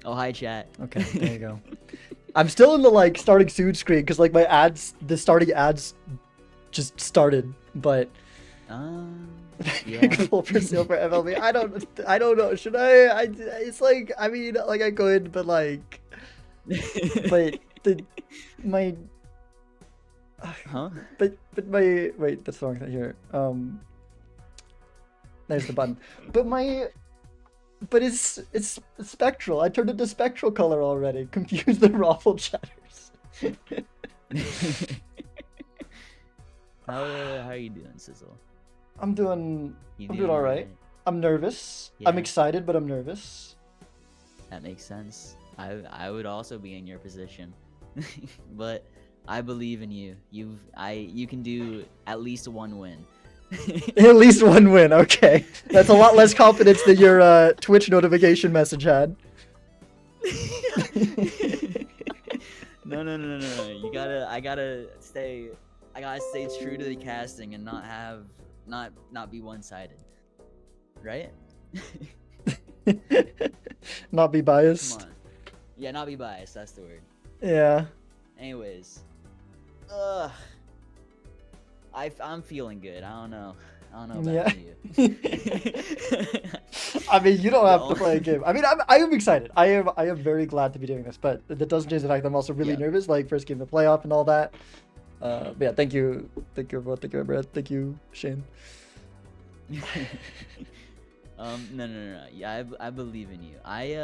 Oh, hi, chat. Okay, there you go. I'm still in the like starting soon screen because like my ads, the starting ads just started, but Yeah. full for sale for MLB. I don't know. Should I? It's like, I mean, like I could, but like, but my. Huh? But my wait, that's the wrong thing here. There's the button. But it's spectral. I turned it to spectral color already. Confuse the raffle chatters. How are you doing, Sizzle? I'm doing all right. Alright? I'm nervous. Yeah. I'm excited, but I'm nervous. That makes sense. I would also be in your position, but I believe in you. You can do at least one win. At least one win. Okay, that's a lot less confidence than your Twitch notification message had. No. I gotta stay true to the casting and not be one-sided, right? Not be biased. Come on. Yeah, not be biased. That's the word. Yeah. Anyways, I'm feeling good. I don't know about you. I mean, you don't have to play a game. I mean, I am excited. I am very glad to be doing this, but that doesn't change the fact that I'm also really nervous. Like first game of the playoff and all that. But yeah, thank you, everyone. Thank you, Brett. Thank you, Shane. No. Yeah, I believe in you. I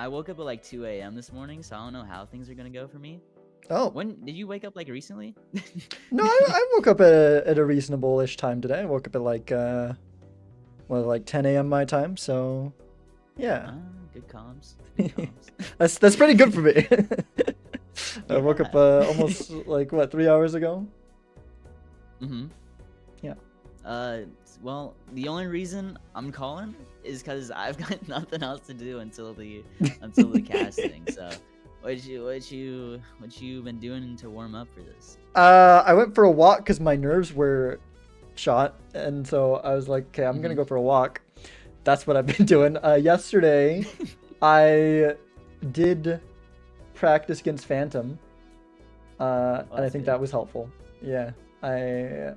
woke up at like 2 a.m. this morning, so I don't know how things are gonna go for me. Oh. When did you wake up, like recently? No, I woke up at a reasonable-ish time today. I woke up at like like 10 a.m. my time. So yeah. Good comms. That's pretty good for me. I woke up almost like what 3 hours ago. Yeah. Well, the only reason I'm calling is because I've got nothing else to do until the casting. So, what you been doing to warm up for this? I went for a walk because my nerves were shot, and so I was like, okay, I'm gonna go for a walk. That's what I've been doing. Yesterday, I did practice against Phantom, and I think that was helpful. Yeah, I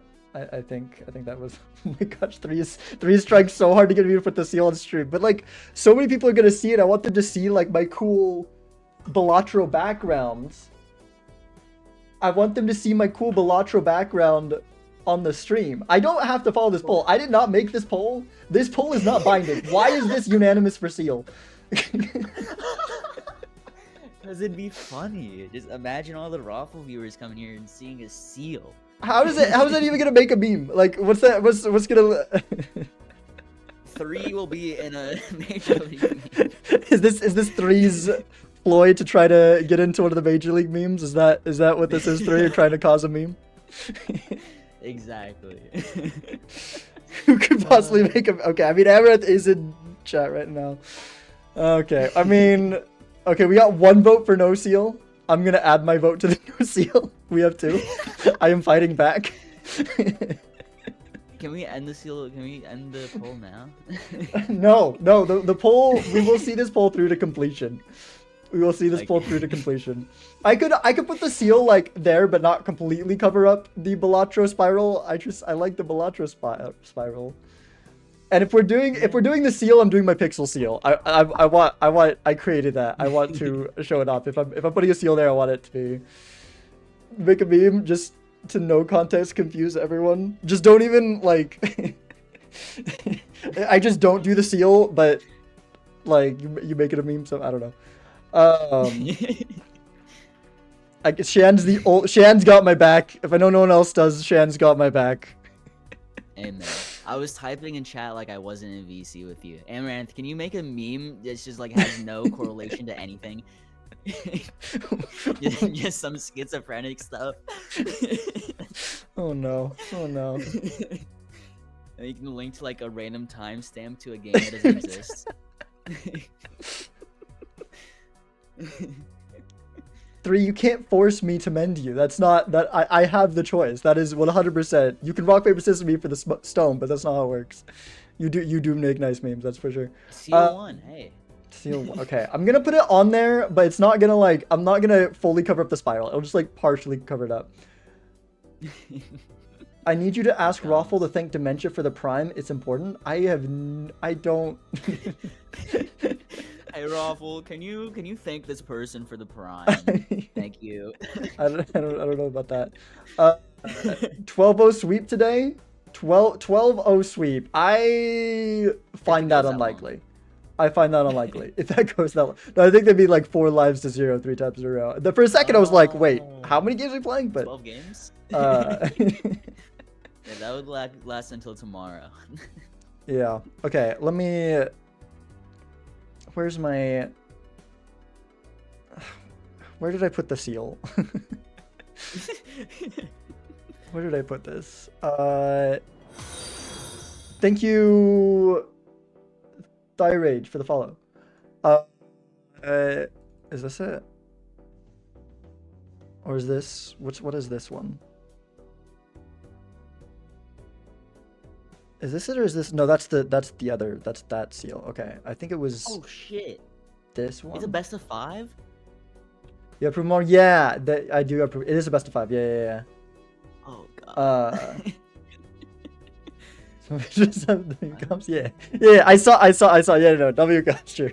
think that was, oh my gosh, three strikes so hard to get me to put the seal on stream, but like so many people are gonna see it. I want them to see like my cool Balatro backgrounds. I want them to see my cool Balatro background on the stream. I don't have to follow this poll. I did not make this poll. This poll is not binding. Why is this unanimous for seal? Because it'd be funny. Just imagine all the Raffle viewers coming here and seeing a seal. How is that even gonna make a meme? Like, what's that? What's gonna? 3 will be in a major league meme. Is this 3's ploy to try to get into one of the major league memes? Is that what this is? 3 are trying to cause a meme? Exactly. Who could possibly make a? Okay, I mean Amaranth is in chat right now. Okay, I mean, okay, we got 1 vote for no seal. I'm gonna add my vote to the no seal. We have 2. I am fighting back. Can we end the seal? Can we end the poll now? No. The poll. We will see this poll through to completion. We will see this poll through to completion. I could put the seal like there, but not completely cover up the Balatro spiral. I like the Balatro spiral. And if we're doing the seal, I'm doing my pixel seal. I created that. I want to show it off. If I'm putting a seal there, I want it to be make a meme just to no context confuse everyone. Just don't even like I just don't do the seal, but like you make it a meme, so I don't know. I guess Shan's got my back. If I know no one else does, Shan's got my back. Amen. I was typing in chat like I wasn't in VC with you. Amaranth, can you make a meme that's just like has no correlation to anything? just some schizophrenic stuff. Oh no. And you can link to like a random timestamp to a game that doesn't exist. 3, you can't force me to mend you. That's not that I have the choice. That is 100%. You can rock paper scissors me for the stone, but that's not how it works. You do make nice memes, that's for sure. Seal 1, hey. Seal 1. Okay, I'm gonna put it on there, but it's not gonna like I'm not gonna fully cover up the spiral. It'll just like partially cover it up. I need you to ask Raffle to thank Dementia for the Prime. It's important. I don't. Hey Raffle, can you thank this person for the Prime? Thank you. I don't know about that. 12-0 sweep today. 12-0 sweep. I find that unlikely. I find that unlikely. If that goes that long. No, I think they'd be like 4 lives to 0 3 times in a row. For a second, I was like, wait, how many games are we playing? But 12 games? Yeah, that would last until tomorrow. Yeah. Okay, let me... Where's my... Where did I put the seal? Where did I put this? Thank you, Thyrage, for the follow. Is this it? Or is this... What is this one? Is this it or is this... No, that's the other... That's that seal. Okay, I think it was... Oh, shit. This one? It's a best of 5? Yeah, approve more. Yeah, I do approve. It is a best of 5. Yeah. Oh, God. Yeah. Yeah, I saw. Yeah, no, W comes true.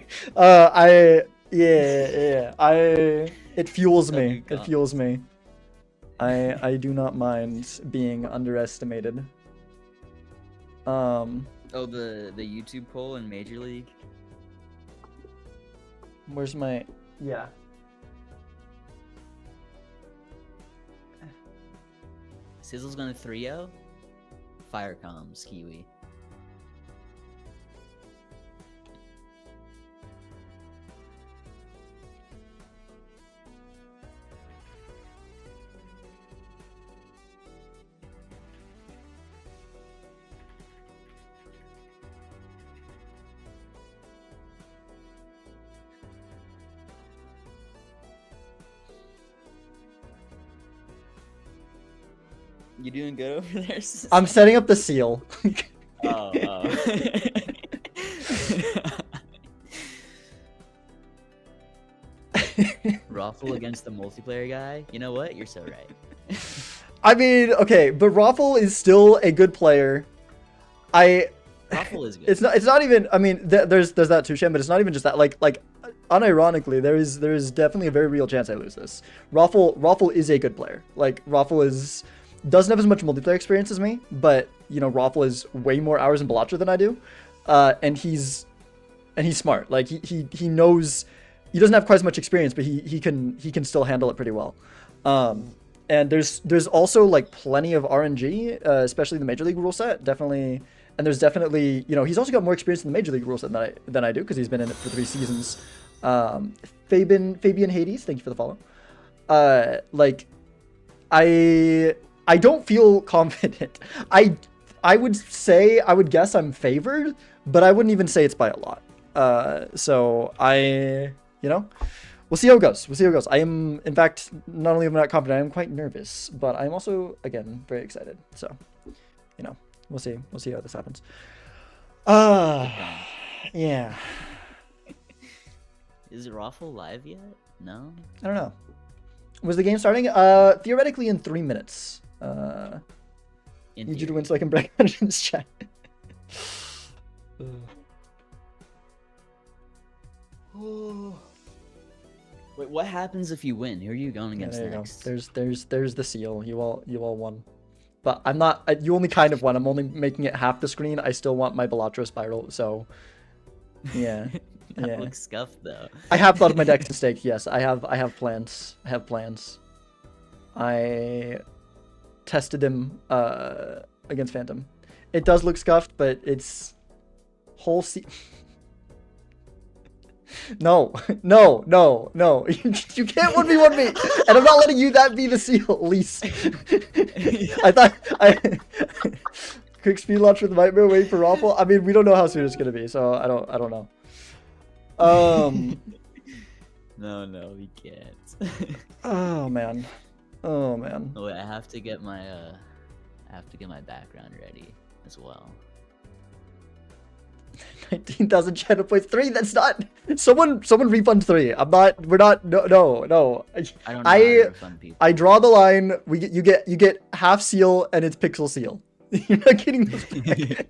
It fuels me. It fuels me. I do not mind being underestimated. Oh, the YouTube poll in Major League. Where's my... Yeah. Sizzle's gonna 3-0. Fire comms, Kiwi. You doing good over there? I'm setting up the seal. Oh. Raffle against the multiplayer guy? You know what? You're so right. I mean, okay, but Raffle is still a good player. Raffle is good. It's not even... I mean, there's that too, Shem, but it's not even just that. Like unironically, there is definitely a very real chance I lose this. Raffle is a good player. Like, Raffle doesn't have as much multiplayer experience as me, but you know, Raffle is way more hours in Balatro than I do, and he's smart. Like he knows, he doesn't have quite as much experience, but he can still handle it pretty well. And there's also like plenty of RNG, especially the Major League rule set, definitely. And there's definitely, you know, he's also got more experience in the Major League rule set than I do, because he's been in it for 3 seasons. Fabian Hades, thank you for the follow. Like, I don't feel confident. I would guess I'm favored, but I wouldn't even say it's by a lot. So you know, we'll see how it goes. I am, in fact, not only am I not confident, I am quite nervous, but I'm also, again, very excited. So, you know, we'll see how this happens. Yeah. Is Raffle live yet? No? I don't know. Was the game starting? Theoretically in 3 minutes. Need you to win so I can brag on it in this chat. Wait, what happens if you win? Who are you going against next? There's the seal. You all won. But I'm not. You only kind of won. I'm only making it half the screen. I still want my Balatro spiral. So, yeah. That looks scuffed though. I have thought of my decks and stake. Yes, I have plans. I tested him against Phantom. It does look scuffed, but it's whole No. You can't 1v1 me, and I'm not letting you that be the seal, at least. Quick speed launch with Nightmare waiting for Raffle. I mean, we don't know how soon it's gonna be, so I don't know. No, we can't. Oh man. Oh man. Oh, wait, I have to get my background ready as well. 19,000 channel points. 3. That's not. Someone refund 3. I'm not. We're not. No. I don't know how to refund people. I draw the line. You get half seal and it's pixel seal. You're not getting those back.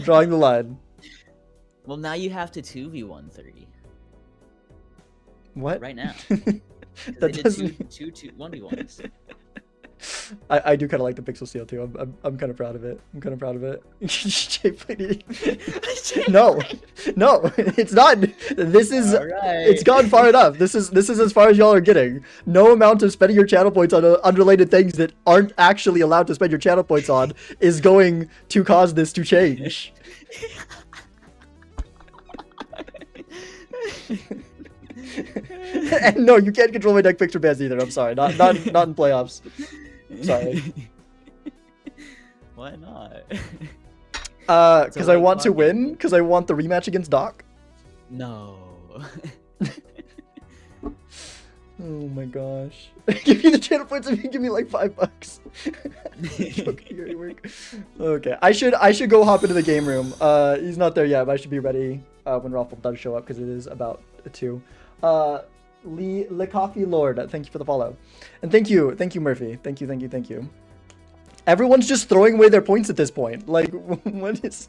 Drawing the line. Well, now you have to 2v1 3. What? Right now. That doesn't. Two 1v1s. I do kind of like the pixel seal too. I'm kind of proud of it. No, it's not. This is. Alright. It's gone far enough. This is as far as y'all are getting. No amount of spending your channel points on unrelated things that aren't actually allowed to spend your channel points on is going to cause this to change. And no, you can't control my deck picture bans either. I'm sorry. Not in playoffs. Sorry. Why not? Because I want to win. Because I want the rematch against Doc. No. Oh my gosh. Give you the channel points if you give me like $5. Okay. I should go hop into the game room. He's not there yet, but I should be ready when Raffle does show up because it is about 2. Le Coffee Lord, thank you for the follow. And thank you Murphy. Thank you. Everyone's just throwing away their points at this point. Like, what is...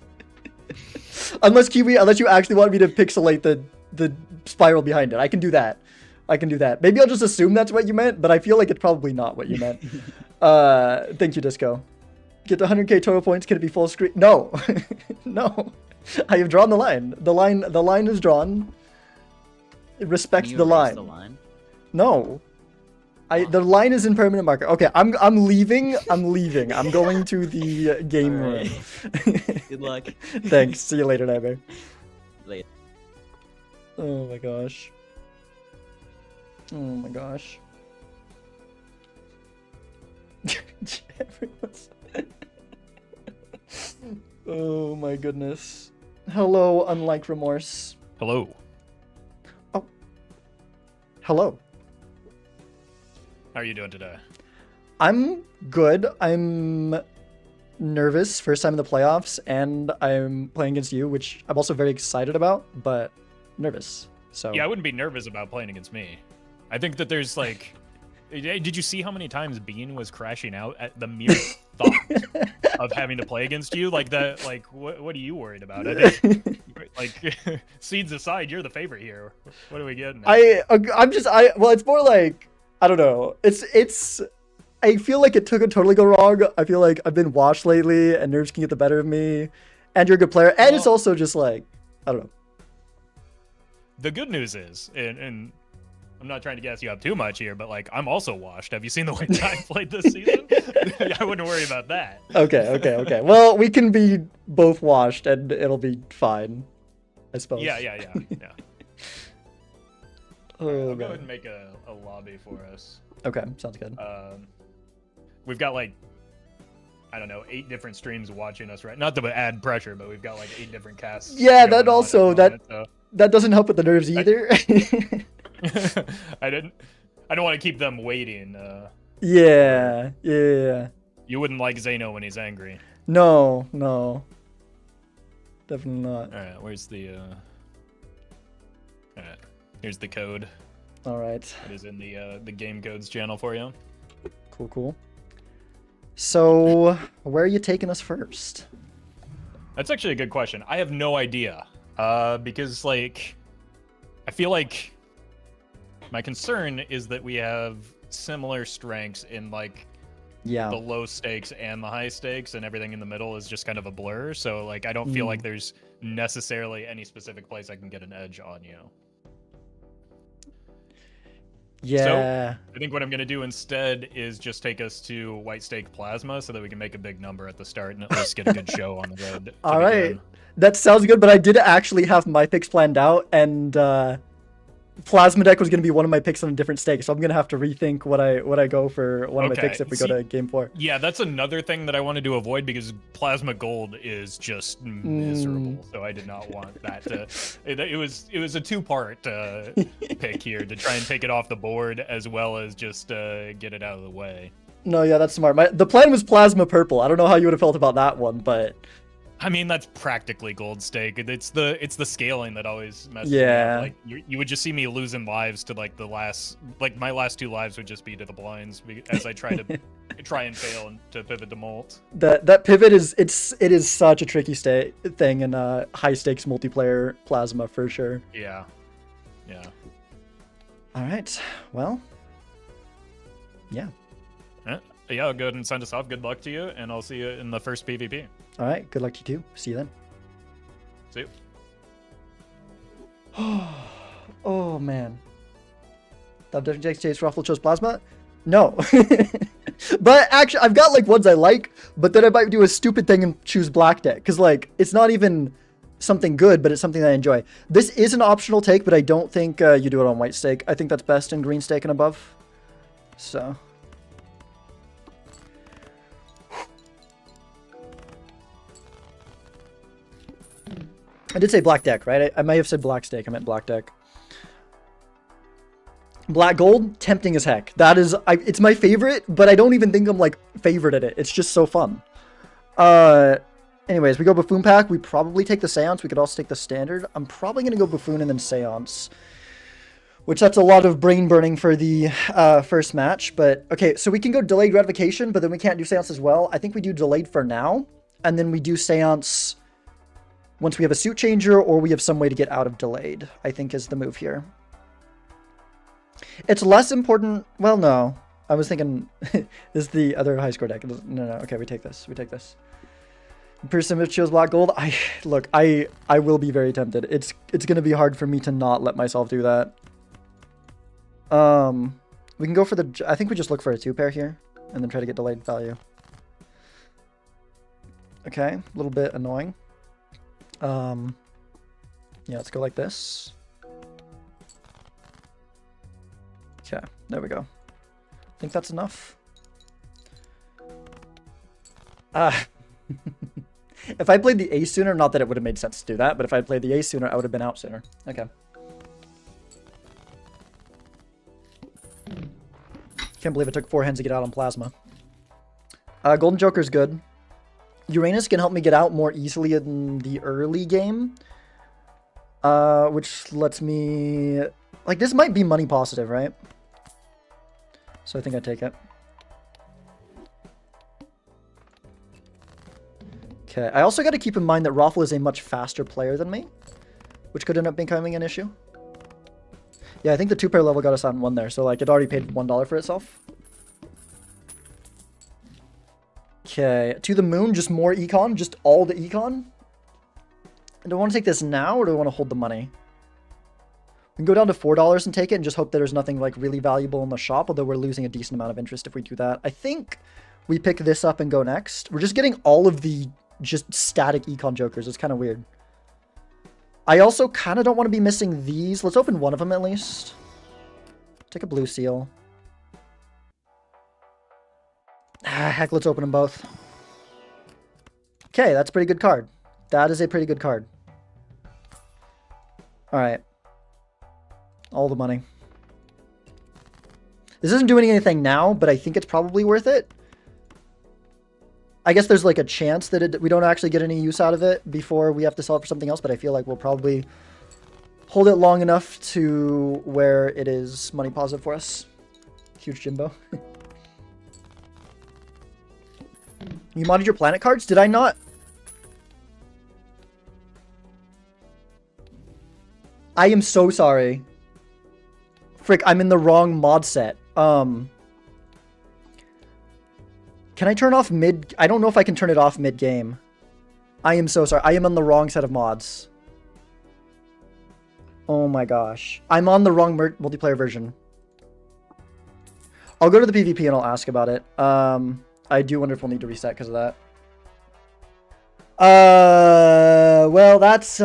unless you actually want me to pixelate the spiral behind it. I can do that. Maybe I'll just assume that's what you meant, but I feel like it's probably not what you meant. Thank you, Disco. Get to 100k total points. Can it be full screen? No. No. I have drawn the line. The line is drawn. Respect the line. No. The line is in permanent marker. Okay, I'm leaving. I'm going to the game room. Good luck. Thanks. See you later, Nightmare. Later. Oh my gosh. Oh my goodness. Hello, unlike remorse. Hello. Oh. Hello. How are you doing today? I'm good. I'm nervous. First time in the playoffs, and I'm playing against you, which I'm also very excited about, but nervous. So yeah, I wouldn't be nervous about playing against me. I think that there's like, did you see how many times Bean was crashing out at the mere thought of having to play against you? Like that, like what are you worried about? I think, like, seeds aside, you're the favorite here. What are we getting? Well, it's more like, I don't know. I feel like it took a totally go wrong. I feel like I've been washed lately, and nerves can get the better of me. And you're a good player, and it's also just like, I don't know. The good news is, and I'm not trying to gas you up too much here, but like, I'm also washed. Have you seen the way Ty played this season? I wouldn't worry about that. Okay. Well, we can be both washed, and it'll be fine, I suppose. Yeah. Oh, I'll go ahead and make a lobby for us. Okay, sounds good. We've got like, I don't know, 8 different streams watching us, right? Not to add pressure, but we've got like 8 different casts. Yeah, that also that doesn't help with the nerves either. I don't want to keep them waiting. Yeah. You wouldn't like Zeno when he's angry. No, definitely not. All right, where's the? All right, here's the code. All right. It is in the game codes channel for you. Cool. So, where are you taking us first? That's actually a good question. I have no idea. Because like, I feel like my concern is that we have similar strengths in like the low stakes and the high stakes, and everything in the middle is just kind of a blur. So like, I don't feel like there's necessarily any specific place I can get an edge on you. Yeah. So I think what I'm going to do instead is just take us to White Stake Plasma so that we can make a big number at the start and at least get a good show on the road. All right. That sounds good, but I did actually have my picks planned out, and Plasma deck was going to be one of my picks on a different stake, so I'm going to have to rethink what I go for one of my Okay, picks if we see- go to game 4. Yeah, that's another thing that I wanted to avoid because plasma gold is just miserable. So I did not want that. It was a 2-part pick here to try and take it off the board as well as just get it out of the way. No, yeah, that's smart. The plan was plasma purple. I don't know how you would have felt about that one, but I mean, that's practically gold stake. It's the scaling that always messes Yeah. me up. Like you would just see me losing lives to like my last 2 lives would just be to the blinds as I try to try and fail and to pivot to molt. that pivot is it is such a tricky thing in high stakes multiplayer plasma for sure. Yeah. Yeah. All right. Well, yeah. Yeah, I'll go ahead and send us off. Good luck to you, and I'll see you in the first PvP. All right. Good luck to you too. See you then. See you. Oh man. WJ's Ruffle chose plasma? No. But actually, I've got like ones I like, but then I might do a stupid thing and choose black deck because like it's not even something good, but it's something that I enjoy. This is an optional take, but I don't think you do it on white stake. I think that's best in green stake and above. So. I did say black deck, right? I may have said black stake. I meant black deck. Black gold, tempting as heck. That is, it's my favorite, but I don't even think I'm like favorite at it. It's just so fun. Anyways, we go Buffoon pack. We probably take the Seance. We could also take the Standard. I'm probably going to go Buffoon and then Seance, which that's a lot of brain burning for the first match. But okay, so we can go Delayed Gratification, but then we can't do Seance as well. I think we do Delayed for now, and then we do Seance once we have a suit changer or we have some way to get out of Delayed, I think is the move here. It's less important. Well, no. I was thinking this is the other high score deck. No. Okay, we take this. We take this. Person if chose black gold. Look, I will be very tempted. It's going to be hard for me to not let myself do that. We can go for the, I think we just look for a 2-pair here and then try to get delayed value. Okay, a little bit annoying. Yeah, let's go like this. Okay, there we go. I think that's enough. If I played the ace sooner, not that it would have made sense to do that, but if I played the ace sooner, I would have been out sooner. Okay. Can't believe it took 4 hands to get out on plasma. Golden Joker's good. Uranus can help me get out more easily in the early game. Which lets me... Like, this might be money positive, right? So I think I take it. Okay, I also got to keep in mind that Raffle is a much faster player than me, which could end up becoming an issue. Yeah, I think the 2-pair level got us on 1 there, so like it already paid $1 for itself. Okay, to the moon, just more econ, just all the econ. Do I want to take this now, or do I want to hold the money? We can go down to $4 and take it and just hope that there's nothing like really valuable in the shop, although we're losing a decent amount of interest if we do that. I think we pick this up and go next. We're just getting all of the just static econ jokers. It's kind of weird. I also kind of don't want to be missing these. Let's open one of them at least. Take a blue seal. Heck, let's open them both. Okay, that's a pretty good card. That is a pretty good card. Alright. All the money. This isn't doing anything now, but I think it's probably worth it. I guess there's like a chance that we don't actually get any use out of it before we have to sell it for something else, but I feel like we'll probably hold it long enough to where it is money positive for us. Huge Jimbo. You modded your planet cards? Did I not? I am so sorry. Frick, I'm in the wrong mod set. Can I turn off mid? I don't know if I can turn it off mid-game. I am so sorry. I am on the wrong set of mods. Oh my gosh. I'm on the wrong multiplayer version. I'll go to the PvP and I'll ask about it. I do wonder if we'll need to reset because of that. Well, that's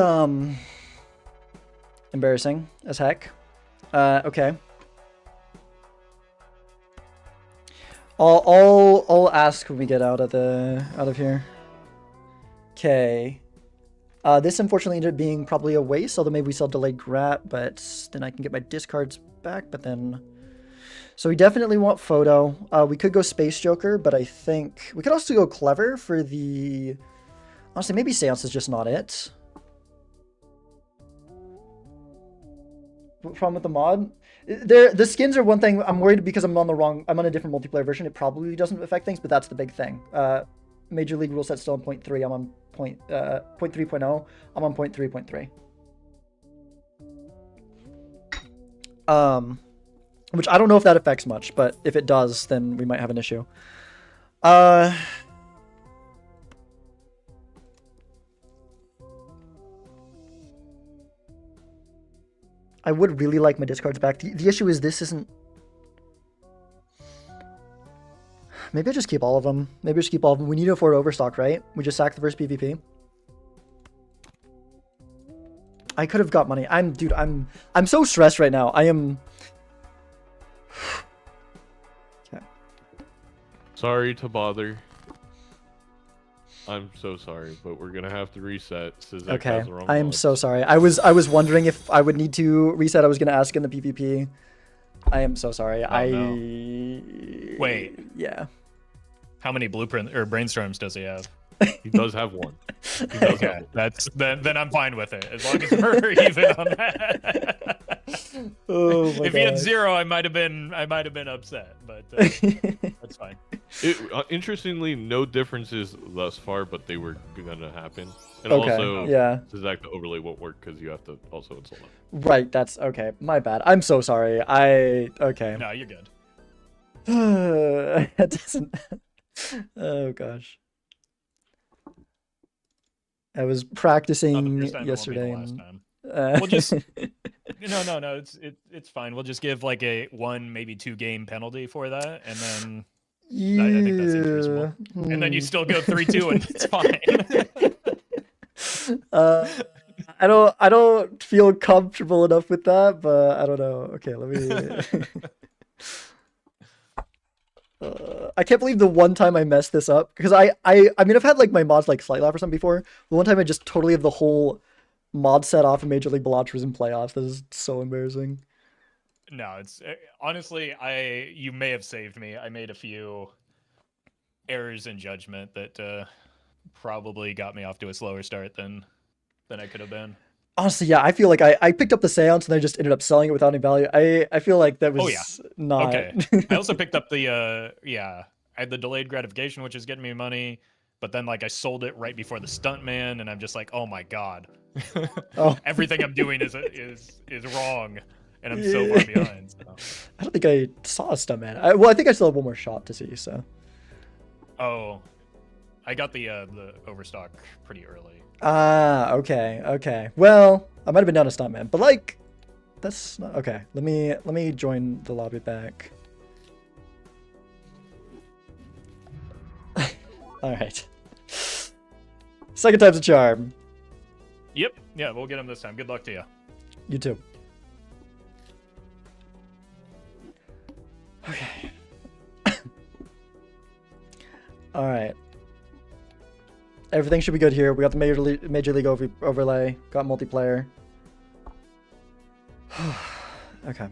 embarrassing as heck. Okay. I'll ask when we get out of here. Okay. This unfortunately ended up being probably a waste, although maybe we sell delayed grat, but then I can get my discards back, but then... So we definitely want photo. We could go Space Joker, but I think... We could also go Clever for the... Honestly, maybe Seance is just not it. What problem with the mod? The skins are one thing. I'm worried because I'm on a different multiplayer version. It probably doesn't affect things, but that's the big thing. Major League rule set's still on 0.3. I'm on 0.3.0. I'm on 0.3.3. Which I don't know if that affects much, but if it does, then we might have an issue. I would really like my discards back. The issue is this isn't... Maybe I just keep all of them. Maybe I just keep all of them. We need to afford overstock, right? We just sack the first PvP. I could have got money. Dude, I'm so stressed right now. I am... Okay. Sorry to bother. I'm so sorry, but we're gonna have to reset. Sizek Okay, has the wrong I am mods. so sorry. I was wondering if I would need to reset. I was gonna ask in the PvP. I am so sorry. No. Wait. Yeah. How many blueprint or brainstorms does he have? He does have one. He does Okay, have one. that's then I'm fine with it as long as we're even on that. Oh my If he had God. 0, I might have been upset, but that's fine. Interestingly, no differences thus far, but they were gonna happen. And Okay, also, yeah. Sizek, the overlay won't work because you have to also install it. Right, that's okay. My bad. I'm so sorry. Okay. No, you're good. It doesn't... Oh gosh. I was Not the practicing first time, it won't be the yesterday. last time. And, We'll just no, it's fine. We'll just give like a 1, maybe 2 game penalty for that, and then I think that seems reasonable. And then you still go 3-2, and it's fine. I don't feel comfortable enough with that, but I don't know. Okay, let me. I can't believe the one time I messed this up because I mean I've had like my mods like Slight Laugh or something before. The one time I just totally have the whole mod set off in Major League Balatro in playoffs. This is so embarrassing. No, it's honestly, you may have saved me. I made a few errors in judgment that probably got me off to a slower start than I could have been. Honestly, yeah, I feel like I picked up the seance and I just ended up selling it without any value. I feel like that was not Okay. I also picked up the I had the delayed gratification, which is getting me money, but then like I sold it right before the stuntman, and I'm just like, oh my god, everything I'm doing is wrong, and I'm so far behind. So. I don't think I saw a stuntman. Well, I think I still have one more shot to see. So. Oh, I got the overstock pretty early. Okay. Well, I might have been down a stuntman, but like, that's not okay. Let me join the lobby back. All right. Second time's a charm. Yep. Yeah, we'll get him this time. Good luck to you. You too. Okay. All right. Everything should be good here. We got the Major League overlay. Got multiplayer. Okay.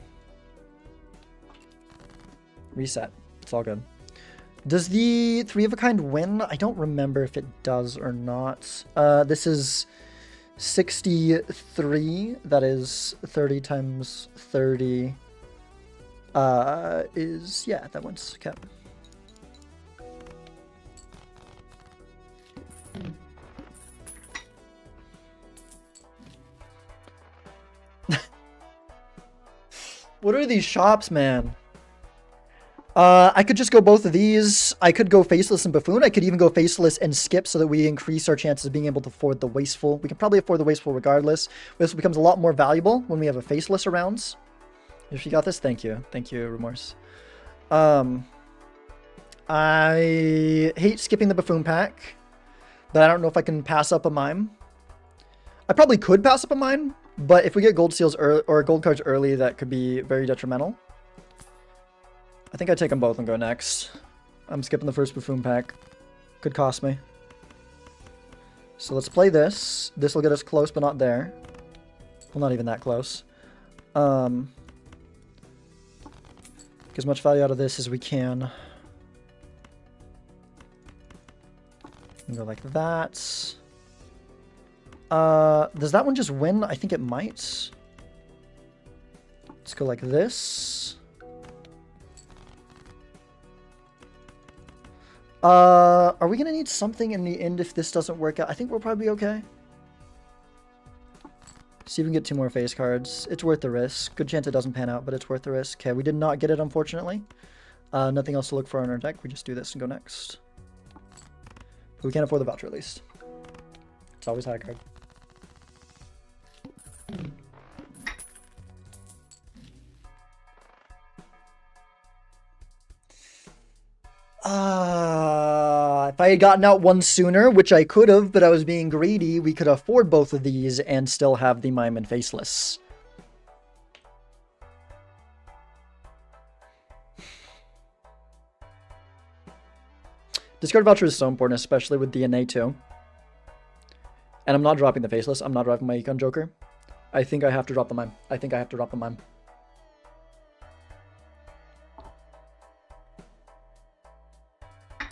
Reset. It's all good. Does the 3 of a kind win? I don't remember if it does or not. This is 63. That is 30 times 30. Is, yeah, that one's okay. What are these shops, man? I could just go both of these. I could go Faceless and Buffoon. I could even go Faceless and Skip so that we increase our chances of being able to afford the Wasteful. We can probably afford the Wasteful regardless. This becomes a lot more valuable when we have a Faceless around. If you got this, thank you. Thank you, Remorse. I hate skipping the Buffoon pack, but I don't know if I can pass up a Mime. I probably could pass up a Mime, But if we get gold seals early, or gold cards early, that could be very detrimental. I think I take them both and go next. I'm skipping the first buffoon pack. Could cost me. So let's play this. This will get us close, but not there. Well, not even that close. Get as much value out of this as we can. And go like that. Does that one just win? I think it might. Let's go like this. Are we gonna need something in the end if this doesn't work out? I think we'll probably be okay. See if we can get 2 more face cards. It's worth the risk. Good chance it doesn't pan out, but it's worth the risk. Okay, we did not get it, unfortunately. Nothing else to look for on our deck. We just do this and go next. But we can't afford the voucher, at least. It's always high card. If I had gotten out one sooner, which I could have, but I was being greedy, we could afford both of these and still have the Mime and Faceless. Discard voucher is so important, especially with DNA too. And I'm not dropping the Faceless. I'm not dropping my Econ Joker. I think I have to drop the Mime. I think I have to drop the Mime.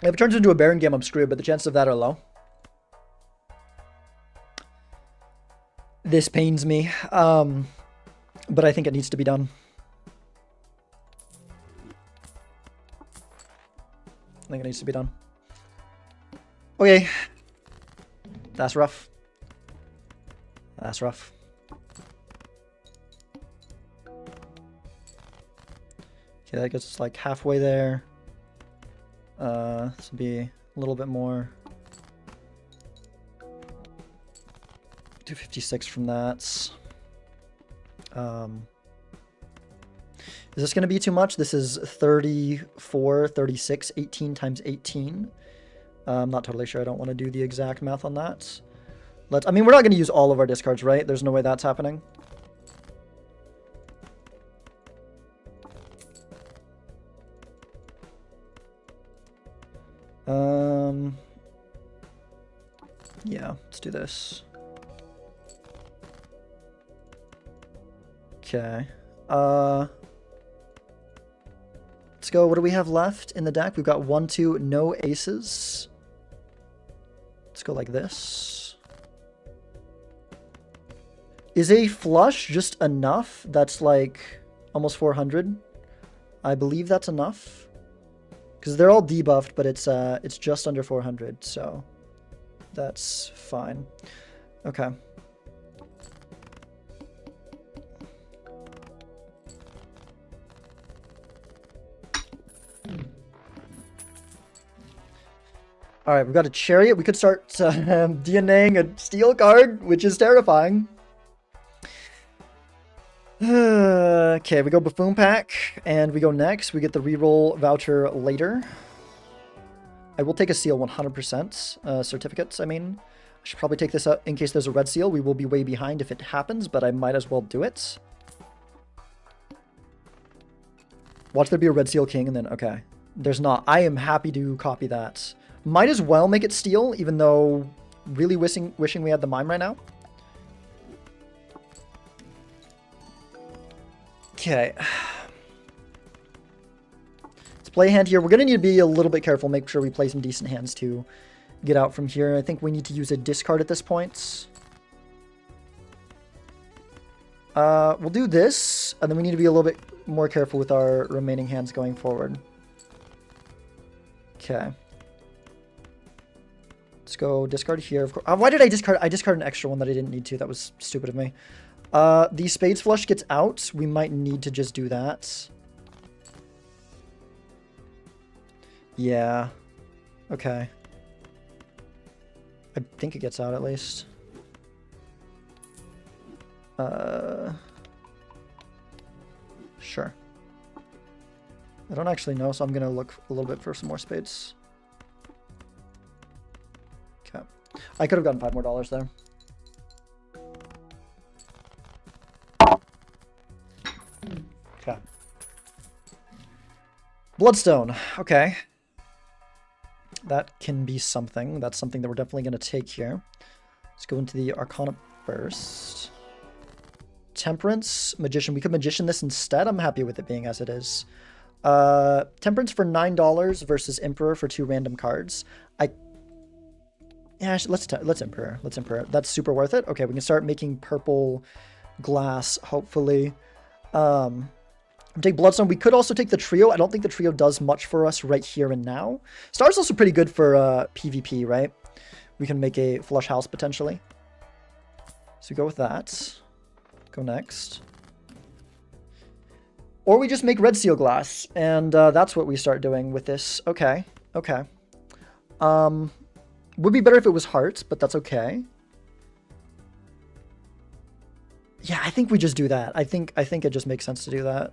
If it turns into a Baron game, I'm screwed, but the chances of that are low. This pains me, but I think it needs to be done. I think it needs to be done. Okay. That's rough. That's rough. Okay, that gets us like halfway there. This will be a little bit more. 256 from that. Is this going to be too much? This is 34, 36, 18 times 18. I'm not totally sure. I don't want to do the exact math on that. I mean, we're not going to use all of our discards, right? There's no way that's happening. Yeah, let's do this. Okay. Let's go. What do we have left in the deck? We've got 1, 2, no aces. Let's go like this. Is a flush just enough? That's like almost 400. I believe that's enough. Because they're all debuffed, but it's just under 400, so that's fine. Okay. All right, we've got a chariot. We could start DNAing a steel card, which is terrifying. Okay, we go Buffoon Pack, and we go next. We get the reroll voucher later. I will take a seal 100%. Certificates, I mean. I should probably take this up in case there's a red seal. We will be way behind if it happens, but I might as well do it. Watch there be a red seal king, and then, okay. There's not. I am happy to copy that. Might as well make it steel, even though really wishing we had the Mime right now. Okay. Let's play a hand here. We're going to need to be a little bit careful, make sure we play some decent hands to get out from here. I think we need to use a discard at this point. We'll do this, and then we need to be a little bit more careful with our remaining hands going forward. Okay. Let's go discard here. Of course. Why did I discard? I discarded an extra one that I didn't need to. That was stupid of me. The spades flush gets out. We might need to just do that. Yeah. Okay. I think it gets out at least. Sure. I don't actually know, so I'm going to look a little bit for some more spades. Okay. I could have gotten $5 more there. Bloodstone. Okay. That can be something. That's something that we're definitely going to take here. Let's go into the Arcana first. Temperance, Magician. We could Magician this instead. I'm happy with it being as it is. Temperance for $9 versus Emperor for 2 random cards. Yeah, let's Emperor. Let's Emperor. That's super worth it. Okay, we can start making purple glass, hopefully. Take Bloodstone. We could also take the Trio. I don't think the Trio does much for us right here and now. Star's also pretty good for PvP, right? We can make a Flush House potentially. So go with that. Go next. Or we just make Red Seal Glass, and that's what we start doing with this. Okay, okay. Would be better if it was Hearts, but that's okay. Yeah, I think we just do that. I think it just makes sense to do that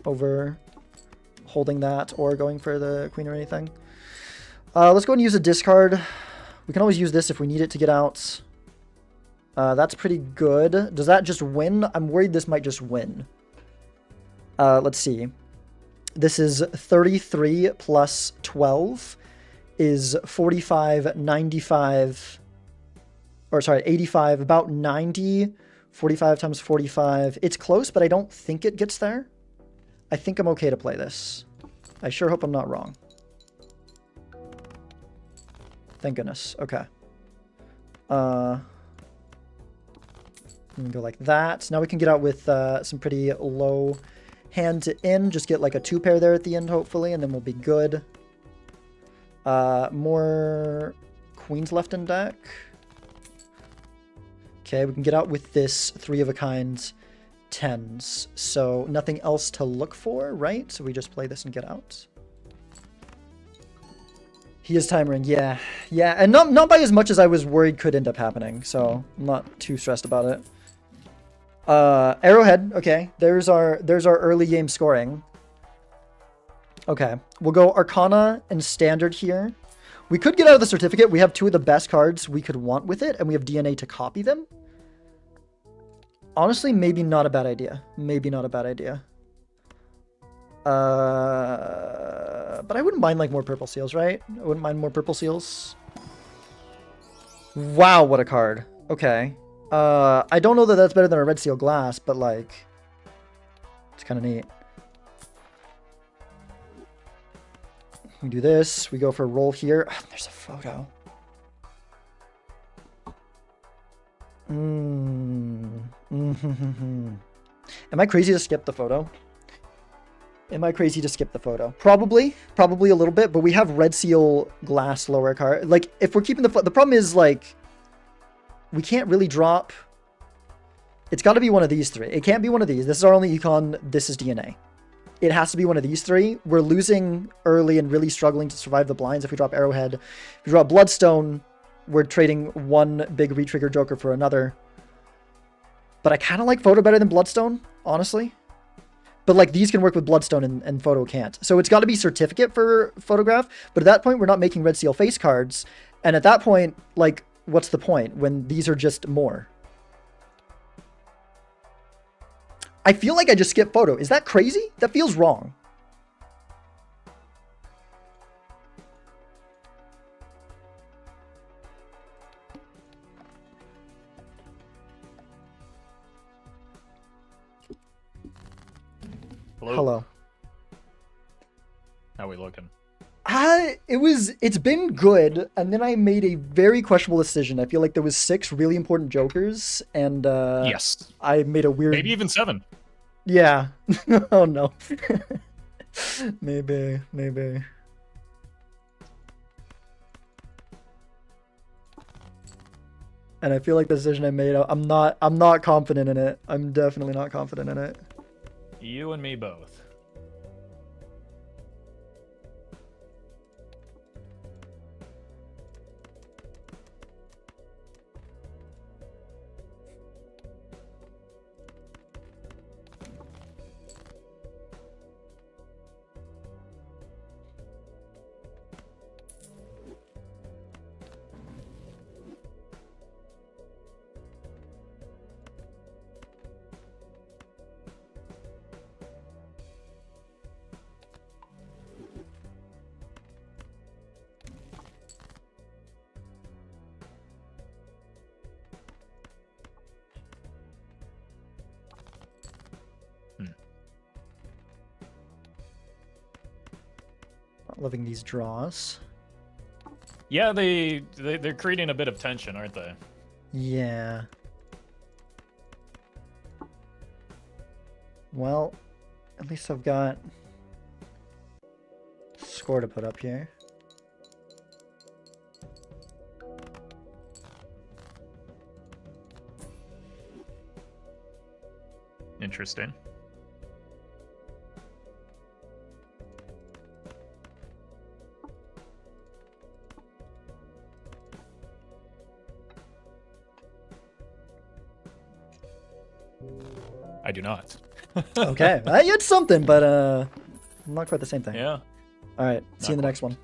over holding that or going for the Queen or anything. Let's go ahead and use a discard. We can always use this if we need it to get out. That's pretty good. Does that just win? I'm worried this might just win. Let's see. This is 33 plus 12 is 45, 95, or sorry, 85, about 90, 45 times 45. It's close, but I don't think it gets there. I think I'm okay to play this. I sure hope I'm not wrong. Thank goodness. Okay. We can go like that. Now we can get out with some pretty low hand to in. Just get like a 2-pair there at the end, hopefully, and then we'll be good. More queens left in deck. Okay, we can get out with this 3 of a kind 10s. So nothing else to look for, right? So we just play this and get out. He is timering, yeah. Yeah, and not by as much as I was worried could end up happening, so I'm not too stressed about it. Arrowhead, okay. There's our early game scoring. Okay, we'll go Arcana and Standard here. We could get out of the certificate. We have 2 of the best cards we could want with it, and we have DNA to copy them. Honestly, maybe not a bad idea. Maybe not a bad idea. But I wouldn't mind like more purple seals, right? I wouldn't mind more purple seals. Wow, what a card. Okay. I don't know that that's better than a red seal glass, but like, it's kind of neat. We do this. We go for a roll here. There's a photo. Am I crazy to skip the photo? Am I crazy to skip the photo? Probably a little bit, but we have red seal glass lower card. Like, if we're keeping the problem is like, we can't really drop. It's got to be one of these 3. It can't be one of these. This is our only econ. This is DNA. It has to be one of these 3. We're losing early and really struggling to survive the blinds if we drop Arrowhead. If we drop Bloodstone, we're trading one big retrigger Joker for another. But I kind of like Photo better than Bloodstone, honestly. But like these can work with Bloodstone and Photo can't. So it's got to be Certificate for Photograph. But at that point, we're not making Red Seal face cards. And at that point, like, what's the point when these are just more? I feel like I just skipped Photo. Is that crazy? That feels wrong. Hello. How we looking? It's been good, and then I made a very questionable decision. I feel like there was 6 really important Jokers, and yes, I made a weird. Maybe even 7. Yeah. Oh no. maybe. And I feel like the decision I made, I'm not confident in it. I'm definitely not confident in it. You and me both. Loving these draws. Yeah, they're creating a bit of tension, aren't they? Yeah. Well, at least I've got score to put up here. Interesting. I do not. Okay, you had something, but not quite the same thing. Yeah. All right, see you in the next one.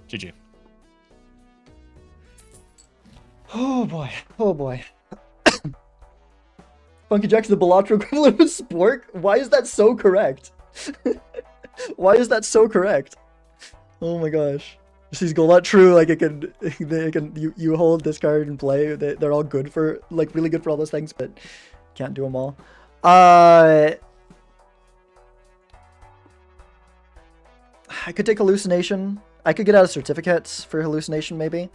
GG. Oh boy, oh boy. Funky Jack's the Balatro equivalent of Spork? Why is that so correct? Why is that so correct? Oh my gosh. She's not true, like it can you hold, discard, and play. They're all good for, like, really good for all those things, but can't do them all. I could take hallucination. I could get out of certificates for hallucination, maybe.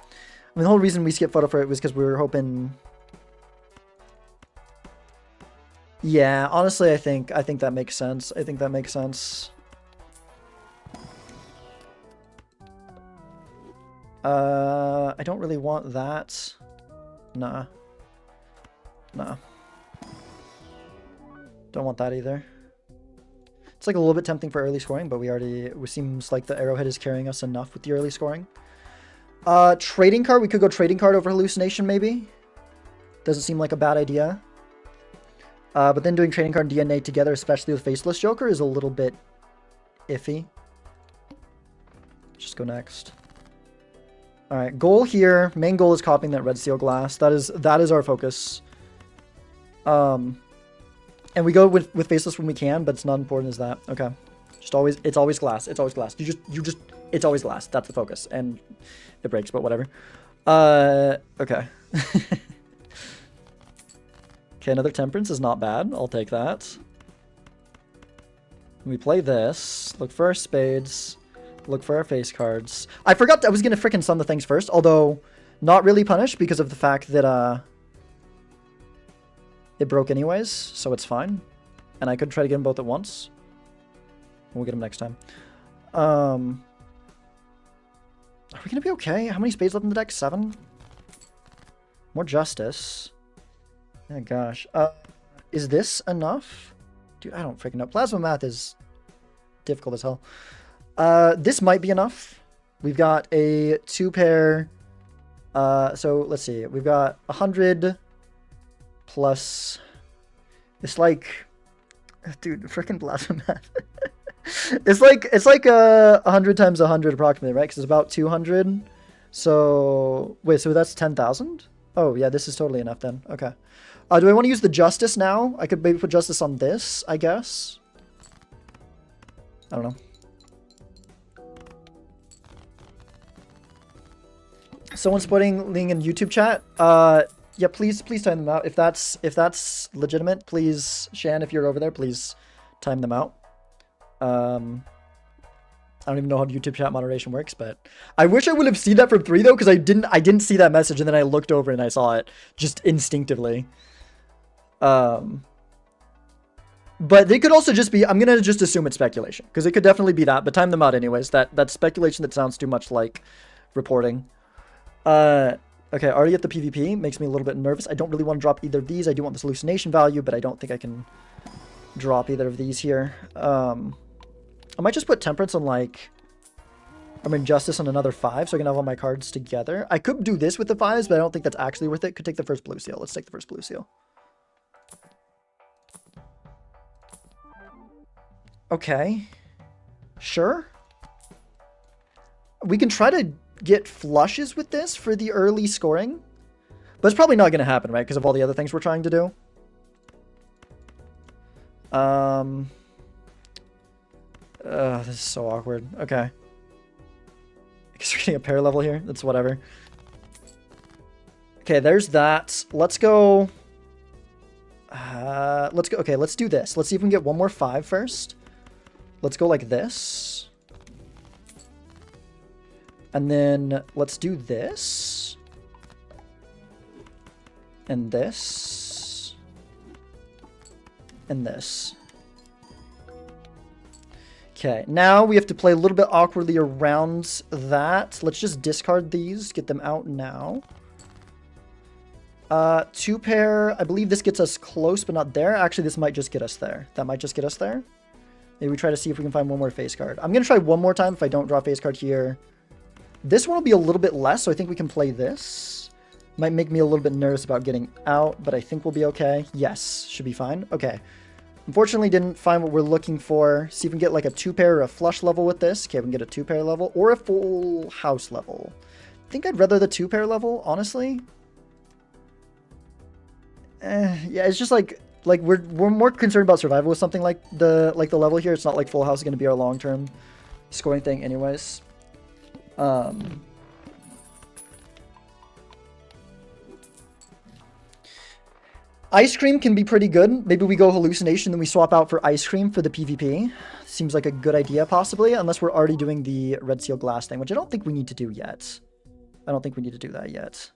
I mean, the whole reason we skipped photo for it was because we were hoping. Yeah, honestly, I think that makes sense. I think that makes sense. I don't really want that. Nah. Nah. Don't want that either. It's like a little bit tempting for early scoring, but it seems like the arrowhead is carrying us enough with the early scoring. Trading card, we could go trading card over hallucination maybe. Doesn't seem like a bad idea. But then doing trading card and DNA together, especially with Faceless Joker, is a little bit iffy. Just go next. Alright, goal here. Main goal is copying that red steel glass. That is our focus. And we go with Faceless when we can, but it's not important as that. Okay. It's always glass. It's always glass. It's always glass. That's the focus. And it breaks, but whatever. Okay. Okay, another Temperance is not bad. I'll take that. We play this. Look for our spades. Look for our face cards. I forgot I was going to frickin' stun the things first, although not really punished because of the fact that it broke anyways, so it's fine. And I could try to get them both at once. We'll get them next time. Are we going to be okay? How many spades left in the deck? 7? More Justice. Oh gosh. Is this enough? Dude, I don't freaking know. Plasma math is difficult as hell. This might be enough. We've got a 2-pair. So let's see. We've got 100 plus. It's like, dude, freaking plasma math. it's like 100 times 100 approximately, right? Because it's about 200. So wait, so that's 10,000. Oh yeah, this is totally enough then. Okay. Do I want to use the Justice now? I could maybe put Justice on this, I guess. I don't know. Someone's putting link in YouTube chat. Yeah, please time them out. If that's legitimate, please, Shan, if you're over there, please time them out. I don't even know how YouTube chat moderation works, but I wish I would have seen that from 3 though, because I didn't see that message, and then I looked over and I saw it just instinctively. But they could also just be, I'm gonna just assume it's speculation, because it could definitely be that, but time them out anyways. That's speculation that sounds too much like reporting. Okay, already at the PvP makes me a little bit nervous. I don't really want to drop either of these. I do want this hallucination value, but I don't think I can drop either of these here. I might just put Temperance on, like, Justice on another 5, so I can have all my cards together. I could do this with the 5s, but I don't think that's actually worth it. Could take the first blue seal. Let's take the first blue seal. Okay. Sure. We can try to get flushes with this for the early scoring, but it's probably not going to happen, right? Because of all the other things we're trying to do. This is so awkward. Okay. I guess we're getting a pair level here. That's whatever. Okay, there's that. Let's go. Okay, let's do this. Let's see if we can get one more 5 first. let's go like this. And then let's do this. And this. And this. Okay, now we have to play a little bit awkwardly around that. Let's just discard these, get them out now. 2 pair, I believe this gets us close, but not there. Actually, this might just get us there. That might just get us there. Maybe we try to see if we can find one more face card. I'm going to try one more time if I don't draw a face card here. This one will be a little bit less, so I think we can play this. Might make me a little bit nervous about getting out, but I think we'll be okay. Yes, should be fine. Okay. Unfortunately, didn't find what we're looking for. See if we can get like a 2 pair or a flush level with this. Okay, we can get a 2 pair level or a full house level. I think I'd rather the 2 pair level, honestly. Yeah, it's just like we're more concerned about survival with something like the level here. It's not like full house is going to be our long-term scoring thing anyways. Ice cream can be pretty good. Maybe we go hallucination, then we swap out for ice cream for the PvP. Seems like a good idea, possibly, unless we're already doing the red seal glass thing, which I don't think we need to do yet. I don't think we need to do that yet.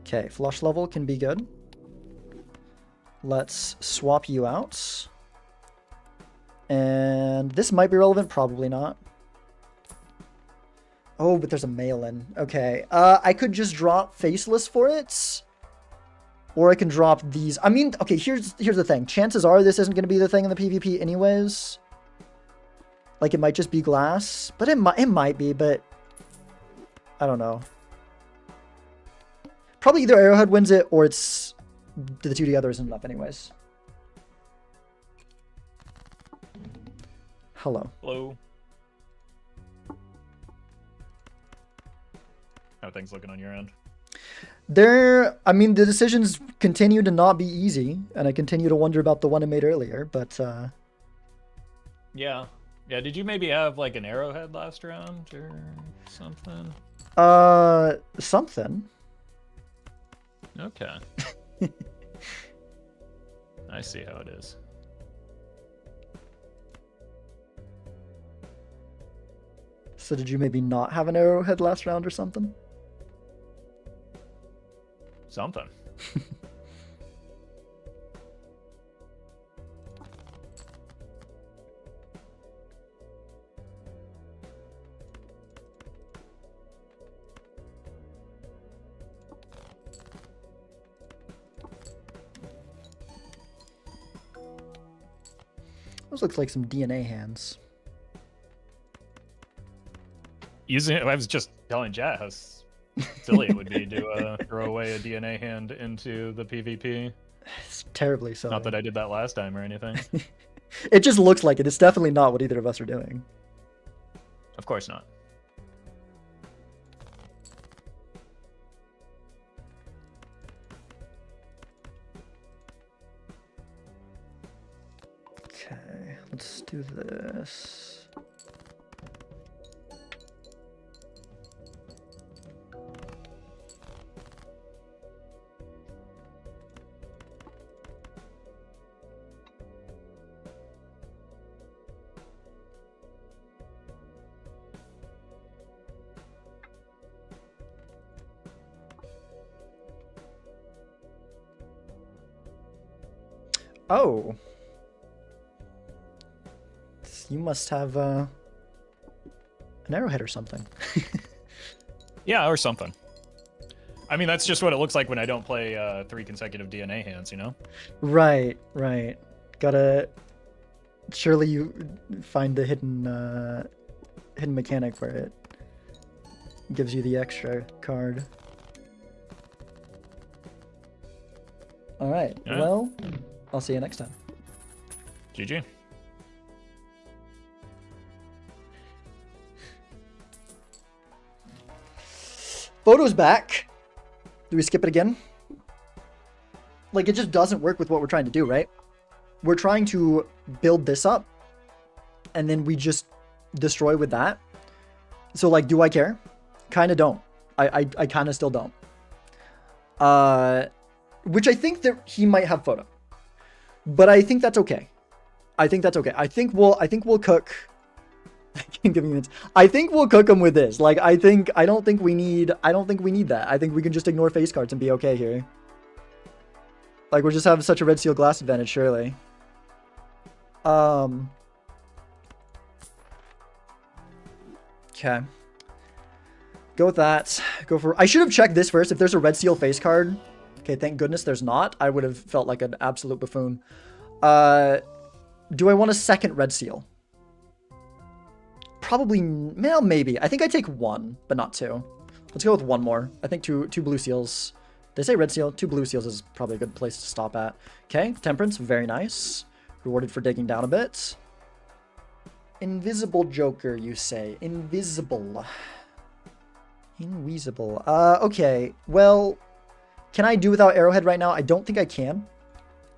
Okay, flush level can be good. Let's swap you out. And this might be relevant, probably not. Oh, but there's a mail-in. Okay. I could just drop Faceless for it. Or I can drop these. I mean, okay, here's the thing. Chances are this isn't going to be the thing in the PvP anyways. Like, it might just be glass. But it might be, but... I don't know. Probably either Arrowhead wins it, or it's... the 2 together isn't enough anyways. Hello. Hello. How are things looking on your end? I mean, the decisions continue to not be easy, and I continue to wonder about the one I made earlier, but, Yeah. Yeah, did you maybe have, like, an arrowhead last round, or something? Something. Okay. I see how it is. So did you maybe not have an arrowhead last round or something? Something. Those looks like some DNA hands. I was just telling Jet how silly it would be to throw away a DNA hand into the PvP. It's terribly silly. Not that I did that last time or anything. It just looks like it. It's definitely not what either of us are doing. Of course not. Okay, let's do this. Oh. You must have an arrowhead or something. Yeah, or something. I mean, that's just what it looks like when I don't play 3 consecutive DNA hands, you know? Right, right. Gotta... Surely you find the hidden mechanic where it gives you the extra card. Alright, Yeah. well, I'll see you next time. GG. Photo's back. Do we skip it again? Like, it just doesn't work with what we're trying to do, right? We're trying to build this up, and then we just destroy with that. So, like, do I care? Kind of don't. I kind of still don't. Which I think that he might have photo. But I think that's okay. I think that's okay. I think we'll cook. I can't give you hints. I think we'll cook them with this. Like, I don't think we need that. I think we can just ignore face cards and be okay here. Like, we'll just have such a red seal glass advantage, surely. Okay. Go with that. Go for... I should have checked this first. If there's a red seal face card. Okay, thank goodness there's not. I would have felt like an absolute buffoon. Do I want a second red seal? Probably... Well, maybe. I think I take one, but not two. Let's go with one more. I think two blue seals. They say red seal. 2 blue seals is probably a good place to stop at. Okay, temperance. Very nice. Rewarded for digging down a bit. Invisible Joker, you say. Invisible. Invisible. Okay. Well, can I do without Arrowhead right now? I don't think I can.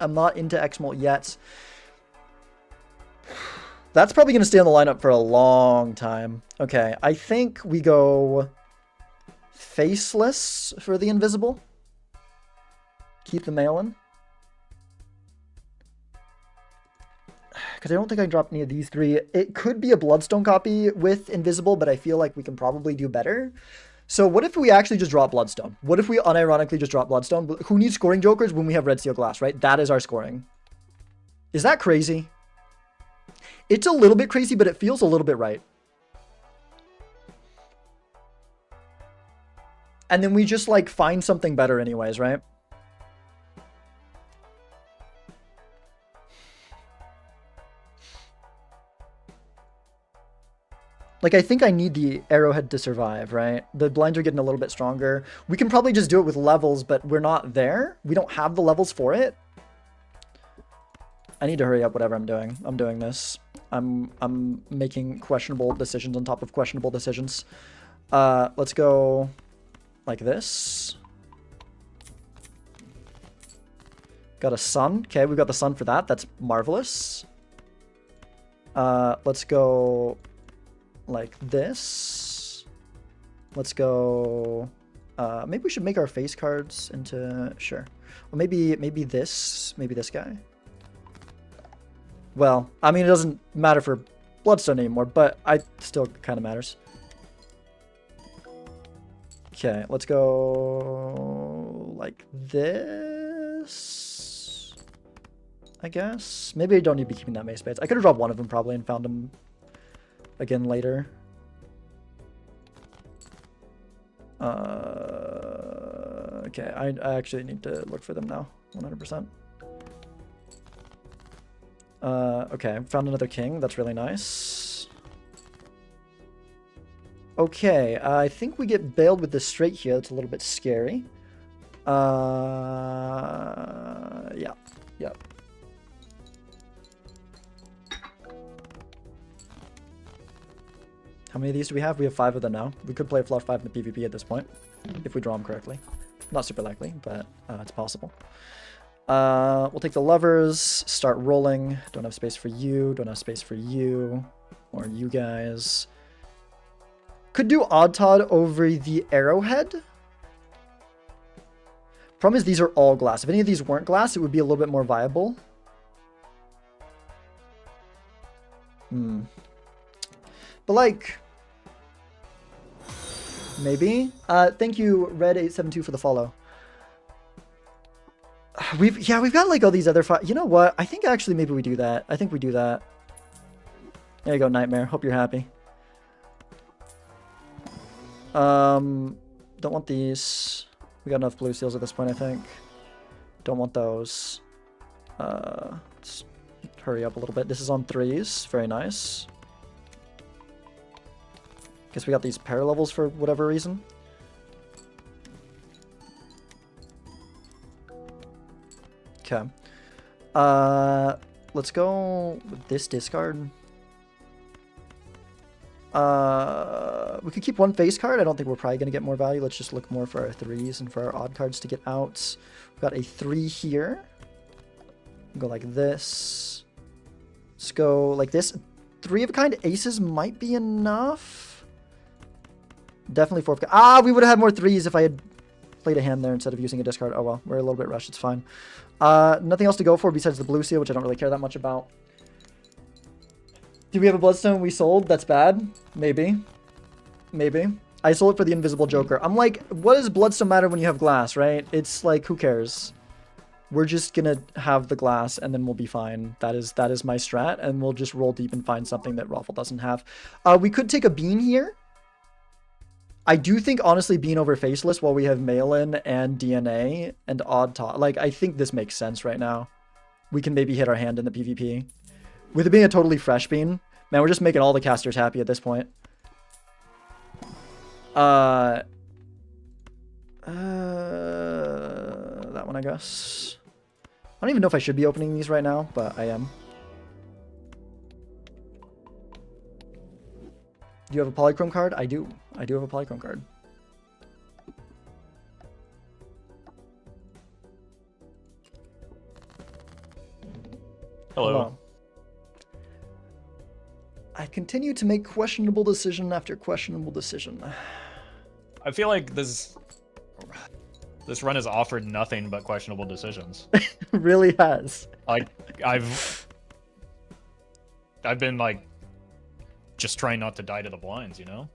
I'm not into X-Molt yet. That's probably going to stay on the lineup for a long time. Okay, I think we go Faceless for the Invisible. Keep the Mail-In. Because I don't think I can drop any of these 3. It could be a Bloodstone copy with Invisible, but I feel like we can probably do better. So what if we actually just drop Bloodstone? What if we unironically just drop Bloodstone? Who needs scoring jokers when we have Red Seal Glass, right? That is our scoring. Is that crazy? It's a little bit crazy, but it feels a little bit right. And then we just, like, find something better anyways, right? Like, I think I need the Arrowhead to survive, right? The blinds are getting a little bit stronger. We can probably just do it with levels, but we're not there. We don't have the levels for it. I need to hurry up whatever I'm doing. I'm doing this. I'm making questionable decisions on top of questionable decisions. Let's go like this. Got a sun. Okay, we've got the sun for that. That's marvelous. Let's go... like this. Let's go... maybe we should make our face cards into... Sure. Well, maybe this. Maybe this guy. Well, I mean, it doesn't matter for Bloodstone anymore, but it still kind of matters. Okay, let's go... like this, I guess. Maybe I don't need to be keeping that Mace Spades. I could have dropped one of them probably and found them again later. Okay, I actually need to look for them now, 100%. Okay, found another king. That's really nice. Okay, I think we get bailed with this straight here. It's a little bit scary. Yeah. How many of these do we have? We have 5 of them now. We could play a fluff 5 in the PvP at this point, if we draw them correctly. Not super likely, but it's possible. We'll take the lovers, start rolling. Don't have space for you, don't have space for you, or you guys. Could do Odd Todd over the Arrowhead. Problem is these are all glass. If any of these weren't glass, it would be a little bit more viable. But like, maybe. Thank you, Red872 for the follow. We've got like all these other you know what? I think actually maybe we do that. I think we do that. There you go, Nightmare. Hope you're happy. Don't want these. We got enough blue seals at this point, I think. Don't want those. Let's hurry up a little bit. This is on 3s. Very nice. Guess we got these pair levels for whatever reason. Okay. Let's go with this discard. We could keep one face card. I don't think we're probably going to get more value. Let's just look more for our 3s and for our odd cards to get out. We've got a 3 here. Go like this. Let's go like this. 3 of a kind aces might be enough. Definitely 4 of a kind. We would have had more 3s if I had played a hand there instead of using a discard. Oh well, we're a little bit rushed. It's fine. Nothing else to go for besides the blue seal, which I don't really care that much about. Do we have a bloodstone we sold? That's bad. Maybe. Maybe. I sold it for the invisible joker. I'm like, what does bloodstone matter when you have glass, right? It's like, who cares? We're just gonna have the glass and then we'll be fine. That is my strat, and we'll just roll deep and find something that Raffle doesn't have. We could take a bean here. I do think, honestly, bean over faceless while we have mail-in and DNA and odd top. Like, I think this makes sense right now. We can maybe hit our hand in the PvP. With it being a totally fresh bean, man, we're just making all the casters happy at this point. That one, I guess. I don't even know if I should be opening these right now, but I am. Do you have a polychrome card? I do. I do have a polychrome card. Hello. I continue to make questionable decision after questionable decision. I feel like this run has offered nothing but questionable decisions. Really has. Like, I've been like just trying not to die to the blinds, you know?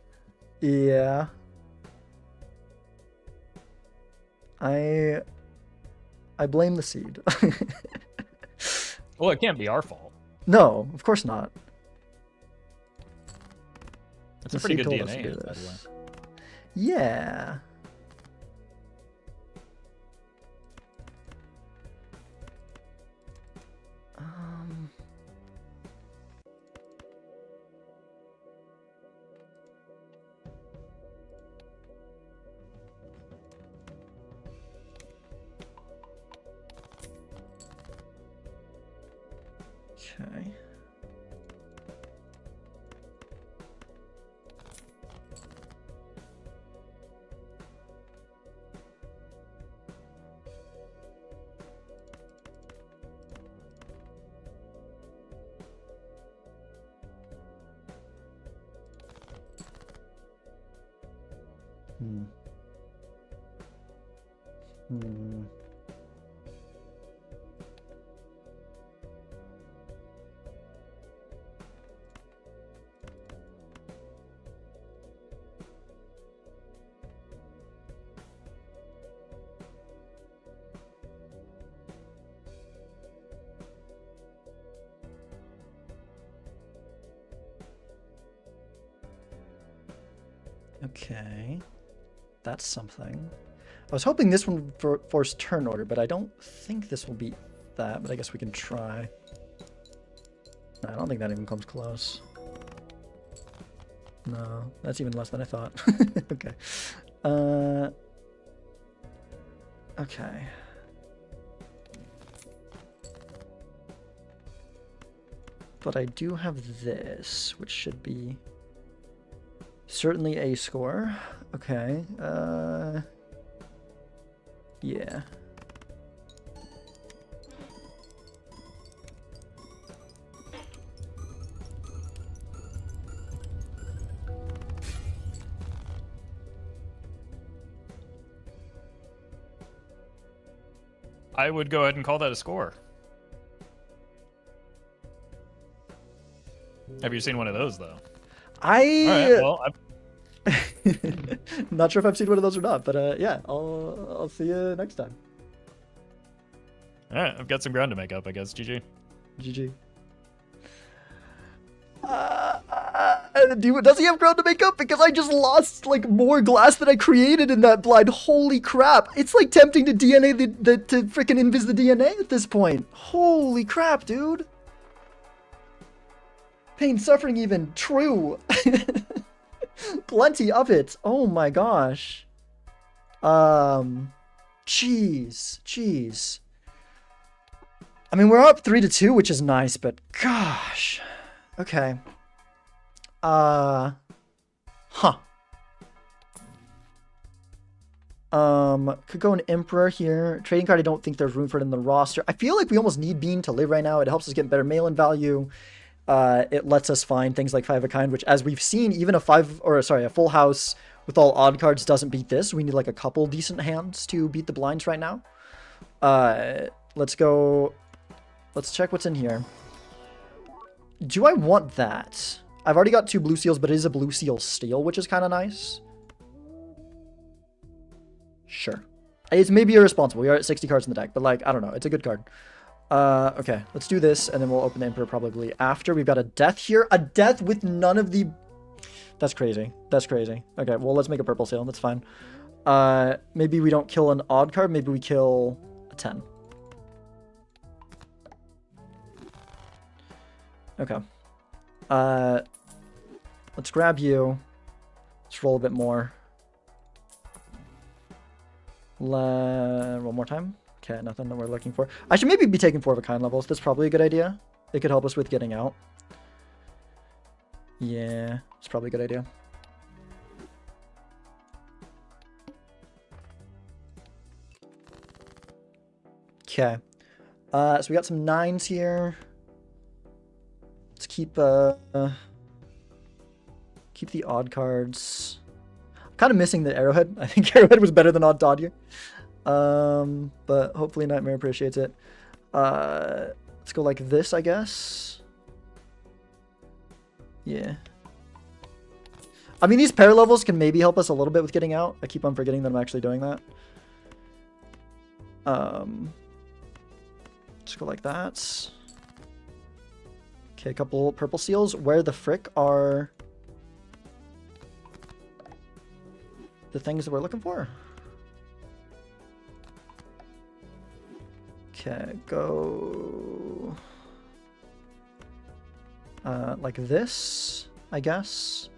Yeah. I blame the seed. Well, it can't be our fault. No, of course not. It's The a pretty seed good told us to DNA, do by the way. this. Yeah. Okay. Okay, that's something. I was hoping this one for force turn order, but I don't think this will be that, but I guess we can try. No, I don't think that even comes close. No, that's even less than I thought. Okay. Okay. But I do have this, which should be certainly a score. Okay. Yeah. I would go ahead and call that a score. Have you seen one of those, though? All right, well, Not sure if I've seen one of those or not, but yeah, I'll see you next time. all right, I've got some ground to make up, I guess. GG. GG. Does he have ground to make up? Because I just lost like more glass than I created in that blind. Holy crap! It's like tempting to DNA to freaking invis the DNA at this point. Holy crap, dude! Pain, suffering, even true. Plenty of it. Oh my gosh. Jeez. I mean, we're up 3-2, which is nice, but gosh. Okay. Huh. Could go an Emperor here. Trading card, I don't think there's room for it in the roster. I feel like we almost need Bean to live right now. It helps us get better mail-in value. it lets us find things like 5 of a kind, which, as we've seen, even a full house with all odd cards doesn't beat this. We need like a couple decent hands to beat the blinds right now. Let's go. Let's check what's in here. Do I want that? I've already got 2 blue seals, but it is a blue seal steal, which is kind of nice. Sure. It's maybe irresponsible. We are at 60 cards in the deck, but like, I don't know. It's a good card. Okay, let's do this, and then we'll open the Emperor probably after. We've got a death here. A death with none of the... That's crazy. That's crazy. Okay, well, let's make a purple seal. That's fine. Maybe we don't kill an odd card. Maybe we kill a 10. Okay. Let's grab you. Let's roll a bit more. Roll more time. Okay, nothing that we're looking for. I should maybe be taking 4 of a kind levels. That's probably a good idea. It could help us with getting out. Yeah, it's probably a good idea. Okay. So we got some 9s here. Let's keep the odd cards. I'm kind of missing the arrowhead. I think arrowhead was better than odd dot here. But hopefully Nightmare appreciates it. Let's go like this, I guess. Yeah. I mean, these pair levels can maybe help us a little bit with getting out. I keep on forgetting that I'm actually doing that. Let's go like that. Okay, a couple purple seals. Where the frick are the things that we're looking for? Okay, go like this, I guess.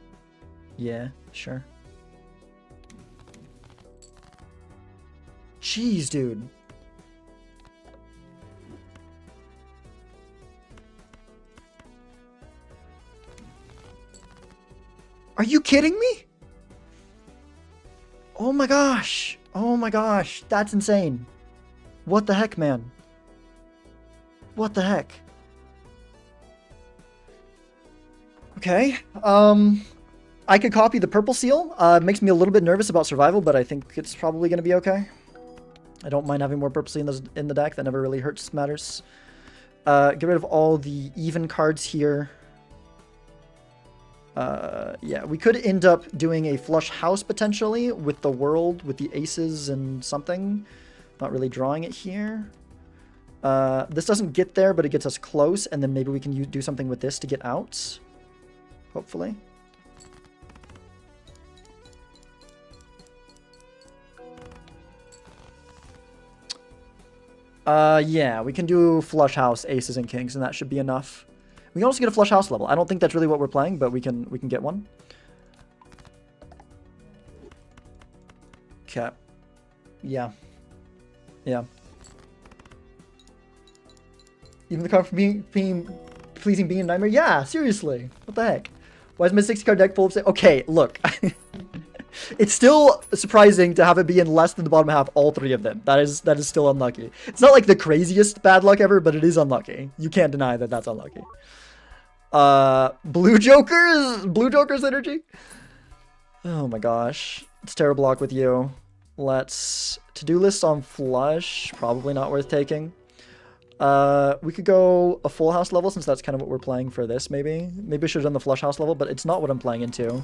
Yeah, sure. Jeez, dude. Are you kidding me? Oh my gosh. Oh my gosh. That's insane. What the heck, man? What the heck? Okay. I could copy the purple seal. It makes me a little bit nervous about survival, but I think it's probably going to be okay. I don't mind having more purple seal in the deck. That never really hurts matters. Get rid of all the even cards here. Yeah, we could end up doing a flush house potentially with the world, with the aces and something. Not really drawing it here. This doesn't get there, but it gets us close, and then maybe we can do something with this to get out. Hopefully. Yeah, we can do flush house, aces, and kings, and that should be enough. We can also get a flush house level. I don't think that's really what we're playing, but we can get one. Okay. Yeah. Yeah. Even the card for pleasing being a nightmare? Yeah, seriously. What the heck? Why is my 60 card deck full of... Okay, look. It's still surprising to have it be in less than the bottom half, all 3 of them. That is still unlucky. It's not like the craziest bad luck ever, but it is unlucky. You can't deny that that's unlucky. Blue Joker's energy? Oh my gosh. It's terrible luck with you. Let's... To-do list on flush, probably not worth taking. We could go a full house level since that's kind of what we're playing for this, maybe. Maybe I should have done the flush house level, but it's not what I'm playing into.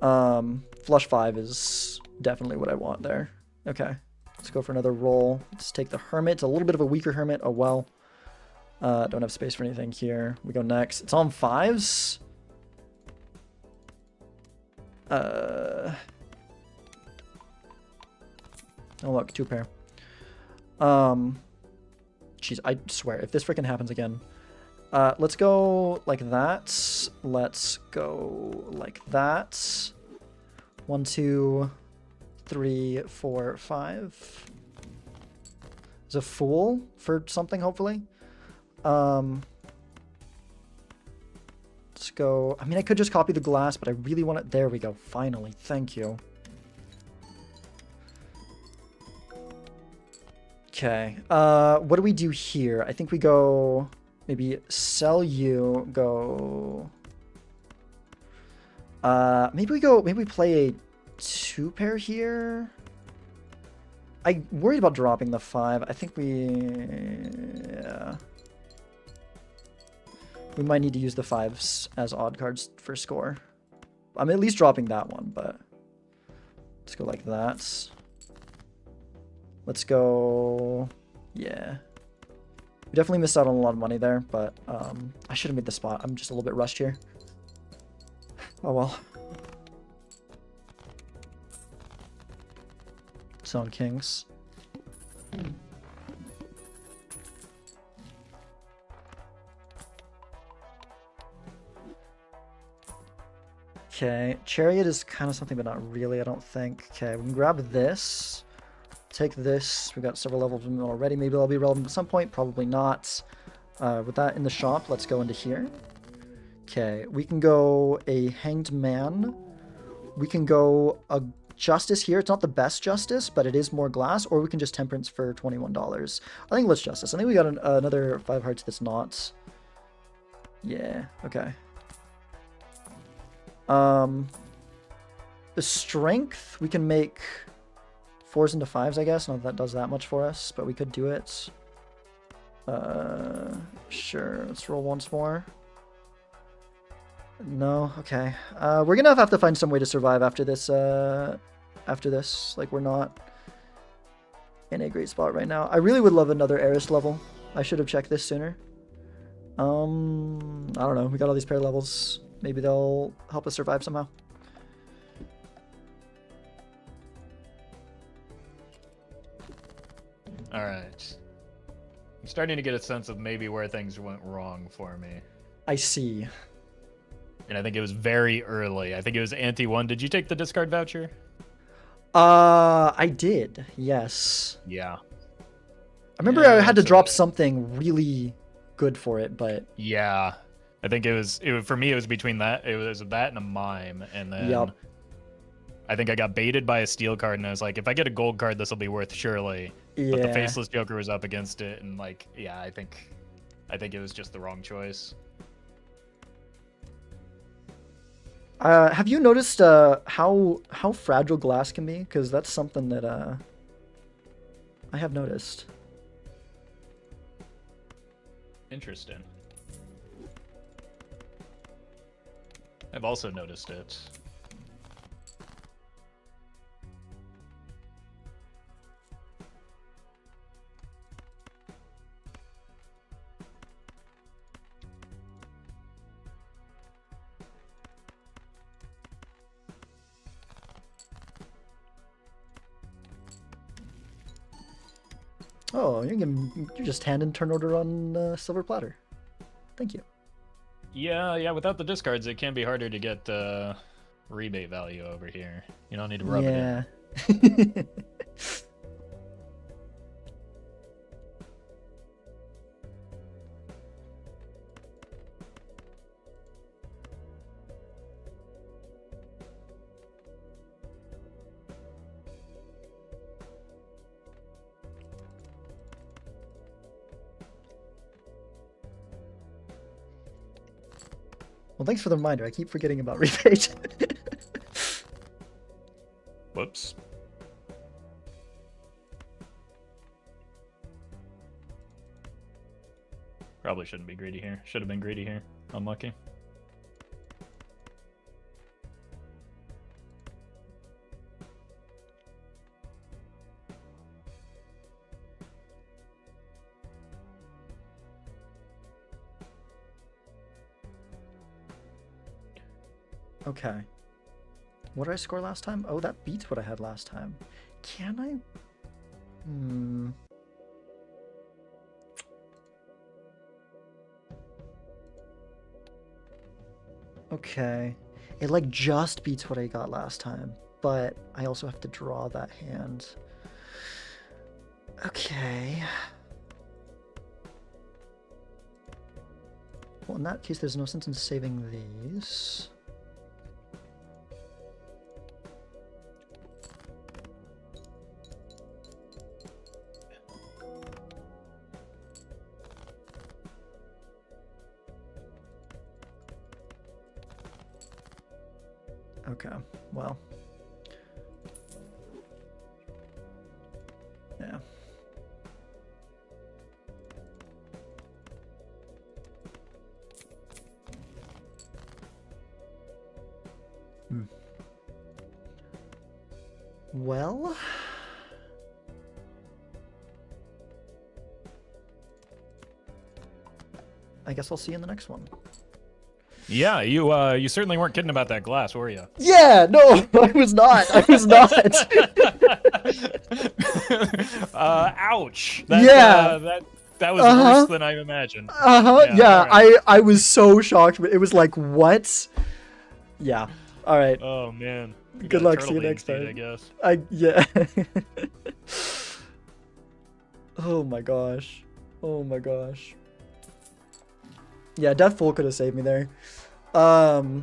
Flush 5 is definitely what I want there. Okay. Let's go for another roll. Let's take the Hermit. It's a little bit of a weaker Hermit. Oh, well. Don't have space for anything here. We go next. It's on 5s. Oh, look. 2 pair. Jeez, I swear, if this freaking happens again. Let's go like that. Let's go like that. 1, 2, 3, 4, 5. There's a Fool for something, hopefully. Let's go. I mean, I could just copy the glass, but I really want it. There we go. Finally. Thank you. Okay. What do we do here? I think we go maybe sell you, go... maybe we play a 2-pair here. I'm worried about dropping the 5. I think yeah. We might need to use the 5s as odd cards for score. I'm at least dropping that one, but let's go like that. Let's go... Yeah. We definitely missed out on a lot of money there, but I should have made the spot. I'm just a little bit rushed here. Oh well. Zone Kings. Okay, Chariot is kind of something, but not really, I don't think. Okay, we can grab this. Take this. We got several levels of them already. Maybe they'll be relevant at some point. Probably not. With that in the shop, let's go into here. Okay, we can go a Hanged Man. We can go a Justice here. It's not the best Justice, but it is more glass. Or we can just Temperance for $21. I think let's Justice. I think we got another 5 hearts that's not. Yeah, okay. The Strength, we can make 4s into 5s, I guess. Not that does that much for us, but we could do it. Sure. Let's roll once more. No, okay. We're gonna have to find some way to survive after this. Like, we're not in a great spot right now. I really would love another Eris level. I should have checked this sooner. I don't know. We got all these pair levels. Maybe they'll help us survive somehow. All right. I'm starting to get a sense of maybe where things went wrong for me. I see. And I think it was very early. I think it was ante 1. Did you take the discard voucher? I did. Yes. Yeah. I remember I had to drop something really good for it, but yeah. I think it was for me it was between that. It was that and a mime, and then yep. I think I got baited by a steel card, and I was like, if I get a gold card, this will be worth surely. Yeah. But the Faceless Joker was up against it, and like, yeah, I think it was just the wrong choice. Have you noticed how fragile glass can be? Because that's something that I have noticed. Interesting. I've also noticed it. Oh, you're just hand and turn order on silver platter. Thank you. Yeah. Without the discards, it can be harder to get rebate value over here. You don't need to rub it in. Yeah. Well, thanks for the reminder. I keep forgetting about rebate. Whoops. Probably shouldn't be greedy here. Should have been greedy here. Unlucky. Okay. What did I score last time? Oh, that beats what I had last time. Can I? Okay. It like just beats what I got last time, but I also have to draw that hand. Okay. Well, in that case, there's no sense in saving these. Okay, well. Yeah. Hmm. Well. I guess I'll see you in the next one. Yeah, you certainly weren't kidding about that glass, were you? Yeah, no, I was not. I was not. Ouch. Yeah. That was Uh-huh. worse than I imagined. Uh-huh. Yeah, all right. I was so shocked. It was like, what? Yeah. All right. Oh man. We Good got a luck. turtle See you being next feed, time. I guess. Yeah. Oh my gosh. Oh my gosh. Yeah, Death Full could have saved me there. All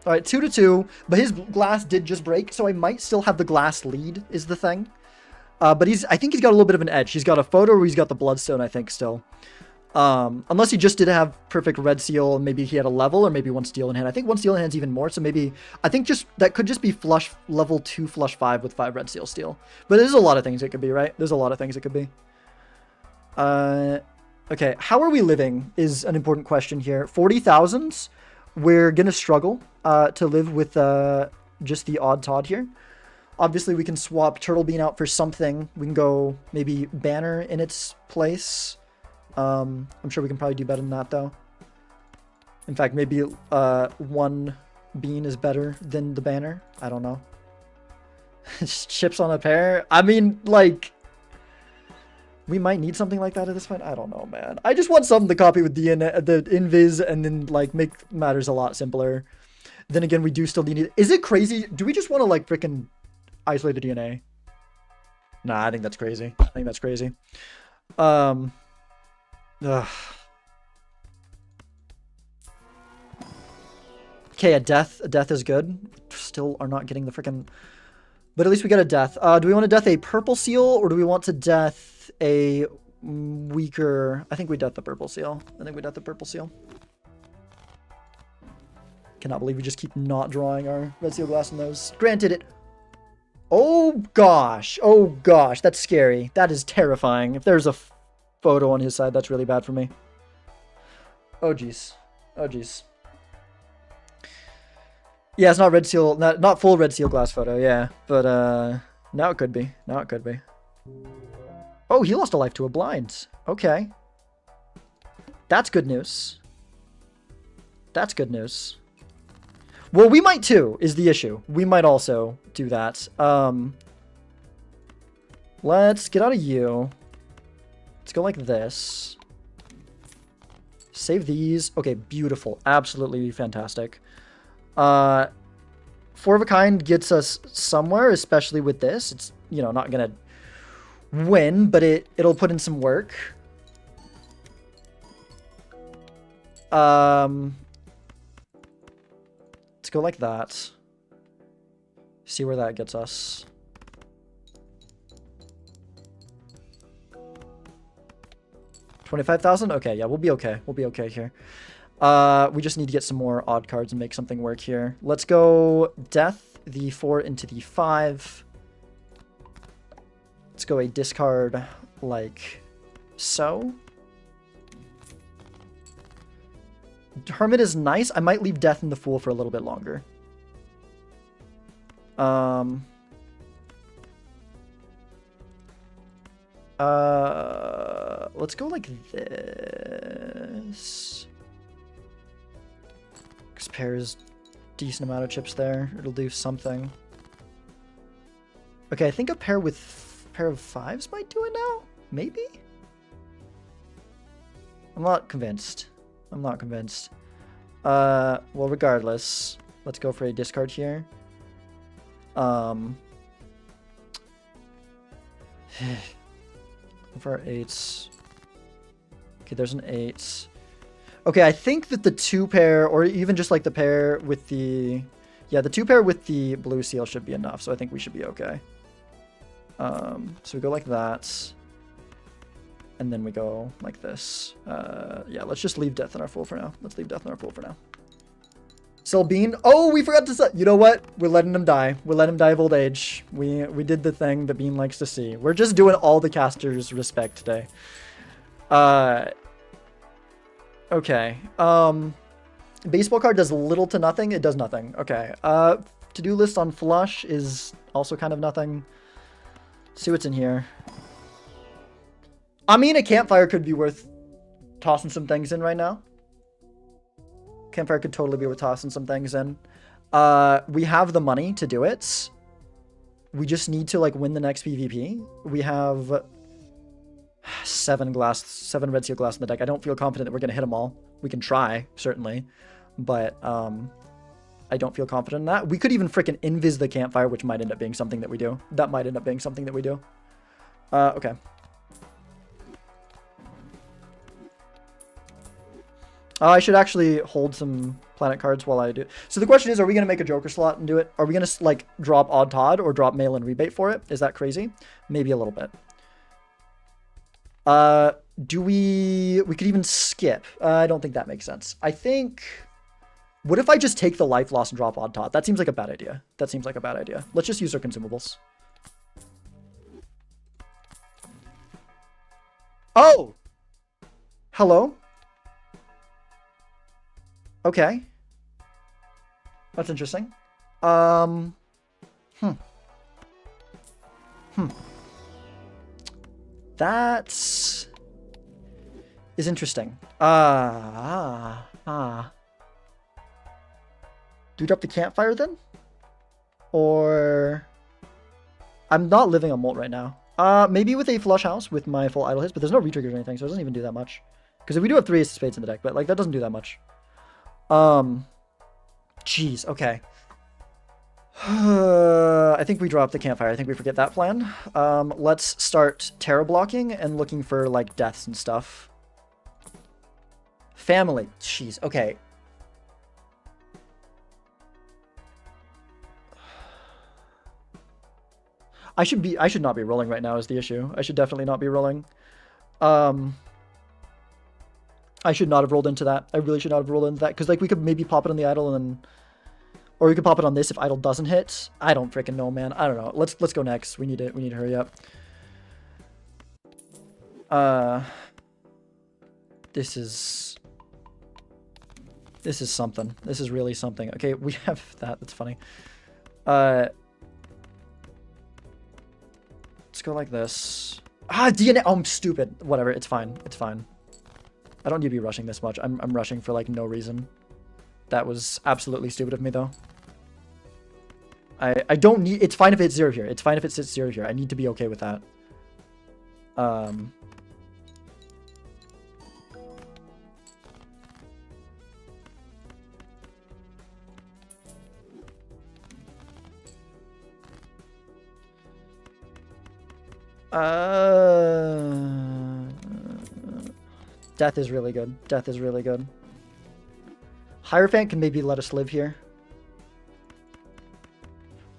right, 2-2, but his glass did just break, so I might still have the glass lead, is the thing. But I think he's got a little bit of an edge. He's got a photo or he's got the bloodstone, I think, still. Unless he just did have perfect red seal, and maybe he had a level, or maybe one steel in hand. I think one steel in hand's even more, so maybe, I think that could just be flush, level 2 flush 5 with 5 red seal steel. But there's a lot of things it could be, right? There's a lot of things it could be. Okay, how are we living is an important question here. 40,000s, we're gonna struggle to live with just the odd Todd here. Obviously, we can swap Turtle Bean out for something. We can go maybe Banner in its place. I'm sure we can probably do better than that, though. In fact, maybe one Bean is better than the Banner. I don't know. Just chips on a pair. I mean, like... We might need something like that at this point. I don't know, man. I just want something to copy with the invis and then like make matters a lot simpler. Then again, we do still need it. Is it crazy? Do we just want to like freaking isolate the DNA? Nah, I think that's crazy. I think that's crazy. Ugh. Okay, a death is good. Still are not getting the freaking... But at least we got a death. Do we want to death a purple seal or do we want to death a weaker... I think we death the purple seal. Cannot believe we just keep not drawing our red seal glass in those. Granted it... Oh gosh. Oh gosh. That's scary. That is terrifying. If there's a photo on his side, that's really bad for me. Oh jeez. Oh jeez. Yeah, it's not red seal, not full red seal glass photo, yeah. But now it could be. Now it could be. Oh, he lost a life to a blind. Okay. That's good news. That's good news. Well, we might too, is the issue. We might also do that. Let's get out of you. Let's go like this. Save these. Okay, beautiful. Absolutely fantastic. 4 of a kind gets us somewhere, especially with this. It's, you know, not gonna win, but it'll put in some work. Let's go like that. See where that gets us. $25,000? Okay, yeah, we'll be okay. We'll be okay here. We just need to get some more odd cards and make something work here. Let's go death the 4 into the 5. Let's go a discard like so. Hermit is nice. I might leave death in the Fool for a little bit longer. Let's go like this. Because pair is decent amount of chips there. It'll do something. Okay, I think a pair with pair of 5s might do it now. Maybe? I'm not convinced. I'm not convinced. Well, regardless, let's go for a discard here. For our 8s. Okay, there's an 8. Okay, I think that the 2 pair, or even just like the pair with the... Yeah, the 2 pair with the blue seal should be enough, so I think we should be okay. So we go like that. And then we go like this. Yeah, let's just leave death in our Fool for now. Let's leave death in our Fool for now. Sell Bean. Oh, we forgot to sell. You know what? We're letting him die. We're letting him die of old age. We did the thing that Bean likes to see. We're just doing all the casters respect today. Okay. Baseball card does little to nothing. It does nothing. Okay. To-do list on flush is also kind of nothing. See what's in here. I mean, a campfire could be worth tossing some things in right now. Campfire could totally be worth tossing some things in. We have the money to do it. We just need to like win the next PvP. We have 7 red seal glass in the deck. I don't feel confident that we're gonna hit them all. We can try, certainly, but I don't feel confident in that. We could even freaking invis the campfire, which might end up being something that we do. That might end up being something that we do. Okay. I should actually hold some planet cards while I do. So the question is, are we going to make a Joker slot and do it? Are we going to like drop Odd Todd or drop mail-in rebate for it? Is that crazy? Maybe a little bit. We could even skip. I don't think that makes sense. I think, what if I just take the life loss and drop Odd Todd? That seems like a bad idea. That seems like a bad idea. Let's just use our consumables. Oh! Hello? Okay. That's interesting. That's is interesting. Do we drop the campfire then? Or I'm not living on Molt right now. Maybe with a flush house with my full idle hits, but there's no retriggers or anything, so it doesn't even do that much. Because we do have 3 ace of spades in the deck, but like that doesn't do that much. Jeez, okay. I think we drop the campfire. I think we forget that plan. Let's start terror blocking and looking for like deaths and stuff. Family. Jeez, okay. I should not be rolling right now is the issue. I should definitely not be rolling. I should not have rolled into that. I really should not have rolled into that. Because, like, we could maybe pop it on the idle and then... Or we could pop it on this if idle doesn't hit. I don't freaking know, man. I don't know. Let's go next. We need to hurry up. This is something. This is really something. Okay, we have that. That's funny. Let's go like this. DNA. Oh, I'm stupid. Whatever. It's fine. It's fine. I don't need to be rushing this much. I'm rushing for like no reason. That was absolutely stupid of me though. I don't need, it's fine if it's 0 here. It's fine if it sits 0 here. I need to be okay with that. Death is really good. Death is really good. Hierophant can maybe let us live here.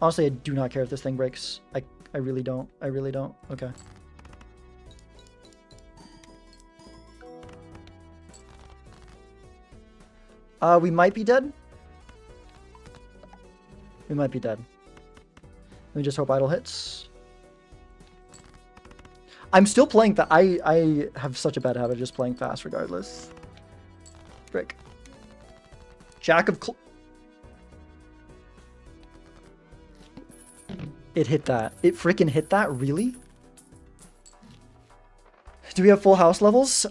Honestly, I do not care if this thing breaks. I really don't. I really don't. Okay. We might be dead. We might be dead. Let me just hope idle hits. I'm still playing that. I have such a bad habit of just playing fast regardless. Frick. Jack of It hit that. It freaking hit that? Really? Do we have full house levels?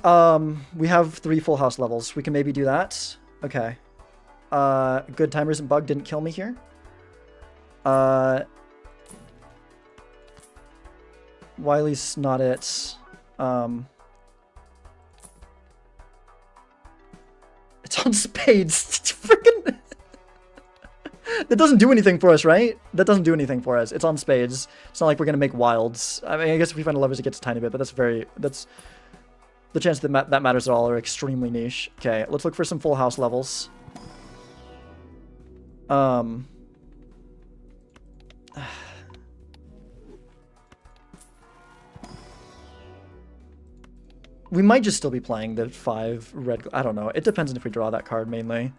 We have 3 full house levels. We can maybe do that. Okay. Good timers and bug didn't kill me here. Wiley's not it. It's on spades. It's freaking... That doesn't do anything for us, right? That doesn't do anything for us. It's on spades. It's not like we're going to make wilds. I mean, I guess if we find a leverage, it gets a tiny bit, but that's the chance that that matters at all are extremely niche. Okay, let's look for some full house levels. We might just still be playing the 5 red... I don't know. It depends on if we draw that card, mainly.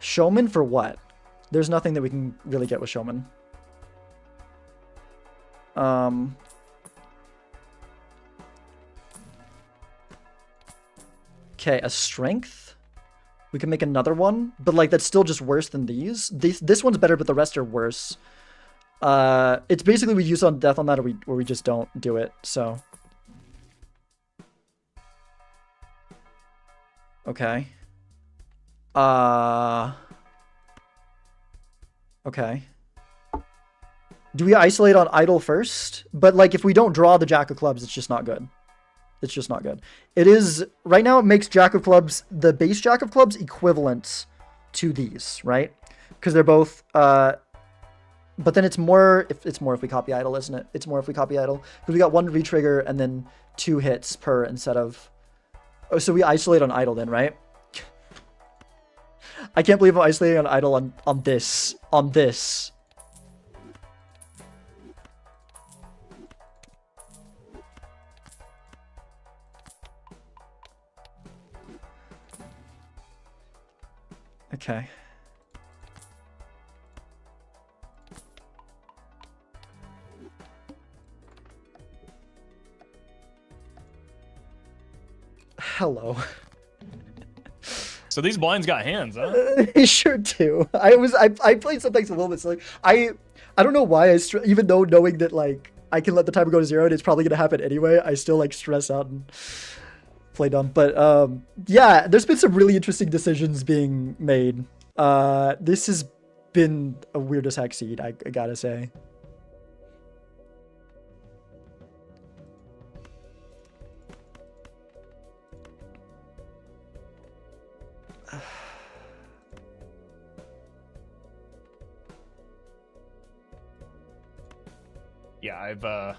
Showman for what? There's nothing that we can really get with Showman. Okay, a strength. We can make another one, but like that's still just worse than these. This one's better, but the rest are worse. It's basically we use on death on that, or we just don't do it. So. Okay. Okay. Do we isolate on idle first? But like if we don't draw the Jack of Clubs, it's just not good. It's just not good. It is right now. It makes Jack of Clubs, the base Jack of Clubs, equivalent to these, right? Because they're both. But then it's more. If we copy idle, isn't it? It's more if we copy idle because we got 1 retrigger and then 2 hits per instead of. Oh, so we isolate on idle then, right? I can't believe I'm isolating on idle on this. Okay. Hello. So these blinds got hands, huh? They sure do. I played some things a little bit silly. I don't know why even though knowing that like I can let the timer go to 0 and it's probably gonna happen anyway, I still like stress out and play dumb. But yeah, there's been some really interesting decisions being made. This has been a weird as heck seed, I gotta say. Yeah, I've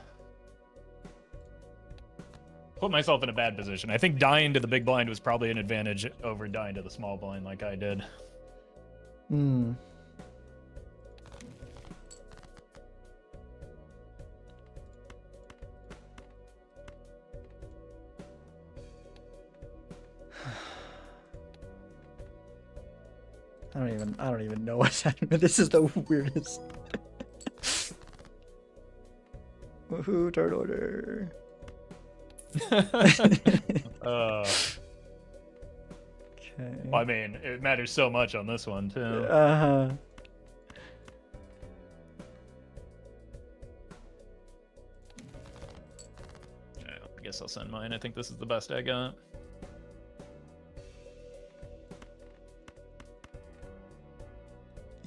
put myself in a bad position. I think dying to the big blind was probably an advantage over dying to the small blind like I did. Hmm. I don't even know what's happening. This is the weirdest. Woohoo, turn order. Okay. Okay. Well, I mean, it matters so much on this one too. Uh-huh. I guess I'll send mine. I think this is the best I got.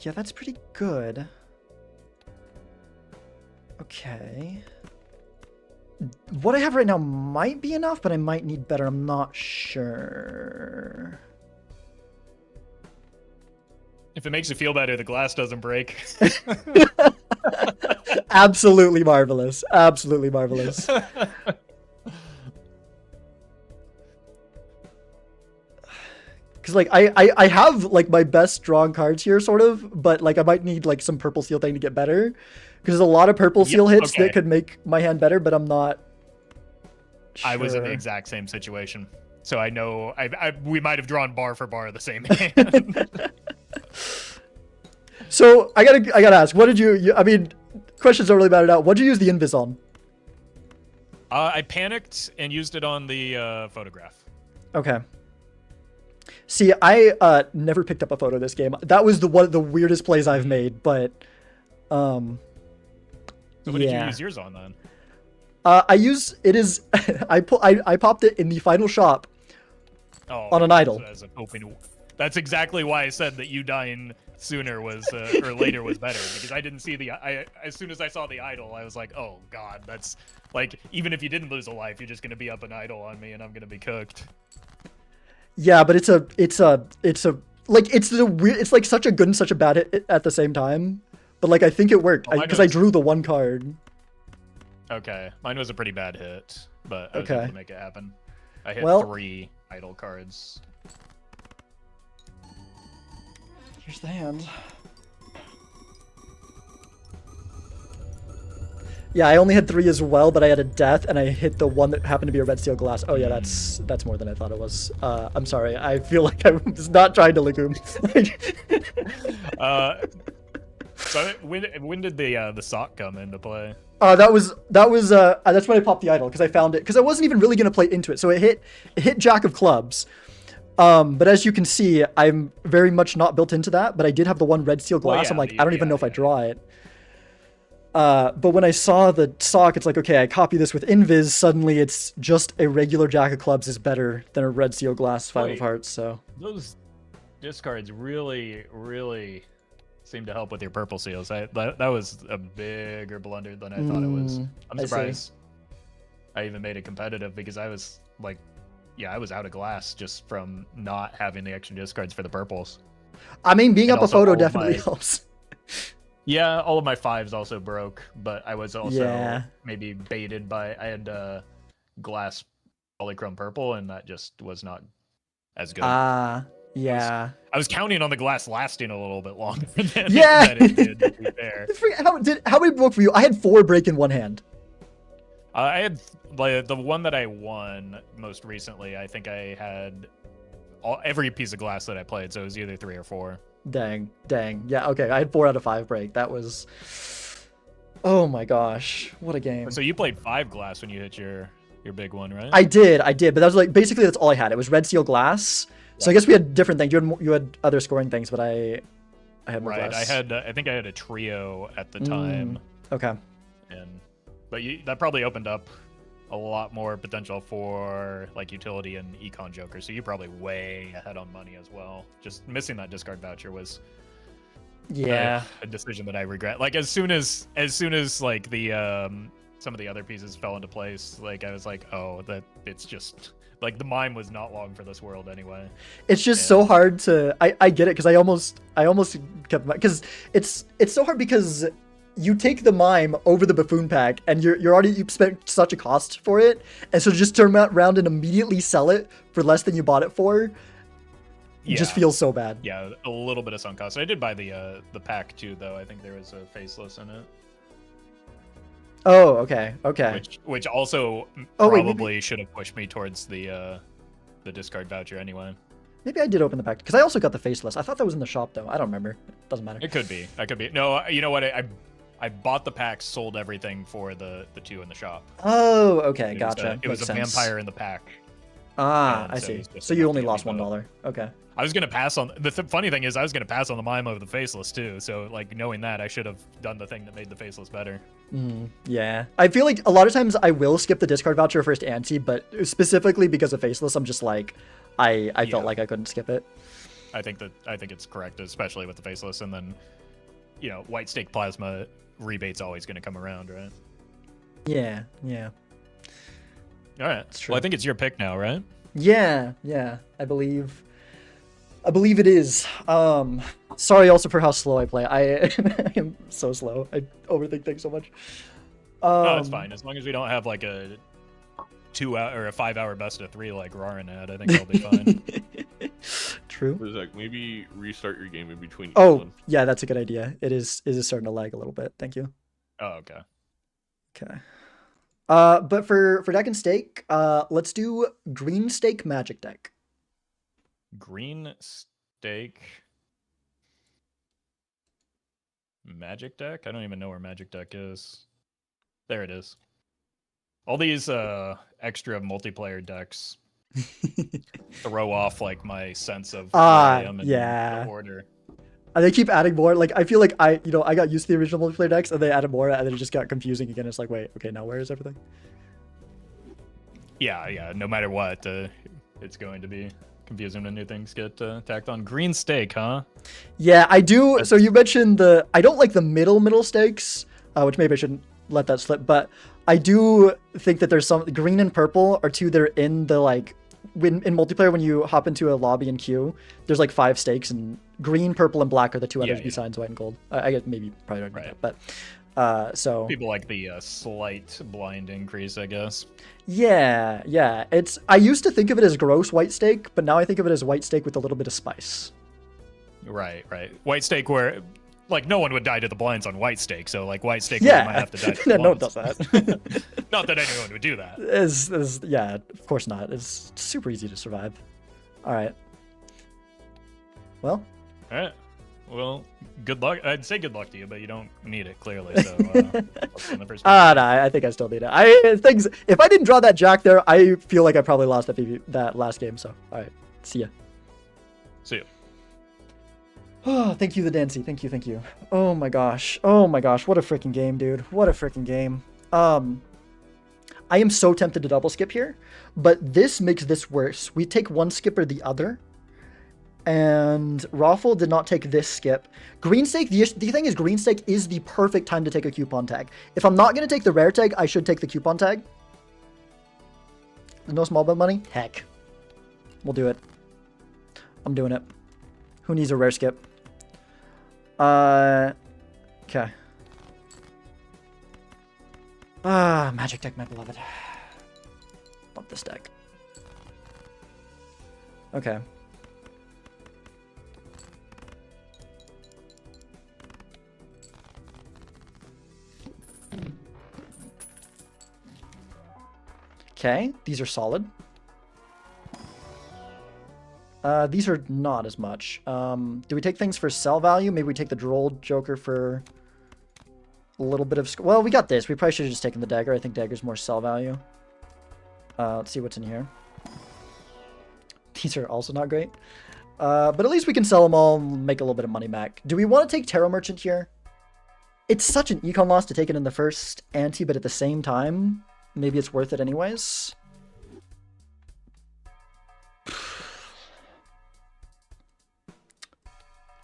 Yeah, that's pretty good. Okay. What I have right now might be enough, but I might need better. I'm not sure. If it makes you feel better, the glass doesn't break. Absolutely marvelous. Absolutely marvelous. Because like I have like my best drawn cards here, sort of, but like I might need like some purple seal thing to get better. Because there's a lot of purple seal hits that could make my hand better, but I'm not sure. I was in the exact same situation, so I know we might have drawn bar for bar the same hand. So I gotta ask, what did you I mean, questions don't really matter now. What did you use the invis on? I panicked and used it on the photograph. Okay. See, I never picked up a photo this game. That was one of the weirdest plays I've made, but So what did you use yours on then? I popped it in the final shop on an idol. That's exactly why I said that you dying sooner was or later was better, because I didn't see as soon as I saw the idol, I was like, oh god, that's like, even if you didn't lose a life, you're just gonna be up an idol on me and I'm gonna be cooked. Yeah, but it's like such a good and such a bad hit at the same time. But like I think it worked because I drew the one card. Okay, mine was a pretty bad hit, but I was Okay. able to make it happen. I hit 3 idol cards. Here's the hand. Yeah, I only had 3 as well, but I had a death, and I hit the one that happened to be a red steel glass. Oh yeah, that's more than I thought it was. I'm sorry. I feel like I was not trying to legume. So when did the sock come into play? That's when I popped the idol because I found it because I wasn't even really gonna play into it. So it hit Jack of Clubs. But as you can see, I'm very much not built into that. But I did have the one red steel glass. I'm like, I don't even know if I draw it. But when I saw the sock, it's like, okay, I copy this with Invis. Suddenly, it's just a regular Jack of Clubs is better than a red steel glass 5 of Hearts. So those discards really, really seem to help with your purple seals. That was a bigger blunder than I thought it was. I'm surprised I even made it competitive because I was like, yeah, I was out of glass just from not having the extra discards for the purples. I mean, being up a photo definitely helps. Yeah, all of my 5s also broke, but I was also maybe baited by I had glass polychrome purple, and that just was not as good. Yeah. I was counting on the glass lasting a little bit longer than, than it did, to be fair. How many broke for you? I had 4 break in one hand. I had the one that I won most recently. I think I had every piece of glass that I played, so it was either 3 or 4. Dang. Yeah, okay. I had 4 out of 5 break. That was... Oh my gosh. What a game. So you played 5 glass when you hit your big one, right? I did. But that was like, basically that's all I had. It was red steel glass. So I guess we had different things. You had other scoring things, but I had more glass. I think I had a trio at the time. Okay. But that probably opened up a lot more potential for like utility and econ joker. So you're probably way ahead on money as well. Just missing that discard voucher was a decision that I regret. Like as soon as like the some of the other pieces fell into place, like I was like, oh, that it's just like the mime was not long for this world anyway. It's just so hard to I get it because I almost kept because it's so hard because you take the mime over the buffoon pack and you've spent such a cost for it, and so just turn around and immediately sell it for less than you bought it for. It just feels so bad. Yeah, a little bit of sunk cost. I did buy the pack too, though. I think there was a faceless in it. Oh, okay. Which also probably should have pushed me towards the discard voucher anyway. Maybe I did open the pack because I also got the faceless. I thought that was in the shop though. I don't remember. It doesn't matter. It could be. No, you know what? I bought the pack, sold everything for the 2 in the shop. Oh, okay, gotcha. It was a vampire in the pack. I see. So you only lost $1. Okay. I was gonna pass on the funny thing is I was gonna pass on the mime over the faceless too. So like knowing that, I should have done the thing that made the faceless better. Yeah, I feel like a lot of times I will skip the discard voucher first ante, but specifically because of faceless, I'm just like, I felt like I couldn't skip it. I think it's correct, especially with the faceless, and then white stake plasma rebate's always going to come around, right? Yeah. All right. Well, I think it's your pick now, right? Yeah. I believe it is. Sorry also for how slow I play. I am so slow. I overthink things so much. No, it's fine. As long as we don't have like a 2-hour or a 5-hour best of 3 like Rarin had, I think I'll be fine. True. Zach, maybe restart your game in between each one. Yeah, that's a good idea. It is starting to lag a little bit. Thank you. Oh, okay. But for deck and stake, let's do green stake magic deck. Green stake magic deck? I don't even know where magic deck is. There it is. All these extra multiplayer decks throw off like my sense of where I am in the order. And they keep adding more. Like I feel like I got used to the original multiplayer decks, and they added more, and then it just got confusing again. It's like, wait, okay, now where is everything? Yeah. No matter what, it's going to be confusing when new things get tacked on. Green stake, huh? Yeah, I do. So you mentioned I don't like the middle stakes, which maybe I shouldn't let that slip, but I do think that there's some green and purple are two that are in the like in multiplayer when you hop into a lobby and queue. There's like 5 stakes, and green, purple, and black are the 2 others besides white and gold. I guess maybe probably don't know that, but so people like the slight blind increase, I guess. Yeah. I used to think of it as gross white stake, but now I think of it as white stake with a little bit of spice. Right. White stake where like no one would die to the blinds on white stake, so like white stake Yeah. might have to die to No, the no one blinds. does that. Not that anyone would do that. Yeah, of course not. It's super easy to survive. All right. Well, All right. Well, good luck. I'd say good luck to you, but you don't need it clearly. So, in the first no, I think I still need it. If I didn't draw that jack there, I feel like I probably lost that last game. So, all right, see ya. See you. Oh, thank you, the Dancy. Thank you. Oh my gosh. What a freaking game, dude. What a freaking game. I am so tempted to double skip here, but this makes this worse. We take one skip or the other. And Raffle did not take this skip. Green stake, the thing is green stake is the perfect time to take a coupon tag. If I'm not going to take the rare tag, I should take the coupon tag. No small bet money? Heck. We'll do it. I'm doing it. Who needs a rare skip? Okay. Magic deck, my beloved. Love this deck. Okay. Okay, these are solid. These are not as much. Do we take things for sell value? Maybe we take the Droll Joker for a little bit of... Well, we got this. We probably should have just taken the Dagger. I think Dagger's more sell value. Let's see what's in here. These are also not great. But at least we can sell them all and make a little bit of money back. Do we want to take Tarot Merchant here? It's such an econ loss to take it in the first ante, but at the same time... Maybe it's worth it anyways.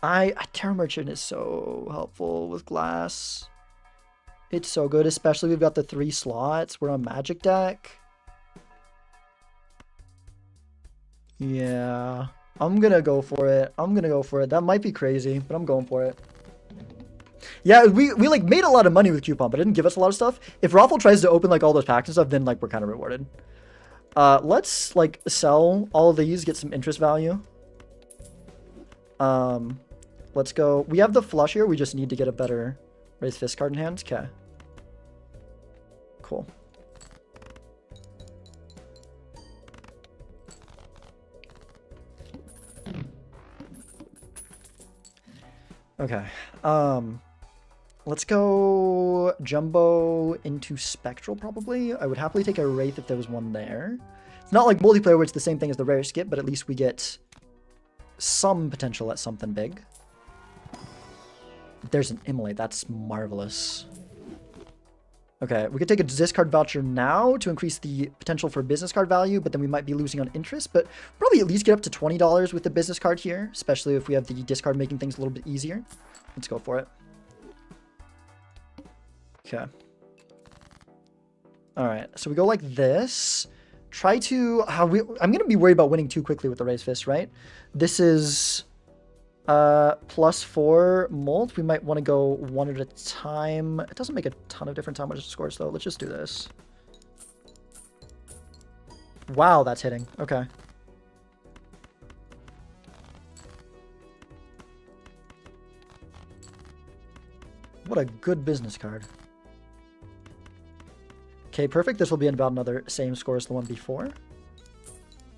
Tarot Merchant is so helpful with glass. It's so good, especially we've got the 3 slots. We're on Magic deck. Yeah. I'm gonna go for it. That might be crazy, but I'm going for it. Yeah, we like made a lot of money with coupon, but it didn't give us a lot of stuff. If Raffle tries to open like all those packs and stuff, then like we're kind of rewarded. Let's like sell all of these, get some interest value. Let's go. We have the flush here. We just need to get a better Raised Fist card in hand. Okay. Cool. Okay. Let's go Jumbo into Spectral, probably. I would happily take a Wraith if there was one there. It's not like multiplayer where it's the same thing as the rare skip, but at least we get some potential at something big. There's an Immolate. That's marvelous. Okay, we could take a discard voucher now to increase the potential for business card value, but then we might be losing on interest, but probably at least get up to $20 with the business card here, especially if we have the discard making things a little bit easier. Let's go for it. Okay. Alright, so we go like this. Try to... I'm going to be worried about winning too quickly with the Raised Fist, right? This is +4 molt. We might want to go one at a time. It doesn't make a ton of difference how much it scores, though. Let's just do this. Wow, that's hitting. Okay. What a good business card. Okay, perfect. This will be about another same score as the one before.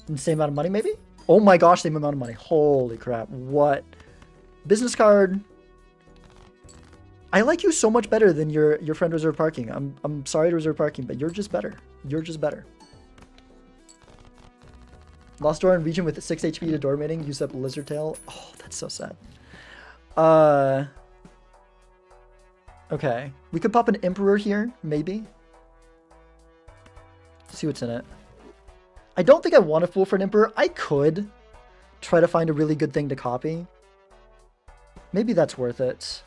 And same amount of money, maybe? Oh my gosh, same amount of money. Holy crap. What? Business card. I like you so much better than your friend Reserve Parking. I'm sorry to Reserve Parking, but you're just better. You're just better. Lost door in region with 6 HP to door mating. Use up Lizard Tail. Oh, that's so sad. Okay. We could pop an Emperor here, maybe. See what's in it. I don't think I want a Fool for an Emperor. I could try to find a really good thing to copy. Maybe that's worth it.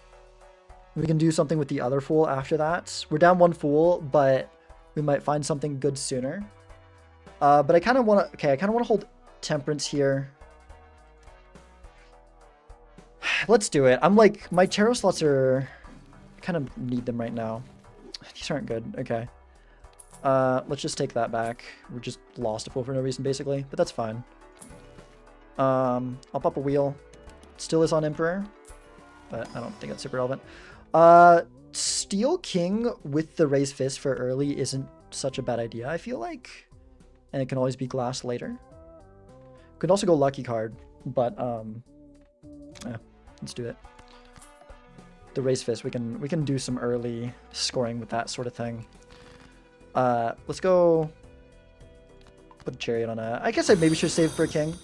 We can do something with the other Fool after that. We're down 1 Fool, but we might find something good sooner. But I kind of want to... Okay, I kind of want to hold Temperance here. Let's do it. I'm like... My tarot slots are... I kind of need them right now. These aren't good. Okay. Let's just take that back. We just lost a Fool for no reason, basically. But that's fine. I'll pop a wheel. Still is on Emperor. but I don't think that's super relevant. Steel King with the Raise Fist for early isn't such a bad idea, I feel like. And it can always be glass later. Could also go Lucky card, but yeah, let's do it. The Raise Fist, we can do some early scoring with that sort of thing. Let's go put a Chariot on a... I guess I maybe should save for a King.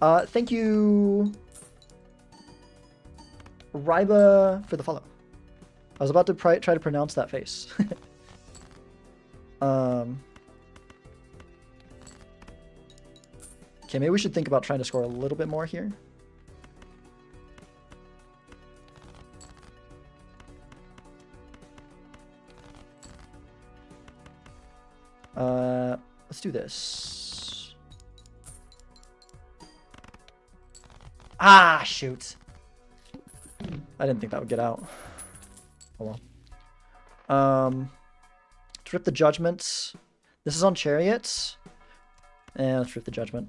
Thank you, Ryba, for the follow. I was about to try to pronounce that face. Okay, maybe we should think about trying to score a little bit more here. Let's do this. Ah, shoot. I didn't think that would get out. Oh well. Let's rip the Judgments. This is on Chariots. And let's rip the Judgment.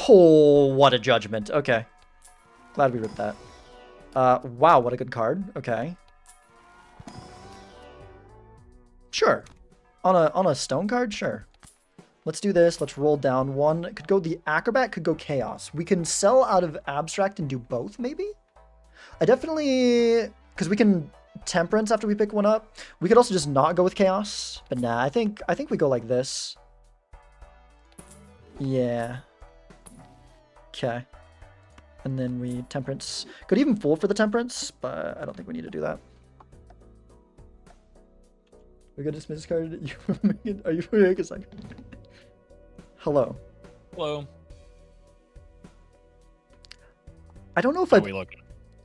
Oh, what a Judgment. Okay. Glad we ripped that. Wow, what a good card. Okay. Sure. On a stone card? Sure. Let's do this. Let's roll down one. It could go the Acrobat, could go Chaos. We can sell out of Abstract and do both, maybe? I definitely... Because we can Temperance after we pick one up. We could also just not go with Chaos. But nah, I think we go like this. Yeah. Okay. And then we Temperance. Could even fold for the Temperance, but I don't think we need to do that. We got to dismiss card. Are you for a second? Hello. Hello. I don't know if How are we looking?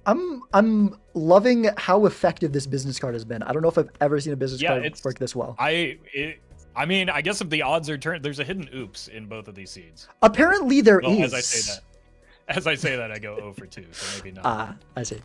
I'm loving how effective this business card has been. I don't know if I've ever seen a business card work this well. I mean, I guess if the odds are turned, there's a hidden oops in both of these seeds. Apparently there is. As I say that, I go 0 for 2, so maybe not. Ah, I see.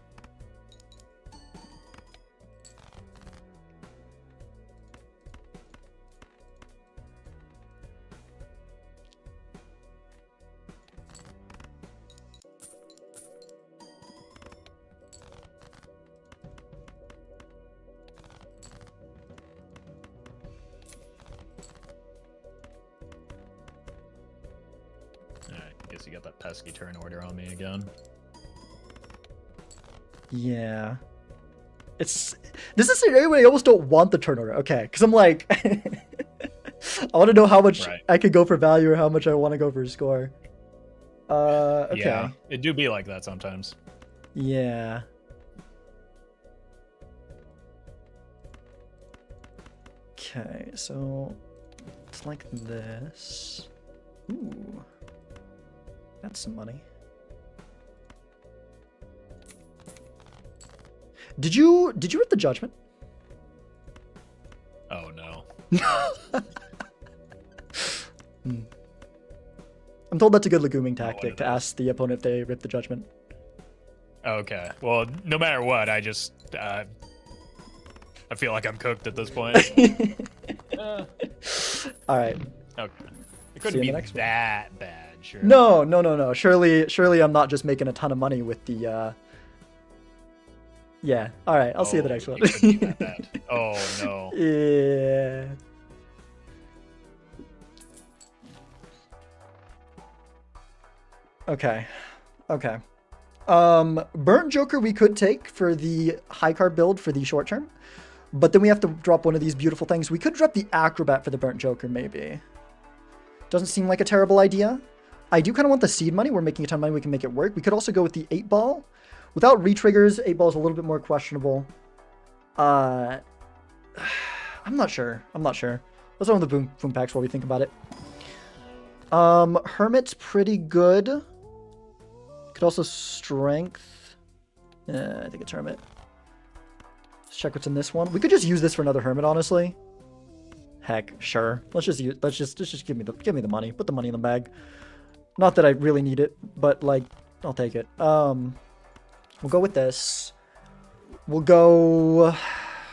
You got that pesky turn order on me again. Yeah. This is a scenario where I almost don't want the turn order. Okay, because I'm like, I want to know how much I could go for value or how much I want to go for score. Okay. Yeah, it do be like that sometimes. Yeah. Okay, so it's like this. Ooh. That's some money. Did you read the Judgment? Oh no. I'm told that's a good leguming tactic to ask the opponent if they rip the Judgment. Okay. Well, no matter what, I just I feel like I'm cooked at this point. All right. Okay. It couldn't be that bad. Sure. No. Surely I'm not just making a ton of money with the Yeah. All right. I'll see you the next one. It couldn't be that bad. Oh no. Yeah. Okay. Burnt Joker we could take for the high card build for the short term, but then we have to drop one of these beautiful things. We could drop the Acrobat for the Burnt Joker maybe. Doesn't seem like a terrible idea. I do kind of want the seed money. We're making a ton of money. We can make it work. We could also go with the 8-ball. Without retriggers, 8-ball is a little bit more questionable. I'm not sure. Let's run with the boom packs while we think about it. Hermit's pretty good. Could also strength. I think it's Hermit. Let's check what's in this one. We could just use this for another Hermit, honestly. Heck, sure. Let's just give me the money. Put the money in the bag. Not that I really need it, but like I'll take it. We'll go with this. We'll go.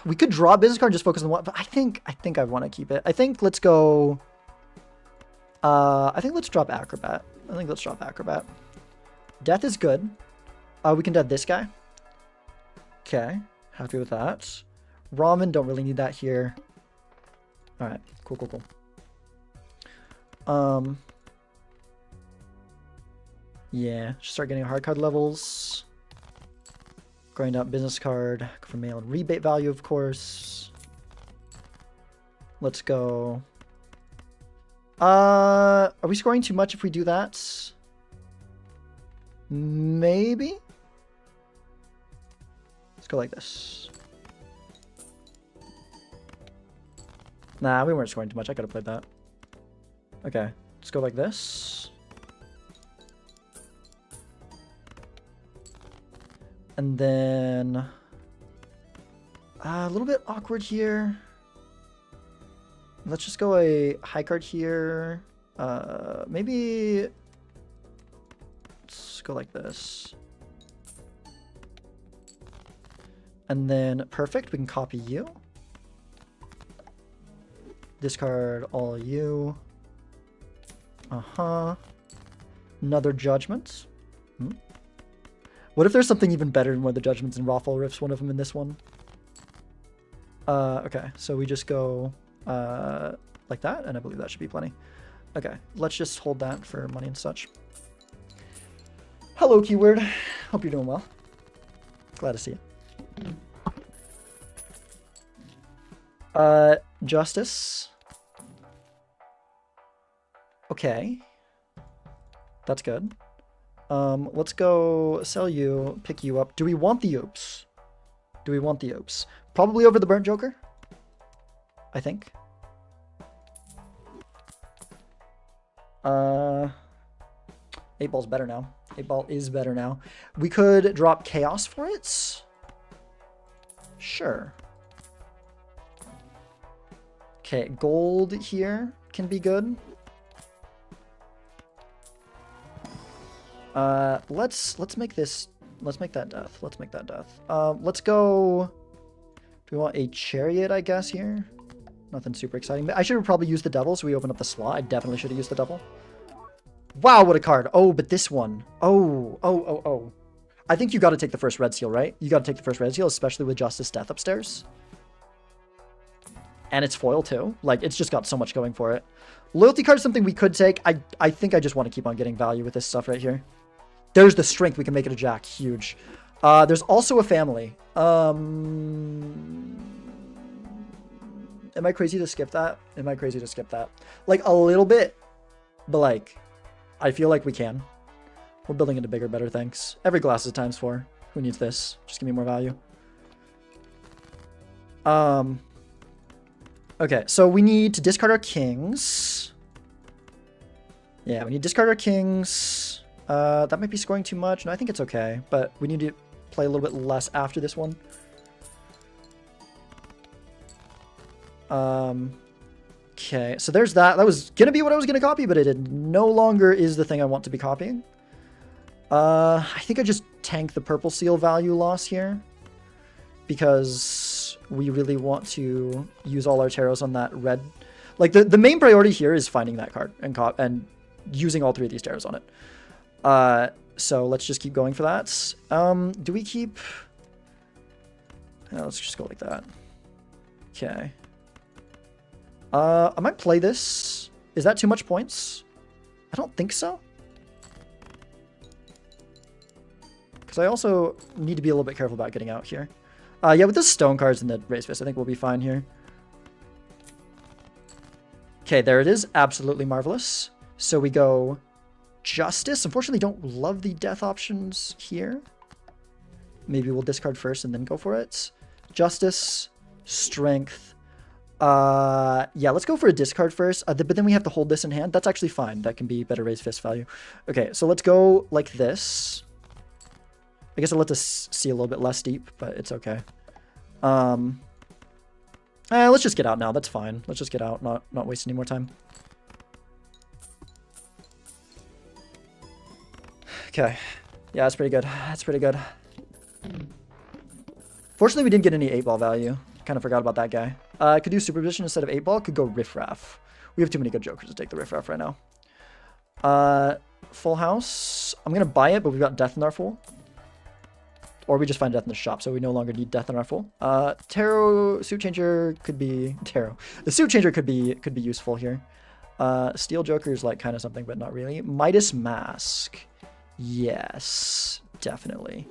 We could draw a business card and just focus on one, but I think I want to keep it. I think let's go. I think let's drop Acrobat. Death is good. We can death this guy. Okay, happy with that. Ramen, don't really need that here. All right, cool, cool, cool. Yeah, start getting hard card levels. Grind out business card, go for mail and rebate value, of course. Let's go. Are we scoring too much if we do that? Maybe? Let's go like this. Nah, we weren't scoring too much. I could have played that. Okay, let's go like this. And then a little bit awkward here. Let's just go a high card here. Maybe let's go like this. And then perfect, we can copy you. Discard all you. Another judgment. What if there's something even better than one of the judgments and Raffle riffs one of them in this one? Okay, so we just go like that, and I believe that should be plenty. Okay, let's just hold that for money and such. Hello, keyword. Hope you're doing well. Glad to see you. Justice. Okay. That's good. Let's go sell you, pick you up. Do we want the oops? Do we want the oops? Probably over the burnt joker, I think. 8-ball's better now. 8-ball is better now. We could drop chaos for it. Sure. Okay, gold here can be good. Let's make this. Let's make that death. Let's make that death. Let's go. Do we want a chariot? I guess here. Nothing super exciting. I should have probably used the devil, so we open up the slot. I definitely should have used the devil. Wow, what a card! Oh, but this one. Oh. I think you got to take the first red seal, right? You got to take the first red seal, especially with Justice Death upstairs. And it's foil too. Like, it's just got so much going for it. Loyalty card is something we could take. I think I just want to keep on getting value with this stuff right here. There's the strength. We can make it a jack. Huge. There's also a family. Am I crazy to skip that? Am I crazy to skip that? Like, a little bit. But, like, I feel like we can. We're building into bigger, better things. Every glass is times 4. Who needs this? Just give me more value. Okay, so we need to discard our kings. Yeah, we need to discard our kings. That might be scoring too much. No, I think it's okay. But we need to play a little bit less after this one. Okay, so there's that. That was going to be what I was going to copy, but it no longer is the thing I want to be copying. I think I just tank the purple seal value loss here. Because we really want to use all our taros on that red. Like, the main priority here is finding that card and using all 3 of these taros on it. So let's just keep going for that. Do we keep... let's just go like that. Okay. I might play this. Is that too much points? I don't think so. Because I also need to be a little bit careful about getting out here. Yeah, with the stone cards and the raise fist, I think we'll be fine here. Okay, there it is. Absolutely marvelous. So we go Justice. Unfortunately, don't love the death options here. Maybe we'll discard first and then go for it. Justice, Strength. Yeah, let's go for a discard first. But then we have to hold this in hand. That's actually fine. That can be better raise fist value. Okay, so let's go like this. I guess I'll let this see a little bit less deep, but it's okay. Let's just get out now. That's fine. Let's just get out, not waste any more time. Okay. Yeah, that's pretty good. That's pretty good. Fortunately, we didn't get any 8-ball value. Kind of forgot about that guy. I could do Supervision instead of 8-ball. Could go Riffraff. We have too many good jokers to take the Riffraff right now. Full House. I'm going to buy it, but we've got Death in our full. Or we just find death in the shop, so we no longer need death in our full. Tarot suit changer could be tarot. The suit changer could be useful here. Steel Joker is like kind of something, but not really. Midas Mask. Yes, definitely.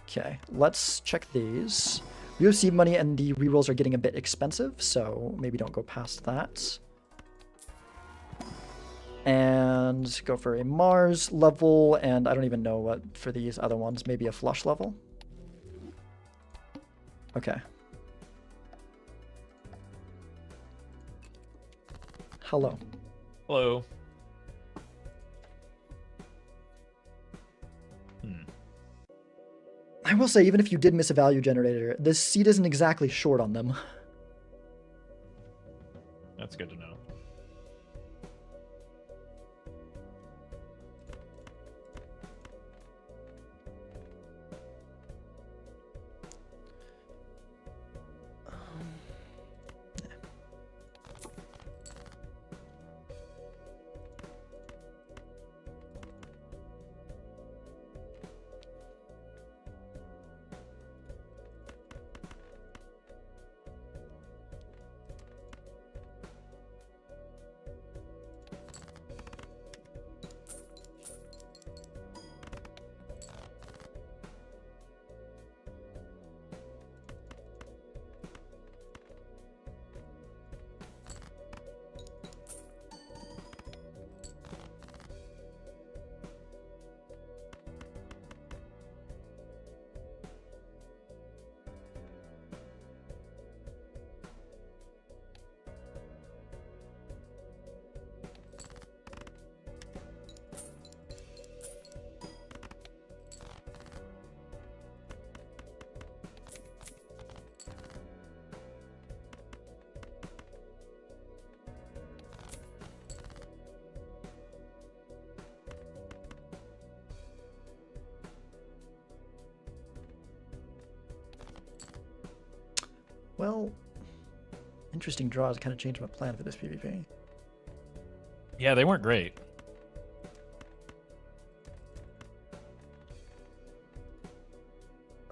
Okay, let's check these. UFC money and the rerolls are getting a bit expensive, so maybe don't go past that. And go for a Mars level, and I don't even know what for these other ones. Maybe a flush level. Okay. Hello. Hello. I will say, even if you did miss a value generator, this seed isn't exactly short on them. That's good to know. Well, interesting draws kind of changed my plan for this PvP. Yeah, they weren't great.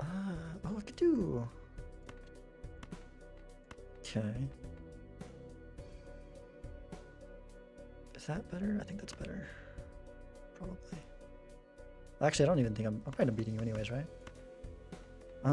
Oh, I could do. Okay. Is that better? I think that's better. Probably. Actually, I don't even think I'm kind of beating you anyways, right? Yeah.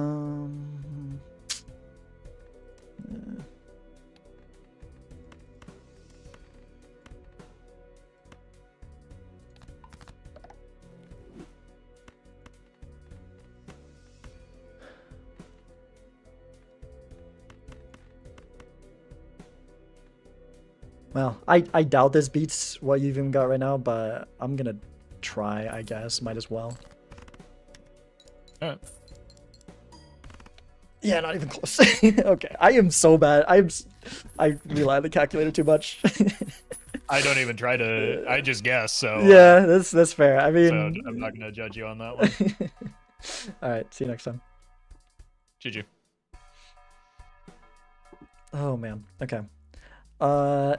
Well, I doubt this beats what you've even got right now, but I'm gonna try, I guess. Might as well. Alright. Yeah, not even close. Okay, I am so bad. I rely on the calculator too much. I don't even try to. I just guess. So yeah, that's fair. I mean, so I'm not gonna judge you on that one. All right, see you next time. GG. Oh man. Okay.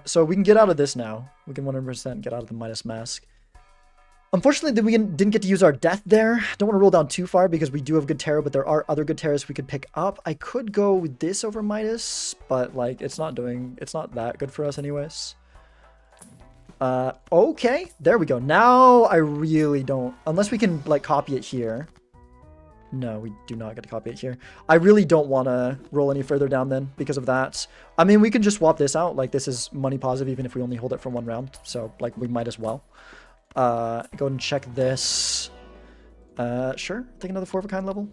So we can get out of this now. We can 100% get out of the Midas Mask. Unfortunately, we didn't get to use our death there. Don't want to roll down too far because we do have good tarot, but there are other good tarots we could pick up. I could go with this over Midas, but like it's not that good for us anyways. Okay, there we go. Now I really don't, unless we can like copy it here. No, we do not get to copy it here. I really don't want to roll any further down then because of that. I mean, we can just swap this out. Like this is money positive even if we only hold it for one round. So like we might as well. Go and check this. Sure. Take another 4 of a kind level.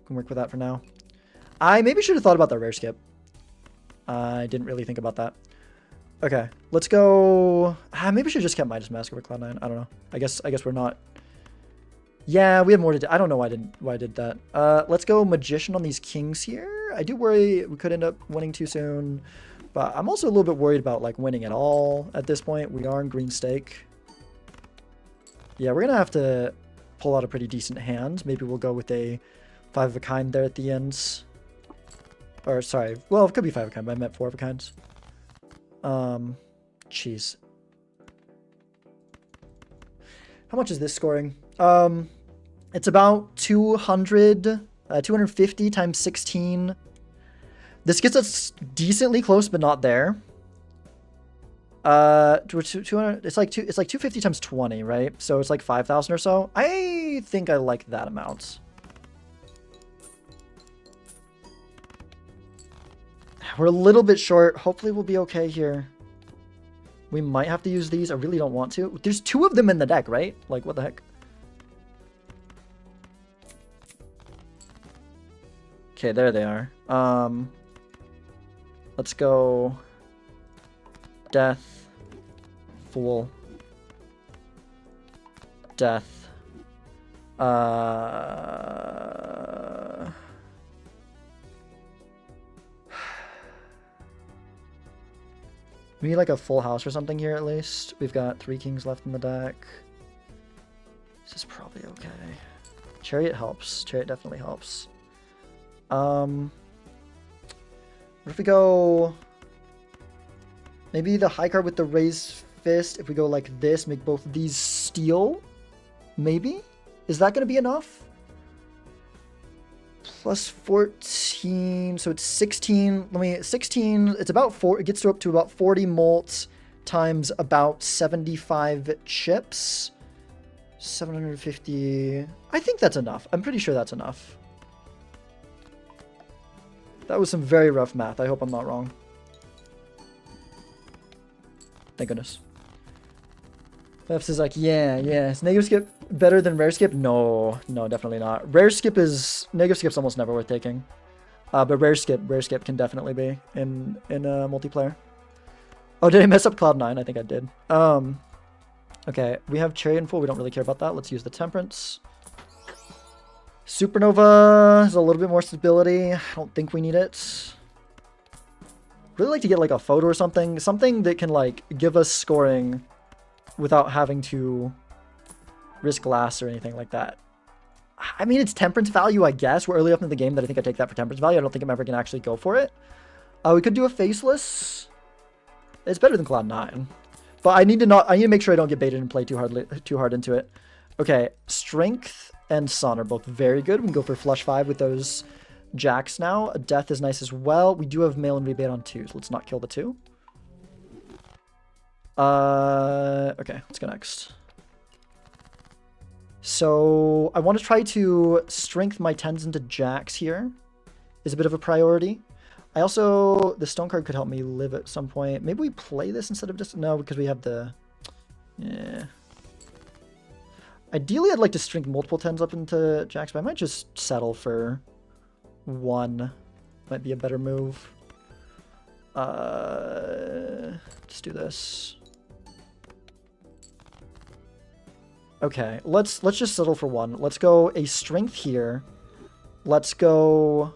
Can work with that for now. I maybe should have thought about that rare skip. I didn't really think about that. Okay, let's go. Maybe I should have just kept Midas Mask over Cloud9. I don't know. I guess we're not. Yeah, we have more to do. I don't know why I did that. Let's go Magician on these kings here. I do worry we could end up winning too soon. But I'm also a little bit worried about like winning at all at this point. We are in green stake. Yeah, we're going to have to pull out a pretty decent hand. Maybe we'll go with a 5 of a kind there at the end. Or sorry, well, it could be 5 of a kind, but I meant 4 of a kinds. Jeez. How much is this scoring? It's about 250 times 16. This gets us decently close, but not there. 200. It's like 250 times 20, right? So it's like 5,000 or so. I think I like that amount. We're a little bit short. Hopefully we'll be okay here. We might have to use these. I really don't want to. There's 2 of them in the deck, right? Like, what the heck? Okay, there they are. Let's go Death, Fool, Death, we need like a full house or something here at least. We've got 3 kings left in the deck. This is probably okay. Chariot helps. Chariot definitely helps. What if we go maybe the high card with the raised fist? If we go like this, make both of these steel, maybe? Is that going to be enough? Plus 14, so it's 16. 16, it's about 4, it gets up to about 40 molts times about 75 chips. 750. I think that's enough. I'm pretty sure that's enough. That was some very rough math. I hope I'm not wrong. Thank goodness. Fefs is like, yeah. Is negative skip better than rare skip? No, definitely not. Rare skip is... Negative skip's almost never worth taking. But rare skip can definitely be in multiplayer. Oh, did I mess up Cloud9? I think I did. Okay, we have Chariot and Fool. We don't really care about that. Let's use the Temperance. Supernova is a little bit more stability. I don't think we need it. Really like to get like a photo or something. Something that can like give us scoring without having to risk glass or anything like that. I mean, it's Temperance value, I guess. We're early up in the game that I think I take that for Temperance value. I don't think I'm ever going to actually go for it. We could do a Faceless. It's better than Cloud9. But I need to make sure I don't get baited and play too hard into it. Okay, Strength and Sun are both very good. We can go for Flush 5 with those Jacks now. Death is nice as well. We do have Mail and Rebate on 2, so let's not kill the 2. Okay, let's go next. So I want to try to strength my 10s into Jacks here. Is a bit of a priority. I also... The Stone card could help me live at some point. Maybe we play this instead of just... No, because we have the... Yeah. Ideally, I'd like to strength multiple 10s up into Jacks, but I might just settle for 1. Might be a better move. Let's do this. Okay, let's just settle for 1. Let's go a strength here. Let's go...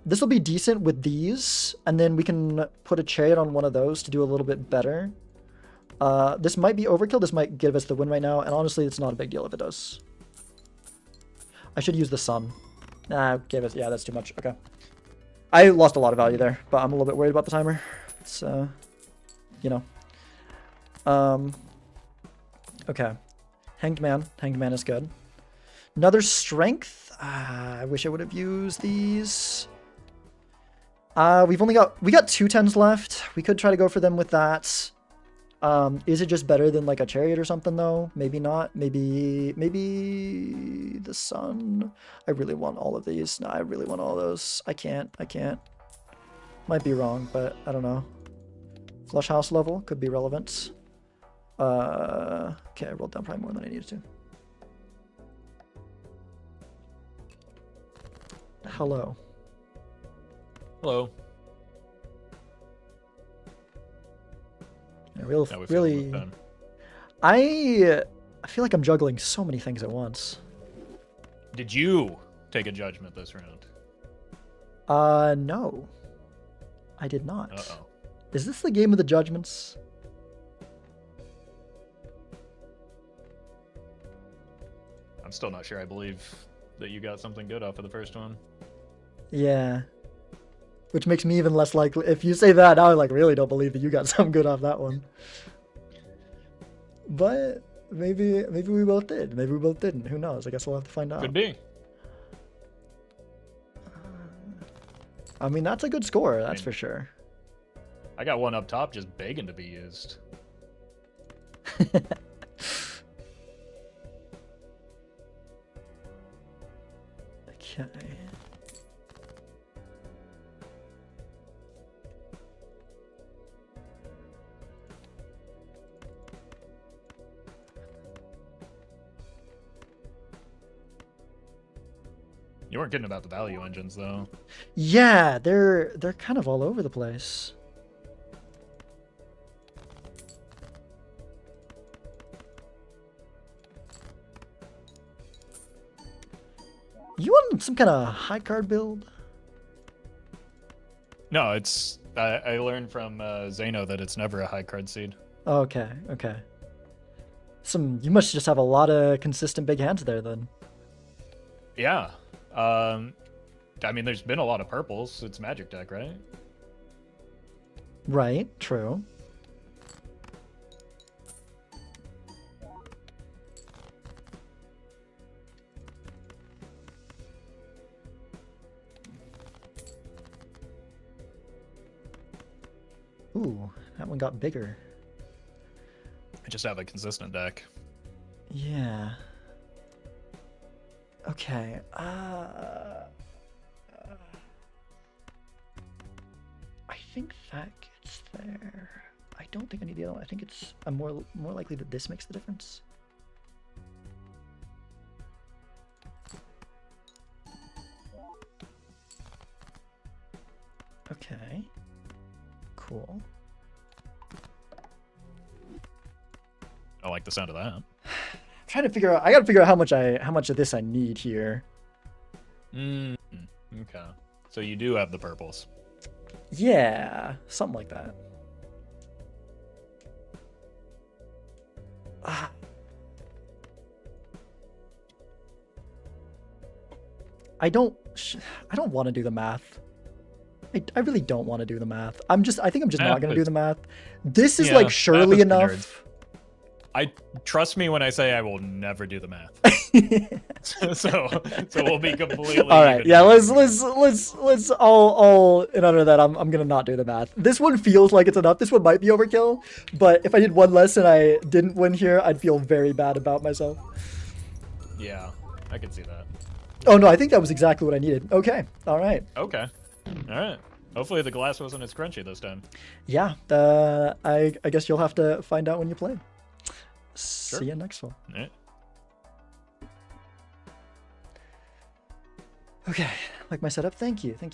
This will be decent with these, and then we can put a Chariot on one of those to do a little bit better. This might be overkill. This might give us the win right now, and honestly, it's not a big deal if it does. I should use the Sun. Nah, gave us... Yeah, that's too much. Okay. I lost a lot of value there, but I'm a little bit worried about the timer. It's, you know. Okay. Hanged Man. Hanged Man is good. Another Strength. I wish I would have used these. We got 2 10s left. We could try to go for them with that. Is it just better than like a Chariot or something though? Maybe not. Maybe the Sun. I really want all of these. No, I really want all those. I can't. Might be wrong, but I don't know. Flush house level could be relevant. Okay, I rolled down probably more than I needed to. Hello. Hello. Yeah, really. I feel like I'm juggling so many things at once. Did you take a judgment this round? No. I did not. Uh-oh. Is this the game of the judgments? I'm still not sure I believe that you got something good off of the first one. Yeah. Which makes me even less likely. If you say that, now I like really don't believe that you got something good off that one. But maybe we both did. Maybe we both didn't. Who knows? I guess we'll have to find out. Could be. I mean, that's a good score. That's mean- for sure. I got one up top just begging to be used. Okay. You weren't kidding about the value engines, though. Yeah, they're kind of all over the place. You want some kind of high card build? No, it's. I learned from Zeno that it's never a high card seed. Okay, okay. You must just have a lot of consistent big hands there then. Yeah. I mean, there's been a lot of purples. It's Magic deck, right? Right, true. Ooh, that one got bigger. I just have a consistent deck. Yeah. Okay. I think that gets there. I don't think I need the other one. I think I'm more likely that this makes the difference. Okay. Cool. I like the sound of that. I'm trying to figure out. I gotta figure out how much of this I need here. Okay. So you do have the purples. Yeah, something like that. Ah. I don't want to do the math. I really don't want to do the math. I think I'm just not gonna do the math. This is Yeah, like math surely is for nerds. enough. I trust me when I say I will never do the math. so we'll be completely. All right, even. yeah. Let's all in under that. I'm gonna not do the math. This one feels like it's enough. This one might be overkill, but if I did one less and I didn't win here, I'd feel very bad about myself. Yeah, I can see that. Oh no, I think that was exactly what I needed. Okay, all right. Okay. All right. Hopefully the glass wasn't as crunchy this time. Yeah, I guess you'll have to find out when you play. Sure. See you next one. All right. Okay, like my setup. Thank you. Okay,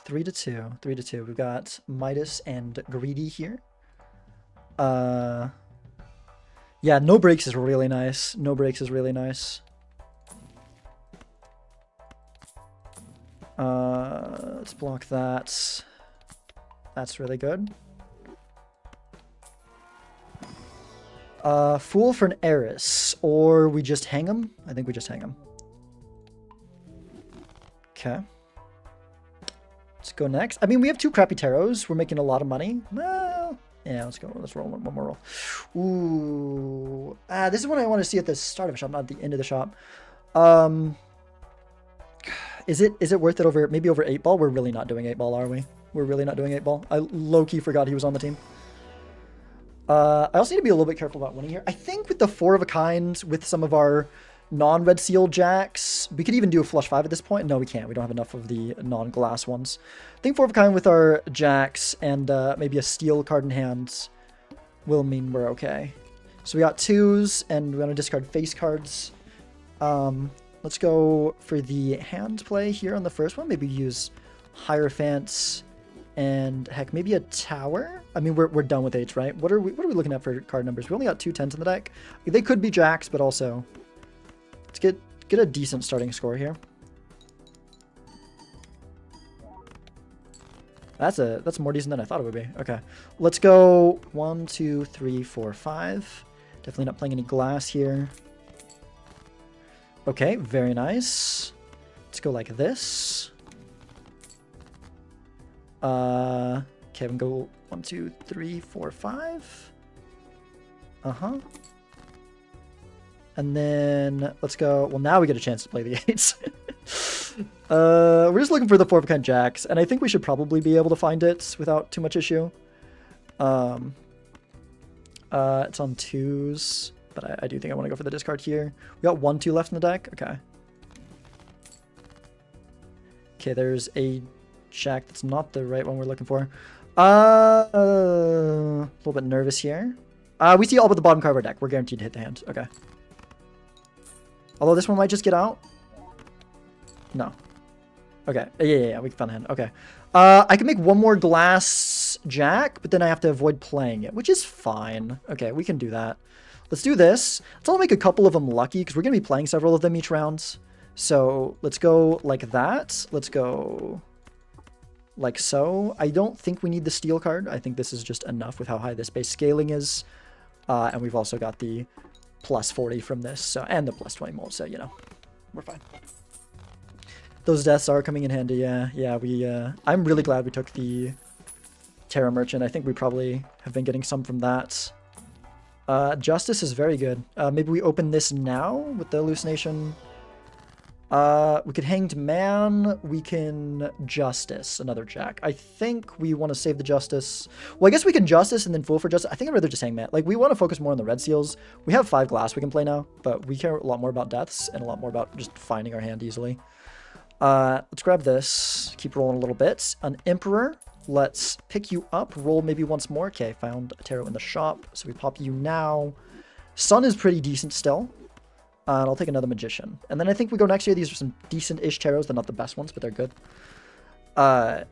3-2. 3-2. We've got Midas and Greedy here. Yeah, no breaks is really nice. Let's block that. That's really good. Fool for an Eris, or we just hang him? I think we just hang him. Okay. Let's go next. I mean, we have 2 crappy tarots. We're making a lot of money. Well, yeah, let's go. Let's roll one more roll. Ooh. This is what I want to see at the start of a shop, not at the end of the shop. Is it worth it over, maybe over 8-ball? We're really not doing 8-ball, are we? We're really not doing 8-ball. I low-key forgot he was on the team. I also need to be a little bit careful about winning here. I think with the 4 of a kind, with some of our non-red seal jacks, we could even do a flush 5 at this point. No, we can't. We don't have enough of the non-glass ones. I think 4 of a kind with our jacks and maybe a steel card in hand will mean we're okay. So we got 2s, and we're going to discard face cards. Let's go for the hand play here on the first one. Maybe use Hierophants and heck, maybe a tower. I mean, we're done with 8s, right? What are we looking at for card numbers? We only got 2 10s in the deck. They could be jacks, but also let's get a decent starting score here. That's more decent than I thought it would be. Okay, let's go 1 2 3 4 5. Definitely not playing any glass here. Okay, very nice. Let's go like this. Okay, we can go 1, 2, 3, 4, 5. Uh-huh. And then let's go. Well, now we get a chance to play the 8s. We're just looking for the 4 of a kind jacks, and I think we should probably be able to find it without too much issue. It's on 2s, but I do think I want to go for the discard here. We got 1, 2 left in the deck. Okay. Okay, there's a jack that's not the right one we're looking for. A little bit nervous here. We see all but the bottom card of our deck. We're guaranteed to hit the hand. Okay. Although this one might just get out. No. Okay. Yeah. We can find the hand. Okay. I can make one more glass jack, but then I have to avoid playing it, which is fine. Okay, we can do that. Let's do this. Let's all make a couple of them lucky, because we're going to be playing several of them each round. So let's go like that. Let's go like so. I don't think we need the steel card. I think this is just enough with how high this base scaling is. And we've also got the plus 40 from this, so, and the plus 20 mold, so, you know, we're fine. Those deaths are coming in handy, yeah, I'm really glad we took the Terra Merchant. I think we probably have been getting some from that. Justice is very good. Maybe we open this now with the hallucination. We could Hanged Man. We can Justice, another jack. I think we want to save the Justice. Well, I guess we can Justice and then Fool for Justice. I think I'd rather just Hang Man. Like, we want to focus more on the red seals. We have 5 glass we can play now, but we care a lot more about deaths and a lot more about just finding our hand easily. Let's grab this. Keep rolling a little bit. An Emperor. Let's pick you up. Roll maybe once more. Okay, found a tarot in the shop, so we pop you now. Sun is pretty decent still. And I'll take another Magician. And then I think we go next year. These are some decent-ish tarots. They're not the best ones, but they're good. Okay,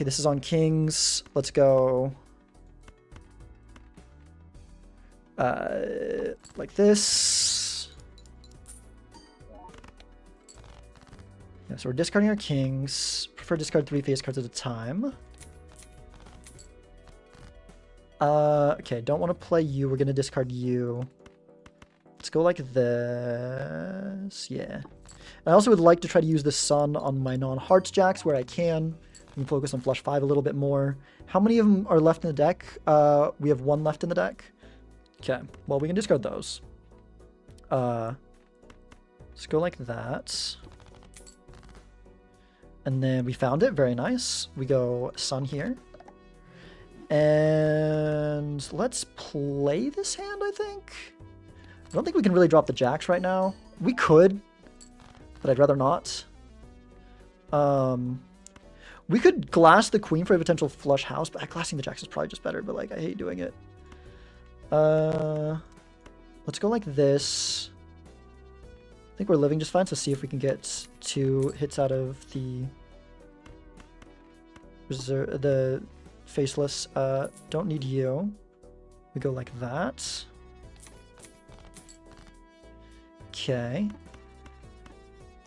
this is on Kings. Let's go like this. Yeah, so we're discarding our Kings. Prefer discard 3 face cards at a time. Okay, don't want to play you. We're going to discard you. Let's go like this. Yeah. I also would like to try to use the Sun on my non-Hearts jacks where I can. We can focus on flush 5 a little bit more. How many of them are left in the deck? We have 1 left in the deck. Okay. Well, we can discard those. Let's go like that. And then we found it. Very nice. We go Sun here. And let's play this hand, I think. I don't think we can really drop the jacks right now. We could, but I'd rather not. We could glass the queen for a potential flush house, but glassing the jacks is probably just better, but like I hate doing it. Let's go like this. I think we're living just fine, so see if we can get 2 hits out of the reserve, the faceless. Don't need you. We go like that. Okay.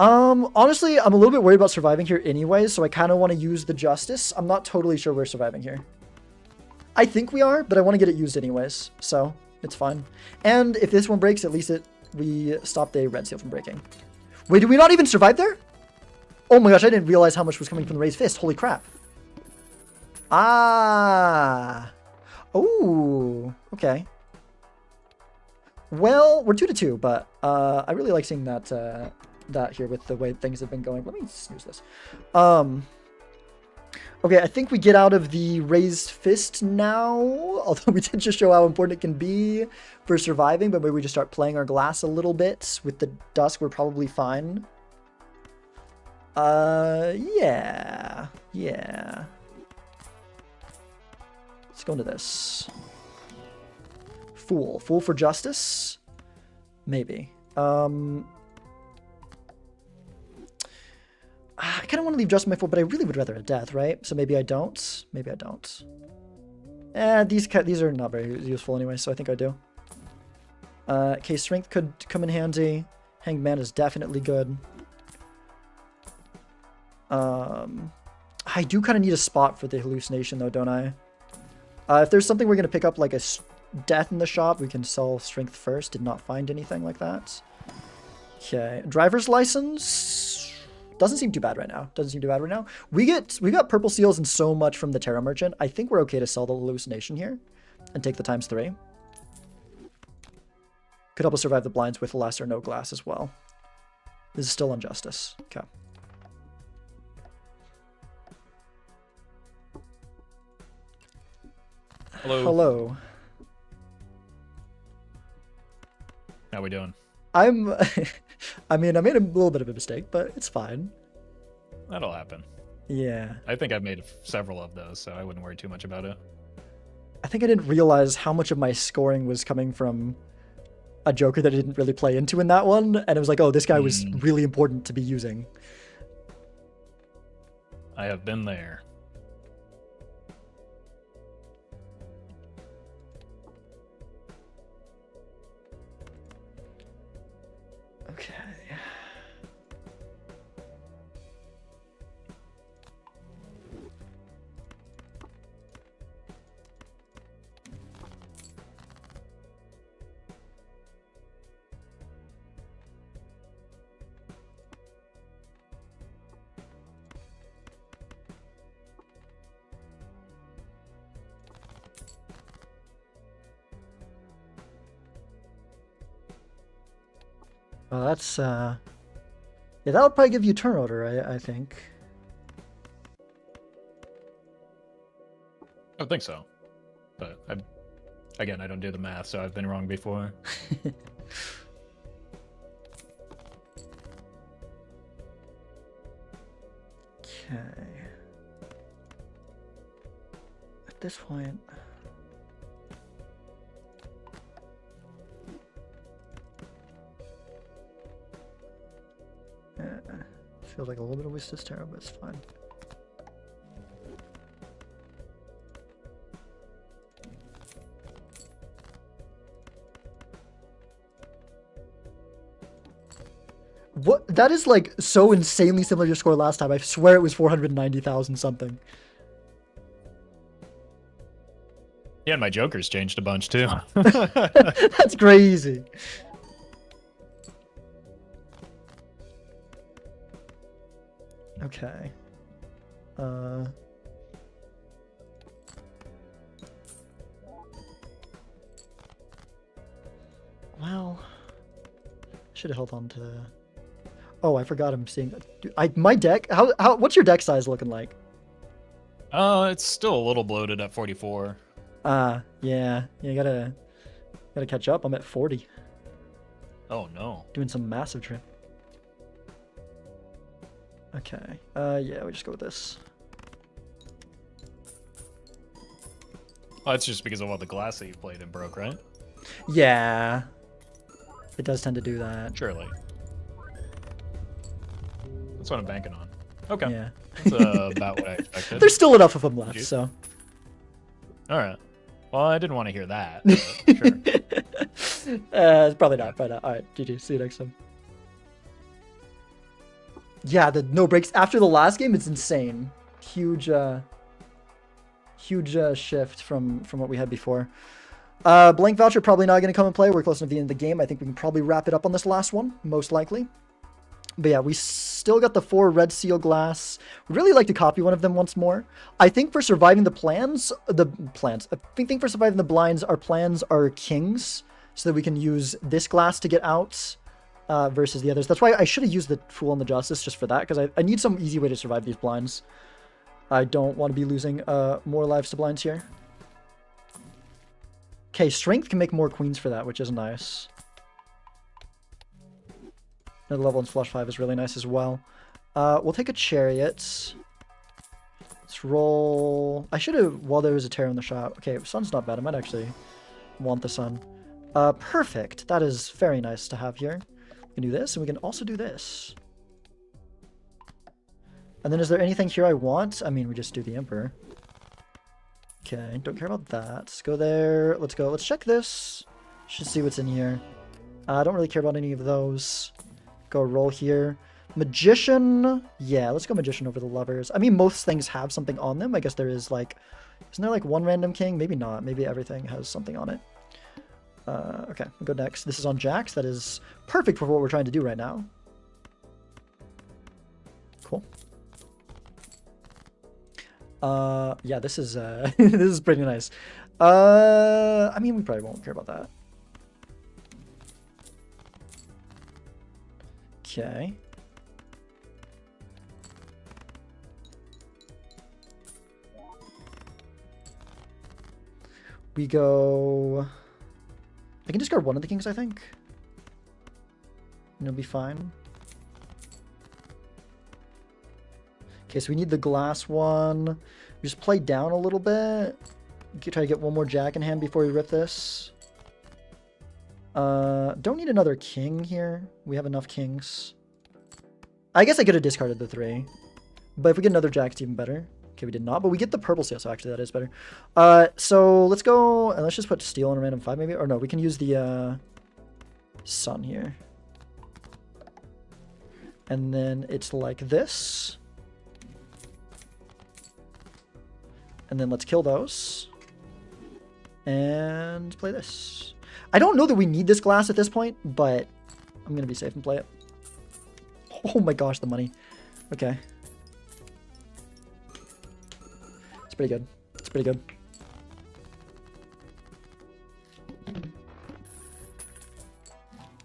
Honestly, I'm a little bit worried about surviving here anyways, so I kind of want to use the Justice. I'm not totally sure we're surviving here. I think we are, but I want to get it used anyways, so it's fine. And if this one breaks, at least we stop the red seal from breaking. Wait, did we not even survive there? Oh my gosh, I didn't realize how much was coming from the raised fist. Holy crap. Ah. Oh, okay. Well, we're 2-2, but I really like seeing that that here with the way things have been going. Let me snooze this. Okay, I think we get out of the raised fist now, although we did just show how important it can be for surviving, but maybe we just start playing our glass a little bit. With the dusk, we're probably fine. Yeah. Let's go into this. Fool for Justice? Maybe. I kind of want to leave Justice my Fool, but I really would rather a Death, right? So maybe I don't. Maybe I don't. These are not very useful anyway, so I think I do. Okay, Strength could come in handy. Hanged Man is definitely good. I do kind of need a spot for the hallucination, though, don't I? If there's something we're going to pick up, like a Death in the shop, we can sell Strength first. Did not find anything like that. Okay. Driver's license. Doesn't seem too bad right now. Doesn't seem too bad right now. We got purple seals and so much from the Terra Merchant. I think we're okay to sell the hallucination here and take the ×3. Could help us survive the blinds with less or no glass as well. This is still injustice. Okay. Hello. Hello. How we doing? I mean, I made a little bit of a mistake, but it's fine. That'll happen. Yeah. I think I've made several of those, so I wouldn't worry too much about it. I think I didn't realize how much of my scoring was coming from a Joker that I didn't really play into in that one, and it was like, oh, this guy was really important to be using. I have been there. Okay. Well, that's, yeah, that'll probably give you turn order, I think. I would think so. But, again, I don't do the math, so I've been wrong before. Okay. At this point... feels like a little bit of wasted terror, but it's fine. What? That is like so insanely similar to your score last time. I swear it was 490,000 something. Yeah, and my Joker's changed a bunch too. That's crazy. Okay. Well, should have held on to. Oh, I forgot I'm seeing. Dude, my deck. What's your deck size looking like? It's still a little bloated at 44. Yeah. You gotta catch up. I'm at 40. Oh no. Doing some massive trip. Okay. Yeah, we just go with this. Oh, that's just because of all the glass that you played and broke, right? Yeah. It does tend to do that. Surely. That's what I'm banking on. Okay. Yeah. That's about what I expected. There's still enough of them left, so. Alright. Well, I didn't want to hear that. But sure. It's probably not, but alright, GG. See you next time. Yeah, the no breaks after the last game, it's insane. Huge shift from what we had before. Blank Voucher probably not going to come and play. We're close enough to the end of the game. I think we can probably wrap it up on this last one, most likely. But yeah, we still got the 4 red seal glass. We'd really like to copy one of them once more. I think for surviving I think for surviving the blinds, our plans are kings, so that we can use this glass to get out versus the others. That's why I should have used the Fool and the Justice just for that, because I need some easy way to survive these blinds. I don't want to be losing more lives to blinds here. Okay, Strength can make more queens for that, which is nice. Another level in Flush 5 is really nice as well. We'll take a Chariot. Let's roll... I should have... While there was a Terror in the shop. Okay, Sun's not bad. I might actually want the Sun. Perfect. That is very nice to have here. We can do this, and we can also do this. And then is there anything here I want? I mean, we just do the Emperor. Okay, don't care about that. Let's go there. Let's go. Let's check this. Should see what's in here. I don't really care about any of those. Go roll here. Magician. Yeah, let's go Magician over the Lovers. I mean, most things have something on them. I guess there is like... Isn't there like one random king? Maybe not. Maybe everything has something on it. Okay, we'll go next. This is on Jax. That is perfect for what we're trying to do right now. Cool. Yeah, this is this is pretty nice. I mean, we probably won't care about that. Okay. We go... I can discard one of the kings, I think. And it'll be fine. Okay, so we need the glass one. We just play down a little bit. Try to get one more jack in hand before we rip this. Don't need another king here. We have enough kings. I guess I could have discarded the 3. But if we get another jack, it's even better. Okay, we did not, but we get the purple seal, so actually that is better. So let's go, and let's just put steel on a random 5 maybe. Or no, we can use the sun here. And then it's like this. And then let's kill those. And play this. I don't know that we need this glass at this point, but I'm going to be safe and play it. Oh my gosh, the money. Okay. It's pretty good. It's pretty good.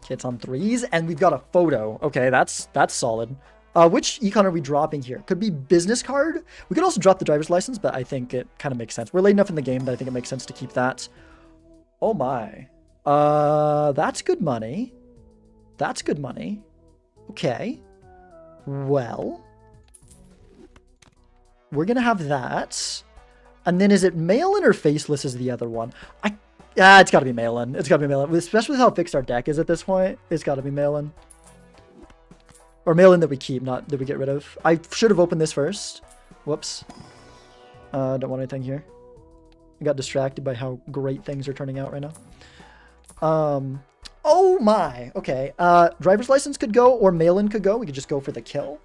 Okay, it's on 3s, and we've got a photo. Okay, that's solid. Which econ are we dropping here? Could be business card. We could also drop the driver's license, but I think it kind of makes sense. We're late enough in the game that I think it makes sense to keep that. Oh my. That's good money. That's good money. Okay. Well. We're going to have that. And then is it mail-in or faceless is the other one? It's got to be mail-in. It's got to be mail-in. Especially with how fixed our deck is at this point. It's got to be mail-in. Or mail-in that we keep, not that we get rid of. I should have opened this first. Whoops. Don't want anything here. I got distracted by how great things are turning out right now. Oh my. Okay. Driver's license could go, or mail-in could go. We could just go for the kill.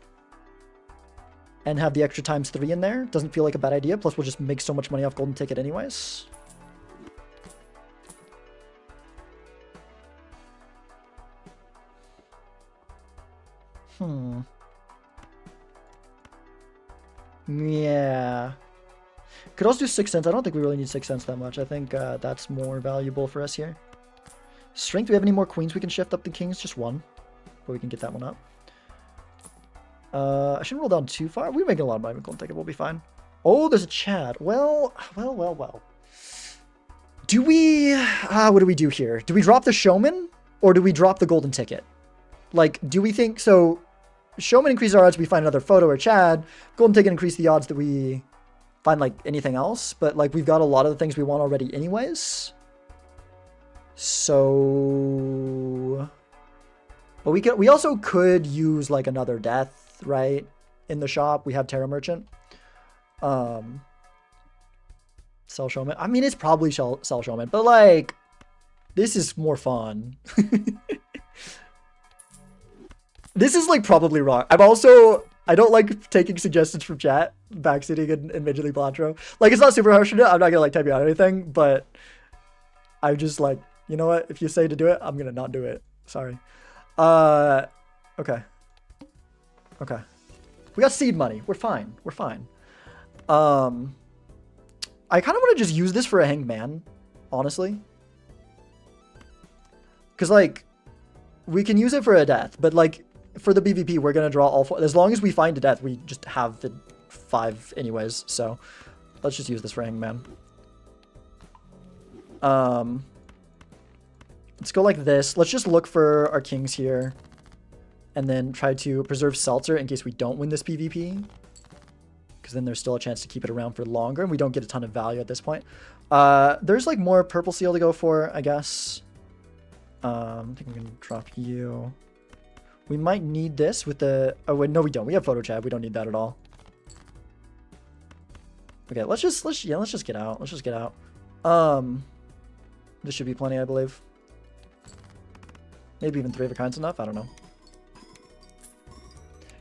And have the extra ×3 in there. Doesn't feel like a bad idea. Plus, we'll just make so much money off golden ticket anyways. Yeah. Could also do 6 cents. I don't think we really need 6 cents that much. I think that's more valuable for us here. Strength. Do we have any more queens we can shift up the kings? Just one. But we can get that one up. I shouldn't roll down too far. We're making a lot of money with golden ticket. We'll be fine. Oh, there's a Chad. Well. Do we... what do we do here? Do we drop the showman? Or do we drop the golden ticket? Like, do we think... So, showman increases our odds we find another photo or Chad. Golden ticket increase the odds that we find, like, anything else. But, like, we've got a lot of the things we want already anyways. So... But we also could use, like, another death, right? In the shop. We have Terra Merchant. Sell Showman. I mean, it's probably sell Showman. But, like, this is more fun. This is, like, probably wrong. I don't like taking suggestions from chat, backseating in Major League Balatro. Like, it's not super harsh to do. I'm not gonna, like, type you out anything, but I'm just like, you know what? If you say to do it, I'm gonna not do it. Sorry. Okay. Okay. We got seed money. We're fine. We're fine. I kind of want to just use this for a hanged man, honestly. Because, like, we can use it for a death, but, like, for the BVP, we're going to draw all 4. As long as we find a death, we just have the 5 anyways. So, let's just use this for hanged man. Let's go like this. Let's just look for our kings here. And then try to preserve Seltzer in case we don't win this PvP. Because then there's still a chance to keep it around for longer. And we don't get a ton of value at this point. There's like more purple seal to go for, I guess. I think I'm going to drop you. We might need this with the... Oh, wait, no, we don't. We have photo chat. We don't need that at all. Okay, let's just get out. Let's just get out. This should be plenty, I believe. Maybe even 3 of a kind's enough. I don't know.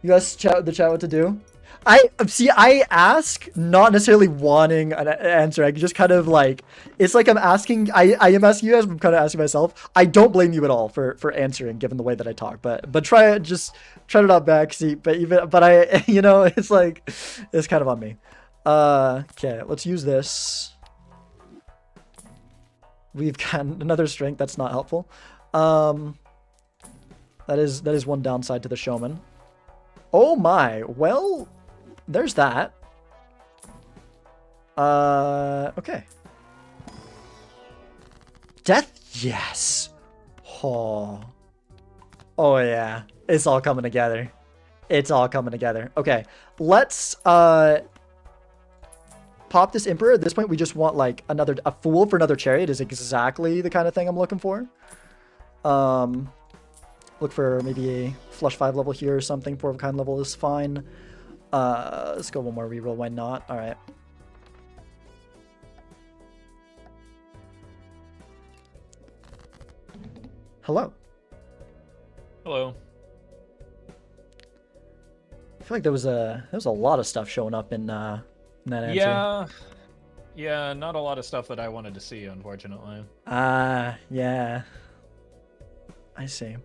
You guys chat the chat what to do. I see. I ask not necessarily wanting an answer. I just kind of like it's like I'm asking. I am asking you guys. But I'm kind of asking myself. I don't blame you at all for answering, given the way that I talk. But try to not backseat. But I it's like it's kind of on me. Okay, let's use this. We've got another strength. That's not helpful. That is one downside to the showman. Oh my. Well. There's that. Okay. Death? Yes. Oh. Oh yeah. It's all coming together. It's all coming together. Okay. Let's pop this Emperor. At this point, we just want like a fool for another chariot is exactly the kind of thing I'm looking for. Look for maybe a flush 5 level here or something. 4 of a kind level is fine. Let's go one more reroll. Why not? All right. Hello. Hello. I feel like there was a lot of stuff showing up in that answer. Yeah, not a lot of stuff that I wanted to see, unfortunately. Yeah. I see.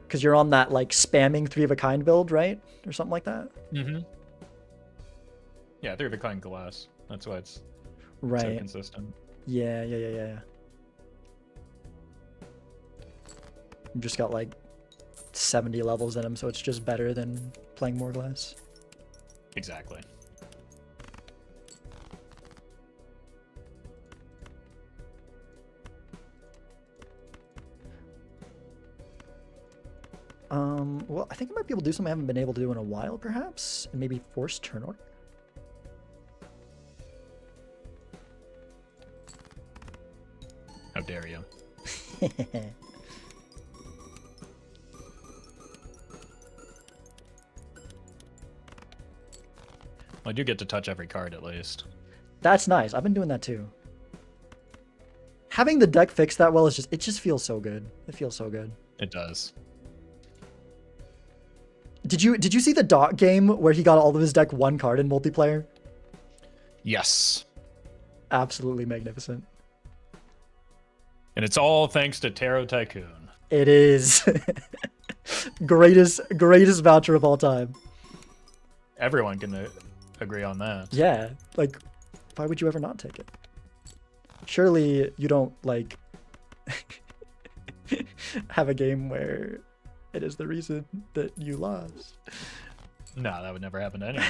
Because you're on that like spamming 3 of a kind build, right? Or something like that? Mm-hmm. Yeah, 3 of a kind glass. That's why it's right. so consistent. Yeah. You've just got like 70 levels in them, so it's just better than playing more glass. Exactly. Well, I think I might be able to do something I haven't been able to do in a while, perhaps, and maybe force turn order. How dare you? Well, I do get to touch every card at least. That's nice. I've been doing that too. Having the deck fixed that well it just feels so good. It feels so good. It does. Did you see the Dot game where he got all of his deck 1 card in multiplayer? Yes. Absolutely magnificent. And it's all thanks to Tarot Tycoon. It is. greatest voucher of all time. Everyone can agree on that. Yeah, like, why would you ever not take it? Surely you don't, like, have a game where it is the reason that you lost. No, that would never happen to anyone.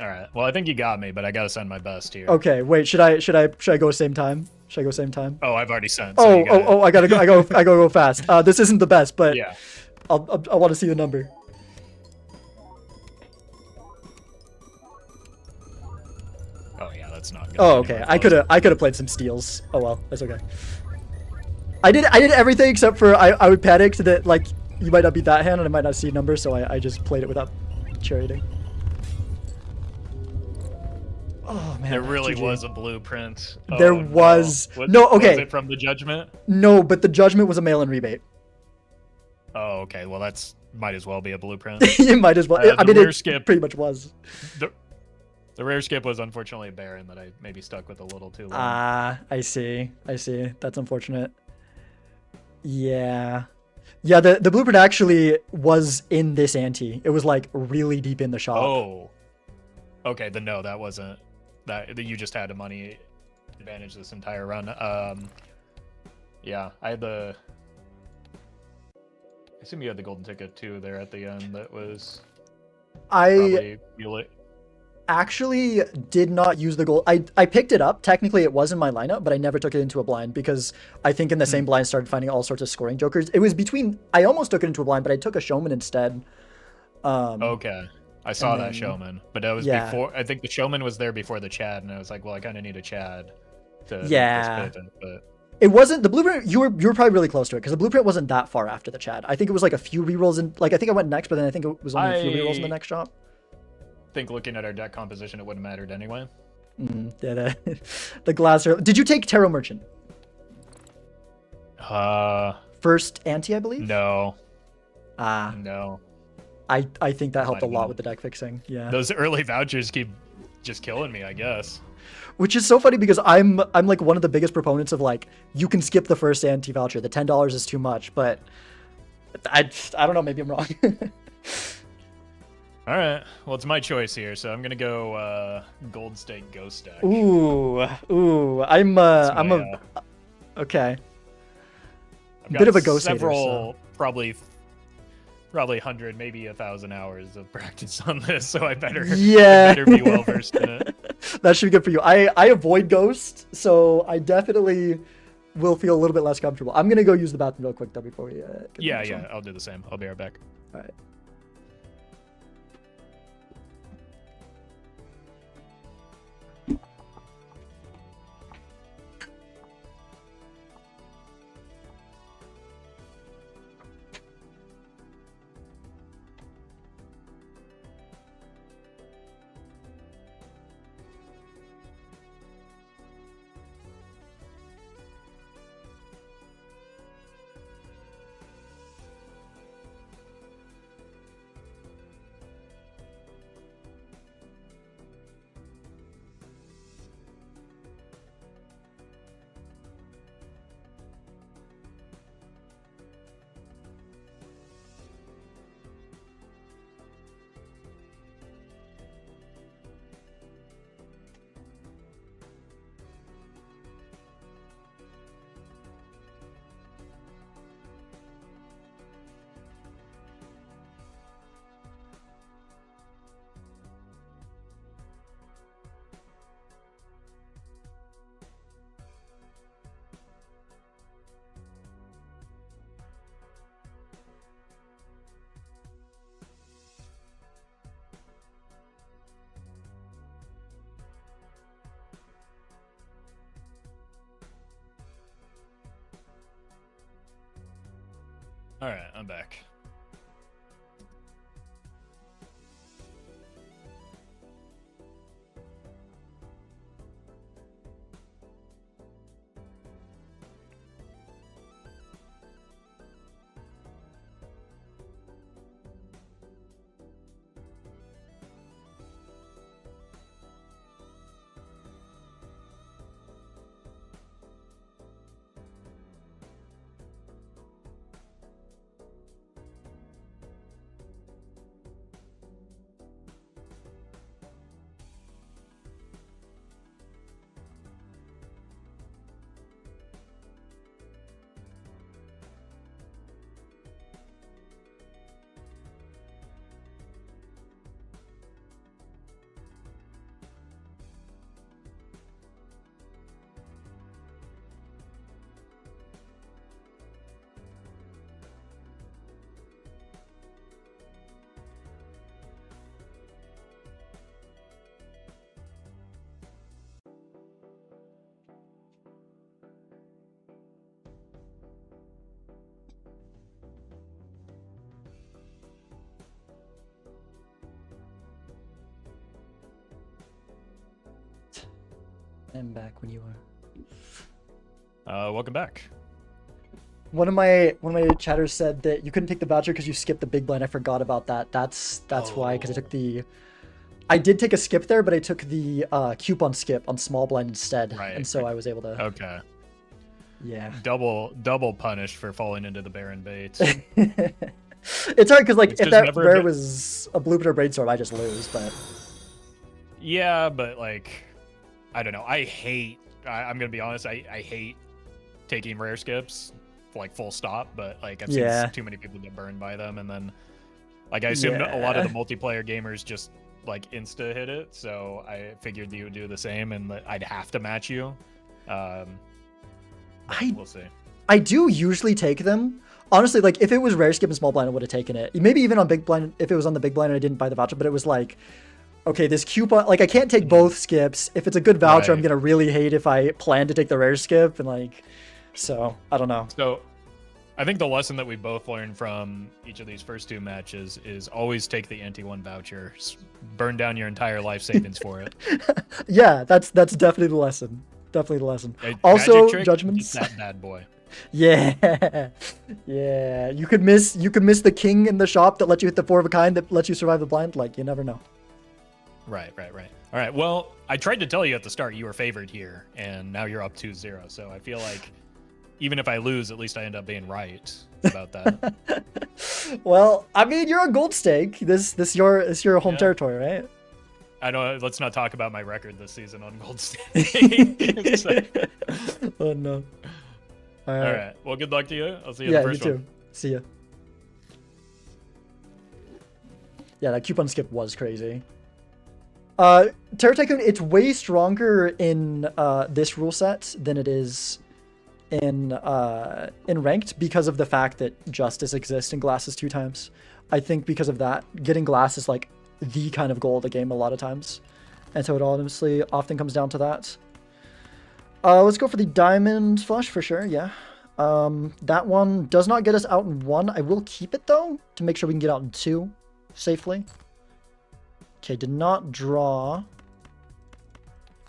All right. Well, I think you got me, but I gotta send my best here. Okay, wait. Should I go same time? Should I go same time? Oh, I've already sent. So I gotta go fast. This isn't the best, but yeah. I want to see the number. Oh yeah, that's not good. Oh, okay. I could have played some steals. Oh well, that's okay. I did everything except for I would panic that like you might not be that hand and I might not see numbers, so I just played it without charioting. Oh man, there really GG. was a blueprint. There Oh, was no. no. Okay, Was it from the judgment? No, but the judgment was a mail-in rebate. Oh, okay. Well, that's might as well be a blueprint. It might as well. I mean, it skip, pretty much was. The rare skip was unfortunately a Baron that I maybe stuck with a little too long. I see. That's unfortunate. Yeah. The blueprint actually was in this ante. It was like really deep in the shop. Oh. Okay, then no, that wasn't that. You just had a money advantage this entire run. Yeah, I assume you had the golden ticket too there at the end. That was. I actually did not use the gold. I picked it up. Technically, it was in my lineup, but I never took it into a blind because I think in the same blind started finding all sorts of scoring jokers. It was between. I almost took it into a blind, but I took a showman instead. Okay. I saw that showman, but that was yeah. before. I think the showman was there before the Chad, and I was like, well, I kind of need a Chad to yeah. make this fit, but it wasn't the blueprint. You were probably really close to it because the blueprint wasn't that far after the Chad. I think it was like a few rerolls in. Like I think I went next, but then I think it was only a few rerolls in the next shop. I think looking at our deck composition, it wouldn't have mattered anyway. Yeah, the glass. Did you take Tarot Merchant? First First ante, I believe. No. Ah. No. I think that helped a don't lot know. with the deck fixing. Yeah. Those early vouchers keep just killing me, I guess. Which is so funny because I'm like one of the biggest proponents of like you can skip the first anti-voucher. The $10 is too much, but I don't know, maybe I'm wrong. All right. Well, it's my choice here, so I'm gonna go Gold Stake Ghost deck. Ooh, okay. I've got Bit of a ghost hater, several, so. probably 100, maybe 1,000 hours of practice on this, so I better Yeah. better be well versed in it. That should be good for you. I avoid Ghost, so I definitely will feel a little bit less comfortable. I'm gonna go use the bathroom real quick though before we. Get to the Yeah, next one. I'll do the same. I'll be right back. All right. All right, I'm back. I'm back when you are. Welcome back. One of my chatters said that you couldn't take the voucher because you skipped the big blind. I forgot about that. That's why, because I took the. I did take a skip there, but I took the coupon skip on small blind instead, Right. and so I was able to. Okay. Yeah. Double punished for falling into the Baron bait. It's hard because like It's if just that never a rare bit- was a blue or brainstorm, I just lose. But Yeah, but like, I don't know. I'm gonna be honest. I hate taking rare skips, like full stop. But like, I've Yeah. seen too many people get burned by them, and then like I assume a lot of the multiplayer gamers just like insta hit it. So I figured you would do the same, and that I'd have to match you. We'll see. I do usually take them. Honestly, like if it was rare skip and small blind, I would have taken it. Maybe even on big blind if it was on the big blind and I didn't buy the voucher. But it was like, okay, this coupon, like I can't take both skips. If it's a good voucher, I'm Right. gonna really hate if I plan to take the rare skip and like, so I don't know. So I think the lesson that we both learned from each of these first two matches is always take the anti-1 voucher, burn down your entire life savings for it. Yeah, that's definitely the lesson. Definitely the lesson. Magic Also, trick, judgments. get that bad boy. Yeah, yeah. You could miss the king in the shop that lets you hit the 4 of a kind that lets you survive the blind. Like, you never know. Right. All right. Well, I tried to tell you at the start you were favored here, and now you're up 2-0. So I feel like even if I lose, at least I end up being right about that. Well, I mean, you're on gold stake. This your home territory, right? I know. Let's not talk about my record this season on Gold Stake. So- Oh no. all right. Well, good luck to you. I'll see you in the first you too. one. See ya. Yeah, that coupon skip was crazy. Terror Tycoon, it's way stronger in this rule set than it is in ranked because of the fact that justice exists in glasses 2 times. I think because of that, getting glass is like the kind of goal of the game a lot of times, and so it honestly often comes down to that. Let's go for the diamond flush for sure. Yeah, that one does not get us out in 1. I will keep it though to make sure we can get out in 2 safely. Okay, did not draw.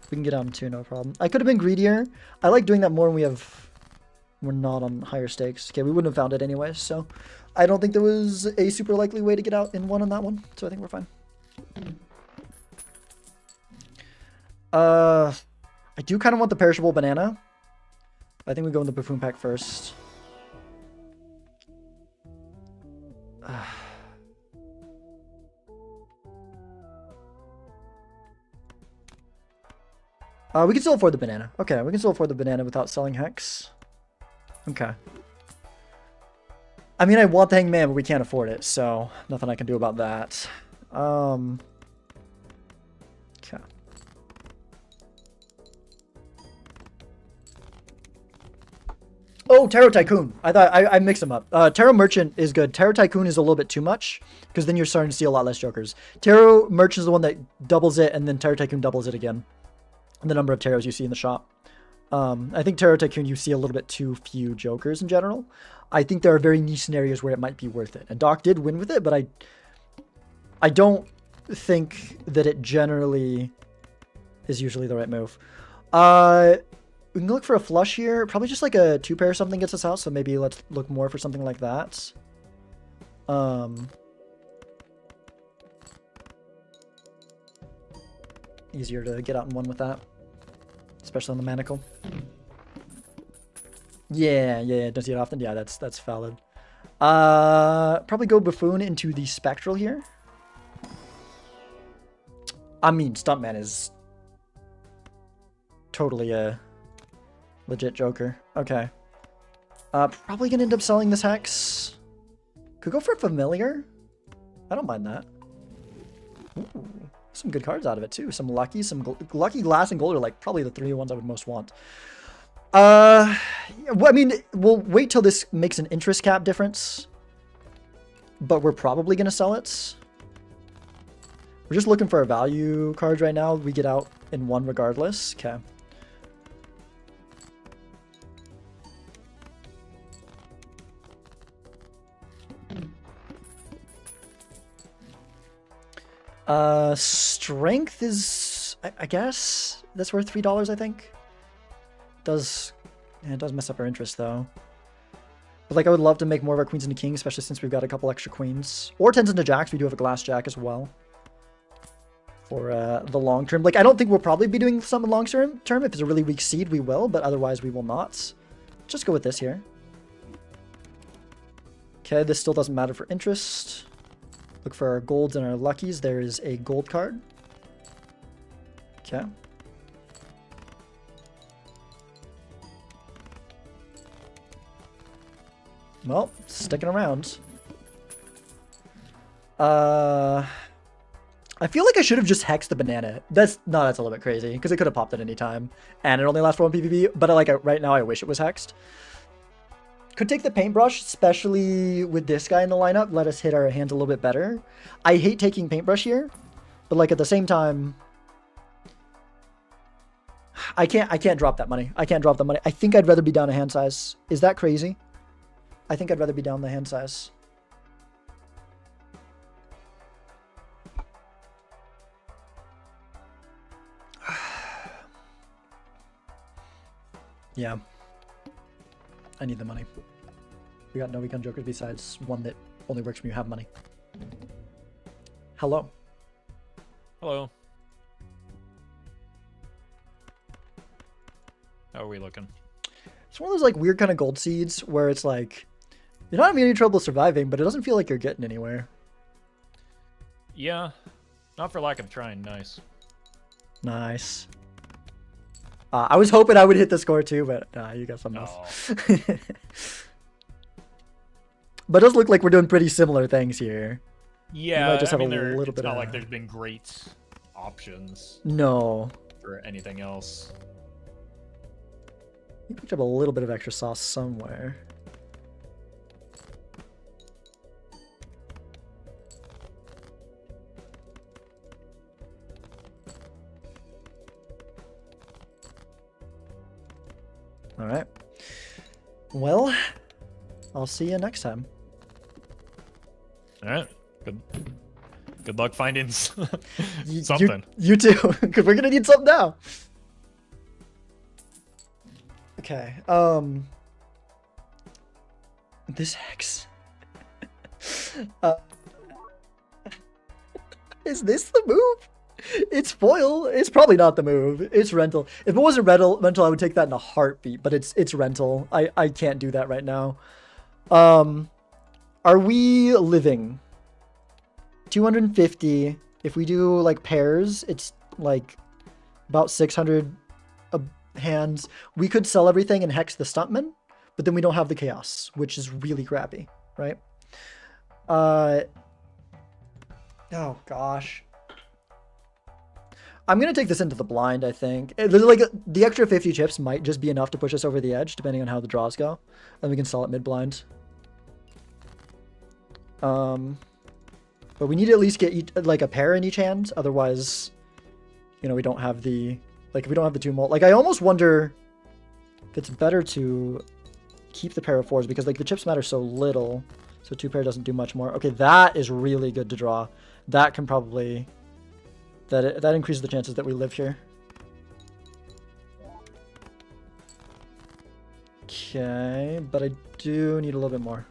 We can get out in 2, no problem. I could have been greedier. I like doing that more when we're not on higher stakes. Okay, we wouldn't have found it anyway, so I don't think there was a super likely way to get out in 1 on that one, so I think we're fine. I do kind of want the perishable banana. I think we go in the buffoon pack first. We can still afford the banana. Okay, we can still afford the banana without selling Hex. Okay. I mean, I want the Hangman, but we can't afford it, so nothing I can do about that. Okay. Oh, Tarot Tycoon. I thought I mixed them up. Tarot Merchant is good. Tarot Tycoon is a little bit too much, because then you're starting to see a lot less jokers. Tarot Merchant is the one that doubles it, and then Tarot Tycoon doubles it again. The number of tarots you see in the shop. I think Tarot Tycoon, you see a little bit too few jokers in general. I think there are very niche scenarios where it might be worth it. And Doc did win with it, but I don't think that it generally is usually the right move. We can look for a flush here. Probably just like a 2-pair or something gets us out, so maybe let's look more for something like that. Easier to get out in 1 with that. Especially on the manacle. Yeah, don't see it often. Yeah, that's valid. Probably go buffoon into the spectral here. I mean, Stuntman is totally a legit joker. Okay. Probably gonna end up selling this Hex. Could go for a familiar. I don't mind that. Ooh, some good cards out of it too. Some lucky, lucky glass and gold are like probably the 3 ones I would most want. Well, I mean, we'll wait till this makes an interest cap difference, but we're probably gonna sell it. We're just looking for a value card right now. We get out in 1 regardless. Okay. Strength is, I guess that's worth $3, I think. It does mess up our interest though. But like, I would love to make more of our queens into kings, especially since we've got a couple extra queens. Or 10s into jacks. We do have a glass jack as well. For the long term. Like, I don't think we'll probably be doing some long term. If it's a really weak seed, we will, but otherwise we will not. Just go with this here. Okay, this still doesn't matter for interest. Look for our golds and our luckies. There is a gold card. Okay. Well, sticking around. I feel like I should have just hexed the banana. That's a little bit crazy because it could have popped at any time, and it only lasts for 1 PvP. But right now, I wish it was hexed. Could take the paintbrush, especially with this guy in the lineup. Let us hit our hands a little bit better. I hate taking paintbrush here, but like at the same time, I can't drop that money. I can't drop the money. I think I'd rather be down a hand size. Is that crazy? I think I'd rather be down the hand size. Yeah. I need the money. We got no weekend jokers besides one that only works when you have money. Hello. Hello. How are we looking? It's one of those like weird kind of gold seeds where it's like you're not having any trouble surviving, but it doesn't feel like you're getting anywhere. Yeah, not for lack of trying. Nice. Nice. I was hoping I would hit the score too, but you got something else. But it does look like we're doing pretty similar things here. Yeah, just have I mean, a little it's bit not of- like there's been great options No. for anything else. You picked up a little bit of extra sauce somewhere. All right. Well, I'll see you next time. All right. Good luck finding You- something. You too, because we're gonna need something now. Okay. This hex. Is this the move? It's foil. It's probably not the move. It's rental. If it wasn't rental, I would take that in a heartbeat. But it's rental. I can't do that right now. Are we living? 250. If we do like pairs, it's like about 600 hands. We could sell everything and hex the stuntman, but then we don't have the chaos, which is really crappy, right? Oh gosh. I'm gonna take this into the blind, I think. Like the extra 50 chips might just be enough to push us over the edge, depending on how the draws go. And we can sell it mid-blind. But we need to at least get like a pair in each hand, otherwise, you know, we don't have the, like, if we don't have the 2 mult. Like, I almost wonder if it's better to keep the pair of 4s, because like the chips matter so little, so 2 pair doesn't do much more. Okay, that is really good to draw. That can probably, that increases the chances that we live here. Okay, but I do need a little bit more.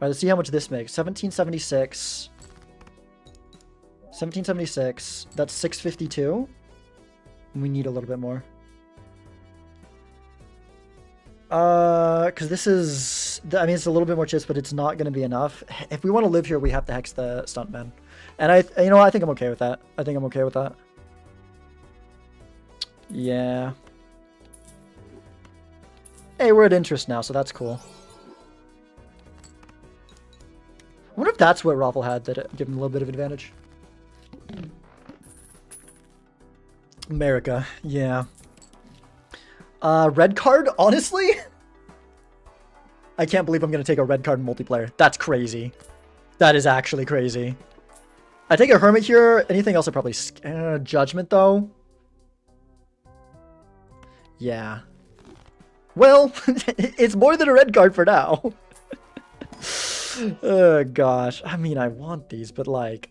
All right, let's see how much this makes. 1776. 1776. That's 652. We need a little bit more. Because this is, I mean, it's a little bit more chips, but it's not going to be enough. If we want to live here, we have to hex the stuntman. And you know, I think I'm okay with that. I think I'm okay with that. Yeah. Hey, we're at interest now, so that's cool. I wonder if that's what Raffle had that gave him a little bit of advantage. America, yeah. Red card, honestly? I can't believe I'm going to take a red card in multiplayer. That's crazy. That is actually crazy. I take a Hermit here. Anything else I probably... Judgment, though? Yeah. Well, it's more than a red card for now. Oh, gosh. I mean, I want these, but, like,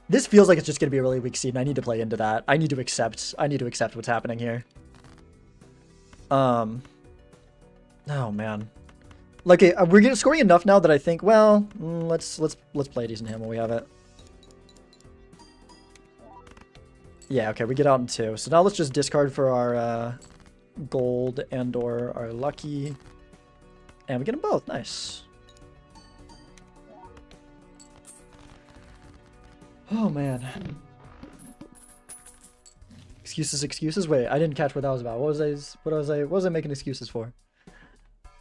this feels like it's just going to be a really weak seed, and I need to play into that. I need to accept what's happening here. Oh, man. Like, we're scoring enough now that I think, well, let's play a decent hand when we have it. Yeah, okay, we get out in 2. So now let's just discard for our gold and or our lucky. And we get them both. Nice. Oh, man. Excuses. Wait, I didn't catch what that was about. What was I making excuses for?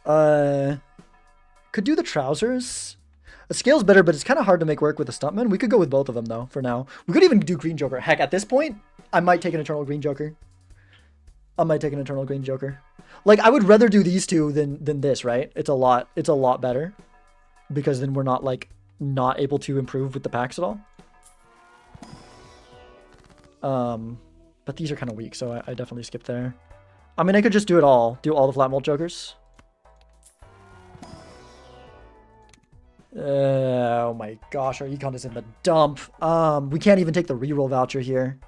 Could do the trousers. The scale's better, but it's kind of hard to make work with the stuntman. We could go with both of them, though, for now. We could even do Green Joker. Heck, at this point, I might take an Eternal Green Joker. Like, I would rather do these two than this, right? It's a lot better. Because then we're not, like, not able to improve with the packs at all. But these are kind of weak, so I definitely skip there. I mean, I could just do it all. Do all the flat mold Jokers. Oh my gosh, our econ is in the dump. We can't even take the reroll voucher here.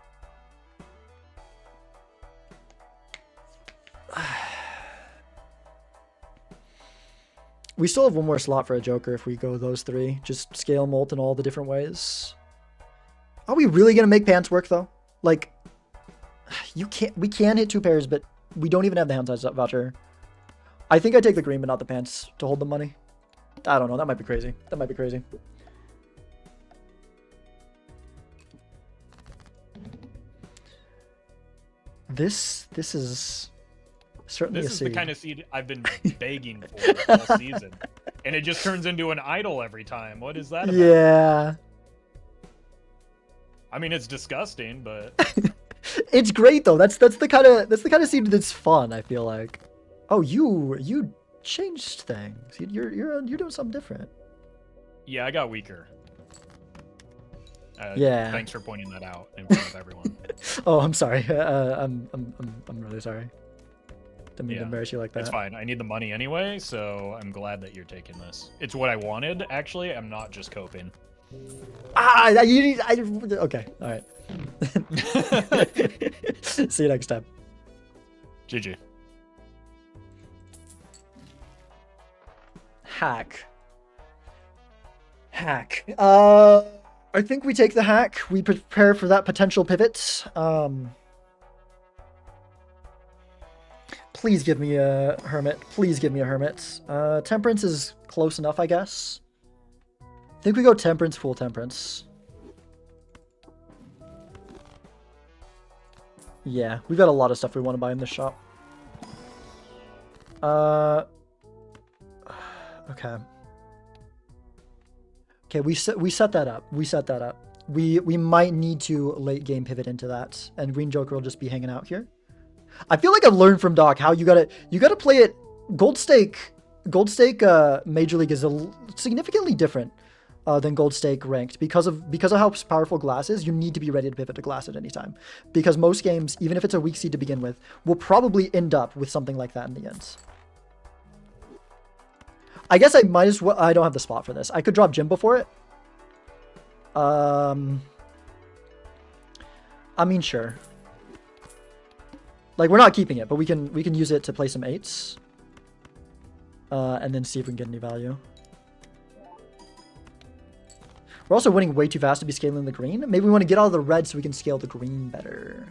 We still have one more slot for a Joker if we go those three. Just scale molt in all the different ways. Are we really gonna make pants work though? Like, we can hit 2 pairs, but we don't even have the hand size voucher. I think I take the green, but not the pants to hold the money. I don't know. That might be crazy. That might be crazy. This is certainly This a is seed. the kind of seed I've been begging for all season, and it just turns into an idol every time. What is that about? Yeah. I mean, it's disgusting, but It's great though. That's the kind of seed that's fun. I feel like. Oh, you changed things. You're doing something different. yeah, I got weaker. Yeah. Thanks for pointing that out in front of everyone. Oh, I'm sorry. I'm really sorry. Didn't mean to Yeah, embarrass you like that. It's fine. I need the money anyway, so I'm glad that you're taking this. It's what I wanted, actually. I'm not just coping. Okay. All right. See you next time. GG. Hack. I think we take the hack. We prepare for that potential pivot. Please give me a hermit. Please give me a hermit. Temperance is close enough, I guess. I think we go temperance, full temperance. Yeah, we've got a lot of stuff we want to buy in this shop. Okay. Okay, we set that up. We might need to late game pivot into that, and Green Joker will just be hanging out here. I feel like I've learned from Doc how you gotta play it. Gold stake Major League is significantly different than Gold Stake ranked because of how powerful Glass is. You need to be ready to pivot to Glass at any time, because most games, even if it's a weak seed to begin with, will probably end up with something like that in the end. I guess I might as well. I don't have the spot for this. I could drop Jimbo for it. I mean, sure. Like, we're not keeping it, but we can use it to play some 8s. And then see if we can get any value. We're also winning way too fast to be scaling the green. Maybe we want to get out of the red so we can scale the green better.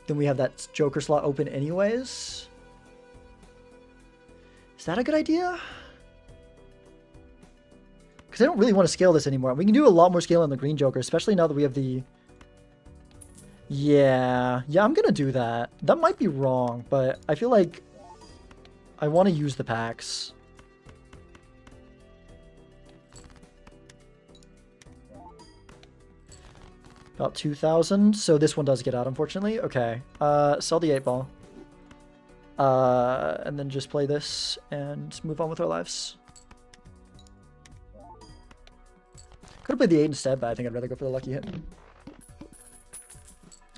Then we have that Joker slot open anyways. Is that a good idea? Because I don't really want to scale this anymore. We can do a lot more scale on the green Joker, especially now that we have the... Yeah, I'm going to do that. That might be wrong, but I feel like I want to use the packs. About 2,000, so this one does get out, unfortunately. Okay, sell the 8-ball. And then just play this and move on with our lives. Could have played the 8 instead, but I think I'd rather go for the lucky hit.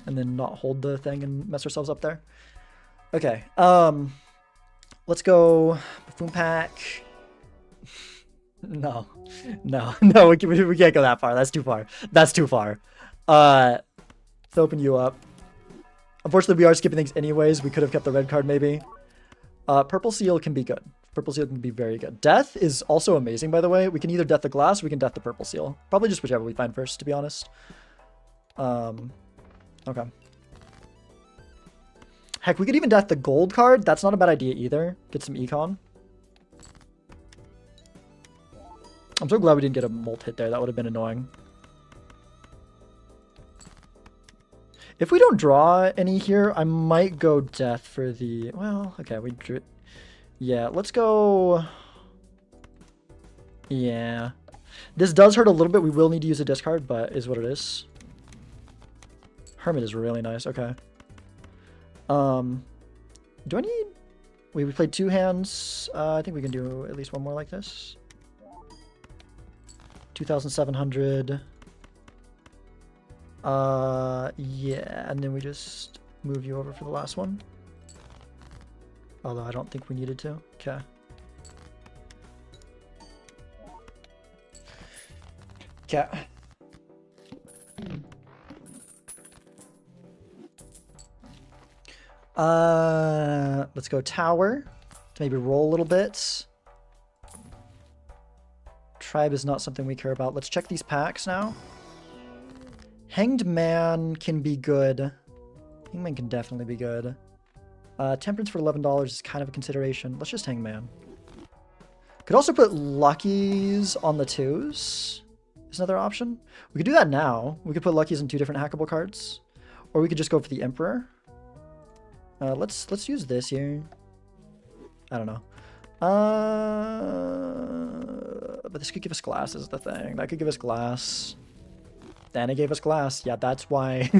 And then not hold the thing and mess ourselves up there. Okay, let's go Buffoon Pack. No, we can't go that far. That's too far. Let's open you up. Unfortunately, we are skipping things anyways. We could have kept the red card, maybe. Purple Seal can be good. Purple Seal can be very good. Death is also amazing, by the way. We can either death the glass or we can death the Purple Seal. Probably just whichever we find first, to be honest. Okay. Heck, we could even death the gold card. That's not a bad idea either. Get some econ. I'm so glad we didn't get a molt hit there. That would have been annoying. If we don't draw any here, I might go death for the... Well, okay, we drew... Yeah, let's go... Yeah. This does hurt a little bit. We will need to use a discard, but is what it is. Hermit is really nice. Okay. Do I need... We played 2 hands. I think we can do at least one more like this. 2,700. Yeah, and then we just move you over for the last one. Although I don't think we needed to. Okay. Okay. Let's go tower to maybe roll a little bit. Tribe is not something we care about. Let's check these packs now. Hanged Man can be good. Hanged Man can definitely be good. Temperance for $11 is kind of a consideration. Let's just Hanged Man. Could also put Luckies on the 2s. Is another option. We could do that now. We could put Luckies in 2 different hackable cards. Or we could just go for the Emperor. Let's use this here. I don't know. But this could give us glass is the thing. That could give us glass. Then it gave us glass. Yeah, that's why.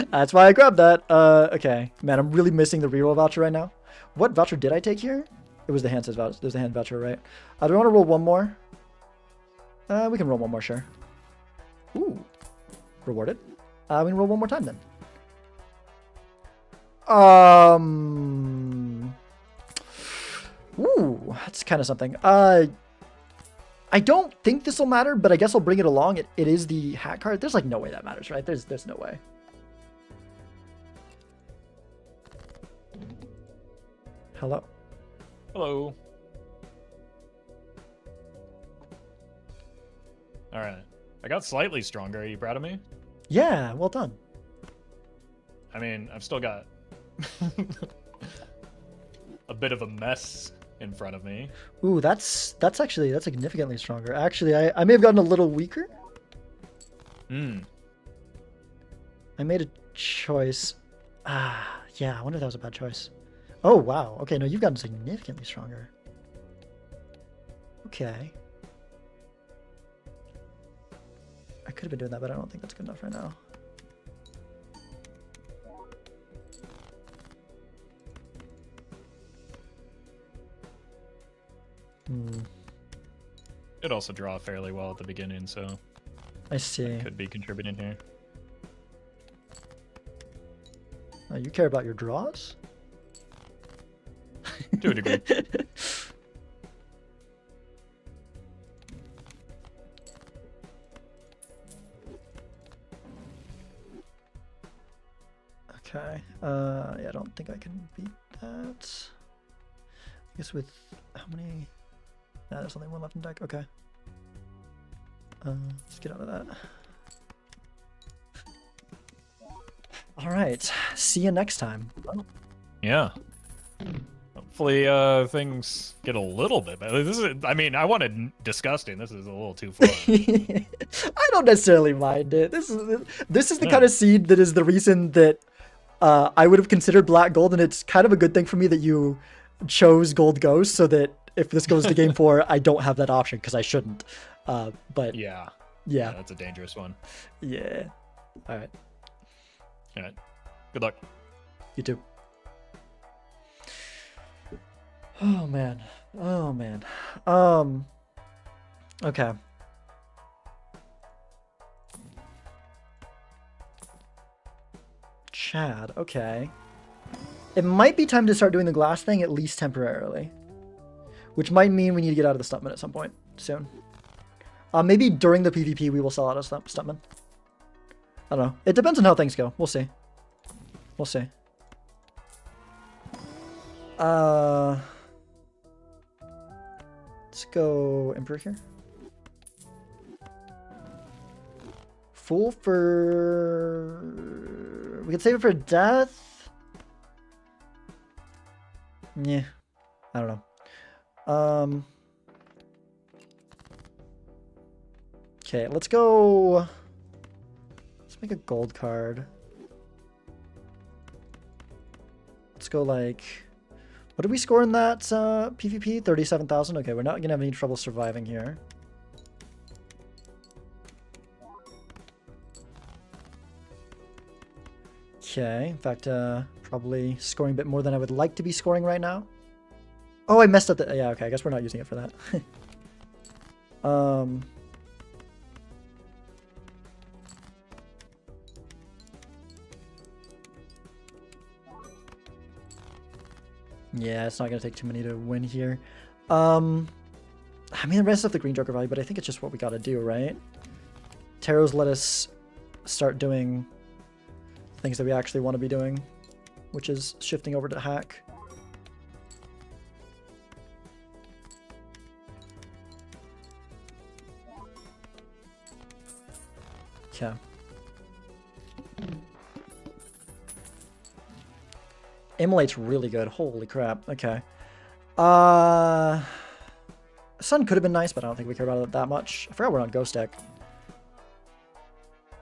That's why I grabbed that. Okay. Man, I'm really missing the reroll voucher right now. What voucher did I take here? It was the hand voucher. There's the hand voucher, right? Do we want to roll one more? We can roll one more, sure. Ooh. Rewarded. We can roll one more time then. Ooh, that's kind of something. I don't think this will matter, but I guess I'll bring it along. It is the hat card. There's like no way that matters, right? There's no way. Hello. Hello. All right. I got slightly stronger. Are you proud of me? Yeah, well done. I mean, I've still got a bit of a mess in front of me. Ooh, that's significantly stronger. Actually, I may have gotten a little weaker. Hmm. I made a choice. Yeah, I wonder if that was a bad choice. Oh, wow. Okay, no, you've gotten significantly stronger. Okay. I could have been doing that, but I don't think that's good enough right now. It'd also draw fairly well at the beginning, so I see. could be contributing here. You care about your draws? To a degree. Okay. Yeah, I don't think I can beat that. I guess with how many? Nah, there's only one left in deck. Okay. Let's get out of that. All right. See you next time. Yeah. Hopefully, things get a little bit better. This is, I mean, I wanted disgusting. This is a little too far. I don't necessarily mind it. This is the kind of seed that is the reason that I would have considered black gold, and it's kind of a good thing for me that you chose gold ghost, so that if this goes to game 4, I don't have that option because I shouldn't. But yeah, that's a dangerous one. Yeah. All right. All right. Good luck. You too. Oh man. Oh man. Okay. Chad, okay. It might be time to start doing the glass thing, at least temporarily. Which might mean we need to get out of the stuntman at some point soon. Maybe during the PvP we will sell out of stuntman. I don't know. It depends on how things go. We'll see. We'll see. Let's go Emperor here. Fool for... We could save it for death. Yeah. I don't know. Okay, let's go... Let's make a gold card. Let's go like... What did we score in that PvP? 37,000? Okay, we're not going to have any trouble surviving here. Okay, in fact, probably scoring a bit more than I would like to be scoring right now. Oh, I messed up the... Yeah, okay, I guess we're not using it for that. Yeah, it's not going to take too many to win here. I mean, the rest of the green joker value, but I think it's just what we got to do, right? Tarots let us start doing things that we actually want to be doing, which is shifting over to hack. Okay. Immolate's really good. Holy crap. Okay. Sun could have been nice, but I don't think we care about it that much. I forgot we're on Ghost Deck.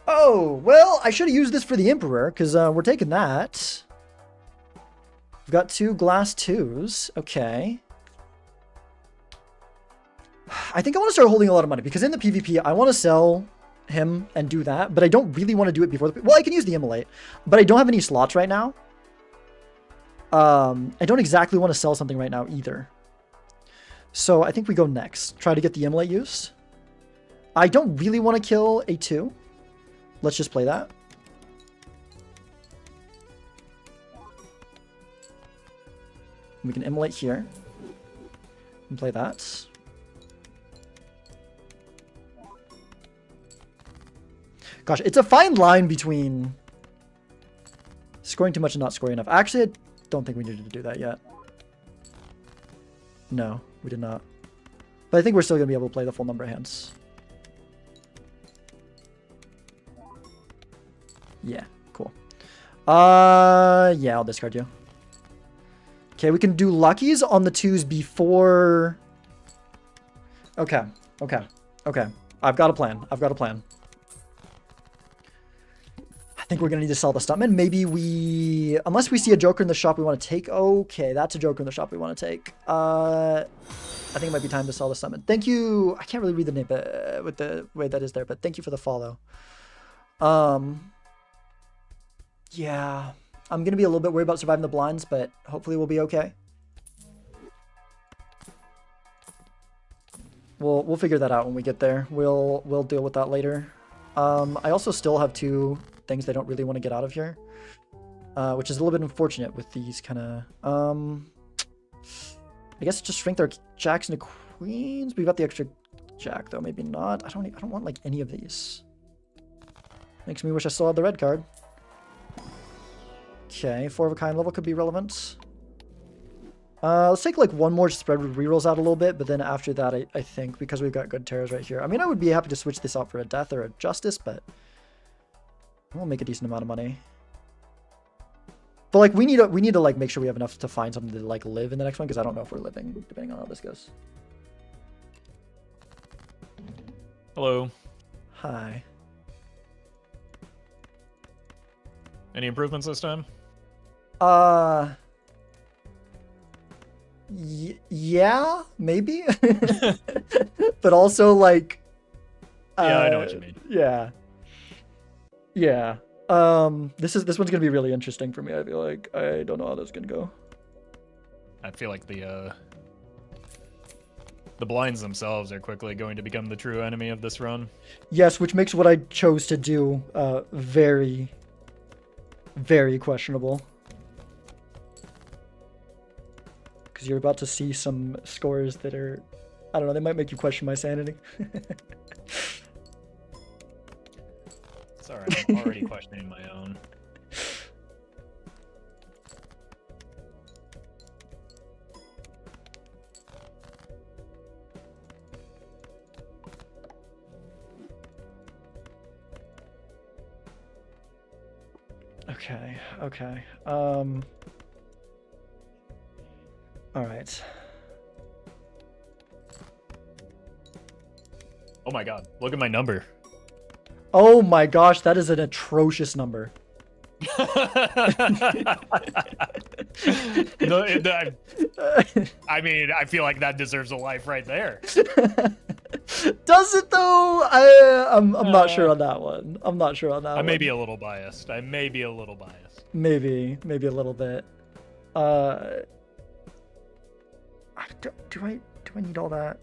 Oh, well, I should have used this for the Emperor, because we're taking that. We've got 2 glass 2s. Okay. I think I want to start holding a lot of money, because in the PvP, I want to sell him and do that, but I don't really want to do it before the... Well, I can use the Immolate, but I don't have any slots right now. I don't exactly want to sell something right now either. So I think we go next. Try to get the Immolate used. I don't really want to kill a 2. Let's just play that. We can Immolate here. And play that. Gosh, it's a fine line between scoring too much and not scoring enough. Actually, I don't think we needed to do that yet. No, we did not. But I think we're still going to be able to play the full number of hands. Yeah, cool. Yeah, I'll discard you. Okay, we can do luckies on the 2s before... Okay. I've got a plan. I think we're going to need to sell the Stuntman. Maybe we... Unless we see a Joker in the shop we want to take. Okay, that's a Joker in the shop we want to take. I think it might be time to sell the Stuntman. Thank you. I can't really read the name with the way that is there, but thank you for the follow. Yeah. I'm going to be a little bit worried about surviving the blinds, but hopefully we'll be okay. We'll figure that out when we get there. We'll deal with that later. I also still have 2 things they don't really want to get out of here, which is a little bit unfortunate with these kind of... I guess just shrink their jacks into queens. We've got the extra jack though. Maybe not. I don't want like any of these. Makes me wish I still had the red card. Okay, 4 of a kind level could be relevant. Let's take like one more to spread rerolls out a little bit, but then after that, I think, because we've got good Terrors right here. I mean, I would be happy to switch this out for a Death or a Justice, but we'll make a decent amount of money. But like, we need to like make sure we have enough to find something to like live in the next one, because I don't know if we're living, depending on how this goes. Hello. Hi. Any improvements this time? Yeah, maybe. But also like Yeah, I know what you mean. Yeah. This one's gonna be really interesting for me. I feel like I don't know how that's gonna go. I feel like the blinds themselves are quickly going to become the true enemy of this run. Yes, which makes what I chose to do very, very questionable. Because you're about to see some scores that are, I don't know, they might make you question my sanity. It's alright, I'm already questioning my own. Okay. All right. Oh my god, look at my number. Oh my gosh, that is an atrocious number. I mean, I feel like that deserves a life right there. Does it though? I'm not sure on that one. I'm not sure on that one. I may be a little biased. Maybe a little bit. Do I need all that?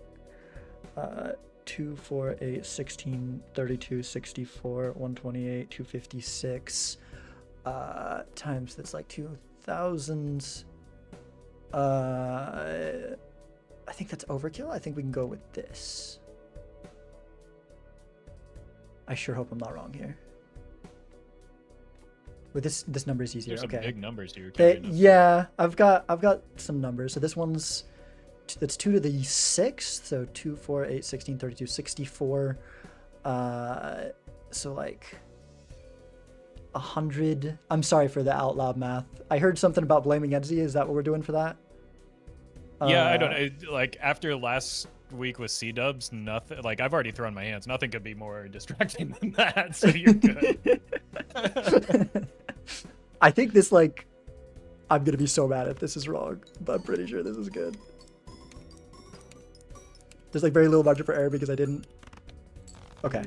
2, 4, 8, 16, 32, 64, 128, 256 times that's like 2,000. I think that's overkill. I think we can go with this. I sure hope I'm not wrong here. But this number is easier. There's some Okay. big numbers here. Okay, carrying us. yeah, I've got some numbers. So this one's that's 2 to the 6th. So 2, 4, 8, 16, 32, 64. So like 100. I'm sorry for the out loud math. I heard something about blaming Enzi. Is that what we're doing for that? Yeah, I don't know. Like after last week with C-dubs, nothing. Like I've already thrown my hands. Nothing could be more distracting than that. So you're good. I think this like I'm gonna be so mad if this is wrong, but I'm pretty sure this is good. There's like very little margin for error because I didn't. Okay.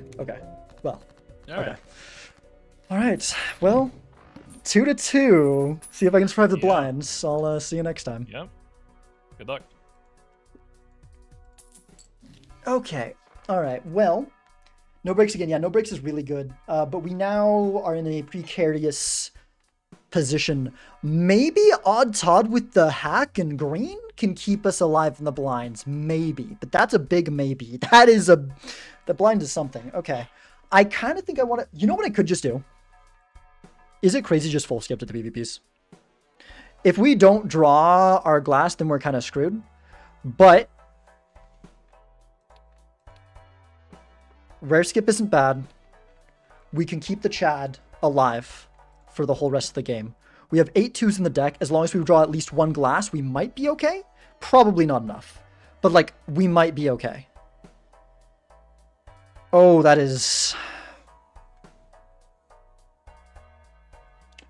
Well. All right. All right. Well, 2 to 2. See if I can survive the Yeah. blinds. I'll see you next time. Yep. Good luck. Okay. All right. Well, no breaks again. Yeah, no breaks is really good. But we now are in a precarious position. Maybe Odd Todd with the hack and green can keep us alive in the blinds. Maybe. But that's a big maybe. The blind is something. Okay. I kind of think I want to... You know what I could just do? Is it crazy just full skip to the PvPs? If we don't draw our glass, then we're kind of screwed. But rare skip isn't bad. We can keep the Chad alive for the whole rest of the game. We have 8 2s in the deck. As long as we draw at least one glass, we might be okay. Probably not enough. But, like, we might be okay. Oh, that is...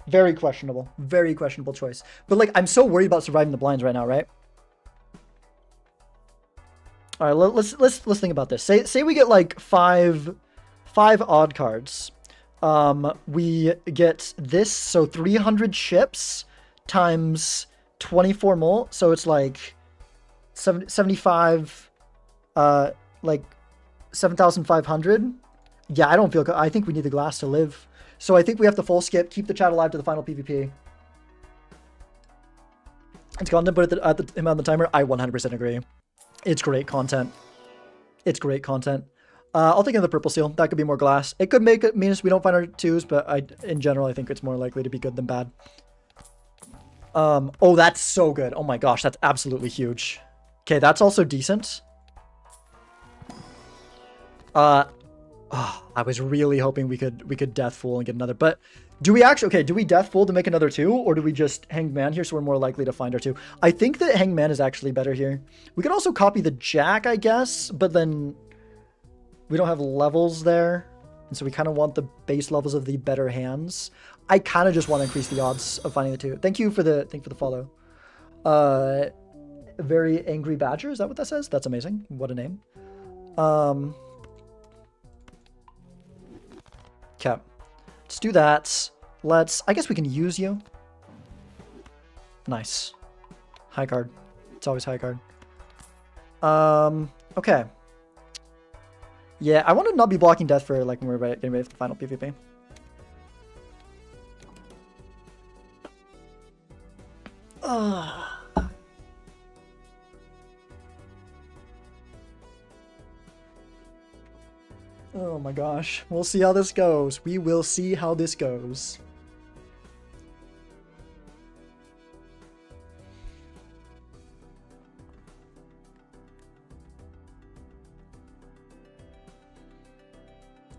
very questionable. Very questionable choice. But, like, I'm so worried about surviving the blinds right now, right? All right, let's think about this. Say we get like five odd cards. We get this, so 300 ships times 24 mult, so it's like 75, like 7,500. Yeah, I don't feel. I think we need the glass to live. So I think we have to full skip, keep the chat alive to the final PvP. It's content, but at the amount of the timer, I 100% agree. It's great content. It's great content. I'll take another purple seal. That could be more glass. It could make it mean we don't find our 2s, but in general, I think it's more likely to be good than bad. Oh, that's so good. Oh my gosh, that's absolutely huge. Okay, that's also decent. Oh, I was really hoping we could Death Fool and get another, but do we actually, okay, do we Death Fool to make another 2, or do we just Hanged Man here so we're more likely to find our 2? I think that Hanged Man is actually better here. We could also copy the Jack, I guess, but then we don't have levels there, and so we kind of want the base levels of the better hands. I kind of just want to increase the odds of finding the 2. Thank you for the follow. Very Angry Badger, is that what that says? That's amazing. What a name. Okay, let's do that. I guess we can use you. Nice. High card. It's always high card. Okay. Yeah, I want to not be blocking death for like when we're getting ready for the final PvP. Oh my gosh. We'll see how this goes. We will see how this goes.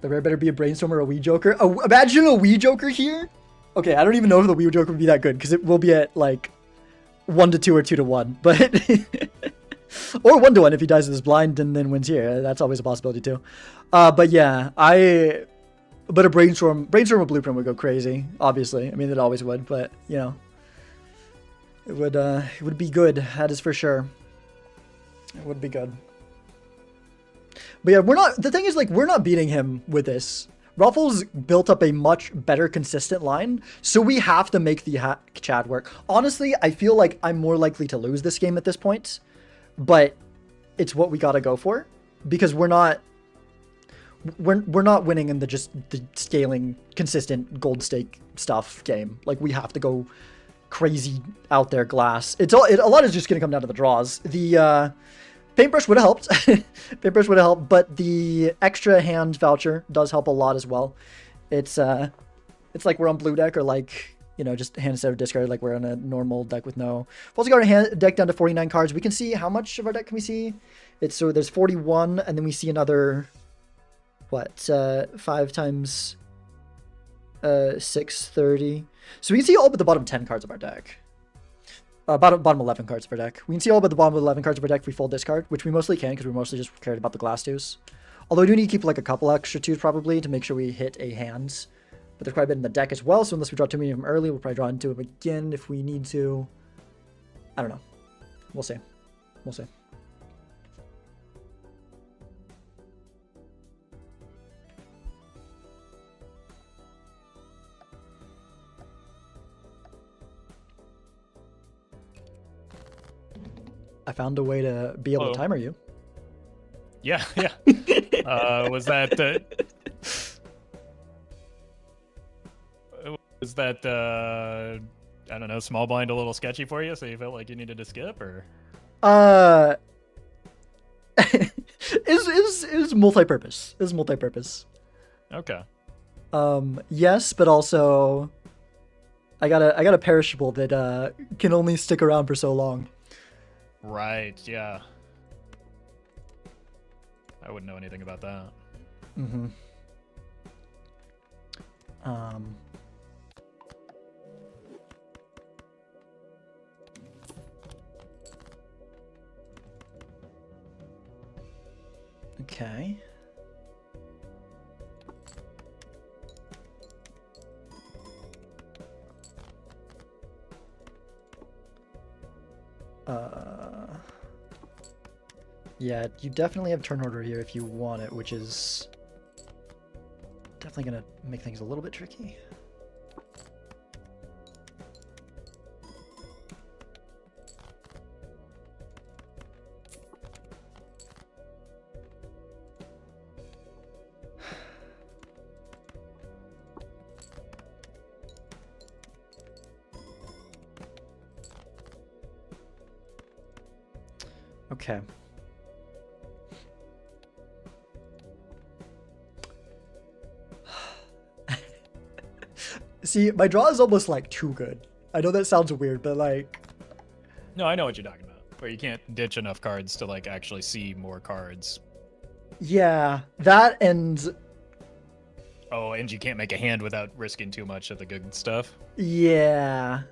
The rare better be a Brainstorm or a Wii Joker. Oh, imagine a Wii Joker here. Okay, I don't even know if the Wii Joker would be that good because it will be at like 1 to 2 or 2 to 1. But or 1 to 1 if he dies with his blind and then wins here. That's always a possibility too. But yeah, but a Brainstorm or Blueprint would go crazy, obviously. I mean, it always would, but you know, it would be good. That is for sure. It would be good. But yeah, the thing is, like, we're not beating him with this. Ruffles built up a much better consistent line, so we have to make the Chad work. Honestly, I feel like I'm more likely to lose this game at this point, but it's what we gotta go for, because we're not winning in the scaling consistent gold stake stuff game. Like, we have to go crazy out there glass. A lot is just gonna come down to the draws. The Paintbrush would have helped. Paintbrush would have helped, but the extra hand voucher does help a lot as well. It's like we're on blue deck, or like, you know, just hand instead of discard, like we're on a normal deck with no. We've also got our hand deck down to 49 cards. We can see how much of our deck can we see. It's so there's 41, and then we see another, what, 5 times 6, 30. So we can see all but the bottom 10 cards of our deck. Bottom 11 cards of our deck. We can see all but the bottom 11 cards of our deck if we full discard, which we mostly can because we're mostly just cared about the glass twos. Although we do need to keep like a couple extra twos probably to make sure we hit a hands. But there's quite a bit in the deck as well, so unless we draw too many of them early, we'll probably draw into them again if we need to. I don't know. We'll see. We'll see. I found a way to be able to timer you. Yeah, yeah. Was that I don't know, small blind a little sketchy for you, so you felt like you needed to skip, or? Is multi-purpose. Is multi-purpose. Okay. Yes, but also I got a perishable that can only stick around for so long. Right, yeah. I wouldn't know anything about that. Mm-hmm. Okay. Yeah, you definitely have turn order here if you want it, which is definitely gonna make things a little bit tricky. Okay. See, my draw is almost like too good. I know that sounds weird, but like... No, I know what you're talking about. Where you can't ditch enough cards to like actually see more cards. Yeah, that and... Oh, and you can't make a hand without risking too much of the good stuff. Yeah.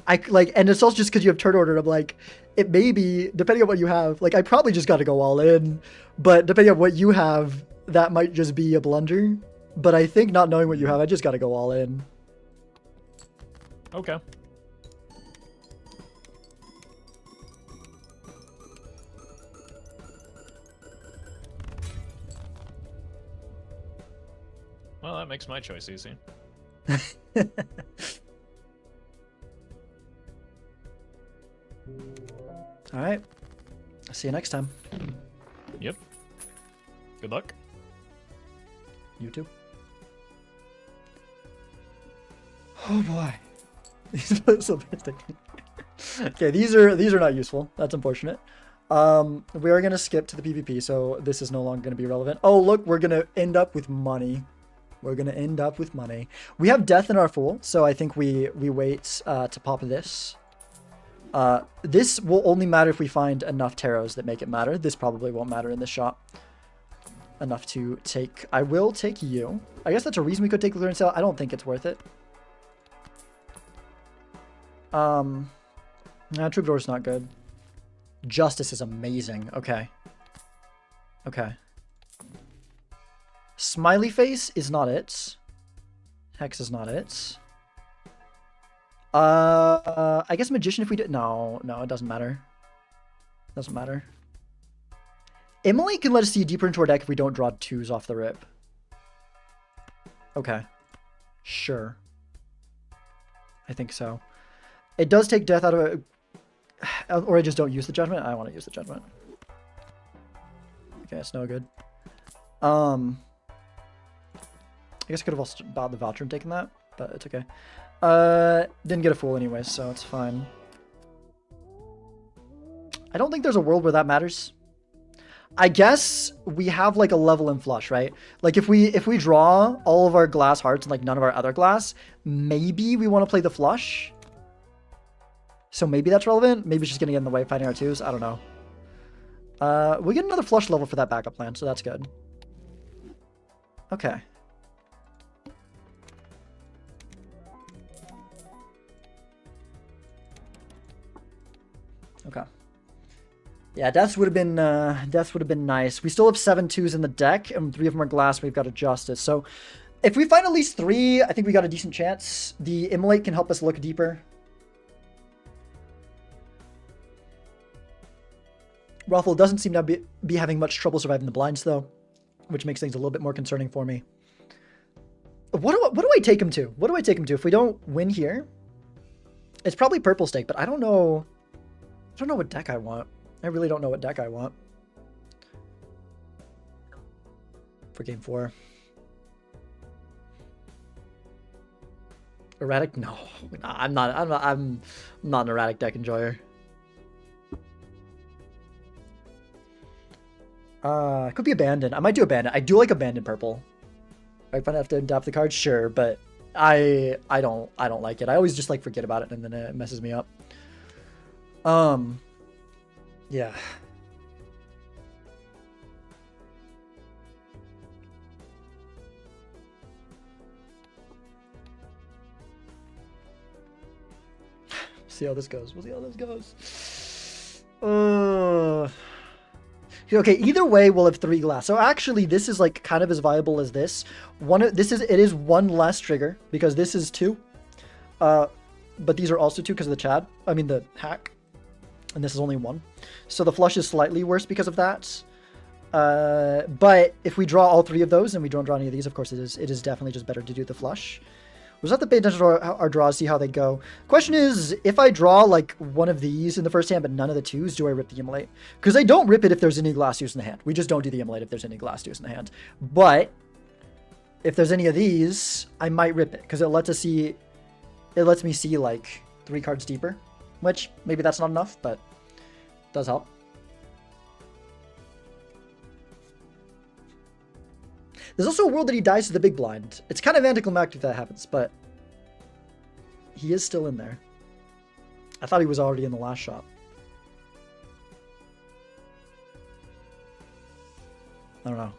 And it's also just because you have turn order. I'm like, it may be, depending on what you have, like I probably just got to go all in, but depending on what you have, that might just be a blunder. But I think not knowing what you have, I just got to go all in. Okay. Well, that makes my choice easy. All right. See you next time. Yep. Good luck. You too. Oh boy. Okay, these are not useful. That's unfortunate. We are gonna skip to the PvP, so this is no longer gonna be relevant. Oh look, we're gonna end up with money. We're gonna end up with money. We have death in our Fool, so I think we wait to pop this. This will only matter if we find enough tarots that make it matter. This probably won't matter in this shot. Enough to take. I will take you. I guess that's a reason we could take the clearance sale. I don't think it's worth it. Troubadour's not good. Justice is amazing. Okay. Okay. Smiley Face is not it. Hex is not it. I guess Magician if we do... No, it doesn't matter. Doesn't matter. Emily can let us see deeper into our deck if we don't draw twos off the rip. Okay. Sure. I think so. It does take death out of it. Or I just don't use the Judgment. I want to use the Judgment. Okay, it's no good. I guess I could have also bought the voucher and taken that, but it's okay. Didn't get a Fool anyway, so it's fine. I don't think there's a world where that matters. I guess we have like a level in flush, right? Like if we draw all of our glass hearts and like none of our other glass, maybe we want to play the flush. So maybe that's relevant. Maybe it's just gonna get in the way of fighting our twos. I don't know. We get another flush level for that backup plan, so that's good. Okay. Okay. Yeah, deaths would have been nice. We still have 7 twos in the deck, and 3 of them are glass. We've got a justice. So if we find at least 3, I think we got a decent chance. The immolate can help us look deeper. Ruffle doesn't seem to be having much trouble surviving the blinds, though, which makes things a little bit more concerning for me. What do I take him to? What do I take him to? If we don't win here, it's probably purple stake, but I don't know. I don't know what deck I want. I really don't know what deck I want for game 4. Erratic? No, I'm not an erratic deck enjoyer. It could be abandoned. I might do abandon. I do like abandoned purple. If I have to adapt the card, sure, but I don't like it. I always just like forget about it and then it messes me up. Yeah. See how this goes. We'll see how this goes. Okay, either way, we'll have 3 glass. So actually, this is like kind of as viable as this. It is 1 less trigger because this is 2. But these are also 2 because of the hack. And this is only 1. So the flush is slightly worse because of that. But if we draw all 3 of those and we don't draw any of these, of course it is definitely just better to do the flush. We'll just have to pay attention to our draws, see how they go. Question is, if I draw like one of these in the first hand but none of the 2s, do I rip the immolate? Because I don't rip it if there's any glass 2s in the hand. We just don't do the immolate if there's any glass 2s in the hand. But if there's any of these, I might rip it because it lets me see like 3 cards deeper. Which, maybe that's not enough, but it does help. There's also a world that he dies to the big blind. It's kind of anticlimactic if that happens, but he is still in there. I thought he was already in the last shot. I don't know.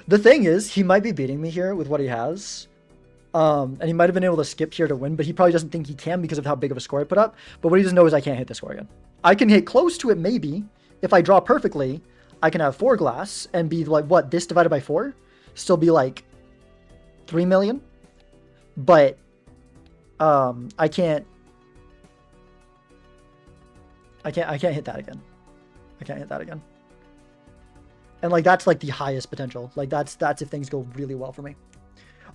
The thing is, he might be beating me here with what he has. And he might have been able to skip here to win, but he probably doesn't think he can because of how big of a score I put up. But what he doesn't know is I can't hit the score again. I can hit close to it maybe. If I draw perfectly, I can have 4 glass and be like, what, this divided by 4? Still be like 3 million? But I can't hit that again. I can't hit that again. And like that's like the highest potential. Like that's if things go really well for me.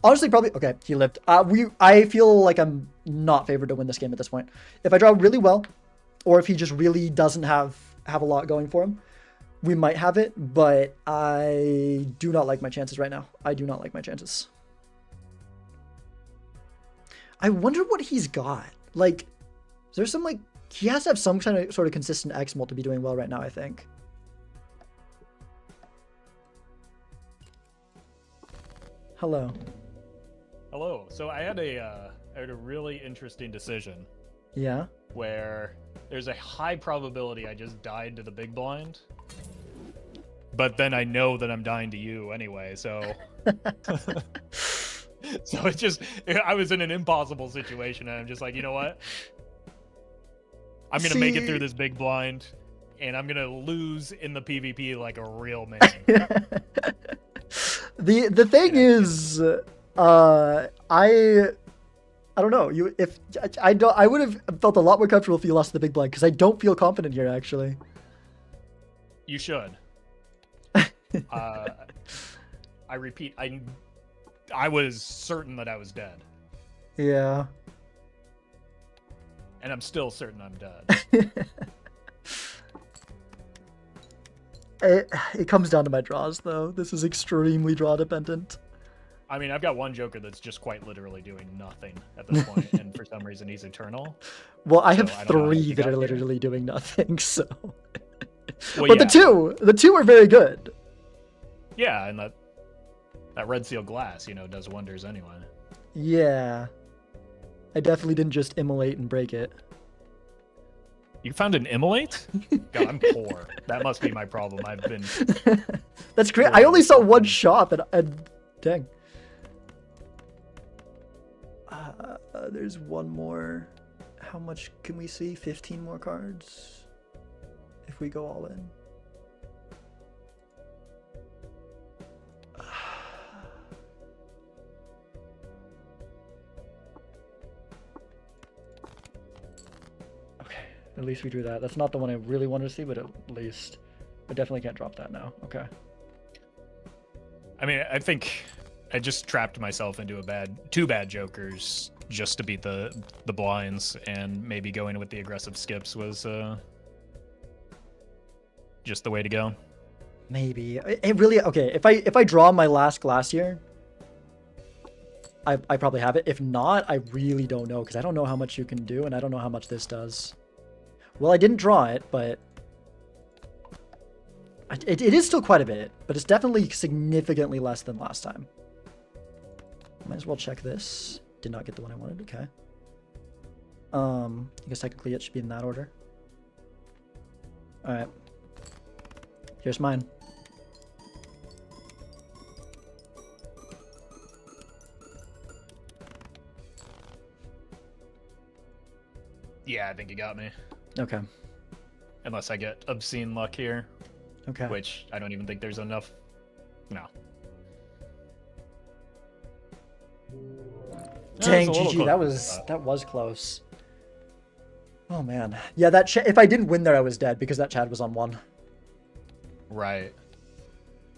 Honestly, probably... Okay, he lived. I feel like I'm not favored to win this game at this point. If I draw really well, or if he just really doesn't have a lot going for him, we might have it, but I do not like my chances right now. I do not like my chances. I wonder what he's got. Like, is there some, like... He has to have some kind of sort of consistent X-Mult to be doing well right now, I think. Hello. Hello. So I had a really interesting decision. Yeah. Where there's a high probability I just died to the big blind. But then I know that I'm dying to you anyway, so... So it's just... I was in an impossible situation, and I'm just like, you know what? I'm going to make it through this big blind, and I'm going to lose in the PvP like a real man. The thing is... I don't know. I would have felt a lot more comfortable if you lost the big blind because I don't feel confident here actually. You should. I repeat, I was certain that I was dead. Yeah. And I'm still certain I'm dead. It comes down to my draws though. This is extremely draw dependent. I mean, I've got one Joker that's just quite literally doing nothing at this point, and for some reason he's eternal. Well, I have 3 that are literally doing nothing, so... Well, but yeah. the two are very good. Yeah, and that red seal glass, does wonders anyway. Yeah. I definitely didn't just immolate and break it. You found an immolate? God, I'm poor. That must be my problem. I've been. That's great. I only saw one shop and dang. There's one more. How much can we see? 15 more cards if we go all in. Okay, at least we drew that. That's not the one I really wanted to see, but at least I definitely can't drop that now. Okay. I mean, I think I just trapped myself into two bad jokers just to beat the blinds, and maybe going with the aggressive skips was just the way to go. Maybe it really okay. If I draw my last glass here, I probably have it. If not, I really don't know because I don't know how much you can do, and I don't know how much this does. Well, I didn't draw it, but it is still quite a bit, but it's definitely significantly less than last time. Might as well check this. Did not get the one I wanted. Okay. I guess technically it should be in that order. All right. Here's mine. Yeah, I think you got me. Okay. Unless I get obscene luck here, Okay. which I don't even think there's enough. No. Dang, That was a little GG. close. That was close. Oh man. Yeah, if I didn't win there, I was dead because that Chad was on one. Right.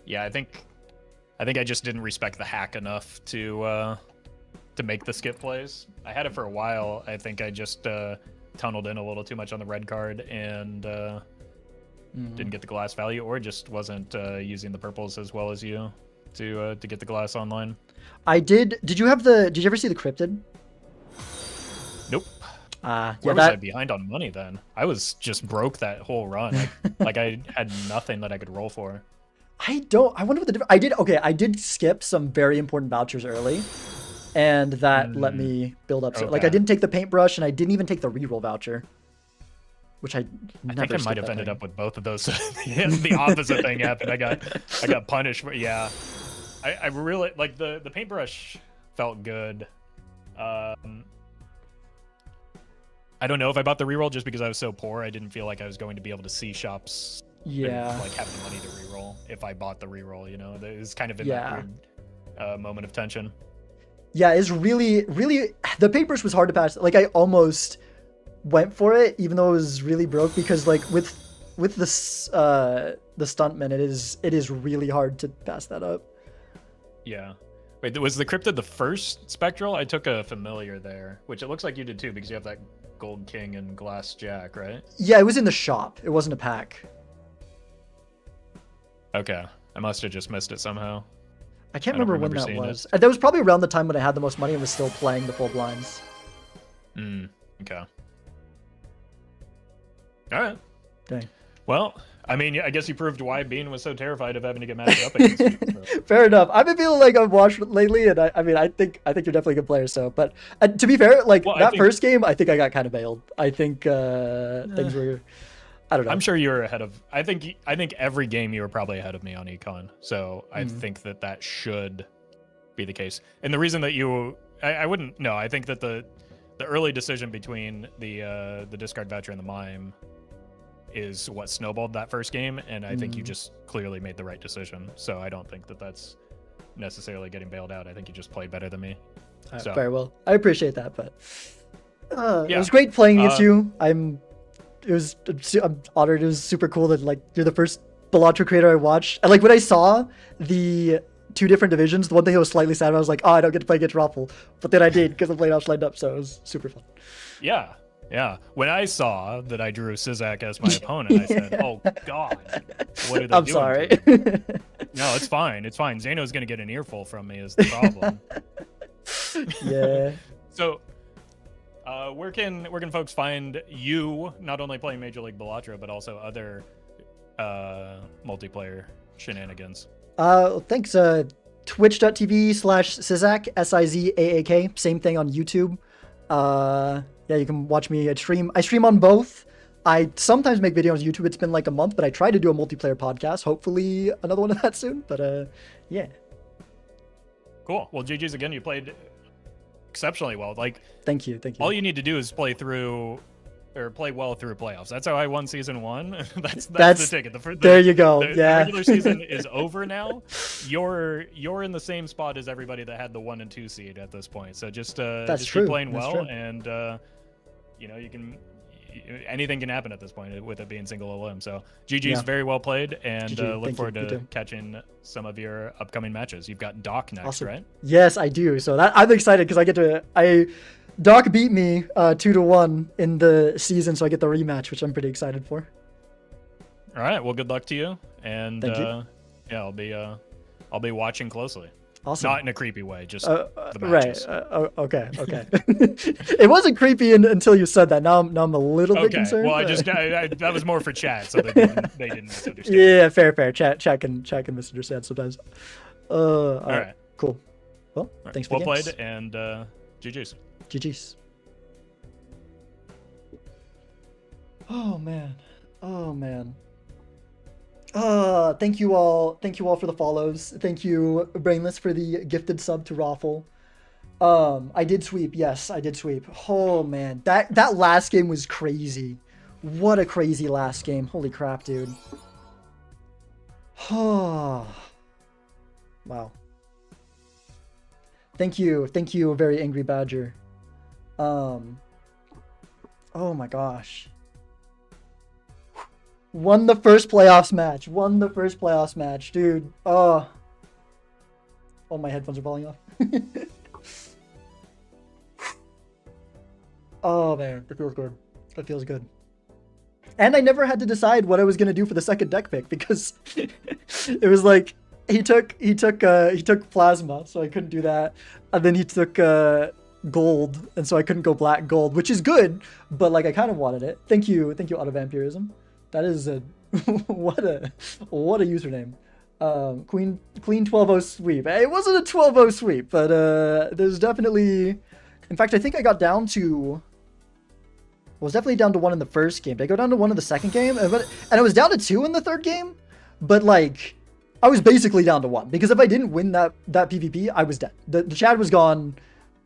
Yeah, I think I just didn't respect the hack enough to make the skip plays. I had it for a while. I think I just tunneled in a little too much on the red card and didn't get the glass value, or just wasn't using the purples as well as you to get the glass online. I did. Did you ever see the cryptid? Nope. Yeah, Where was I behind on money then? I was just broke that whole run. Like I had nothing that I could roll for. I wonder what the difference. I did skip some very important vouchers early, and that let me build up. So, like, I didn't take the paintbrush, and I didn't even take the reroll voucher, which I think I might have ended up with both of those. The opposite thing happened. I got punished for, yeah. I really like the paintbrush felt good. I don't know if I bought the reroll just because I was so poor. I didn't feel like I was going to be able to see shops. Yeah. And, like, have the money to reroll if I bought the reroll. It was kind of in that weird moment of tension. Yeah, it's really, really. The paintbrush was hard to pass. Like, I almost went for it, even though it was really broke, because like with the stuntman, it is really hard to pass that up. Yeah. Wait, was the cryptid the first spectral? I took a familiar there, which it looks like you did too, because you have that gold king and glass jack, right? Yeah, it was in the shop. It wasn't a pack. Okay. I must have just missed it somehow. I can't remember when that seeing was. That was probably around the time when I had the most money and was still playing the full blinds. Okay. All right. Dang. Well, I mean, I guess you proved why Bean was so terrified of having to get matched up against you. So. Fair enough. I've been feeling like I've watched lately, and I think you're definitely a good player. So, but to be fair, like first game, I think I got kind of bailed. I think things were. I don't know. I'm sure you were ahead of. I think every game you were probably ahead of me on econ. So I think that should be the case. And the reason that I wouldn't. No, I think that the early decision between the discard voucher and the mime is what snowballed that first game, and I think you just clearly made the right decision. So I don't think that that's necessarily getting bailed out. I think you just played better than me. So. Very well. I appreciate that, but it was great playing against you. I'm honored. It was super cool that like you're the first Balatro creator I watched. And like when I saw the two different divisions, the one thing I was slightly sad about, I was like, oh, I don't get to play against Raffle, but then I did because the playoffs lined up, so it was super fun. Yeah. When I saw that I drew Sizak as my opponent, I said, "Oh God, what are they I'm doing?" sorry. No, it's fine. It's fine. Zano's gonna get an earful from me. Is the problem? Yeah. So, where can folks find you? Not only playing Major League Balatro, but also other multiplayer shenanigans. Thanks. Twitch.tv/Sizak, SIZAAK. Same thing on YouTube. Yeah, you can watch me. I stream on both. I sometimes make videos on YouTube. It's been like a month, but I try to do a multiplayer podcast. Hopefully another one of that soon. But yeah. Cool. Well, GG's again. You played exceptionally well. Like, thank you. all you need to do is play well through playoffs. That's how I won season 1. that's the ticket. There you go. The regular season is over now. You're in the same spot as everybody that had the 1 and 2 seed at this point. So just keep playing well, and you can. Anything can happen at this point with it being single limb. So GG's very well played, and look forward to catching some of your upcoming matches. You've got Doc next, right? Yes, I do. So I'm excited because Doc beat me 2-1 in the season, so I get the rematch, which I'm pretty excited for. All right. Well, good luck to you, and thank you. Yeah, I'll be watching closely. Awesome. Not in a creepy way, just the matches. Right. Okay. It wasn't creepy until you said that. Now I'm a little bit concerned. Well, that was more for chat, so they didn't misunderstand. Yeah, fair. Chat can misunderstand sometimes. All right. Cool. Well, thanks for well played, and GG's. GG's. Oh man. Thank you all for the follows. Thank you, Brainless, for the gifted sub to Raffle. I did sweep. Yes, I did sweep. Oh man, that last game was crazy. What a crazy last game. Holy crap, dude. Oh. Wow. Thank you, very angry badger. Oh my gosh. Won the first playoffs match, dude. Oh, my headphones are falling off. Oh man, that feels good. And I never had to decide what I was gonna do for the second deck pick because it was like he took plasma, so I couldn't do that, and then he took gold, and so I couldn't go black gold, which is good, but like I kind of wanted it. Thank you, Auto Vampirism. That is a what a username. Queen 12-0 sweep. It wasn't a 12-0 sweep, but there's definitely. In fact, I think I got down to. I was definitely down to 1 in the first game. Did I go down to 1 in the second game? And I was down to 2 in the third game, but like I was basically down to 1 because if I didn't win that PvP, I was dead. The Chad was gone.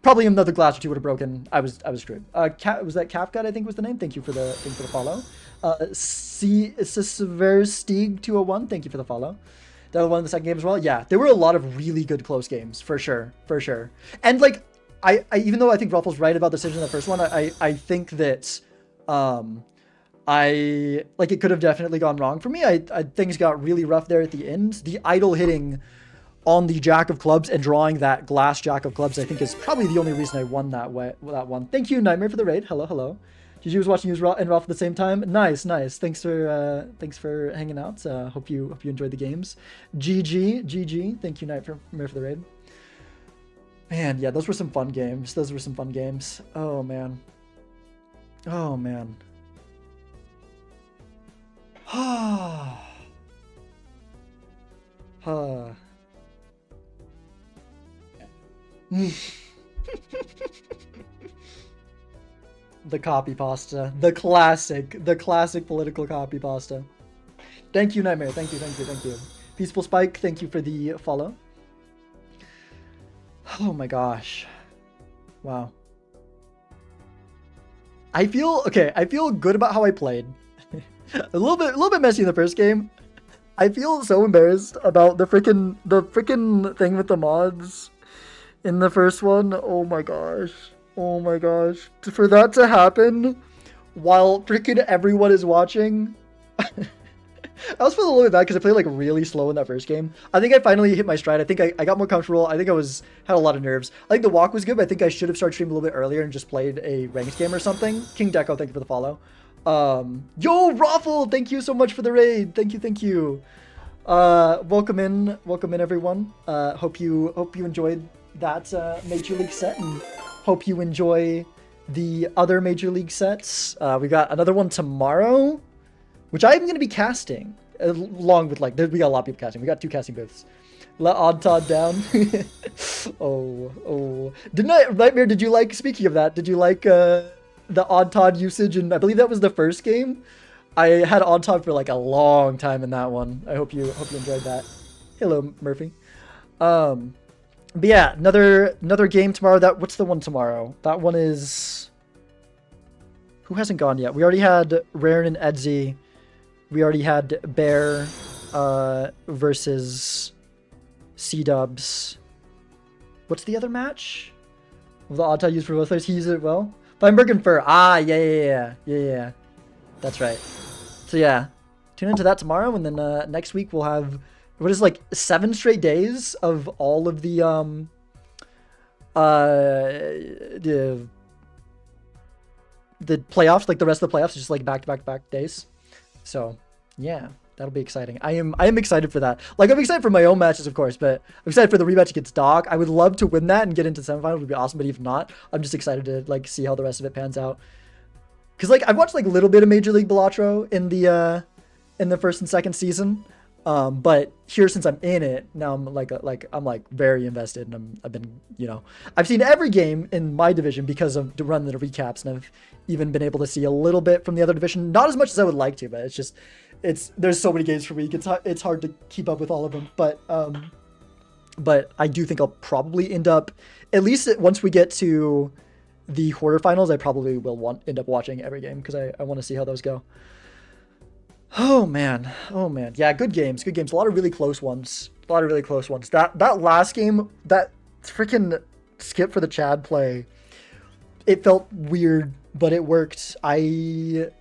Probably another glass or 2 would have broken. I was screwed. Was that Capgut? I think was the name. Thank you for the follow. Stieg 201. Thank you for the follow. The other one in the second game as well. Yeah, there were a lot of really good close games for sure. And like I even though I think Ruffle's right about the decision in the first one, I think that it could have definitely gone wrong for me. Things got really rough there at the end. The idle hitting on the Jack of Clubs and drawing that glass Jack of Clubs, I think, is probably the only reason I won that one. Thank you, Nightmare, for the raid. Hello. GG was watching you and Ralph at the same time. Nice. Thanks for hanging out. Hope you enjoyed the games. GG. Thank you, Nightmare, for the raid. Man, yeah, those were some fun games. Oh man. The copy pasta, the classic political copy pasta. Thank you, Nightmare. Thank you. Peaceful Spike, thank you for the follow. Oh my gosh. Wow. I feel good about how I played. a little bit messy in the first game. I feel so embarrassed about the freaking thing with the mods in the first one. Oh my gosh. For that to happen while freaking everyone is watching. I was feeling a little bit bad because I played like really slow in that first game. I think I finally hit my stride. I think I got more comfortable. I think had a lot of nerves. I think the walk was good, but I think I should have started streaming a little bit earlier and just played a ranked game or something. King Deco, thank you for the follow. Yo, Raffle, thank you so much for the raid. Thank you. Welcome in everyone. Hope you enjoyed that Major League set, and hope you enjoy the other Major League sets. We got another one tomorrow, which I'm going to be casting. along with like we got a lot of people casting. We got 2 casting booths. Let Odd Todd down. oh. Nightmare, did you like, speaking of that, did you like the Odd Todd usage? And I believe that was the first game. I had Odd Todd for like a long time in that one. I hope you enjoyed that. Hello, Murphy. But yeah, another game tomorrow. What's the one tomorrow? That one is, who hasn't gone yet? We already had Raren and Edzy. We already had Bear versus C-Dubs. What's the other match? Will the Odd Todd used for both players? He used it well. Feinberg and Fur. Ah, yeah. That's right. So yeah, tune into that tomorrow, and then next week we'll have, what is like 7 straight days of all of the playoffs, like the rest of the playoffs, just like back days. So yeah, that'll be exciting. I am excited for that. Like, I'm excited for my own matches, of course, but I'm excited for the rematch against Doc. I would love to win that and get into the semifinals. It would be awesome, but if not, I'm just excited to like see how the rest of it pans out. Cause like I've watched like a little bit of Major League Balatro in the first and second season, but here since I'm in it now, I'm like very invested, and I've been, I've seen every game in my division because of running the recaps, and I've even been able to see a little bit from the other division, not as much as I would like to, but there's so many games per week, it's hard to keep up with all of them, but I do think I'll probably end up, at least once we get to the quarterfinals, I probably will end up watching every game because I want to see how those go. Oh man. Yeah, good games. A lot of really close ones. That last game, that freaking skip for the Chad play, it felt weird, but it worked. It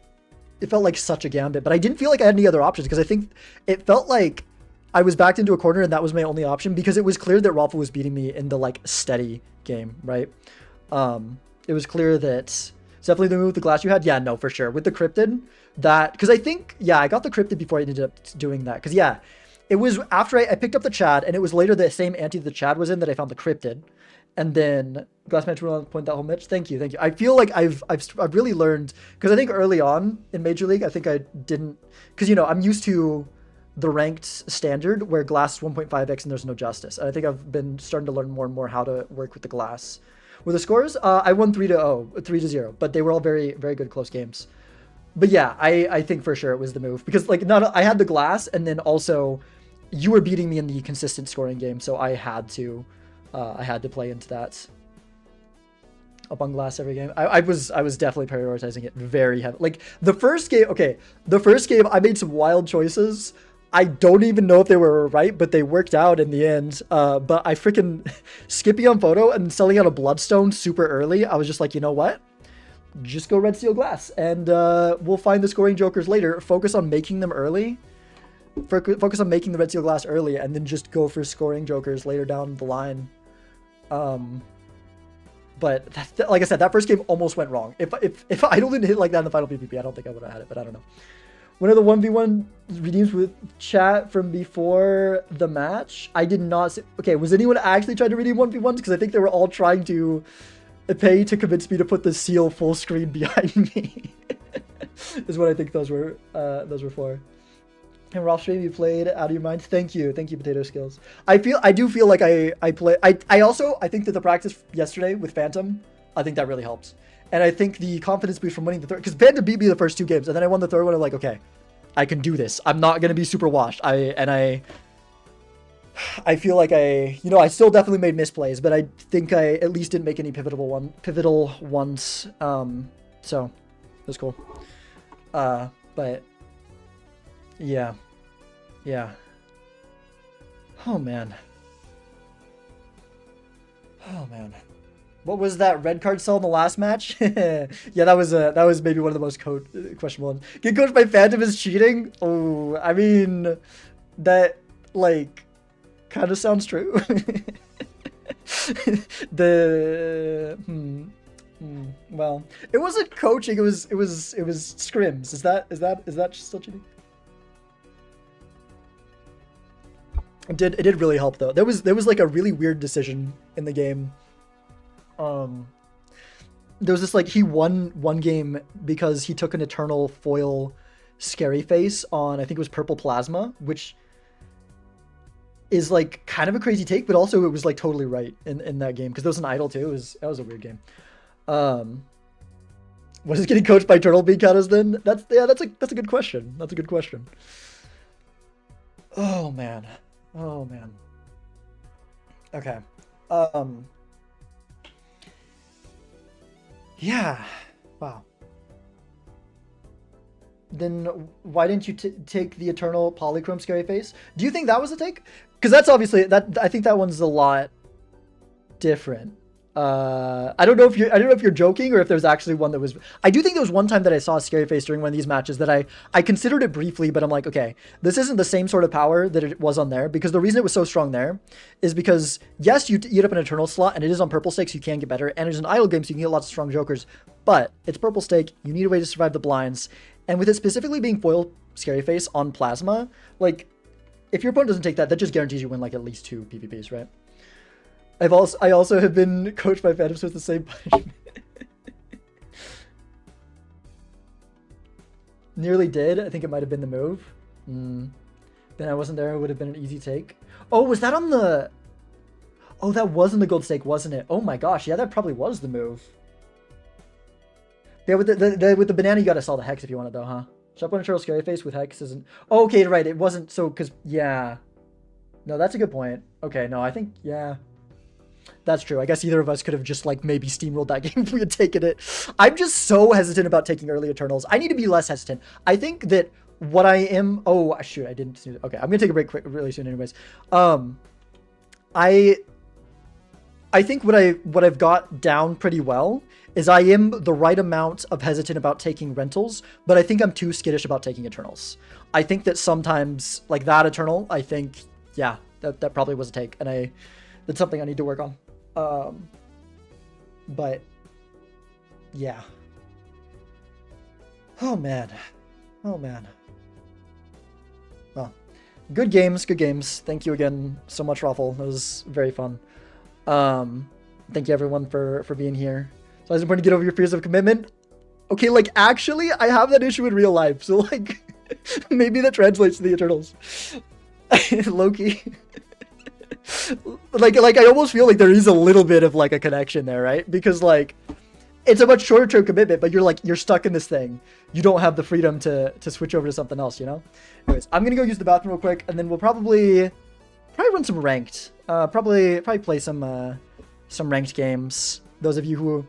felt like such a gambit, but I didn't feel like I had any other options because I think it felt like I was backed into a corner and that was my only option because it was clear that Rafa was beating me in the like steady game, right? It was clear that it's definitely the move with the glass you had. Yeah, no, for sure. With the cryptid, because I think, yeah, I got the cryptid before I ended up doing that. Because, yeah, it was after I picked up the Chad, and it was later the same ante the Chad was in that I found the cryptid. And then glass match went on point that whole match. Thank you. I feel like I've really learned, because I think early on in Major League, I think I didn't, because, I'm used to the ranked standard where glass is 1.5x and there's no justice. And I think I've been starting to learn more and more how to work with the glass. With the scores, I won 3-0, but they were all very, very good close games. But yeah, I think for sure it was the move because like I had the glass, and then also you were beating me in the consistent scoring game, so I had to play into that. Up on glass every game. I was definitely prioritizing it very heavily. Like the first game I made some wild choices. I don't even know if they were right, but they worked out in the end. But I freaking Skippy on photo and selling out a Bloodstone super early. I was just like, you know what? Just go Red Steel Glass, and we'll find the scoring jokers later. Focus on making them early. Focus on making the Red Steel Glass early, and then just go for scoring jokers later down the line. But like I said, that first game almost went wrong. If I didn't hit like that in the final PvP, I don't think I would have had it, but I don't know. One of the 1v1 redeems with chat from before the match, I did not say, okay, was anyone actually trying to redeem 1v1s? Because I think they were all trying to pay to convince me to put the seal full screen behind me. Is what I think those were for. And Ralph Stream, you played out of your mind. Thank you, Potato Skills. I do feel like I think that the practice yesterday with Phantom, I think that really helped. And I think the confidence boost from winning the third, because Phantom beat me the first 2 games, and then I won the third one. I'm like, okay, I can do this. I'm not gonna be super washed. I feel like I still definitely made misplays, but I think I at least didn't make any pivotal ones. So it was cool. But yeah. Oh man. What was that red card sell in the last match? Yeah, that was maybe one of the most questionable ones. Get coached by Phantom is cheating? Oh, I mean, that like kind of sounds true. Well, it wasn't coaching. It was scrims. Is that still cheating? It did really help though. There was like a really weird decision in the game. There was this like he won one game because he took an eternal foil Scary Face on, I think it was Purple Plasma, which is like kind of a crazy take, but also it was like totally right in that game because there was an idol too. That was a weird game. What is getting coached by Turtle Bean count as then? That's a good question. That's a good question. Oh man. Oh man. Okay. Yeah. Wow. Then why didn't you take the Eternal Polychrome Scary Face? Do you think that was a take? Because that's obviously that. I think that one's a lot different. I don't know if you're joking or if there's actually one that was. I do think there was one time that I saw a Scary Face during one of these matches that I considered it briefly, but I'm like, okay, this isn't the same sort of power that it was on there, because the reason it was so strong there is because yes, you eat up an Eternal slot and it is on purple stake, so you can get better, and it's an idle game, so you can get lots of strong jokers, but it's purple stake. You need a way to survive the blinds, and with it specifically being foil Scary Face on Plasma, like if your opponent doesn't take that, that just guarantees you win like at least 2 PvPs, right? I also have been coached by Phantoms with the same punishment. Nearly did. I think it might have been the move. Then I wasn't there. It would have been an easy take. Oh, was that on the... Oh, that was in the gold stake, wasn't it? Oh my gosh. Yeah, that probably was the move. Yeah, with the banana, you gotta sell the Hex if you want it though, huh? Shop on a Turtle Scary Face with Hex isn't... Oh, okay, right. It wasn't so... Because, yeah. No, that's a good point. Okay, no, I think... Yeah. That's true. I guess either of us could have just like maybe steamrolled that game if we had taken it. I'm just so hesitant about taking early Eternals. I need to be less hesitant. I think that what I am... Oh, shoot. I didn't... Okay, I'm going to take a break really soon anyways. I think what I've got down pretty well is I am the right amount of hesitant about taking rentals, but I think I'm too skittish about taking Eternals. I think that sometimes, like that Eternal, I think, yeah, that probably was a take, and that's something I need to work on. But yeah. Oh man. Oh man. Well, good games. Thank you again so much, Raffle. That was very fun. Thank you everyone for being here. So it's important to get over your fears of commitment. Okay, like actually, I have that issue in real life. So like, maybe that translates to the Eternals. Loki. like I almost feel like there is a little bit of like a connection there, right? Because like it's a much shorter term commitment, but you're stuck in this thing. You don't have the freedom to switch over to something else, you know? Anyways, I'm gonna go use the bathroom real quick, and then we'll probably run some ranked. Probably play some ranked games. Those of you who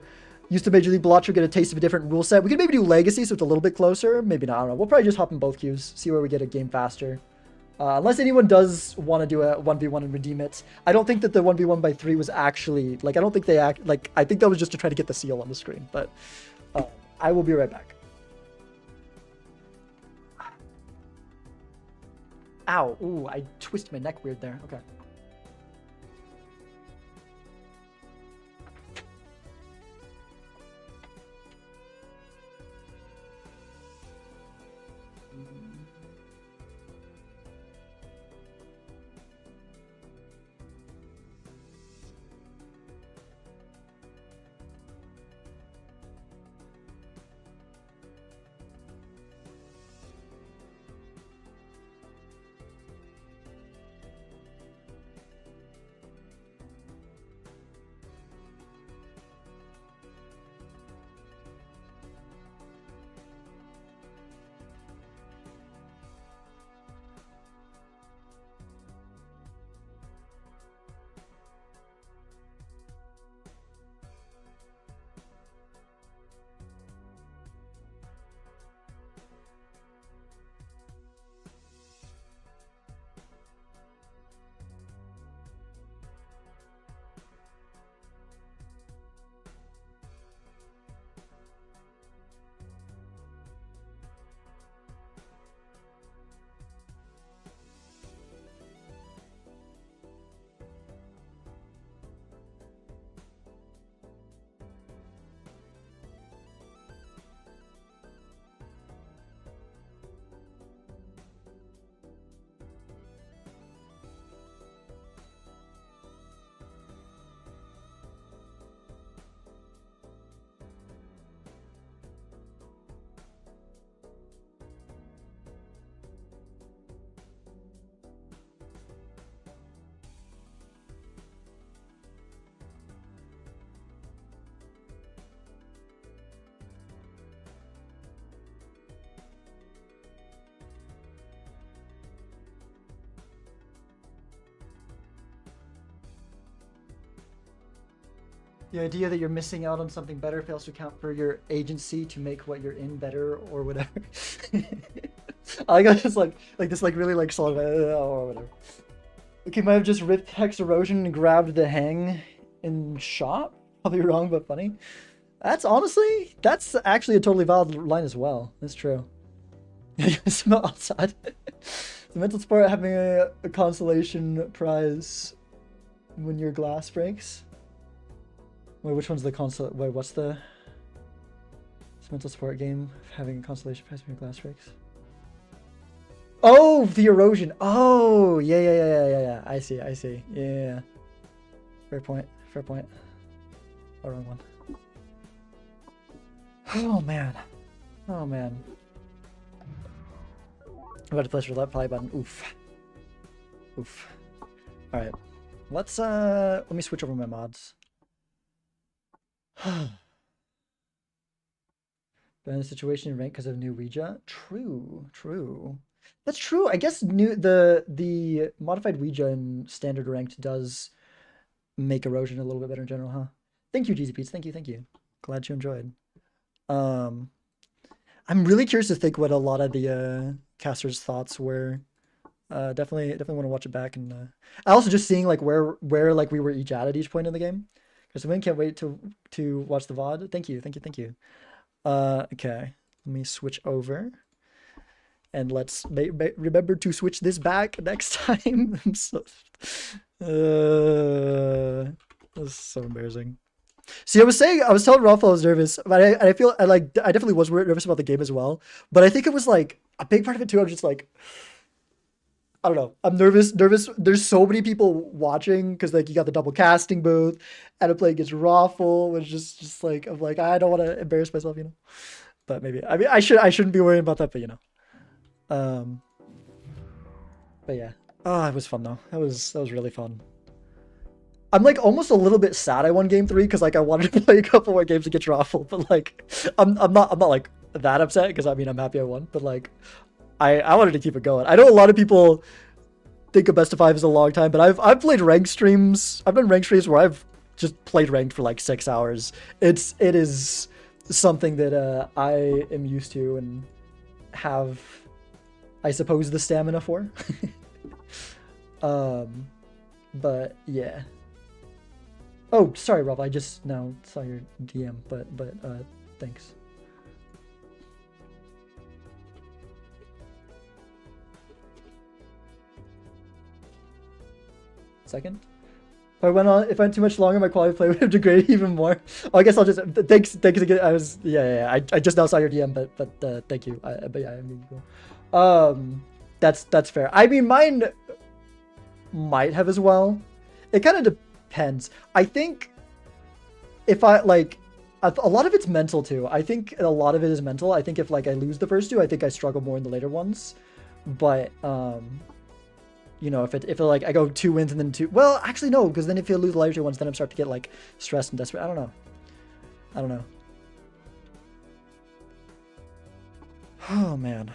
used to Major League Balatro get a taste of a different rule set. We could maybe do Legacy, so it's a little bit closer. Maybe not. I don't know. We'll probably just hop in both queues, see where we get a game faster. Unless anyone does want to do a 1v1 and redeem it. I don't think that the 1v1 by 3 was actually, like, I don't think they act, like, I think that was just to try to get the seal on the screen, but I will be right back. Ow, ooh, I twisted my neck weird there, okay. The idea that you're missing out on something better fails to account for your agency to make what you're in better or whatever. I got just like this like really like solid or whatever. Okay, might have just ripped Hex Erosion and grabbed the hang in shop. Probably wrong, but funny. That's actually a totally valid line as well. That's true. Smell outside. The mental sport having a consolation prize when your glass breaks. Wait, which one's the console? Wait, what's the mental sport game having a consolation prize when your glass breaks? Oh, the erosion. Oh, yeah. I see. Yeah. Fair point. Oh, wrong one. Oh man. I'm about to press the play button. Oof. All right. Let me switch over my mods. Been in a situation in rank because of new Ouija. True. That's true. I guess the modified Ouija in standard ranked does make erosion a little bit better in general, huh? Thank you, GZ Pete's. Thank you. Glad you enjoyed. I'm really curious to think what a lot of the casters' thoughts were. Definitely want to watch it back, and I also just seeing like where like we were each at each point in the game. Because I can't wait to watch the VOD. Thank you. Okay, let me switch over, and let's remember to switch this back next time. I'm so this is so embarrassing. See, I was telling Rolf I was nervous, but I feel I definitely was nervous about the game as well. But I think it was like a big part of it too. I'm just like, I don't know. I'm nervous. There's so many people watching because like you got the double casting booth, and I'm playing against Raffle, which is just like I'm like I don't want to embarrass myself, you know. But maybe I shouldn't be worrying about that, but you know. But yeah. Oh, it was fun though. That was really fun. I'm like almost a little bit sad I won game 3 because like I wanted to play a couple more games against Raffle, but like I'm not like that upset because I mean I'm happy I won, but like I wanted to keep it going. I know a lot of people think a best of 5 is a long time, but I've played ranked streams. I've done ranked streams where I've just played ranked for like 6 hours. It is something that I am used to and have, I suppose, the stamina for. But yeah. Oh, sorry, Rob. I just now saw your DM, but thanks. Second. If I went too much longer, my quality of play would have degraded even more. Oh, I guess I'll just thanks again. I was I just now saw your DM, but thank you. But yeah, I mean, that's fair. I mean, mine might have as well. It kind of depends. I think if I like a lot of it's mental too. I think a lot of it is mental. I think if like I lose the first 2, I think I struggle more in the later ones. But you know, if it like I go 2 wins and then 2, well, actually no, because then if you lose the later ones, then I'm starting to get like stressed and desperate. I don't know. Oh man.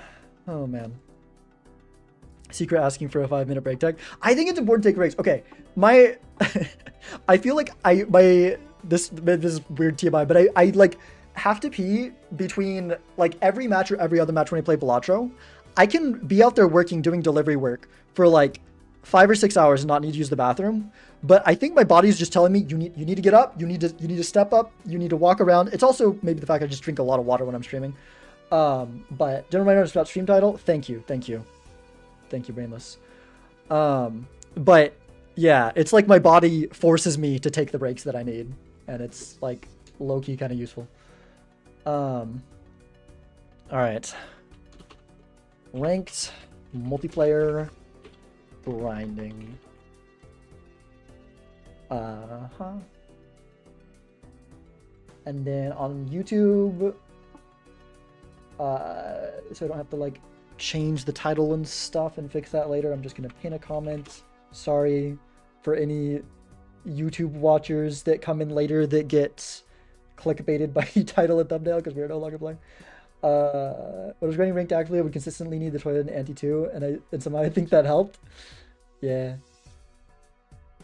Secret asking for a 5-minute break tag. I think it's important to take breaks. Okay, I feel like this is weird TMI, but I like have to pee between like every match or every other match when I play Balatro. I can be out there working, doing delivery work for like 5 or 6 hours and not need to use the bathroom. But I think my body is just telling me you need to get up, you need to step up, you need to walk around. It's also maybe the fact I just drink a lot of water when I'm streaming. But don't remind us about stream title. Thank you, Brainless. But yeah, it's like my body forces me to take the breaks that I need, and it's like low-key kind of useful. All right. Ranked multiplayer grinding. And then on YouTube, so I don't have to like change the title and stuff and fix that later. I'm just gonna pin a comment. Sorry for any YouTube watchers that come in later that get clickbaited by the title and thumbnail because we are no longer playing. When I was running ranked actively, I would consistently need the toilet and anti-2, and somehow I think that helped. Yeah.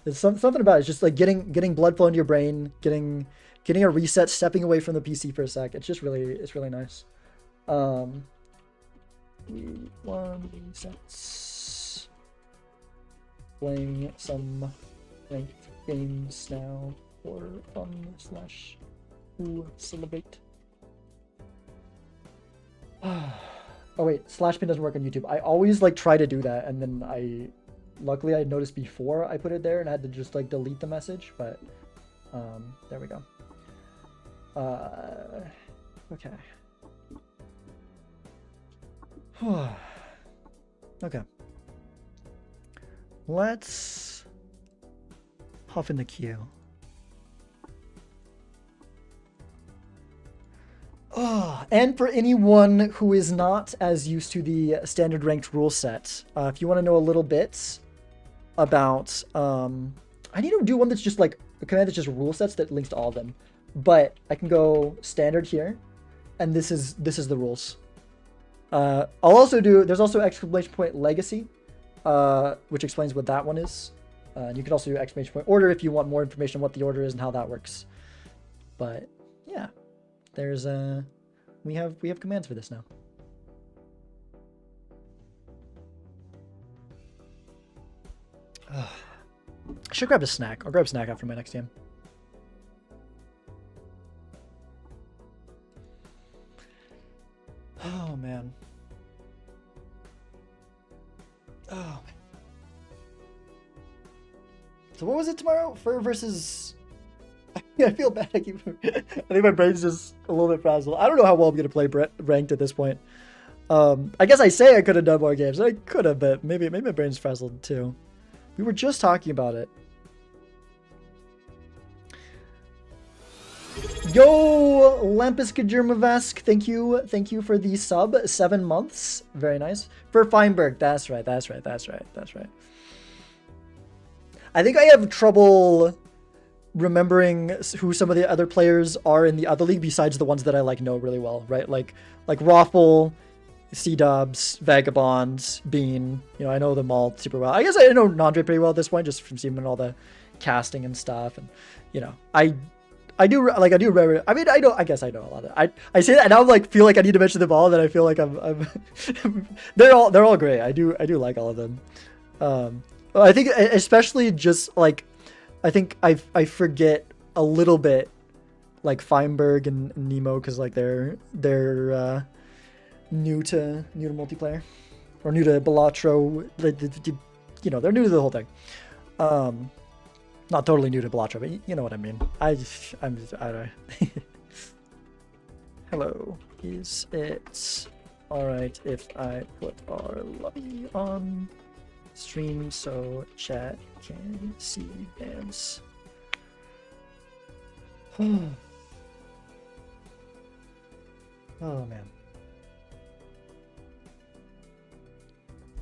There's something about it. It's just like getting blood flow into your brain, getting a reset, stepping away from the PC for a sec. It's really nice. One resets. Playing some ranked games now for fun / celebrate. Oh wait, /pin doesn't work on YouTube. I always like try to do that, and then luckily I noticed before I put it there, and I had to just like delete the message. But there we go. Okay. Okay. Let's hop in the queue. Oh, and for anyone who is not as used to the standard ranked rule set, if you want to know a little bit about, I need to do one that's just like a command that's just rule sets that links to all of them. But I can go standard here, and this is the rules. I'll also do, there's also exclamation point legacy, which explains what that one is. And you can also do exclamation point order if you want more information on what the order is and how that works. But yeah, there's we have commands for this now. I should grab a snack. I'll grab a snack after my next game. Oh man. Oh man. So what was it tomorrow? Fur versus... I feel bad. I think my brain's just a little bit frazzled. I don't know how well I'm going to play ranked at this point. I guess I say I could have done more games. I could have, but maybe my brain's frazzled too. We were just talking about it. Yo, Lampus Kajirmavesk, thank you for the sub, 7 months. Very nice. For Feinberg, that's right. I think I have trouble remembering who some of the other players are in the other league besides the ones that I like know really well, right? Like Raffle, C-Dubs, Vagabond, Bean. You know, I know them all super well. I guess I know Nandre pretty well at this point, just from seeing all the casting and stuff. And you know, I remember. I mean, I guess I know a lot of it. I say that and I like feel like I need to mention them all. That I feel like I'm they're all great. I do like all of them. I think especially just like I think I forget a little bit like Feinberg and Nemo because like they're new to multiplayer or new to Balatro. You know, they're new to the whole thing. Not totally new to Balatro, but you know what I mean. I don't. Hello. Is it alright if I put our lobby on stream so chat can see bands? Oh man.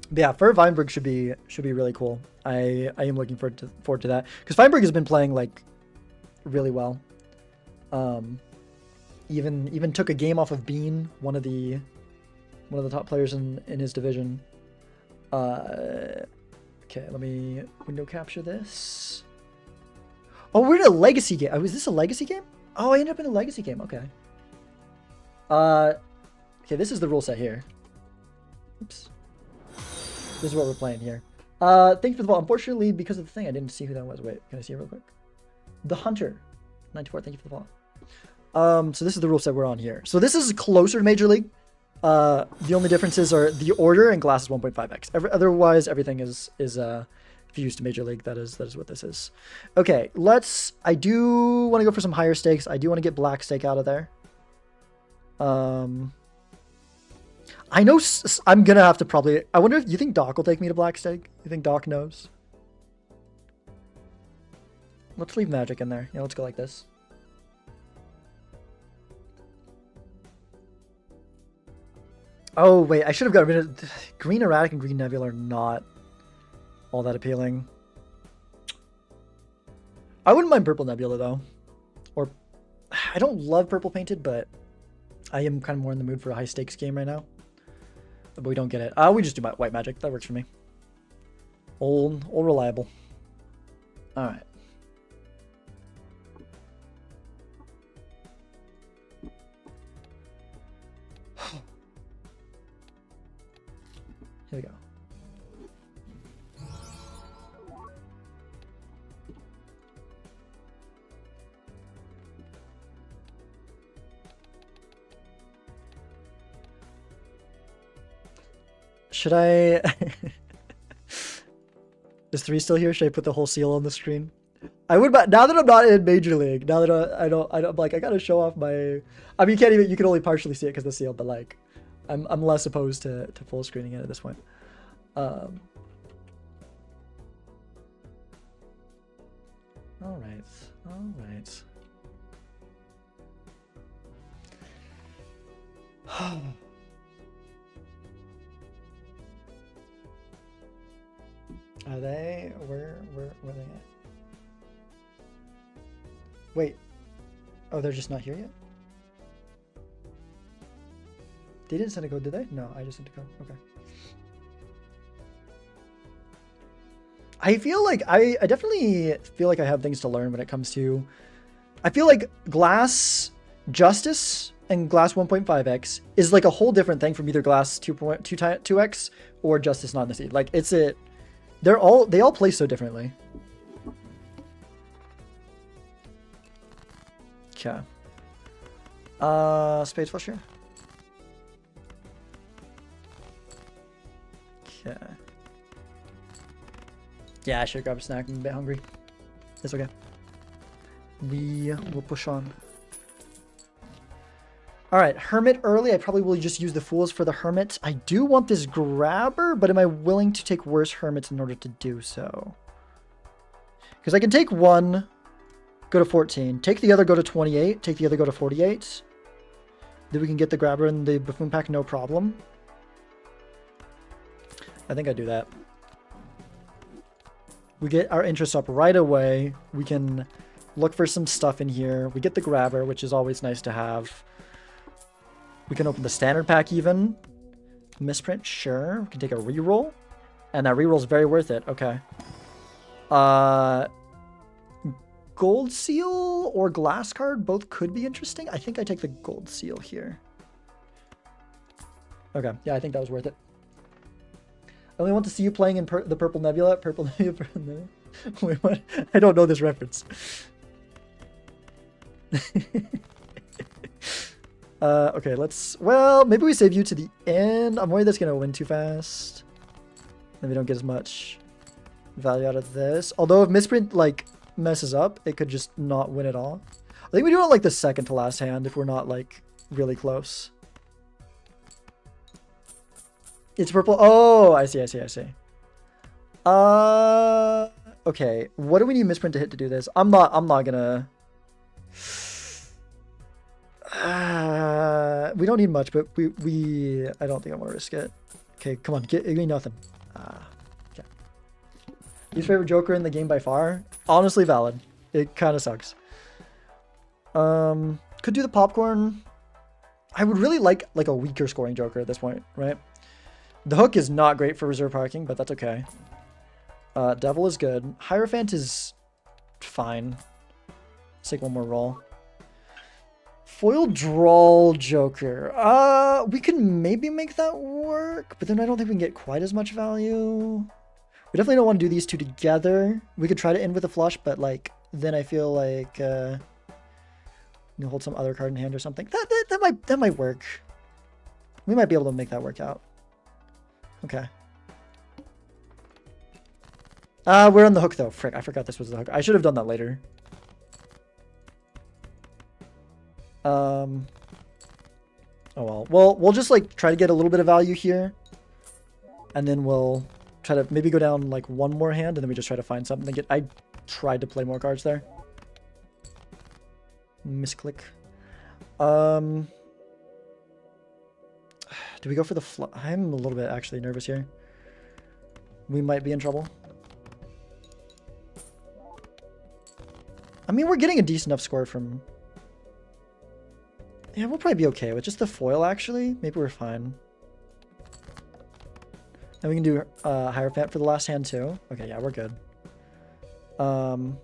But yeah, Fur Weinberg should be really cool. I am looking forward to that because Feinberg has been playing like really well. Even took a game off of Bean, one of the top players in his division. Okay, let me window capture this. Oh, we're in a legacy game. Oh, is this a legacy game? Oh, I ended up in a legacy game. Okay. Okay, this is the rule set here. Oops. This is what we're playing here. Thanks for the ball. Unfortunately, because of the thing, I didn't see who that was. Wait, can I see it real quick? The Hunter, 94. Thank you for the ball. So this is the rule set we're on here. So this is closer to Major League. The only differences are the order and glass is 1.5x. Otherwise, everything is fused to Major League. That is what this is. Okay, I do want to go for some higher stakes. I do want to get black stake out of there. I know I'm gonna have to probably. I wonder if you think Doc will take me to black stake. You think Doc knows? Let's leave magic in there. Yeah, let's go like this. Oh wait, I should have got rid of Green Erratic and Green Nebula are not all that appealing. I wouldn't mind Purple Nebula though, or I don't love Purple Painted, but I am kind of more in the mood for a high stakes game right now. But we don't get it. We just do white magic. That works for me. Old reliable. All right. Here we go. Should I... Is 3 still here? Should I put the whole seal on the screen? I would, but now that I'm not in Major League, now that I don't, like, I gotta show off my... I mean, you can only partially see it because of the seal, but like, I'm less opposed to full screening it at this point. All right. Are they? Where are they at? Wait. Oh, they're just not here yet? They didn't send a code, did they? No, I just sent a code. Okay. I feel like I definitely feel like I have things to learn when it comes to... I feel like Glass Justice and Glass 1.5x is like a whole different thing from either Glass 2x or Justice Not in the Seed. Like they all play so differently. Okay. Spades flush here. Okay. Yeah, I should grab a snack. I'm a bit hungry. It's okay. We will push on. Alright, Hermit early. I probably will just use the Fools for the Hermit. I do want this Grabber, but am I willing to take worse Hermits in order to do so? Because I can take one, go to 14. Take the other, go to 28. Take the other, go to 48. Then we can get the Grabber in the Buffoon pack, no problem. I think I do that. We get our interest up right away. We can look for some stuff in here. We get the Grabber, which is always nice to have. We can open the standard pack even. Misprint, sure. We can take a reroll. And that reroll is very worth it. Okay. Gold Seal or Glass card, both could be interesting. I think I take the Gold Seal here. Okay, yeah, I think that was worth it. I only want to see you playing in the Purple Nebula. Purple Nebula. Wait, what? I don't know this reference. Okay, well, maybe we save you to the end. I'm worried that's going to win too fast. Then we don't get as much value out of this. Although if Misprint, like, messes up, it could just not win at all. I think we do it, like, the second to last hand if we're not, like, really close. It's purple. Oh, I see. Okay. What do we need Misprint to hit to do this? I'm not gonna... we don't need much, but I don't think I want to risk it. Okay, come on, give me nothing. Okay. Least favorite Joker in the game by far? Honestly valid. It kind of sucks. Could do the popcorn. I would really like a weaker scoring Joker at this point, right? The Hook is not great for reserve parking, but that's okay. Devil is good. Hierophant is fine. Let's take one more roll. Foil Drawl Joker. We can maybe make that work, but then I don't think we can get quite as much value. We definitely don't want to do these two together. We could try to end with a flush, but like then I feel like you hold some other card in hand or something. That might work. We might be able to make that work out. Okay. We're on the Hook though. Frick, I forgot this was the Hook. I should have done that later. Oh well. Well, we'll just like try to get a little bit of value here. And then we'll try to maybe go down like one more hand and then we just try to find something. I tried to play more cards there. Misclick. Do we go for the I'm a little bit actually nervous here. We might be in trouble. I mean, we're getting a decent enough score from... Yeah, we'll probably be okay with just the foil, actually. Maybe we're fine. And we can do Hierophant for the last hand, too. Okay, yeah, we're good. Do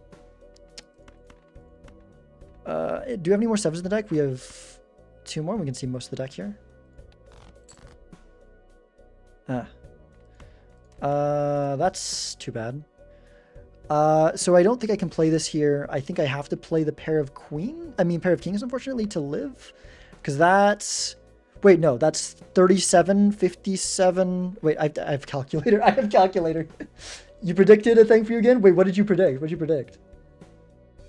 we have any more sevens in the deck? We have 2 more. We can see most of the deck here. That's too bad. So I don't think I can play this here. I think I have to play the pair of kings, unfortunately, to live. Because that's... Wait, no, that's 37, 57... Wait, I have calculator. I have calculator. You predicted a thing for you again? Wait, what did you predict? What did you predict?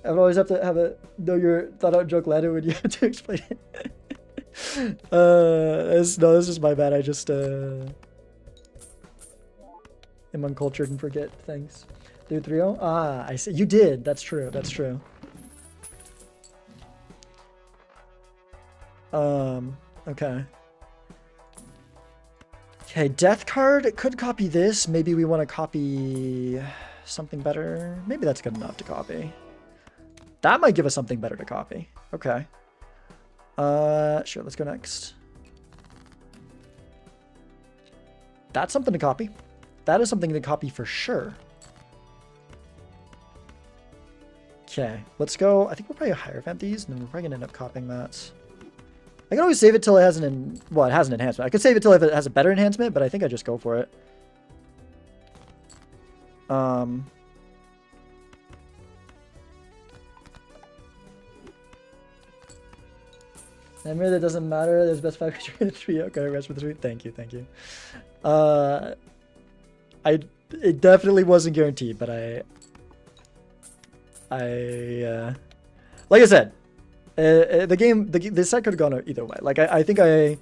I would always have to have a know your thought out joke later when you have to explain it. This is my bad. I just am uncultured and forget things. Dude, 3-0? Ah, I see. You did. That's true. That's true. Okay. Okay, death card could copy this. Maybe we want to copy something better. Maybe that's good enough to copy. That might give us something better to copy. Okay. Sure, let's go next. That's something to copy. That is something to copy for sure. Okay, let's go. I think we'll probably hierophant these, and then we're probably gonna end up copying that. I can always save it till it has it has an enhancement. I could save it till if it has a better enhancement, but I think I just go for it. Remember, that doesn't matter. There's best 5 creature in 3. Okay, rest for 3. Thank you, thank you. It definitely wasn't guaranteed, but like I said, the set could have gone either way. Like I think I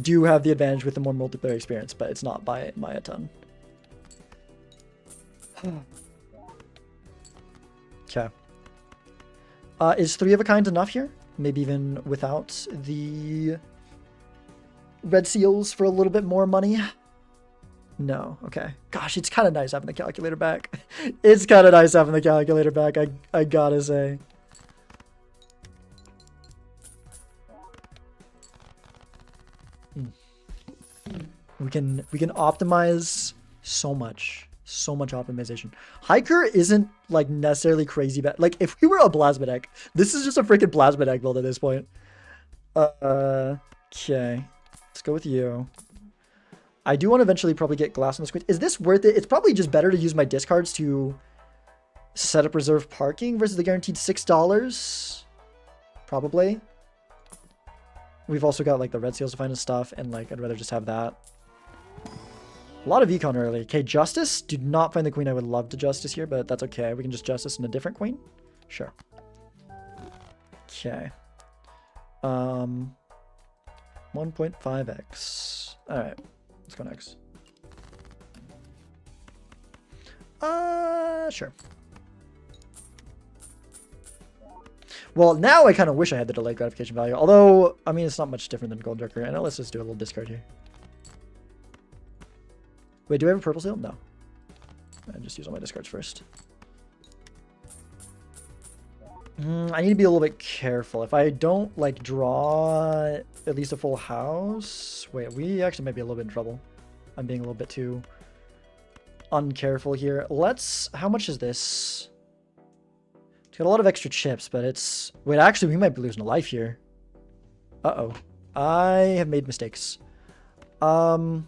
do have the advantage with the more multiplayer experience, but it's not by a ton. Okay. Is 3 of a kind enough here? Maybe even without the red seals for a little bit more money? No. Okay. Gosh, it's kind of nice having the calculator back. It's kind of nice having the calculator back, I gotta say. We can optimize so much. So much optimization. Hiker isn't like necessarily crazy bad. Like if we were a plasma deck, this is just a freaking plasma deck build at this point. Okay. Let's go with you. I do want to eventually probably get glass on the screen. Is this worth it? It's probably just better to use my discards to set up reserve parking versus the guaranteed $6. Probably. We've also got like the red seals to find and stuff, and like I'd rather just have that. A lot of econ early. Okay, justice. Do not find the queen. I would love to justice here, but that's okay. We can just justice in a different queen. Sure. Okay. 1.5x. All right. Let's go next. Sure. Well, now I kind of wish I had the delayed gratification value. Although, I mean, it's not much different than Gold Darker. And let's just do a little discard here. Wait, do I have a purple seal? No. I just use all my discards first. I need to be a little bit careful. If I don't, like, draw at least a full house... Wait, we actually might be a little bit in trouble. I'm being a little bit too uncareful here. Let's... How much is this? It's got a lot of extra chips, but it's... Wait, actually, we might be losing a life here. Uh-oh. I have made mistakes. I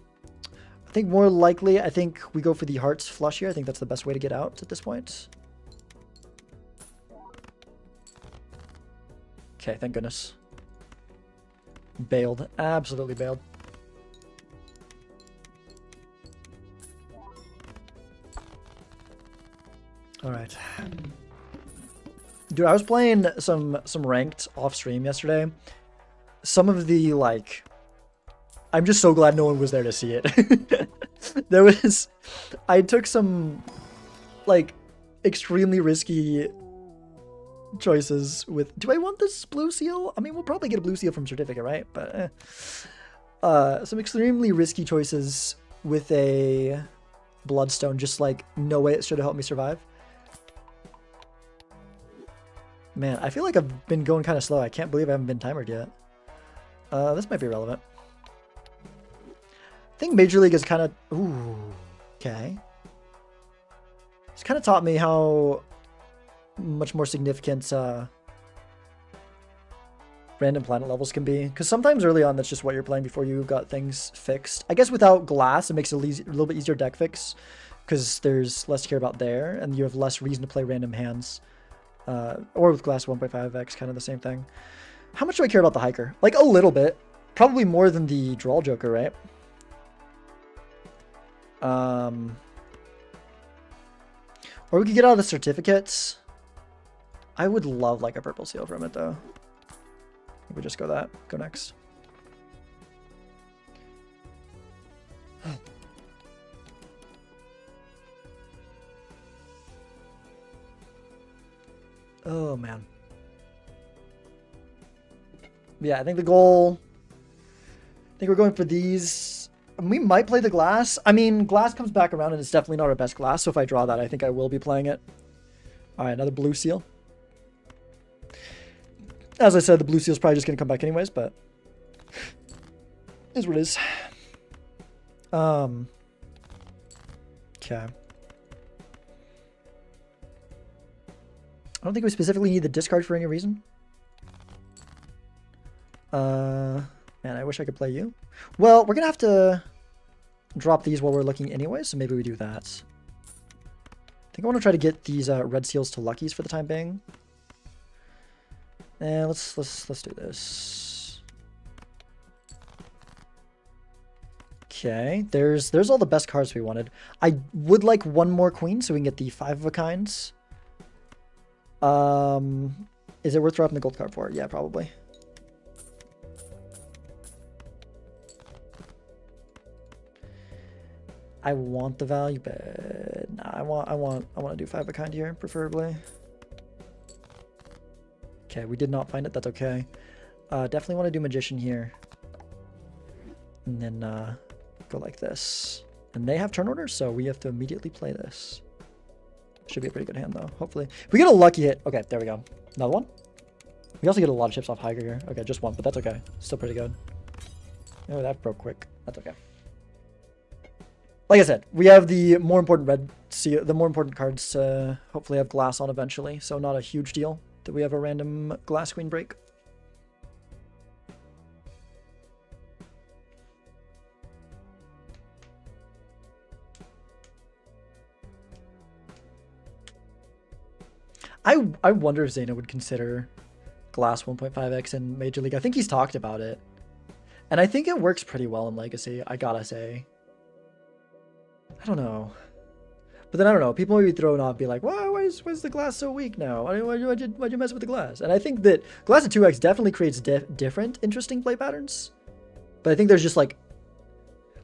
think more likely, I think we go for the hearts flush here. I think that's the best way to get out at this point. Okay, thank goodness. Bailed. Absolutely bailed. Alright. Dude, I was playing some ranked off stream yesterday. Some of the, like... I'm just so glad no one was there to see it. I took some, like, extremely risky choices with, do I want this blue seal? I mean, we'll probably get a blue seal from certificate, right? But, some extremely risky choices with a bloodstone, just like, no way it should have helped me survive. Man, I feel like I've been going kind of slow. I can't believe I haven't been timered yet. This might be relevant. I think Major League is kind of... Ooh, okay. It's kind of taught me how much more significant random planet levels can be. Because sometimes early on, that's just what you're playing before you got things fixed. I guess without glass, it makes it a little bit easier deck fix. Because there's less to care about there, and you have less reason to play random hands. Or with glass 1.5x, kind of the same thing. How much do I care about the hiker? Like, a little bit. Probably more than the draw joker, right? Or we could get out of the certificates. I would love like a purple seal from it though. We just go that. Go next. Oh man. Yeah, I think the goal. I think we're going for these. We might play the glass. I mean, glass comes back around and it's definitely not our best glass. So if I draw that, I think I will be playing it. All right, another blue seal. As I said, the blue seal is probably just going to come back anyways, but is what it is. Okay. I don't think we specifically need the discard for any reason. Man, I wish I could play you. Well, we're going to have to drop these while we're looking anyway, so maybe we do that. I think I want to try to get these red seals to luckies for the time being. And let's do this. Okay, there's all the best cards we wanted. I would like one more queen so we can get the 5 of a kinds. Is it worth dropping the gold card for? Yeah, probably. I want the value, but nah, I want to do 5 of a kind here, preferably. Okay, we did not find it. That's okay. Definitely want to do magician here, and then go like this. And they have turn orders, so we have to immediately play this. Should be a pretty good hand though. Hopefully, if we get a lucky hit. Okay, there we go. Another one. We also get a lot of chips off Hiker here. Okay, just one, but that's okay. Still pretty good. Oh, that broke quick. That's okay. Like I said, we have the more important red seal, the more important cards. Hopefully, have glass on eventually, so not a huge deal that we have a random glass queen break. I wonder if Zayna would consider glass 1.5x in Major League. I think he's talked about it, and I think it works pretty well in Legacy. I gotta say. I don't know. But then I don't know. People may be thrown off, be like, why is the glass so weak now? Why'd you mess with the glass? And I think that glass at 2x definitely creates different, interesting play patterns. But I think there's just like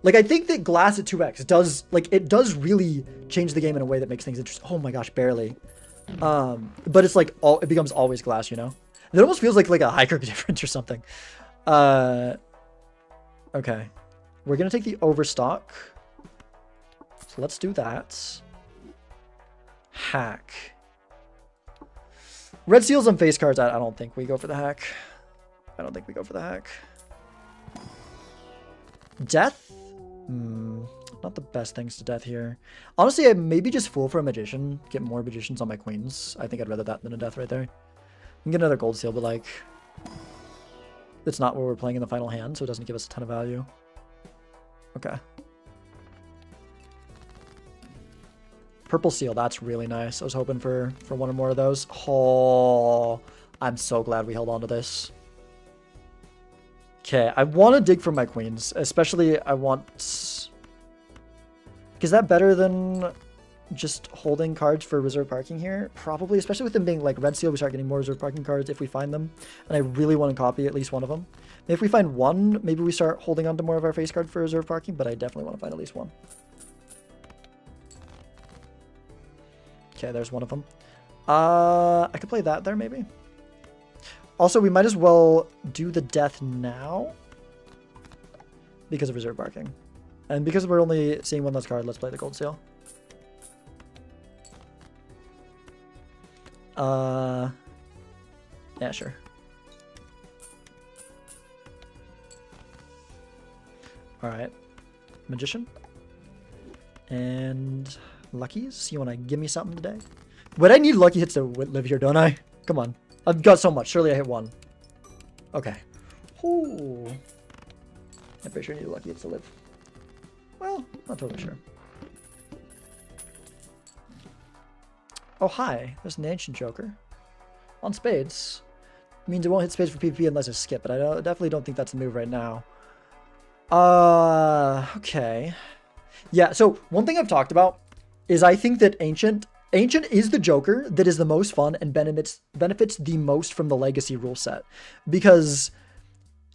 I think that glass at 2x does, like, it does really change the game in a way that makes things interesting. Oh my gosh, barely. But it's like, it becomes always glass, you know? And it almost feels like a hiker difference or something. Okay. We're going to take the overstock. So let's do that. Hack. Red seals on face cards. I don't think we go for the hack. I don't think we go for the hack. Death? Not the best things to death here. Honestly, I maybe just fool for a magician. Get more magicians on my queens. I think I'd rather that than a death right there. We can get another gold seal, but like, it's not what we're playing in the final hand, so it doesn't give us a ton of value. Okay. Purple seal, that's really nice. I was hoping for one or more of those. Oh, I'm so glad we held on to this. Okay, I want to dig for my queens. Especially, I want... Is that better than just holding cards for reserve parking here? Probably, especially with them being like red seal, we start getting more reserve parking cards if we find them. And I really want to copy at least one of them. If we find one, maybe we start holding on to more of our face card for reserve parking, but I definitely want to find at least one. Okay, there's one of them. I could play that there, maybe. Also, we might as well do the death now because of reserve parking. And because we're only seeing one less card, let's play the gold seal. Yeah, sure. Alright. Magician. And... Luckies, you want to give me something today? But I need lucky hits to live here, don't I? Come on. I've got so much. Surely I hit 1. Okay. Ooh. I'm pretty sure I need lucky hits to live. Well, not totally sure. Oh, hi. There's an ancient joker. On spades. Means it won't hit spades for PvP unless it's skip, but I definitely don't think that's a move right now. Okay. Yeah, so one thing I've talked about is I think that Ancient is the Joker that is the most fun and benefits the most from the Legacy rule set. Because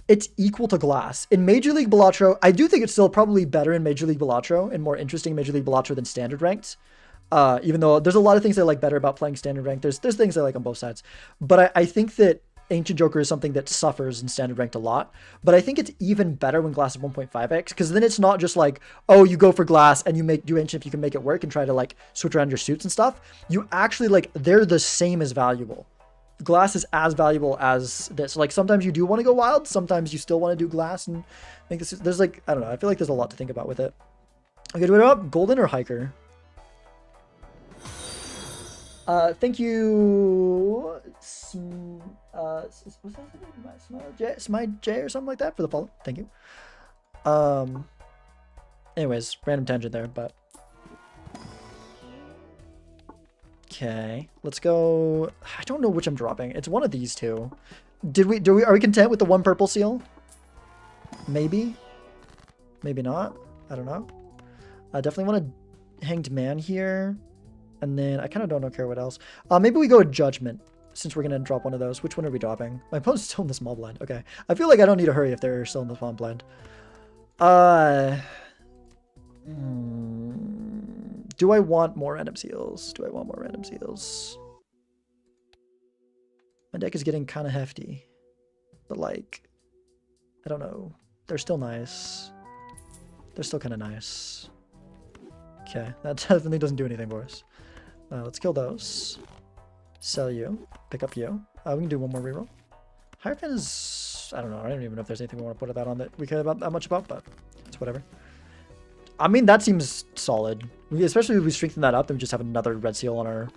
it's equal to Glass. In Major League Balatro, I do think it's still probably better in Major League Balatro and more interesting in Major League Balatro than Standard Ranked. Even though there's a lot of things I like better about playing Standard Ranked. There's things I like on both sides. But I think that Ancient Joker is something that suffers in Standard Ranked a lot, but I think it's even better when Glass is 1.5x, because then it's not just like, oh, you go for Glass and you do Ancient if you can make it work and try to like switch around your suits and stuff. You actually like, they're the same as valuable. Glass is as valuable as this. Like sometimes you do want to go wild, sometimes you still want to do Glass and make this. There's like, I don't know, I feel like there's a lot to think about with it. Okay, do we up Golden or Hiker? Thank you, what's that name? Smile J or something like that for the follow. Thank you. Anyways, random tangent there, but okay, let's go. I don't know which I'm dropping. It's one of these two. Are we content with the 1 purple seal? Maybe, maybe not. I don't know. I definitely want a Hanged Man here. And then I kind of don't care what else. Maybe we go with Judgment, since we're going to drop one of those. Which one are we dropping? My opponent's still in the small blind. Okay. I feel like I don't need to hurry if they're still in the small blind. Do I want more random seals? My deck is getting kind of hefty. But like, I don't know. They're still nice. They're still kind of nice. Okay. That definitely doesn't do anything for us. Let's kill those. Sell you. Pick up you. We can do one more reroll. Hierophant is... I don't know. I don't even know if there's anything we want to put that on that we care about that much about, but it's whatever. I mean, that seems solid. Especially if we strengthen that up, then we just have another red seal on our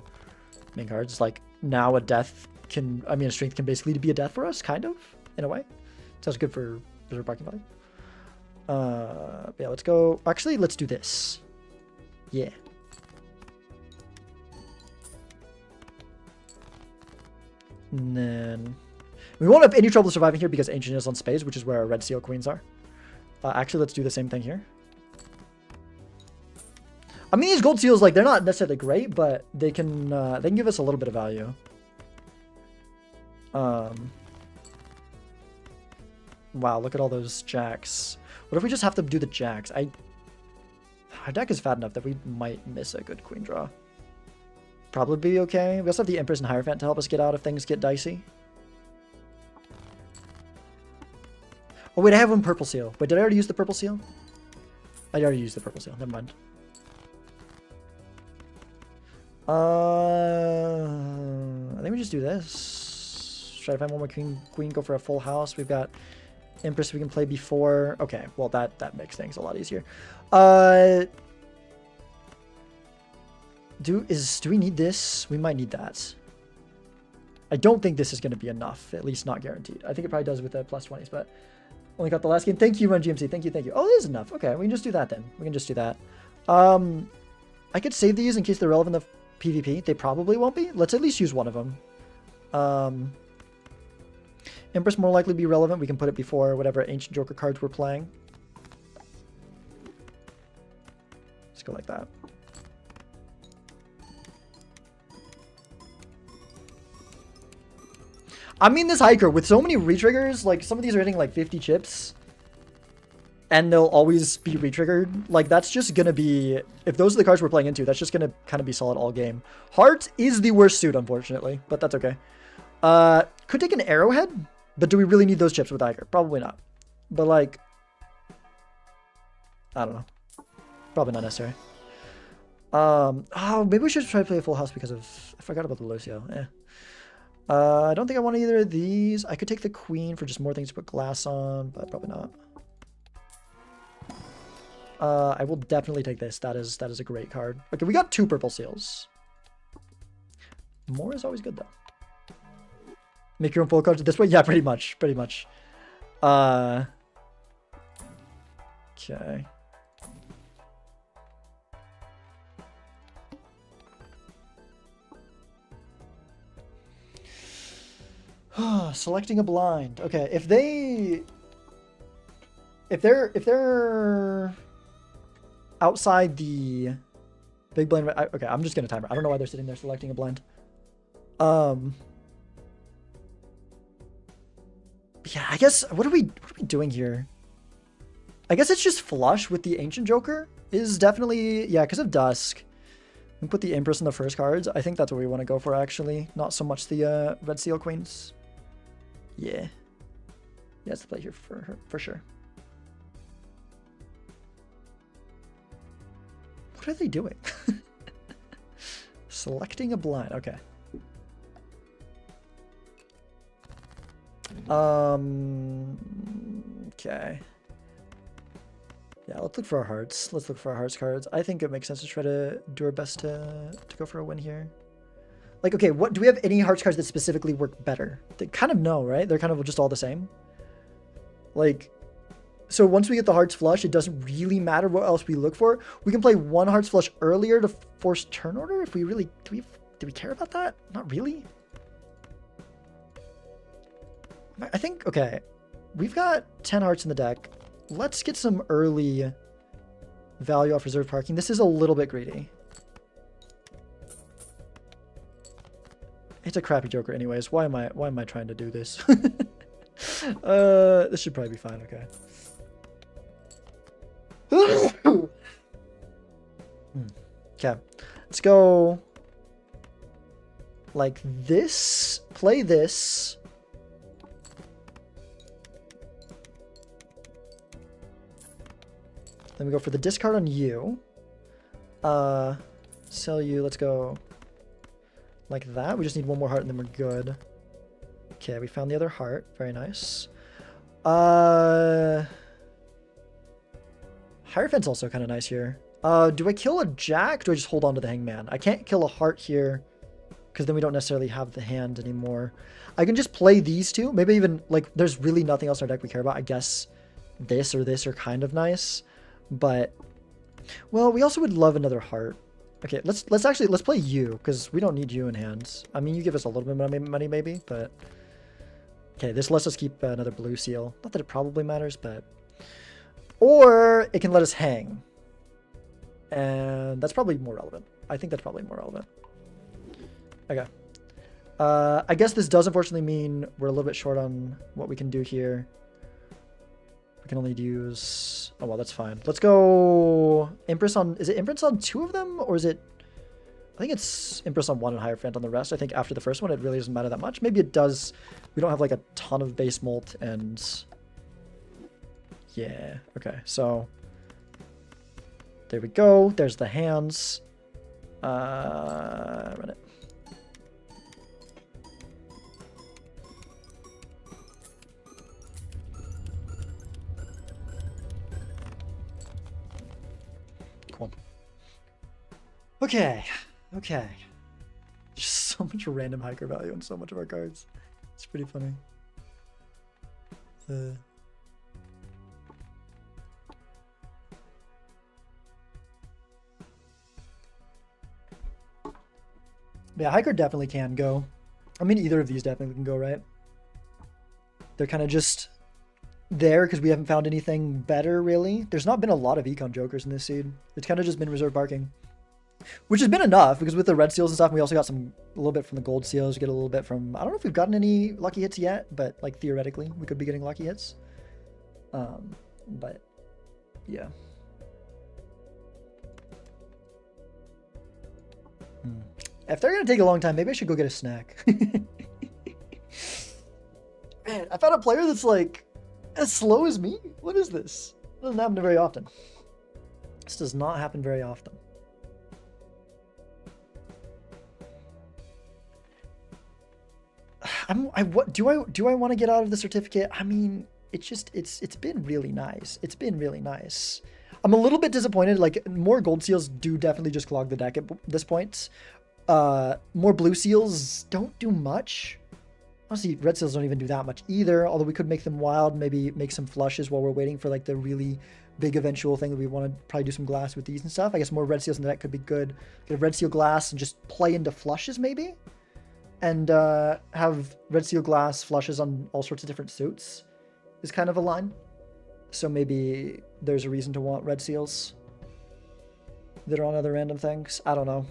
main cards. Like, now a death can... I mean, a strength can basically be a death for us, kind of, in a way. Sounds good for Berserk Barking Valley. Yeah, let's go... Actually, let's do this. Yeah. And then we won't have any trouble surviving here because Ancient is on spades, which is where our red seal queens are. Actually, let's do the same thing here. I mean, these gold seals, like, they're not necessarily great, but they can give us a little bit of value. Wow, look at all those jacks. What if we just have to do the jacks? Our deck is fat enough that we might miss a good queen draw. Probably be okay. We also have the Empress and Hierophant to help us get out if things get dicey. Oh wait, I have one purple seal. Wait, did I already use the purple seal? I already used the purple seal. Never mind. I think we just do this. Try to find one more queen, go for a full house. We've got Empress we can play before. Okay, well that makes things a lot easier. Do we need this? We might need that. I don't think this is going to be enough, at least not guaranteed. I think it probably does with the plus 20s, but only got the last game. Thank you, Run GMC. Thank you. Oh, it is enough. Okay, we can just do that then. We can just do that. I could save these in case they're relevant to PvP. They probably won't be. Let's at least use one of them. Empress more likely be relevant. We can put it before whatever Ancient Joker cards we're playing. Let's go like that. I mean, this Hiker, with so many retriggers, like, some of these are hitting, like, 50 chips. And they'll always be retriggered. Like, that's just gonna be... If those are the cards we're playing into, that's just gonna kind of be solid all game. Heart is the worst suit, unfortunately. But that's okay. Could take an Arrowhead. But do we really need those chips with Hiker? Probably not. But, like... I don't know. Probably not necessary. Oh, maybe we should try to play a full house because of... I forgot about the Lucio. I don't think I want either of these. I could take the queen for just more things to put glass on, but probably not. I will definitely take this. That is a great card. Okay, we got 2 purple seals. More is always good though. Make your own full cards this way? Yeah, pretty much. Pretty much. Okay. Selecting a blind. Okay, if they're outside the big blind, okay, I'm just gonna timer. I don't know why they're sitting there selecting a blind. Yeah, I guess what are we doing here? I guess it's just flush with the Ancient Joker is definitely, yeah, because of Dusk. We put the Empress in the first cards. I think that's what we want to go for, actually. Not so much the Red Seal Queens. Yeah. Yeah, it's the play here for her, for sure. What are they doing? Selecting a blind. Okay. Okay. Yeah, let's look for our hearts. Let's look for our hearts cards. I think it makes sense to try to do our best to go for a win here. Like, okay, what do we have any hearts cards that specifically work better? They kind of know, right? They're kind of just all the same. Like, so once we get the hearts flush, it doesn't really matter what else we look for. We can play one hearts flush earlier to force turn order if we really do we care about that? Not really. I think, okay, we've got 10 hearts in the deck. Let's get some early value off reserve parking. This is a little bit greedy. It's a crappy Joker anyways. Why am I trying to do this? This should probably be fine, okay. Okay. Let's go like this. Play this. Then we go for the discard on you. Sell you. Let's go like that. We just need one more heart and then we're good. Okay, we found the other heart. Very nice. Hierophant's also kind of nice here. Do I kill a jack? Do I just hold on to the hangman? I can't kill a heart here because then we don't necessarily have the hand anymore. I can just play these two. Maybe even, like, there's really nothing else in our deck we care about. I guess this or this are kind of nice. But, well, we also would love another heart. Okay, let's play you, because we don't need you in hands. I mean, you give us a little bit of money maybe, but... Okay, this lets us keep another blue seal. Not that it probably matters, but... Or it can let us hang. And that's probably more relevant. I think that's probably more relevant. Okay. I guess this does unfortunately mean we're a little bit short on what we can do here. We can only use... Oh, well, that's fine. Let's go Empress on... Is it Empress on 2 of them? Or is it... I think it's Empress on 1 and Hierophant on the rest. I think after the first one, it really doesn't matter that much. Maybe it does. We don't have, like, a ton of base molt and... Yeah. Okay, so... There we go. There's the hands. Run it. Cool. Okay. Okay. Just so much random hiker value on so much of our cards. It's pretty funny. Yeah, hiker definitely can go. I mean, either of these definitely can go, right? They're kind of just there because we haven't found anything better, really. There's not been a lot of econ jokers in this seed. It's kind of just been reserve barking. Which has been enough, because with the red seals and stuff, we also got a little bit from the gold seals. We get a little bit from... I don't know if we've gotten any lucky hits yet, but, like, theoretically, we could be getting lucky hits. But, yeah. If they're going to take a long time, maybe I should go get a snack. Man, I found a player that's, like, as slow as me? What is this? It doesn't happen very often. This does not happen very often. Do I want to get out of the certificate? I mean, it's been really nice. It's been really nice. I'm a little bit disappointed. Like, more gold seals do definitely just clog the deck at this point. More blue seals don't do much. Honestly, red seals don't even do that much either, although we could make them wild, maybe make some flushes while we're waiting for like the really big eventual thing that we want to probably do some glass with these and stuff. I guess more red seals in the deck could be good. Get a red seal glass and just play into flushes maybe? And have red seal glass flushes on all sorts of different suits is kind of a line. So maybe there's a reason to want red seals that are on other random things. I don't know.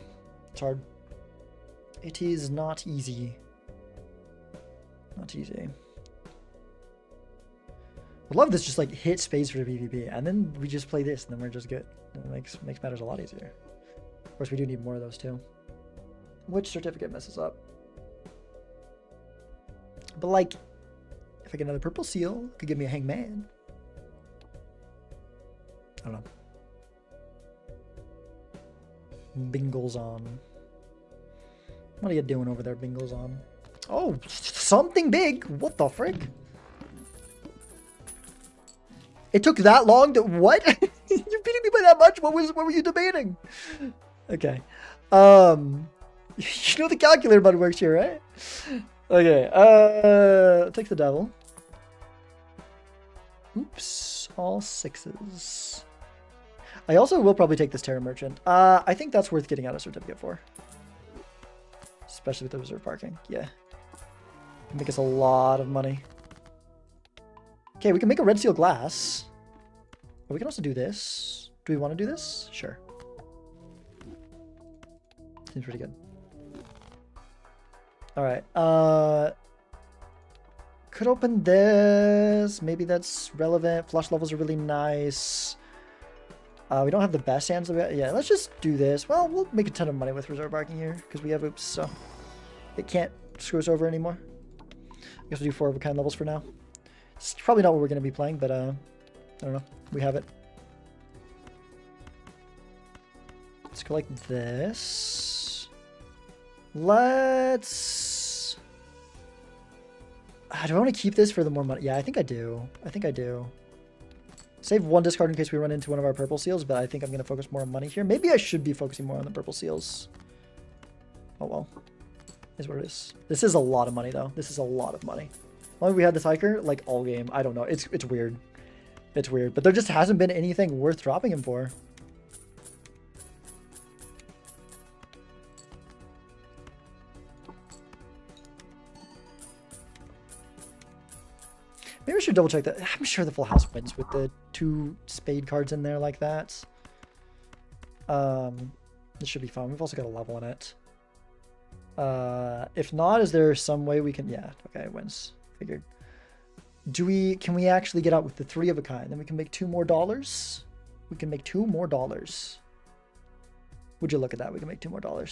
It's hard. It is not easy. Not easy. I love this just like hit space for PvP, and then we just play this, and then we're just good. It makes matters a lot easier. Of course, we do need more of those too. Which certificate messes up? But like, if I get another purple seal, it could give me a hangman. I don't know. Bingles on. What are you doing over there, Bingles on? Oh, something big. What the frick? It took that long to what? You're beating me by that much? What were you debating? Okay. You know the calculator button works here, right? Okay. Take the devil. Oops. All sixes. I also will probably take this Terra Merchant. I think that's worth getting out a certificate for. Especially with the reserve parking. Yeah. It'll make us a lot of money. Okay, we can make a red seal glass. But we can also do this. Do we want to do this? Sure. Seems pretty good. Alright. Could open this. Maybe that's relevant. Flush levels are really nice. We don't have the best hands. Yeah, let's just do this. Well, we'll make a ton of money with reserve parking here because we have oops, so it can't screw us over anymore. I guess we'll do 4 of a kind levels for now. It's probably not what we're going to be playing, but I don't know. We have it. Let's go like this. Let's... do I want to keep this for the more money? Yeah, I think I do. I think I do. Save 1 discard in case we run into one of our purple seals, but I think I'm going to focus more on money here. Maybe I should be focusing more on the purple seals. Oh well. Is what it is. This is a lot of money, though. This is a lot of money. Why we had this hiker, like, all game. I don't know. It's weird. It's weird. But there just hasn't been anything worth dropping him for. Maybe I should double check that. I'm sure the full house wins with the 2 spade cards in there like that. This should be fun. We've also got a level in it. If not, is there some way we can... Yeah, okay, it wins. Figured. Can we actually get out with the 3 of a kind? Then we can make $2 more. We can make $2 more. Would you look at that? We can make $2 more.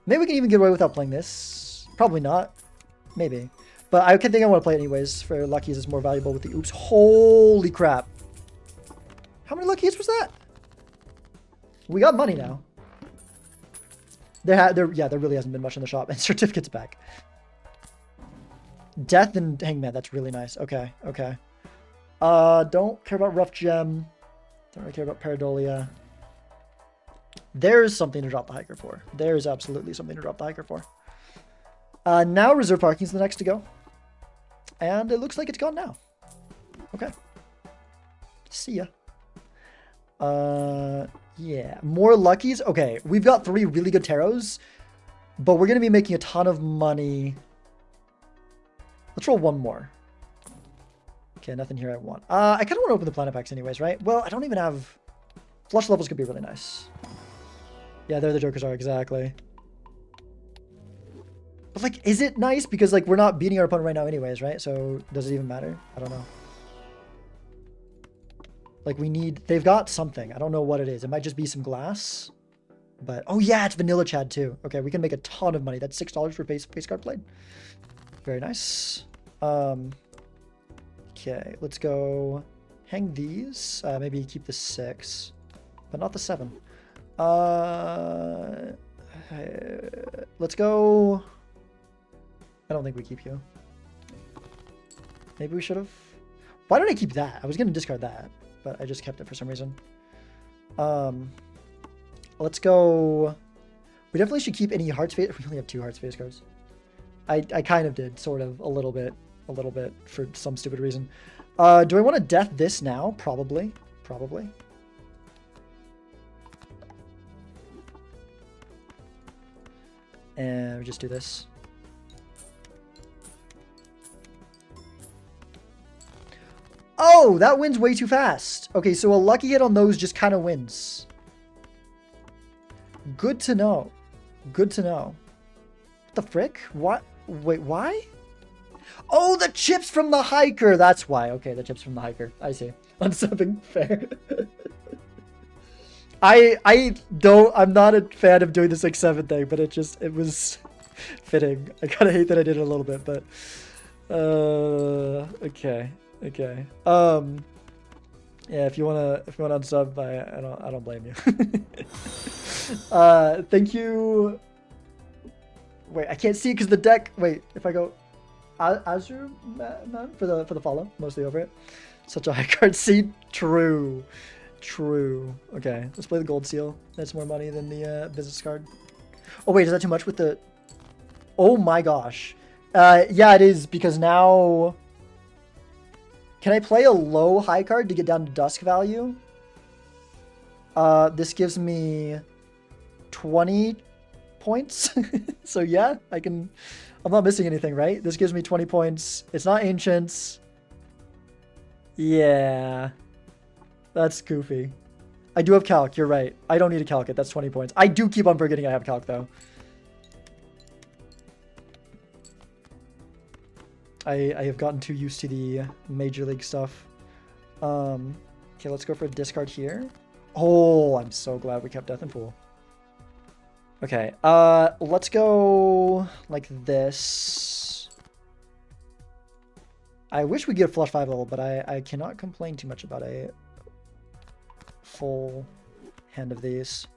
Maybe we can even get away without playing this. Probably not. Maybe. But I think I want to play it anyways. For luckies, it's more valuable with the oops. Holy crap. How many luckies was that? We got money now. Yeah, there really hasn't been much in the shop. And certificates back. Death and Hangman. That's really nice. Okay, okay. Don't care about Rough Gem. Don't really care about Paradolia. There's something to drop the hiker for. There's absolutely something to drop the hiker for. Now reserve parking is the next to go. And it looks like it's gone now. Okay. See ya. Yeah. More luckies. Okay, we've got 3 really good tarots. But we're going to be making a ton of money. Let's roll 1 more. Okay, nothing here I want. I kind of want to open the planet packs anyways, right? Well, I don't even have... Flush levels could be really nice. Yeah, there the jokers are, exactly. But, like, is it nice? Because, like, we're not beating our opponent right now anyways, right? So, does it even matter? I don't know. Like, we need... They've got something. I don't know what it is. It might just be some glass. But... Oh, yeah, it's Vanilla Chad, too. Okay, we can make a ton of money. That's $6 for base card played. Very nice. Okay, let's go hang these. Maybe keep the 6. But not the 7. Let's go... I don't think we keep you. Maybe we should have. Why did I keep that? I was going to discard that, but I just kept it for some reason. Let's go... We definitely should keep any heart space. We only have 2 heart space cards. I kind of did, sort of, a little bit, for some stupid reason. Do I want to death this now? Probably. And we just do this. Oh, that wins way too fast. Okay, so a lucky hit on those just kind of wins. Good to know. What the frick? What? Wait, why? Oh, the chips from the hiker. That's why. Okay, the chips from the hiker. I see. Unsubbing, fair. I'm not a fan of doing the 6-7 thing, but it was fitting. I kind of hate that I did it a little bit, but okay. Yeah, if you wanna unsub, I don't blame you. Thank you. Wait, I can't see because the deck. Wait, if I go Azure man for the follow, mostly over it. Such a high card seed. True. Okay, let's play the gold seal. That's more money than the business card. Oh wait, is that too much with the? Oh my gosh. Yeah, it is because now. Can I play a low high card to get down to dusk value? This gives me 20 points. So yeah, I can. I'm not missing anything, right? This gives me 20 points. It's not ancients. Yeah. That's goofy. I do have calc, you're right. I don't need to calc it, that's 20 points. I do keep on forgetting I have calc though. I have gotten too used to the Major League stuff. Okay, let's go for a discard here. Oh, I'm so glad we kept Death and Fool. Okay, let's go like this. I wish we get a flush 5 level, but I cannot complain too much about a full hand of these.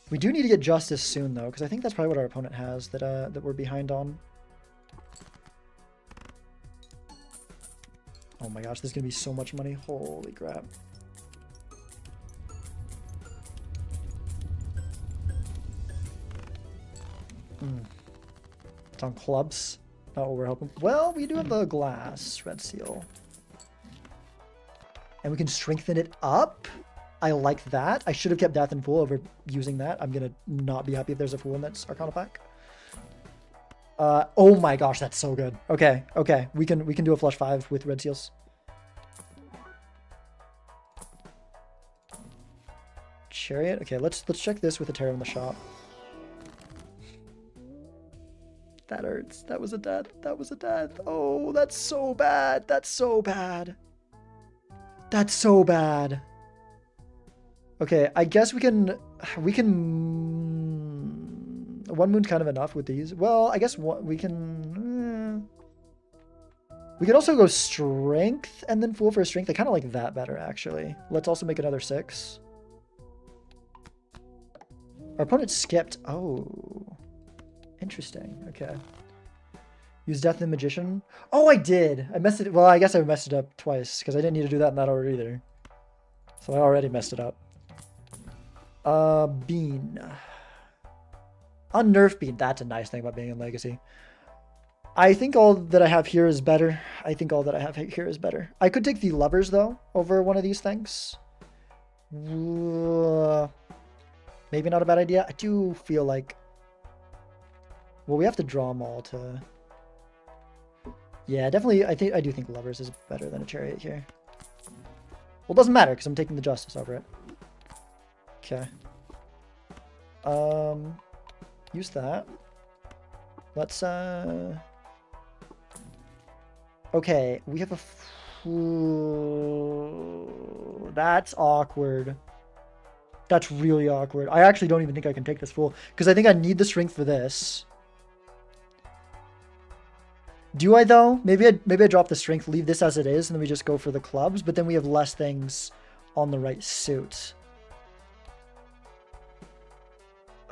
We do need to get Justice soon though, because I think that's probably what our opponent has that we're behind on. Oh my gosh, there's gonna be so much money. Holy crap. It's on clubs. Not what we're hoping. Well, we do have the glass red seal. And we can strengthen it up. I like that. I should have kept Death and Fool over using that. I'm gonna not be happy if there's a Fool in that Arcana pack. Oh my gosh, that's so good. Okay. We can do a flush 5 with red seals. Chariot. Okay, let's check this with a Terror in the shop. That hurts. That was a death. Oh, that's so bad. Okay, I guess we can. One moon's kind of enough with these. Well, I guess we can. We could also go strength and then Fool for strength. I kind of like that better, actually. Let's also make another 6. Our opponent skipped. Oh, interesting. Okay. Use Death and Magician. Oh, I did. I messed it. Well, I guess I messed it up twice because I didn't need to do that in that order either. So I already messed it up. Bean. Unnerf Bean. That's a nice thing about being in Legacy. I think all that I have here is better. I could take the Lovers, though, over one of these things. Maybe not a bad idea. I do feel like... Well, we have to draw them all to... Yeah, definitely. I do think Lovers is better than a Chariot here. Well, it doesn't matter because I'm taking the Justice over it. Okay. Use that. Let's okay, we have a that's awkward. That's really awkward. I actually don't even think I can take this Fool because I think I need the strength for this. Do I though? Maybe I drop the strength, leave this as it is, and then we just go for the clubs, but then we have less things on the right suit.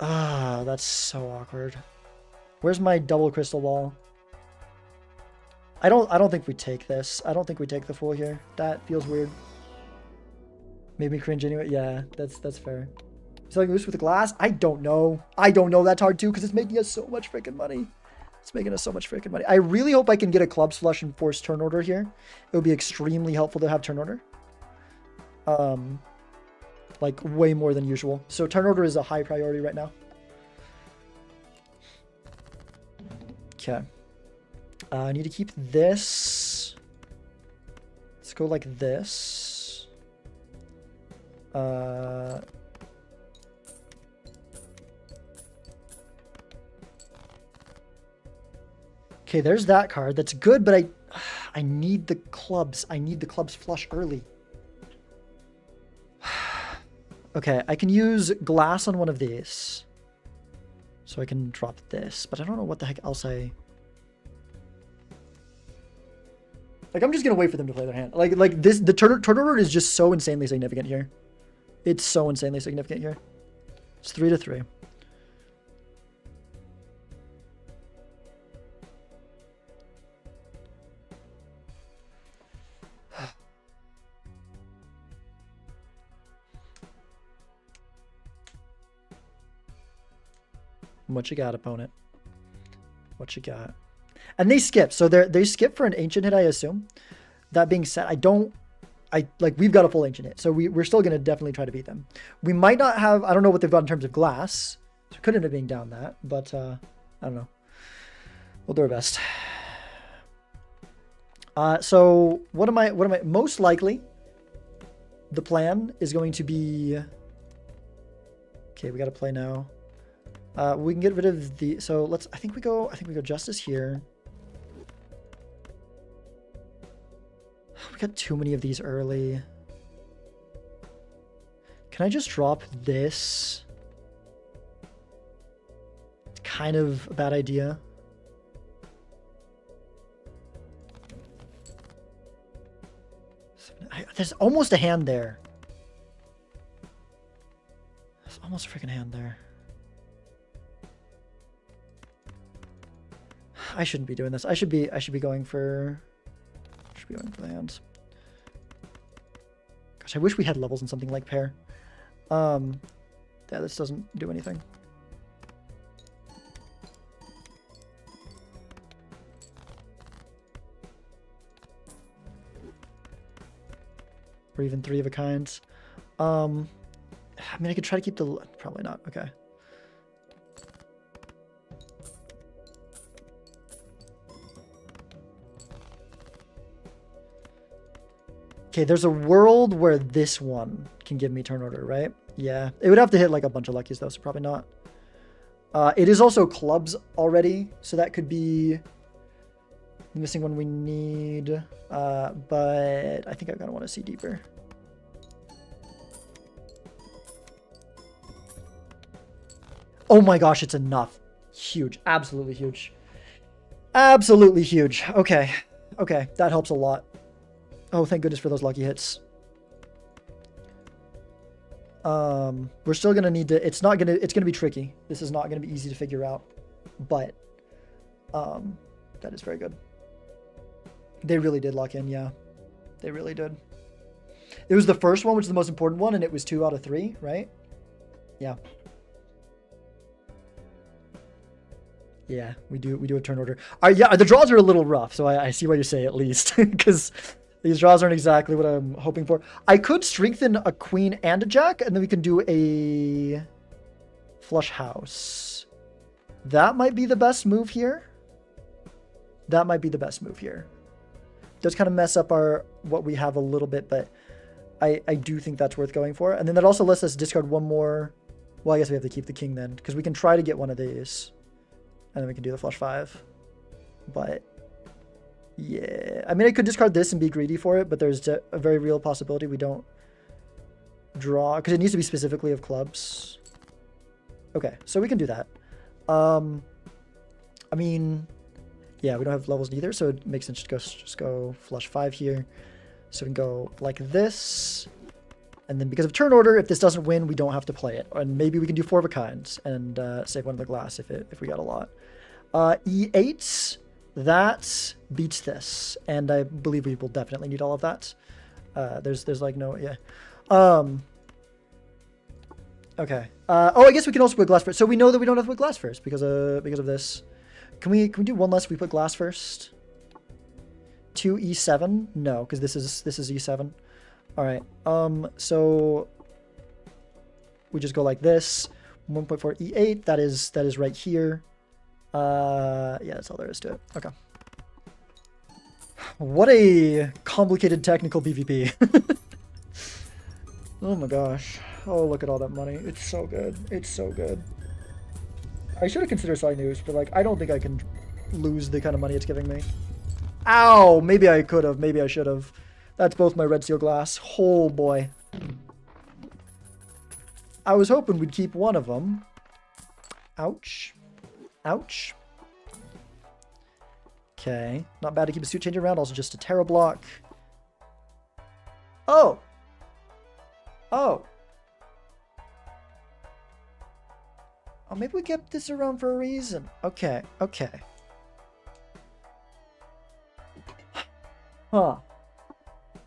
Ah, that's so awkward. Where's my double crystal ball? I don't think we take this. I don't think we take the Fool here. That feels weird. Made me cringe anyway. Yeah, that's fair. Selling loose with the glass? I don't know. I don't know. That's hard too because it's making us so much freaking money. It's making us so much freaking money. I really hope I can get a clubs flush and force turn order here. It would be extremely helpful to have turn order. Like way more than usual. So turn order is a high priority right now. Okay. I need to keep this. Let's go like this. Okay, there's that card. That's good, but I need the clubs. I need the clubs flush early. Okay, I can use glass on one of these. So I can drop this, but I don't know what the heck else I... Like, I'm just gonna wait for them to play their hand. Like this, the turn order is just so insanely significant here. It's so insanely significant here. It's 3-3. What you got, opponent? What you got? And they skip, so they skip for an ancient hit, I assume. That being said, we've got a full ancient hit, so we're still gonna definitely try to beat them. We might not have, I don't know what they've got in terms of glass, so it could end up being down that, but I don't know. We'll do our best. So what am I most likely? The plan is going to be. Okay, we got to play now. We can get rid of the, so let's, I think we go justice here. We got too many of these early. Can I just drop this? It's kind of a bad idea. There's almost a hand there. There's almost a freaking hand there. I shouldn't be doing this. I should be going for the hands. Gosh, I wish we had levels in something like pair. Yeah, this doesn't do anything. Or even 3 of a kinds. I mean, I could try to keep the, probably not. Okay. Okay, there's a world where this one can give me turn order, right? Yeah, it would have to hit like a bunch of luckies though, so probably not. It is also clubs already, so that could be the missing one we need. But I think I'm gonna want to see deeper. Oh my gosh, it's enough. Huge, absolutely huge. Absolutely huge. Okay, okay, that helps a lot. Oh, thank goodness for those lucky hits. We're still gonna need to, it's gonna be tricky. This is not gonna be easy to figure out, but that is very good. They really did lock in, yeah. They really did. It was the first one, which is the most important one, and it was 2 out of 3, right? Yeah. Yeah, we do a turn order. Yeah, the draws are a little rough, so I see why you say at least, because these draws aren't exactly what I'm hoping for. I could strengthen a queen and a jack, and then we can do a flush house. That might be the best move here. That might be the best move here. Does kind of mess up what we have a little bit, but I do think that's worth going for. And then that also lets us discard one more. Well, I guess we have to keep the king then, because we can try to get one of these. And then we can do the flush 5. But yeah, I mean, I could discard this and be greedy for it, but there's a very real possibility we don't draw, because it needs to be specifically of clubs. Okay, so we can do that. I mean, yeah, we don't have levels neither, so it makes sense to just go flush 5 here. So we can go like this. And then because of turn order, if this doesn't win, we don't have to play it. And maybe we can do 4 of a kinds and save one of the glass if we got a lot. E8, that beats this. And I believe we will definitely need all of that. There's like no, yeah. Okay. Oh, I guess we can also put glass first. So we know that we don't have to put glass first because of this. Can we do one less? We put glass first. 2e7? No, because this is e7. All right. So we just go like this. 1.4 e8. That is right here. Yeah, that's all there is to it. Okay. What a complicated technical PvP. Oh my gosh. Oh, look at all that money. It's so good. It's so good. I should have considered selling news, but like, I don't think I can lose the kind of money it's giving me. Ow! Maybe I could have. Maybe I should have. That's both my red steel glass. Oh boy. I was hoping we'd keep one of them. Ouch. Ouch. Okay. Not bad to keep a suit changer around. Also just a Terra block. Oh! Oh. Oh, maybe we kept this around for a reason. Okay, okay. Huh. If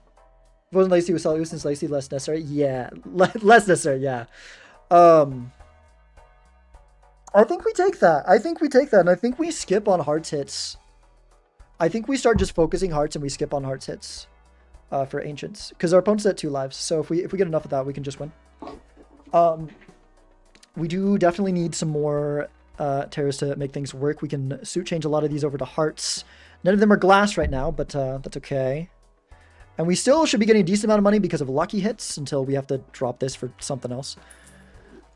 it wasn't Lacey, was Solid since Lacey less necessary? Yeah. Less necessary, yeah. I think we take that. I think we take that, and I think we skip on hearts hits. I think we start just focusing hearts and we skip on hearts hits for Ancients. Because our opponent's at 2 lives, so if we get enough of that, we can just win. We do definitely need some more terrors to make things work. We can suit change a lot of these over to hearts. None of them are glass right now, but that's okay. And we still should be getting a decent amount of money because of lucky hits until we have to drop this for something else.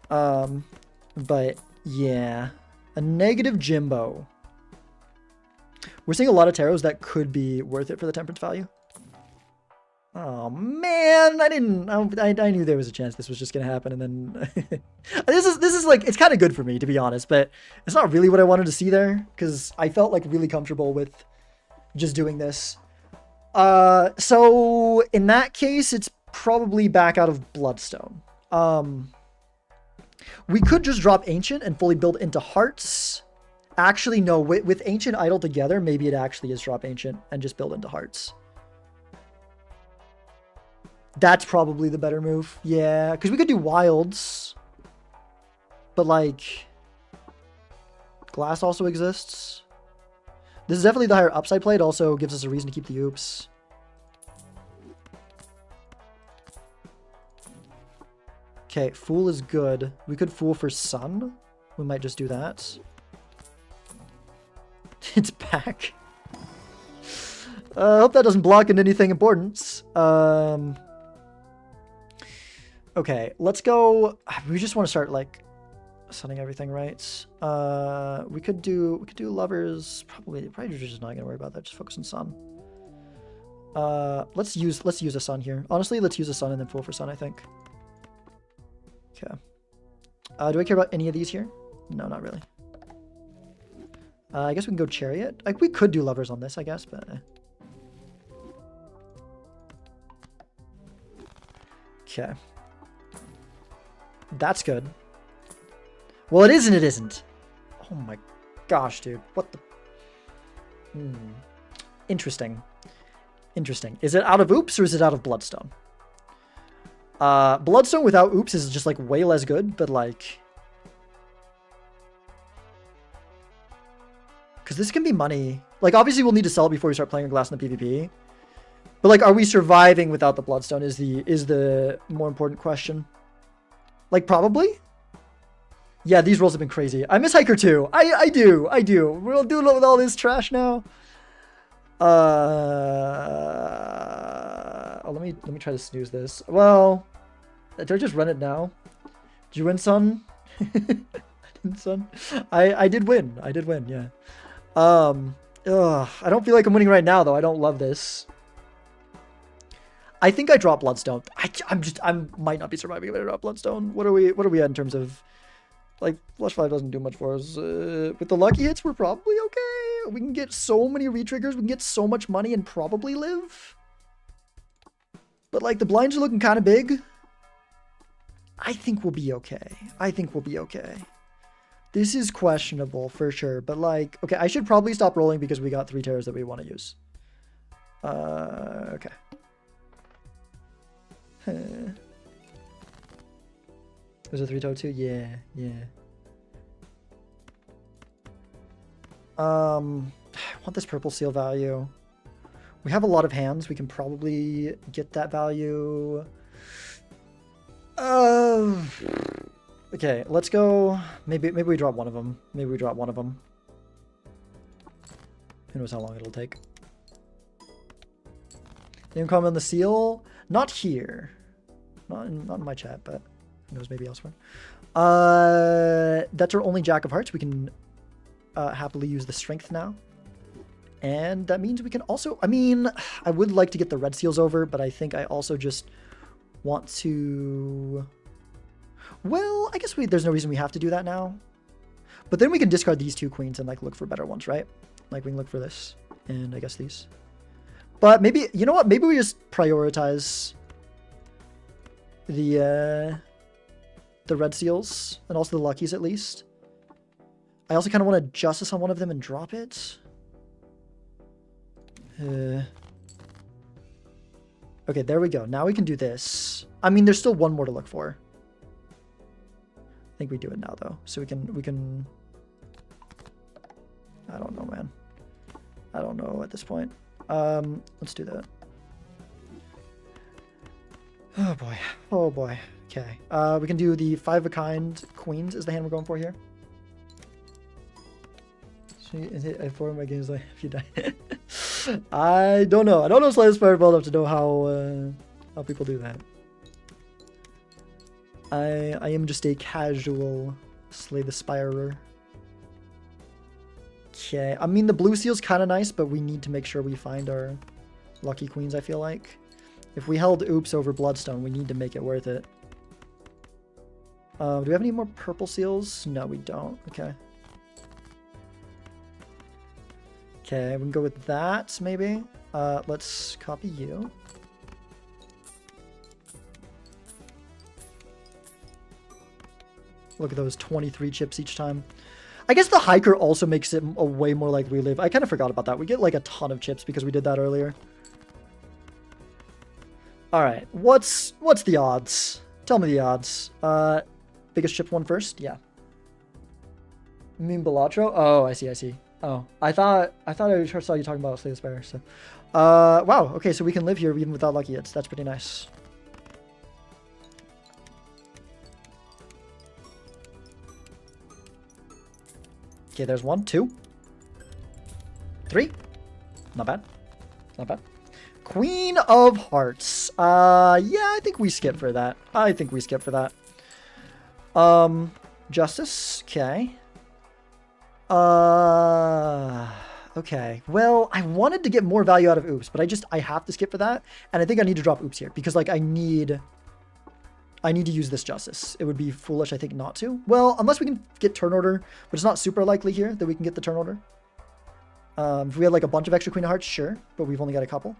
But yeah, a negative Jimbo. We're seeing a lot of tarots that could be worth it for the temperance value. Oh man, I knew there was a chance this was just gonna happen, and then this is like, it's kind of good for me, to be honest, but it's not really what I wanted to see there because I felt like really comfortable with just doing this. So in that case, it's probably back out of Bloodstone. We could just drop Ancient and fully build into Hearts. Actually, no, with Ancient Idol together, maybe it actually is drop Ancient and just build into Hearts. That's probably the better move. Yeah, because we could do Wilds. But, like, Glass also exists. This is definitely the higher upside play. It also gives us a reason to keep the Oops. Okay, Fool is good. We could Fool for Sun. We might just do that. It's back. I hope that doesn't block into anything important. Okay, let's go. We just want to start like sunning everything, right? We could do Lovers. Probably just not gonna worry about that. Just focus on Sun. Let's use a Sun here. Honestly, let's use a Sun and then Fool for Sun, I think. Okay. Do I care about any of these here? No, not really. I guess we can go Chariot. Like, we could do Lovers on this, I guess, but... Okay. That's good. Well, it is and it isn't. Oh my gosh, dude. What the... Interesting. Interesting. Is it out of Oops or is it out of Bloodstone? Bloodstone without Oops is just, like, way less good, but, like... Because this can be money. Like, obviously we'll need to sell it before we start playing a glass in the PvP. But, like, are we surviving without the Bloodstone is the more important question. Like, probably? Yeah, these rolls have been crazy. I miss Hiker too. I do. We'll do it with all this trash now. Oh, let me try to snooze this. Well, did I just run it now? Did you win, son? Son? I did win. I did win, yeah. I don't feel like I'm winning right now, though. I don't love this. I think I dropped Bloodstone. I might not be surviving if I drop Bloodstone. What are we at in terms of, like, Flush 5 doesn't do much for us. With the lucky hits, we're probably okay. We can get so many retriggers. We can get so much money and probably live. But, like, the blinds are looking kind of big. I think we'll be okay. This is questionable for sure, but like, okay, I should probably stop rolling because we got 3 terrors that we want to use. Okay. Was it 3 total too? Yeah, yeah. I want this purple seal value. We have a lot of hands. We can probably get that value. Okay, let's go. Maybe we drop one of them. Maybe we drop one of them. Who knows how long it'll take. Name comment on the seal. Not here. Not in my chat, but who knows, maybe elsewhere. That's our only Jack of Hearts. We can happily use the strength now. And that means we can also, I mean, I would like to get the red seals over, but I think I also just want to, well, I guess there's no reason we have to do that now. But then we can discard these 2 queens and like look for better ones, right? Like we can look for this and I guess these. But maybe, you know what? Maybe we just prioritize the red seals and also the luckies at least. I also kind of want to justice on one of them and drop it. Okay, there we go. Now we can do this. I mean, there's still one more to look for. I think we do it now though. So we can I don't know, man. I don't know at this point. Let's do that. Oh boy. Oh boy. Okay. We can do the 5 of a kind queens is the hand we're going for here. I form my games like if you die. I don't know. I don't know Slay the Spire well enough to know how people do that. I am just a casual Slay the Spirer. Okay. I mean the blue seal's kind of nice, but we need to make sure we find our lucky queens, I feel like. If we held Oops over Bloodstone, we need to make it worth it. Do we have any more purple seals? No, we don't. Okay. Okay, we can go with that, maybe. Let's copy you. Look at those 23 chips each time. I guess the hiker also makes it a way more like we live. I kind of forgot about that. We get like a ton of chips because we did that earlier. All right, what's the odds? Tell me the odds. Biggest chip one first? Yeah. You mean Balatro? Oh, I see. Oh, I thought I saw you talking about Slay the Spire. So, wow. Okay, so we can live here even without lucky hits. That's pretty nice. Okay, there's 1, 2, 3. Not bad. Not bad. Queen of Hearts. Yeah, I think we skip for that. Justice. Okay. Okay. Well, I wanted to get more value out of Oops, but I have to skip for that. And I think I need to drop Oops here because like I need to use this Justice. It would be foolish, I think, not to. Well, unless we can get turn order, but it's not super likely here that we can get the turn order. If we had like a bunch of extra Queen of Hearts, sure, but we've only got a couple.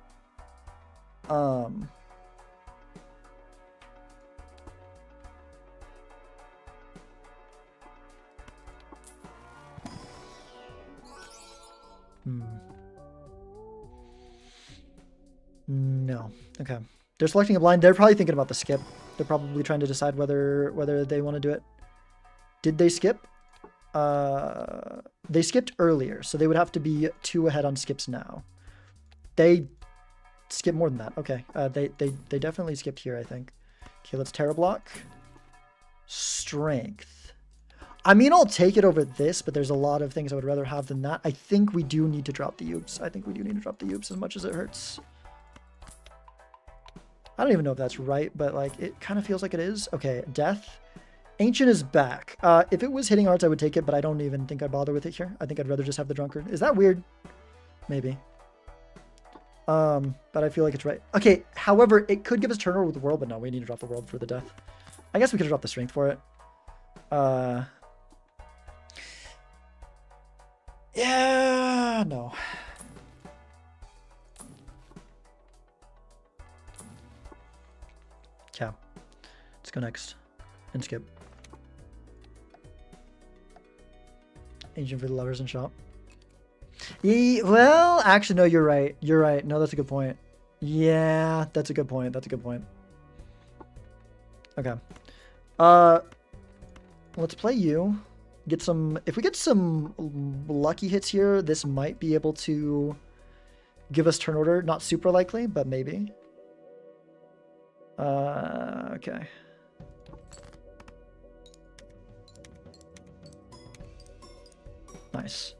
No. Okay. They're selecting a blind. They're probably thinking about the skip. They're probably trying to decide whether they want to do it. Did they skip? They skipped earlier, so they would have to be 2 ahead on skips now. They skipped more than that. Okay. They definitely skipped here, I think. Okay, let's Terra Block. Strength. I mean, I'll take it over this, but there's a lot of things I would rather have than that. I think we do need to drop the Oops. I think we do need to drop the Oops as much as it hurts. I don't even know if that's right, but like it kind of feels like it is. Okay, Death. Ancient is back. If it was hitting hearts, I would take it, but I don't even think I'd bother with it here. I think I'd rather just have the Drunkard. Is that weird? Maybe. But I feel like it's right. Okay, however, it could give us turnover with the World, but no, we need to drop the World for the Death. I guess we could drop the Strength for it. Yeah, no. Okay. Let's go next. And skip. Ancient for the lovers in shop. Well, actually, no, you're right. You're right. No, that's a good point. Yeah, that's a good point. That's a good point. Okay. let's play you. Get some. If we get some lucky hits here, this might be able to give us turn order. Not super likely, but maybe. Okay. Nice.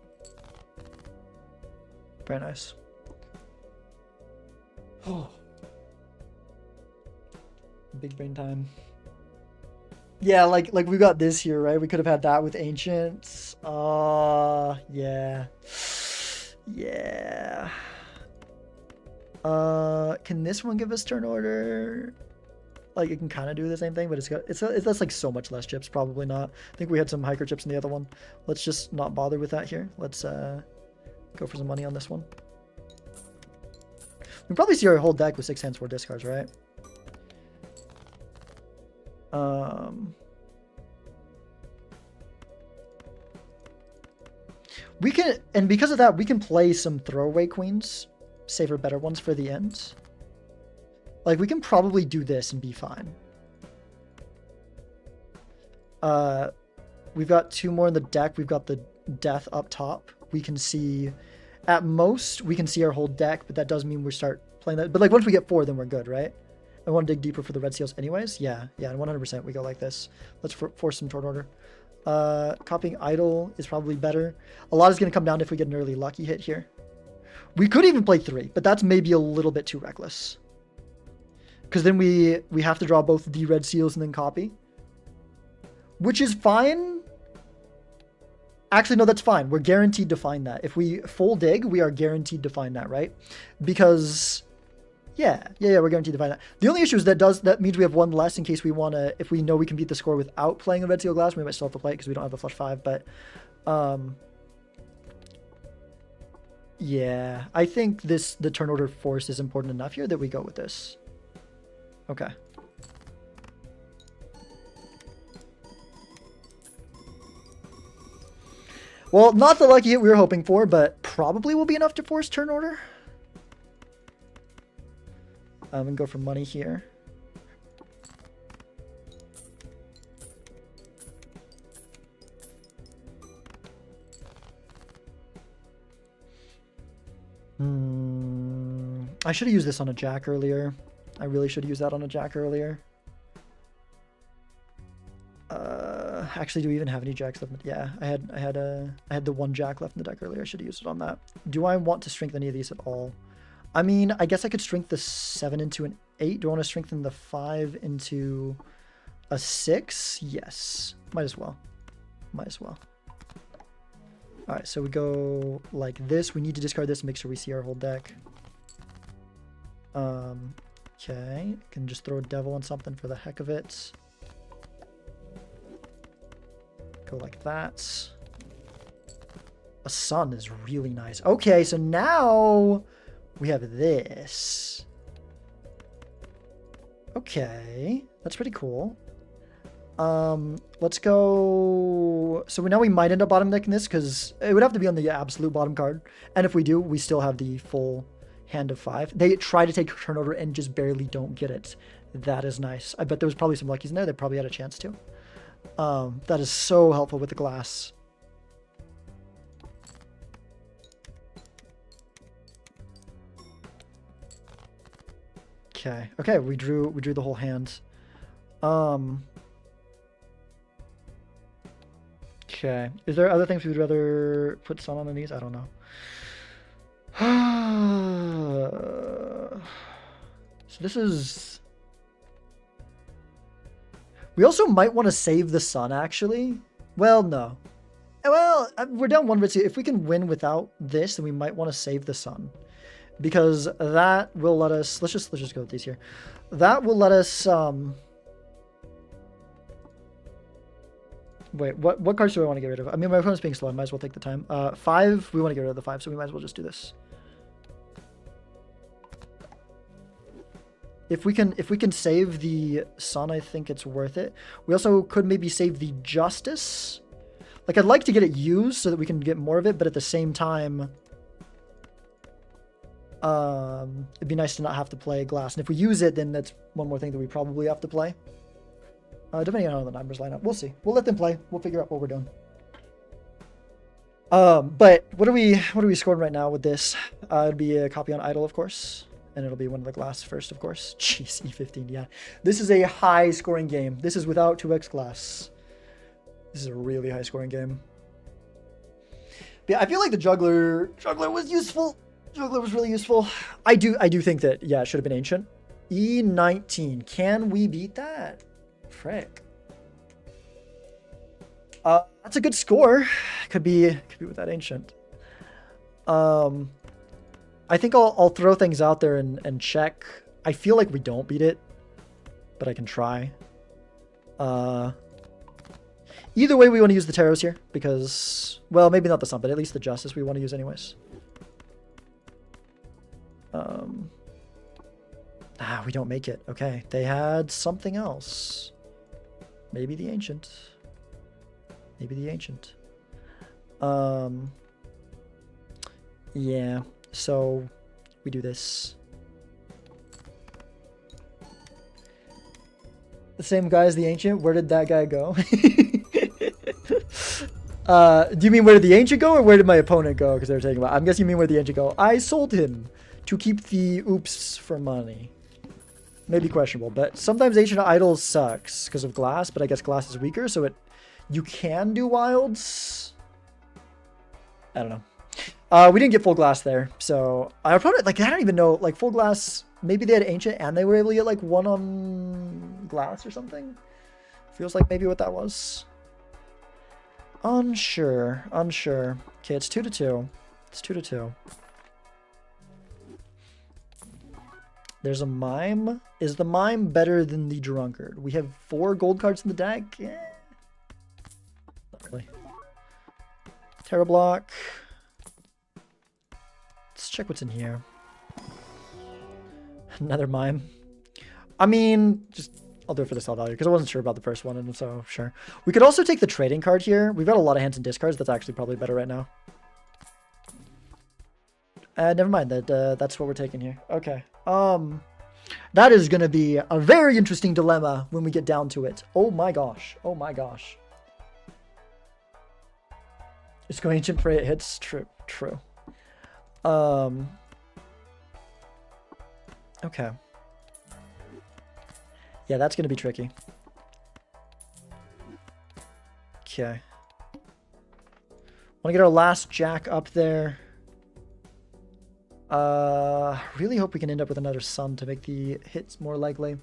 Very nice. Oh. Big brain time. Yeah, like we got this here, right? We could have had that with ancients. Yeah. Yeah. Can this one give us turn order? Like it can kind of do the same thing, but that's like so much less chips. Probably not. I think we had some hiker chips in the other one. Let's just not bother with that here. Let's go for some money on this one. We probably see our whole deck with 6 hands, 4 discards, right? We can, and because of that, we can play some throwaway queens, save our better ones for the end. Like, we can probably do this and be fine. We've got 2 more in the deck. We've got the death up top. We can see, at most, we can see our whole deck, but that does mean we start playing that. But, like, once we get 4, then we're good, right? I want to dig deeper for the red seals anyways. Yeah, and 100% we go like this. Let's force some turn order. Copying idle is probably better. A lot is going to come down if we get an early lucky hit here. We could even play 3, but that's maybe a little bit too reckless. Because then we have to draw both the red seals and then copy. Which is fine. Actually, no, that's fine. We're guaranteed to find that. If we full dig, we are guaranteed to find that, right? Because... Yeah, we're guaranteed to find that. The only issue is that means we have 1 less in case we want to, if we know we can beat the score without playing a red seal glass, we might still have to play it because we don't have the flush 5, but yeah, I think the turn order force is important enough here that we go with this. Okay. Well, not the lucky hit we were hoping for, but probably will be enough to force turn order. And go for money here. I should have used this on a jack earlier. I really should use that on a jack earlier. Actually, do we even have any jacks left? Yeah, I had the 1 jack left in the deck earlier. I should have used it on that. Do I want to strengthen any of these at all? I mean, I guess I could strengthen the 7 into an 8. Do I want to strengthen the 5 into a 6? Yes. Might as well. Alright, so we go like this. We need to discard this and make sure we see our whole deck. Okay. Can just throw a devil on something for the heck of it. Go like that. A sun is really nice. Okay, so now... we have this. Okay, that's pretty cool. Let's go. So now we might end up bottom decking this because it would have to be on the absolute bottom card. And if we do, we still have the full hand of 5. They try to take turn order and just barely don't get it. That is nice. I bet there was probably some luckies in there. They probably had a chance to. That is so helpful with the glass. Okay, we drew the whole hand. Okay. Is there other things we would rather put sun on than these? I don't know. So this is... we also might want to save the sun, actually. Well, no. Well, we're down 1 red seal. If we can win without this, then we might want to save the sun. Because that will let us... Let's just go with these here. That will let us... Wait, what cards do I want to get rid of? I mean, my opponent's being slow. I might as well take the time. 5, we want to get rid of the 5, so we might as well just do this. If we can save the sun, I think it's worth it. We also could maybe save the justice. Like, I'd like to get it used so that we can get more of it, but at the same time... it'd be nice to not have to play glass. And if we use it, then that's one more thing that we probably have to play. Depending on how the numbers line up. We'll see. We'll let them play. We'll figure out what we're doing. But what are we scoring right now with this? It'll be a copy on idle, of course. And it'll be one of the glass first, of course. Jeez, E15, yeah. This is a high scoring game. This is without 2x glass. This is a really high scoring game. But yeah, I feel like the juggler was useful. Juggler was really useful. I do think that, yeah, it should have been ancient. E19. Can we beat that? Frick. That's a good score. Could be with that ancient. I think I'll throw things out there and check. I feel like we don't beat it, but I can try. Either way, we want to use the taros here because, well, maybe not the sun, but at least the justice we want to use anyways. We don't make it. Okay, they had something else. Maybe the ancient. Maybe the ancient. Yeah. So we do this. The same guy as the ancient. Where did that guy go? Do you mean where did the ancient go or where did my opponent go? Because they're taking about. I'm guessing you mean where the ancient go. I sold him to keep the oops for money. Maybe questionable, but sometimes ancient idol sucks because of glass. But I guess glass is weaker, so you can do wilds. I don't know. We didn't get full glass there, so I probably I don't even know full glass. Maybe they had ancient and they were able to get one on glass or something. Feels like maybe what that was. Unsure. Okay, it's 2-2. It's 2-2. There's a mime. Is the mime better than the drunkard? We have 4 gold cards in the deck. Yeah. Not really. Terra block. Let's check what's in here. Another mime. I mean, I'll do it for the sell value because I wasn't sure about the first one, and so sure. We could also take the trading card here. We've got a lot of hands and discards. That's actually probably better right now. Never mind. That's what we're taking here. Okay. That is gonna be a very interesting dilemma when we get down to it. Oh my gosh. Oh my gosh. It's going ancient pray it hits. True. Okay. Yeah, that's gonna be tricky. Okay. Want to get our last jack up there. Really hope we can end up with another sun to make the hits more likely.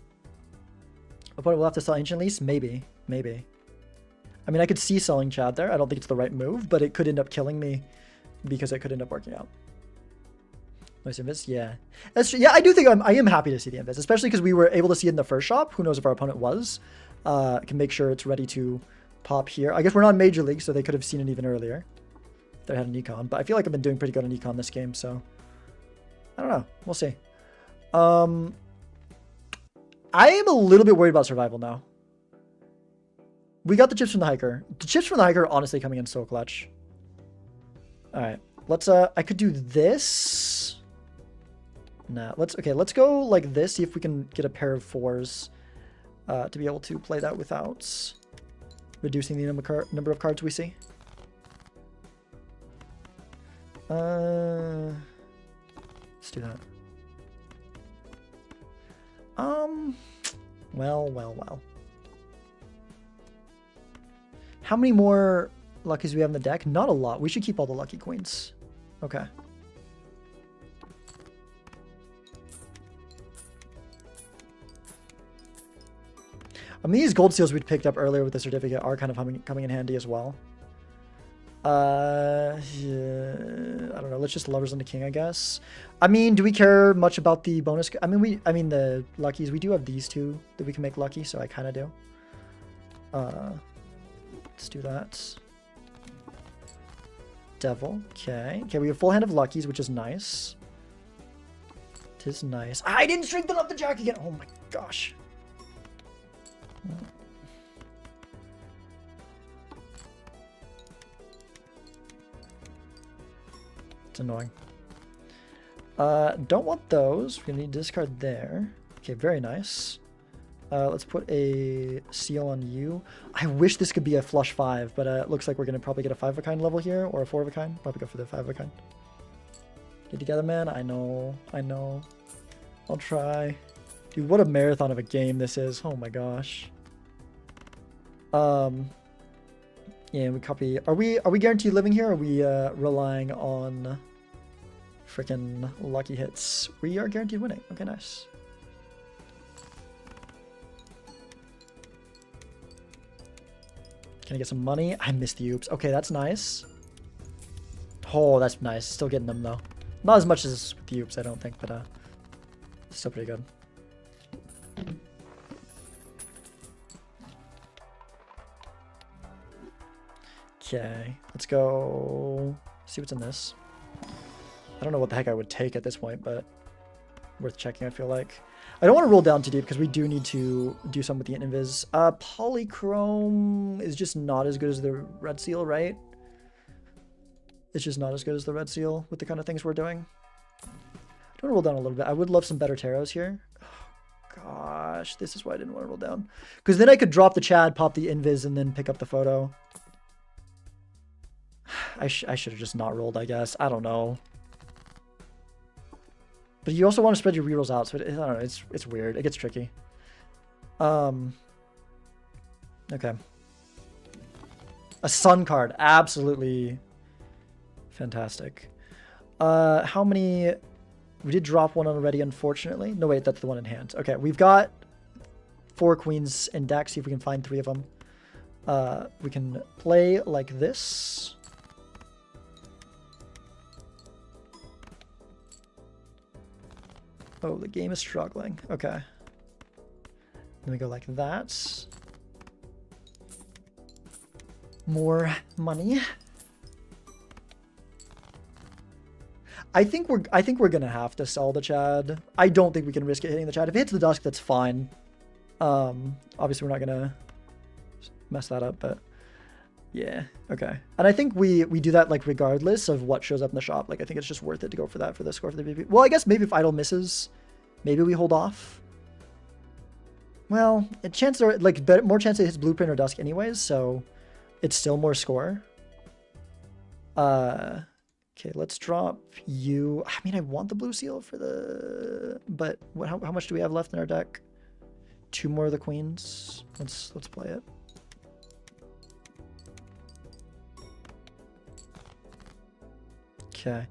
Opponent will have to sell ancient lease? Maybe. I mean, I could see selling Chad there. I don't think it's the right move, but it could end up killing me because it could end up working out. Nice invis? Yeah. That's true. Yeah, I do think I am happy to see the invis, especially because we were able to see it in the first shop. Who knows if our opponent was. Can make sure it's ready to pop here. I guess we're not in Major League, so they could have seen it even earlier. If they had an econ. But I feel like I've been doing pretty good on econ this game, so I don't know. We'll see. I am a little bit worried about survival now. We got the chips from the hiker. The chips from the hiker are honestly coming in so clutch. Alright. Let's I could do this. Nah, let's go like this, see if we can get a pair of 4s to be able to play that without reducing the number of cards we see. Let's do that. Well. How many more luckies do we have in the deck? Not a lot. We should keep all the lucky queens. Okay. I mean, these gold seals we picked up earlier with the certificate are kind of coming in handy as well. Yeah, I don't know. Let's just lovers on the king, I guess. I mean, do we care much about the bonus? I mean the luckies. We do have these two that we can make lucky, so I kind of do. Let's do that. Devil. Okay, we have full hand of luckies, which is nice. Tis nice. I didn't strengthen up the jack again. Oh my gosh. It's annoying. Don't want those. We're gonna need to discard there. Okay, very nice. Let's put a seal on you. I wish this could be a flush 5, but it looks like we're going to probably get a 5 of a kind level here, or a 4 of a kind. Probably go for the 5 of a kind. Get together, man. I know. I'll try. Dude, what a marathon of a game this is. Oh my gosh. Yeah, we copy. Are we guaranteed living here, or are we relying on freaking lucky hits? We are guaranteed winning. Okay, nice. Can I get some money? I missed the oops. Okay, that's nice. Oh, that's nice. Still getting them though. Not as much as with the oops, I don't think, but still pretty good. Okay, let's go see what's in this. I don't know what the heck I would take at this point, but worth checking, I feel like. I don't want to roll down too deep because we do need to do something with the invis. Polychrome is just not as good as the red seal, right? It's just not as good as the red seal with the kind of things we're doing. I want to roll down a little bit. I would love some better tarots here. Oh, gosh, this is why I didn't want to roll down. Because then I could drop the Chad, pop the invis, and then pick up the photo. I should have just not rolled, I guess. I don't know. But you also want to spread your rerolls out, so I don't know. It's weird. It gets tricky. Okay. A sun card, absolutely fantastic. How many? We did drop one already, unfortunately. No, wait, that's the one in hand. Okay, we've got 4 queens in deck. See if we can find 3 of them. We can play like this. Oh, the game is struggling. Okay. Then we go like that. More money. I think we're gonna have to sell the Chad. I don't think we can risk it hitting the Chad. If it hits the Dusk, that's fine. Obviously we're not gonna mess that up, but yeah, okay. And I think we do that like regardless of what shows up in the shop. Like I think it's just worth it to go for that for the score for the BP. Well, I guess maybe if Idol misses, maybe we hold off. Well, chances are like more chance it hits Blueprint or Dusk anyways, so it's still more score. Okay, let's drop you. I mean, I want the blue seal for the, but how much do we have left in our deck? 2 more of the queens. Let's play it. Okay.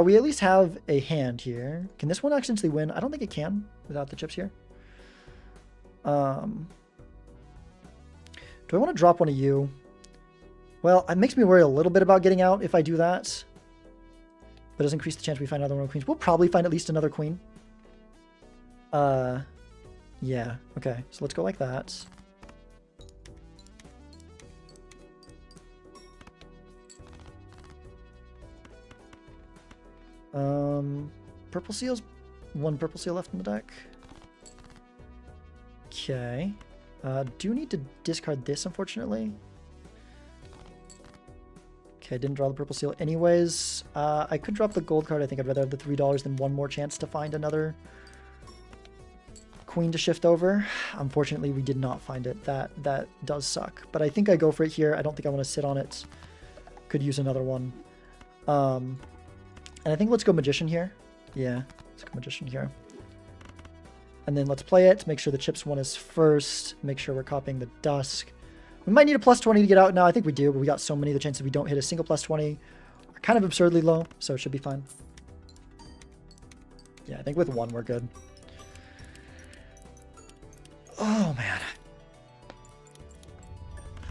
We at least have a hand here. Can this one actually win? I don't think it can without the chips here. Do I want to drop one of you? Well, it makes me worry a little bit about getting out if I do that. But it does increase the chance we find another one of the queens. We'll probably find at least another queen. Yeah. Okay. So let's go like that. Purple seals. 1 purple seal left in the deck. Okay. Do need to discard this, unfortunately. Okay, didn't draw the purple seal anyways. I could drop the gold card. I think I'd rather have the $3 than 1 more chance to find another queen to shift over. Unfortunately, we did not find it. That does suck. But I think I go for it here. I don't think I want to sit on it. Could use another one. And I think let's go Magician here. Yeah, let's go Magician here. And then let's play it. Make sure the chips one is first. Make sure we're copying the Dusk. We might need a +20 to get out. No, I think we do, but we got so many. The chances we don't hit a single +20 are kind of absurdly low, so it should be fine. Yeah, I think with 1 we're good. Oh, man.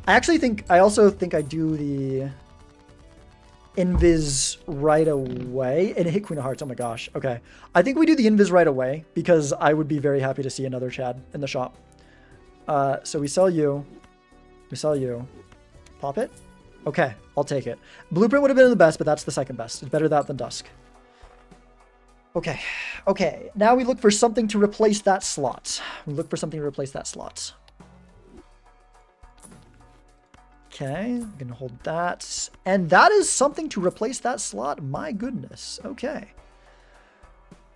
I also think I do the Invis right away. And it hit Queen of Hearts. Oh my gosh. Okay. I think we do the Invis right away because I would be very happy to see another Chad in the shop. So we sell you. We sell you. Pop it? Okay, I'll take it. Blueprint would have been the best, but that's the second best. It's better that than Dusk. Okay. Okay. Now we look for something to replace that slot. We look for something to replace that slot. Okay, I'm gonna hold that. And that is something to replace that slot. My goodness. Okay.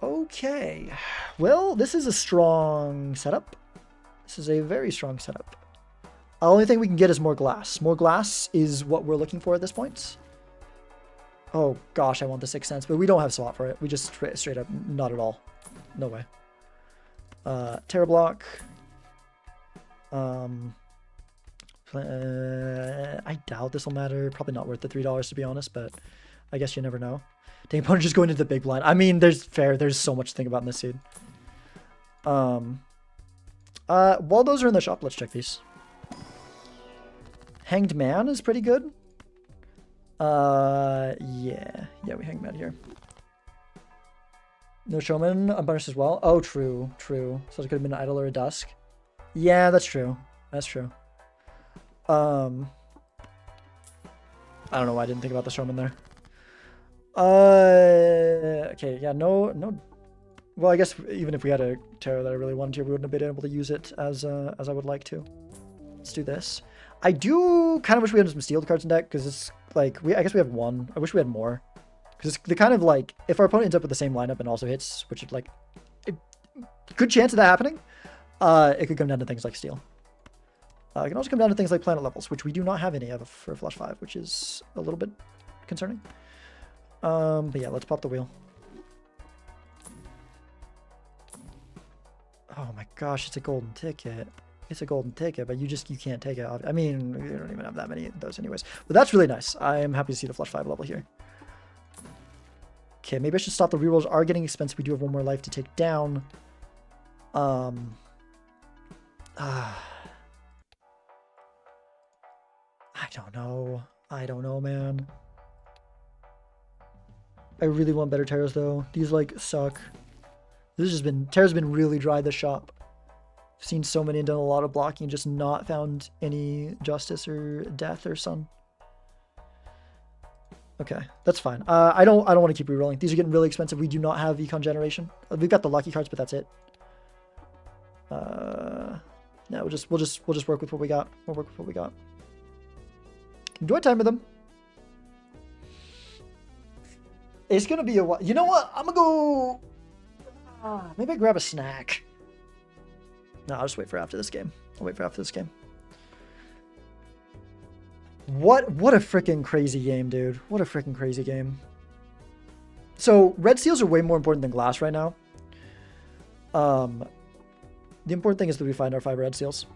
Okay. Well, this is a strong setup. This This is a very strong setup. The only thing we can get is more glass. More glass is what we're looking for at this point. Oh gosh, I want the Sixth Sense, but we don't have swap for it. We just straight up, not at all. No way. Terror block. I doubt this will matter. Probably not worth the $3 to be honest, but I guess you never know. Dang, opponent just going into the big blind. I mean, there's so much to think about in this seed. While those are in the shop, let's check these. Hanged Man is pretty good. Yeah, we Hanged Man here. No Showman, unpunished as well. Oh, true. So it could have been an Idol or a Dusk. Yeah, that's true. I don't know why I didn't think about the Showman there. Okay, yeah, no. Well, I guess even if we had a tarot that I really wanted to, we wouldn't have been able to use it as I would like to. Let's do this. I do kind of wish we had some sealed cards in deck, because it's like, I guess we have one. I wish we had more. Because it's the kind of like, if our opponent ends up with the same lineup and also hits, which is like, good chance of that happening, it could come down to things like steel. It can also come down to things like planet levels, which we do not have any of for Flush 5, which is a little bit concerning. But yeah, let's pop the wheel. Oh my gosh, it's a golden ticket. It's a golden ticket, but you can't take it off. I mean, we don't even have that many of those anyways. But that's really nice. I am happy to see the Flush 5 level here. Okay, maybe I should stop. The rerolls are getting expensive. We do have one more life to take down. I don't know, man. I really want better Terrors, though. These, like, suck. Terror's been really dry this shop. I've seen so many and done a lot of blocking and just not found any Justice or Death or Sun. Okay, that's fine. I don't want to keep rerolling. These are getting really expensive. We do not have Econ Generation. We've got the lucky cards, but that's it. Yeah, we'll just work with what we got. We'll work with what we got. Do I timer them? It's gonna be a while. You know what? I'm gonna go. Maybe I grab a snack. No, I'll just wait for after this game. I'll wait for after this game. What a freaking crazy game, dude. What a freaking crazy game. So, red seals are way more important than glass right now. The important thing is that we find our 5 red seals.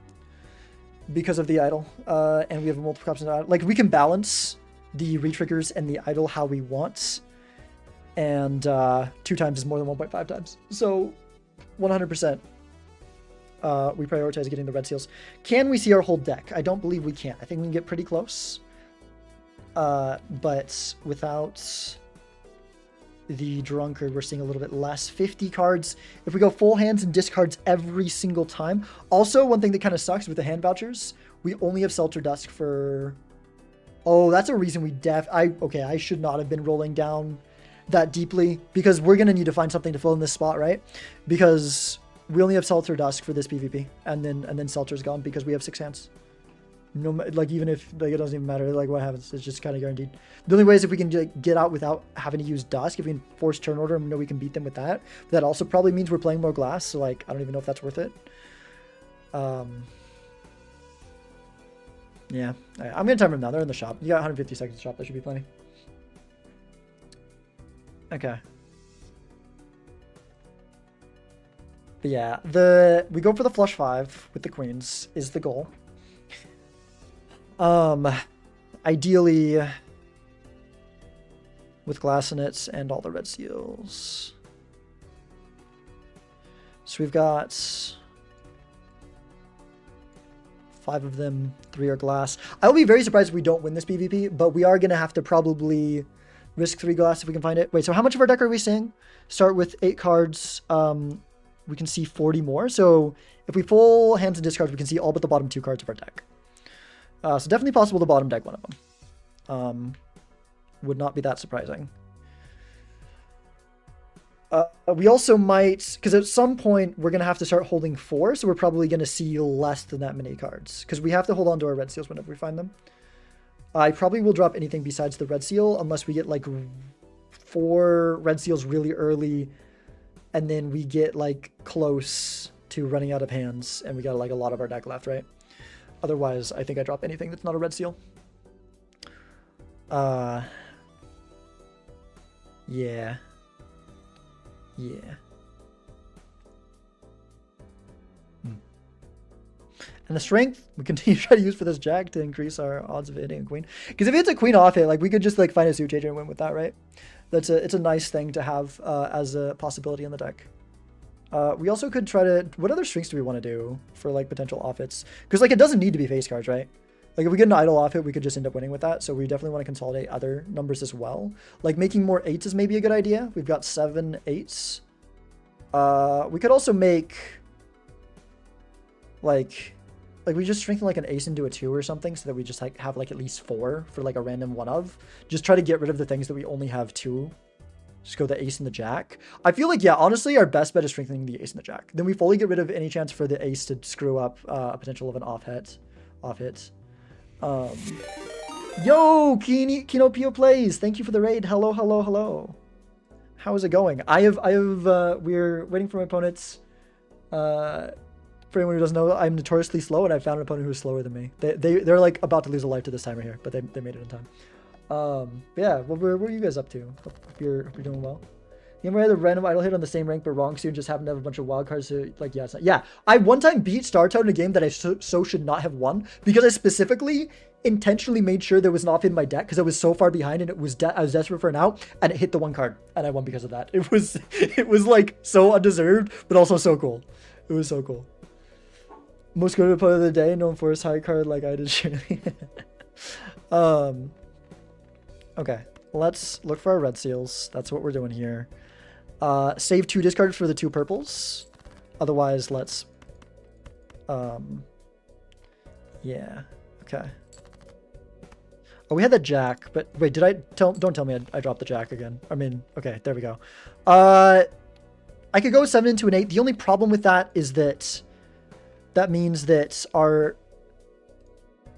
Because of the idol. And we have multiple copies of the idol. Like, we can balance the retriggers and the idol how we want. And 2 times is more than 1.5 times. So, 100%. We prioritize getting the red seals. Can we see our whole deck? I don't believe we can. I think we can get pretty close. But without the drunkard, we're seeing a little bit less. 50 cards. If we go full hands and discards every single time. Also, one thing that kind of sucks with the hand vouchers, we only have Seltzer Dusk for... Oh, that's a reason we Okay, I should not have been rolling down that deeply, because we're going to need to find something to fill in this spot, right? Because we only have Seltzer Dusk for this PvP, and then Seltzer's gone because we have 6 hands. No, like, even if, like, it doesn't even matter, like, what happens, it's just kind of guaranteed. The only way is if we can, like, get out without having to use Dusk. If we can force turn order and we know we can beat them with that. But that also probably means we're playing more glass, so, like, I don't even know if that's worth it. Yeah, right, I'm gonna timer them now. They're in the shop. You got 150 seconds to shop. That should be plenty. Okay. But yeah, we go for the flush 5 with the queens is the goal. Ideally with glass in it and all the red seals. So we've got 5 of them, 3 are glass. I'll be very surprised if we don't win this PvP, but we are gonna have to probably risk 3 glass if we can find it. Wait, so how much of our deck are we seeing? Start with 8 cards. We can see 40 more. So if we full hands and discards, we can see all but the bottom 2 cards of our deck. So definitely possible to bottom deck one of them. Would not be that surprising. We also might, because at some point we're going to have to start holding 4, so we're probably going to see less than that many cards. Because we have to hold on to our red seals whenever we find them. I probably will drop anything besides the red seal, unless we get like 4 red seals really early, and then we get like close to running out of hands, and we got like a lot of our deck left, right? Otherwise, I think I drop anything that's not a red seal. Yeah. Yeah. And the strength we continue to try to use for this jack to increase our odds of hitting a queen. Because if it's a queen off hit, like we could just like find a suit changer and win with that, right? It's a nice thing to have as a possibility in the deck. We also could try to, what other strengths do we want to do for like potential off hits? Because like it doesn't need to be face cards, right? Like if we get an idle off hit, we could just end up winning with that. So we definitely want to consolidate other numbers as well. Like making more 8s is maybe a good idea. We've got 7 8s. We could also make like we just strengthen like an ace into a 2 or something so that we just like have like at least 4 for like a random one of. Just try to get rid of the things that we only have 2. Just go the ace and the jack. I feel like, yeah, honestly, our best bet is strengthening the ace and the jack. Then we fully get rid of any chance for the ace to screw up a potential of an off hit. Yo, Kino Pio plays. Thank you for the raid. Hello, hello, hello. How is it going? We're waiting for my opponents. For anyone who doesn't know, I'm notoriously slow, and I found an opponent who's slower than me. They're like about to lose a life to this timer here, but they made it in time. Yeah, what are you guys up to? Hope you're doing well. You ever had a random idle hit on the same rank but wrong soon, just happened to have a bunch of wild cards? So, like, yeah, it's not, yeah. I one time beat Startoad in a game that I so should not have won because I specifically intentionally made sure there was an off in my deck because I was so far behind and I was desperate for an out, and it hit the one card and I won because of that. It was like so undeserved, but also so cool. It was so cool. Most good opponent of the day, known for his high card like I did, surely. Okay, let's look for our red seals. That's what we're doing here. Save 2 discards for the 2 purples. Otherwise, let's... yeah, okay. Oh, we had the jack, but wait, did I... Don't tell me I dropped the jack again. I mean, okay, there we go. I could go 7 into an 8. The only problem with that is that means that our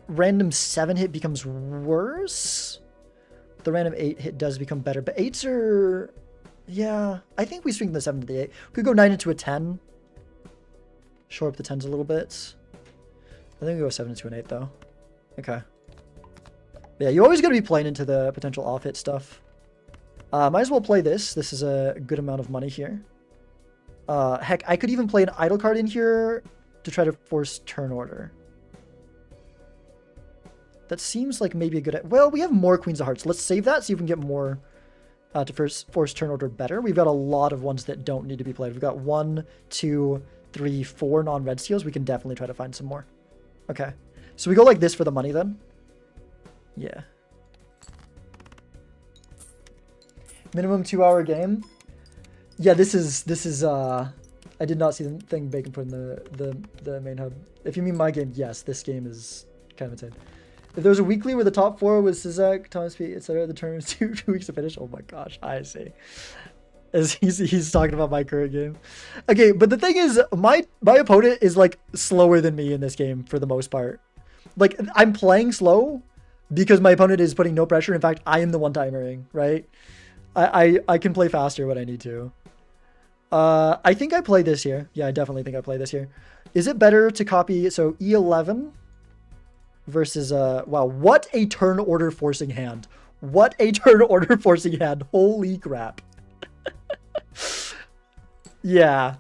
random 7 hit becomes worse. The random 8 hit does become better, but 8s are... Yeah, I think we swing the 7 to the 8. We could go 9 into a 10. Shore up the 10s a little bit. I think we go 7 into an 8, though. Okay. Yeah, you always got to be playing into the potential off-hit stuff. Might as well play this. This is a good amount of money here. Heck, I could even play an idle card in here to try to force turn order. That seems like maybe a good... Well, we have more Queens of Hearts. Let's save that, see if we can get more to force turn order better. We've got a lot of ones that don't need to be played. We've got 1, 2, 3, 4 non-red seals. We can definitely try to find some more. Okay. So we go like this for the money then? Yeah. Minimum 2-hour game? Yeah, this is I did not see the thing Bacon put in the main hub. If you mean my game, yes, this game is kind of insane. If there was a weekly where the top 4 was Zizek, Thomas P, etc., the tournament was 2 weeks to finish. Oh my gosh, I see. As he's talking about my current game. Okay, but the thing is, my opponent is like slower than me in this game for the most part. Like, I'm playing slow because my opponent is putting no pressure. In fact, I am the one timering, right? I can play faster when I need to. I think I play this here. Yeah, I definitely think I play this here. Is it better to copy, so E11 versus, wow, what a turn order forcing hand. What a turn order forcing hand. Holy crap. Yeah.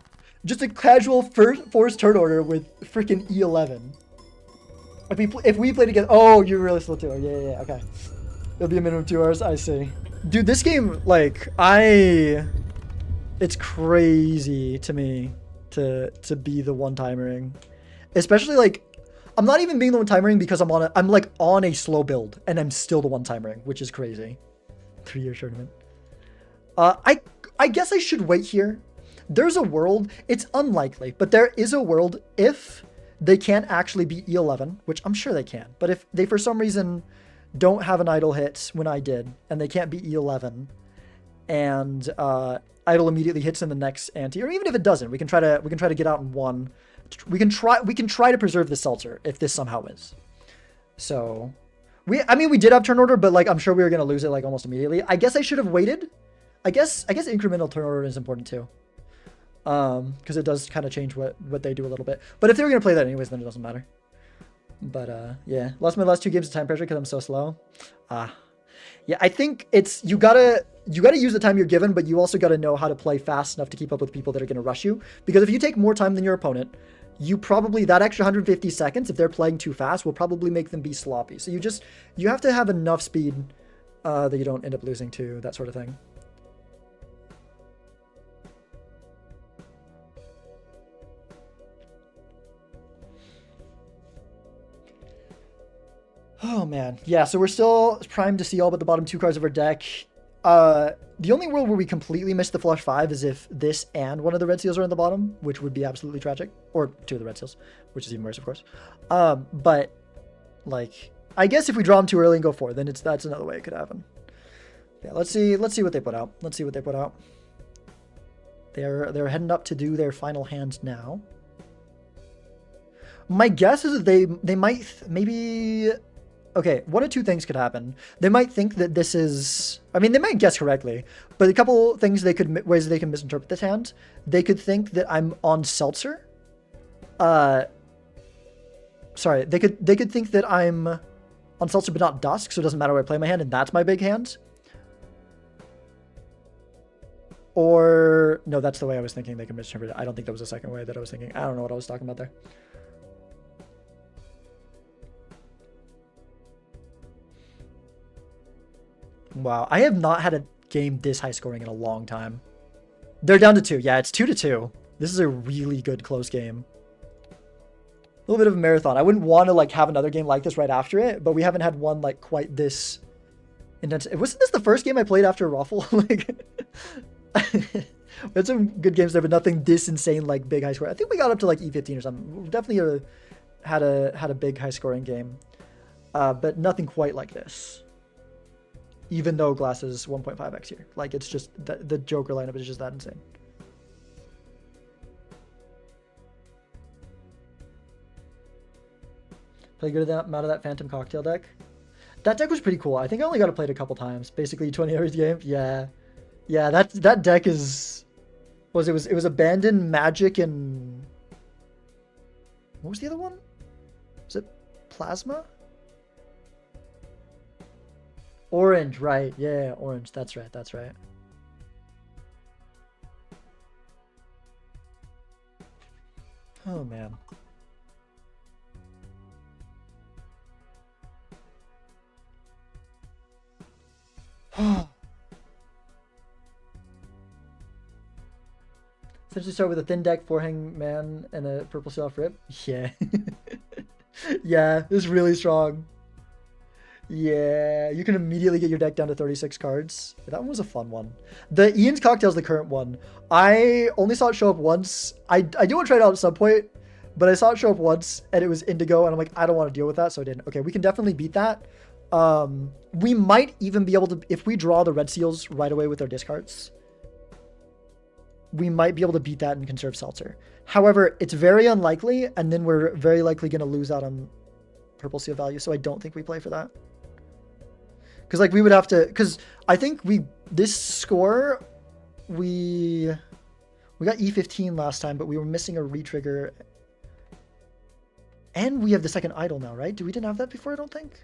Just a casual forced turn order with freaking E11. If we play together, oh, you're really slow too. Yeah, okay. It'll be a minimum 2 hours, I see. Dude, this game, like, it's crazy to me to be the one-timering. Especially, like, I'm not even being the one-timering because I'm like on a slow build, and I'm still the one-timering, which is crazy. 3-year tournament. I guess I should wait here. There's a world, it's unlikely, but there is a world if they can't actually beat E11, which I'm sure they can, but if they for some reason don't have an idle hit when I did, and they can't beat E11, and idle immediately hits in the next ante, or even if it doesn't, we can try to get out in 1. We can try to preserve the seltzer if this somehow is. So I mean we did have turn order, but like I'm sure we were gonna lose it like almost immediately. I guess I should have waited. I guess incremental turn order is important too. because it does kind of change what they do a little bit. But if they were gonna play that anyways, then it doesn't matter. But yeah, lost my last 2 games of time pressure because I'm so slow. Yeah, I think it's you gotta use the time you're given, but you also gotta know how to play fast enough to keep up with people that are gonna rush you. Because if you take more time than your opponent, you probably that extra 150 seconds, if they're playing too fast, will probably make them be sloppy. So you have to have enough speed that you don't end up losing to that sort of thing. Oh man, yeah. So we're still primed to see all but the bottom 2 cards of our deck. The only world where we completely miss the flush 5 is if this and one of the red seals are on the bottom, which would be absolutely tragic, or 2 of the red seals, which is even worse, of course. But like, I guess if we draw them too early and go 4, then that's another way it could happen. Yeah, let's see what they put out. Let's see what they put out. They're heading up to do their final hand now. My guess is that they might maybe. Okay, one of 2 things could happen. They might think that this is... I mean, they might guess correctly, but a couple things ways they can misinterpret this hand. They could think that I'm on Seltzer. Sorry, they could think that I'm on Seltzer but not Dusk, so it doesn't matter where I play my hand, and that's my big hand. Or... No, that's the way I was thinking they can misinterpret it. I don't think that was the second way that I was thinking. I don't know what I was talking about there. Wow, I have not had a game this high scoring in a long time. They're down to 2. Yeah, it's 2-2. This is a really good close game. A little bit of a marathon. I wouldn't want to like have another game like this right after it, but we haven't had one like quite this intense. Wasn't this the first game I played after Ruffle? Like, we had some good games there, but nothing this insane like big high score. I think we got up to like E15 or something. We definitely had a big high scoring game, but nothing quite like this. Even though Glass is 1.5x here. Like, it's just... The Joker lineup is just that insane. Play a good amount of that Phantom Cocktail deck. That deck was pretty cool. I think I only got to play it a couple times. Basically, 20 hours a game. Yeah. Yeah, that deck is... It was Abandon, Magic, and... What was the other one? Was it Plasma? Orange, right. Yeah, orange. That's right. That's right. Oh, man. Essentially start with a thin deck, 4 Hangman, and a purple seal off rip. Yeah. Yeah, it's really strong. Yeah, you can immediately get your deck down to 36 cards. That one was a fun one. The Ian's Cocktail is the current one. I only saw it show up once. I do want to try it out at some point, but I saw it show up once, and it was Indigo, and I'm like, I don't want to deal with that, so I didn't. Okay, we can definitely beat that. We might even be able to, if we draw the red seals right away with our discards, we might be able to beat that and conserve Seltzer. However, it's very unlikely, and then we're very likely going to lose out on purple seal value, so I don't think we play for that. Because like we would have to, because I think this score, we got E15 last time, but we were missing a retrigger. And we have the second idol now, right? We didn't have that before, I don't think.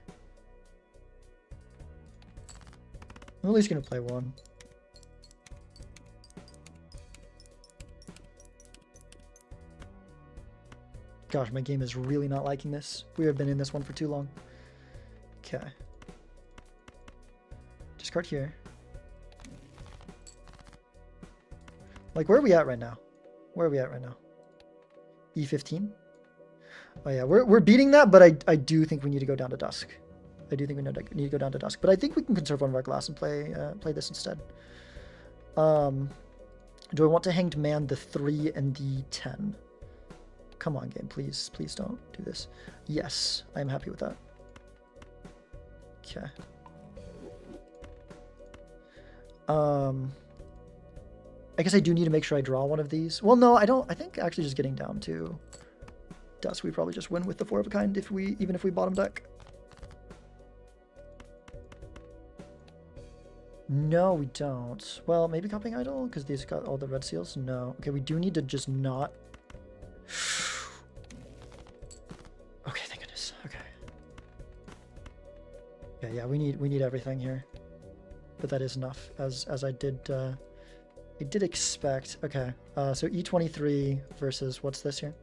I'm at least going to play one. Gosh, my game is really not liking this. We have been in this one for too long. Okay. Discard here. Like, where are we at right now? Where are we at right now? E15? Oh yeah, we're beating that, but I do think we need to go down to Dusk. I do think we need to go down to Dusk, but I think we can conserve one of our glass and play this instead. Do I want to Hanged Man the 3 and the 10? Come on, game, please don't do this. Yes, I am happy with that. Okay. I guess I do need to make sure I draw one of these. Well, no, I don't. I think actually just getting down to Dusk, we probably just win with the 4 of a kind even if we bottom deck. No, we don't. Well, maybe copying idol because these got all the red seals. No. Okay, we do need to just not. Okay, thank goodness. Okay. Yeah, we need everything here, but that is enough as I did expect. Okay, so E23 versus what's this here?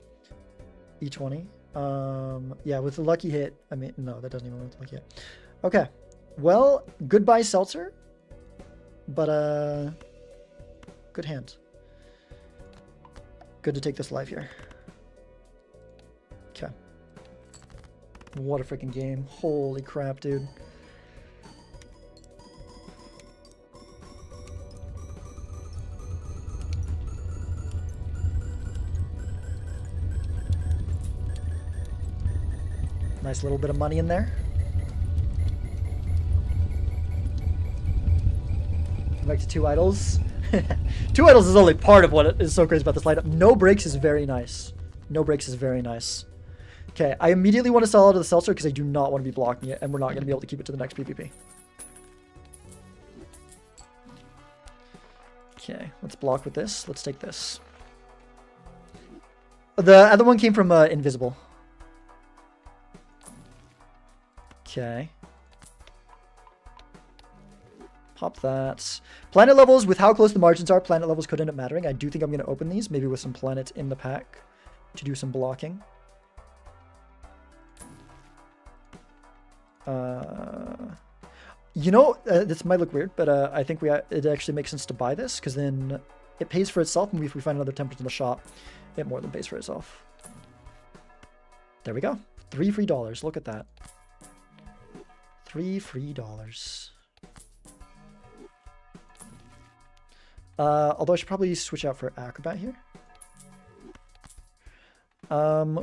E20. Yeah, with the lucky hit. I mean, no, that doesn't even work with the lucky hit. Okay, well, goodbye seltzer, but good hand. Good to take this live here. Okay. What a freaking game! Holy crap, dude. Nice little bit of money in there. Back to 2 idols. 2 idols is only part of what is so crazy about this lineup. No breaks is very nice. No breaks is very nice. Okay, I immediately want to sell out of the seltzer because I do not want to be blocking it, and we're not going to be able to keep it to the next PvP. Okay, let's block with this. Let's take this. The other one came from Invisible. Okay. Pop that. Planet levels, with how close the margins are, planet levels could end up mattering. I do think I'm going to open these, maybe with some planets in the pack to do some blocking. You know, this might look weird, but I think it actually makes sense to buy this, because then it pays for itself, and if we find another template in the shop, it more than pays for itself. There we go. $3 free. Look at that. $3 free. Although I should probably switch out for Acrobat here.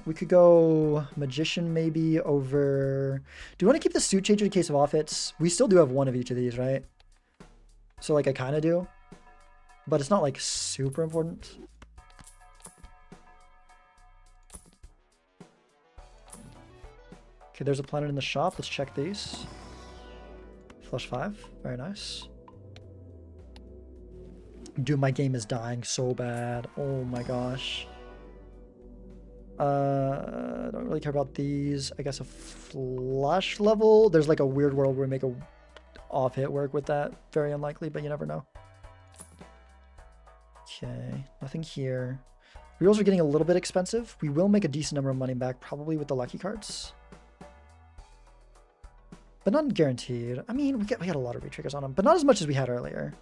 We could go Magician maybe over... Do you want to keep the Suit Changer in case of off hits? We still do have one of each of these, right? So, like, I kind of do. But it's not, like, super important. Okay, there's a planet in the shop. Let's check these. Flush 5. Very nice. Dude, my game is dying so bad. Oh my gosh. I don't really care about these. I guess a flush level. There's like a weird world where we make a off hit work with that. Very unlikely, but you never know. Okay, nothing here. Rerolls are getting a little bit expensive. We will make a decent number of money back, probably with the lucky cards. But not guaranteed. I mean, we got a lot of retriggers on them, but not as much as we had earlier.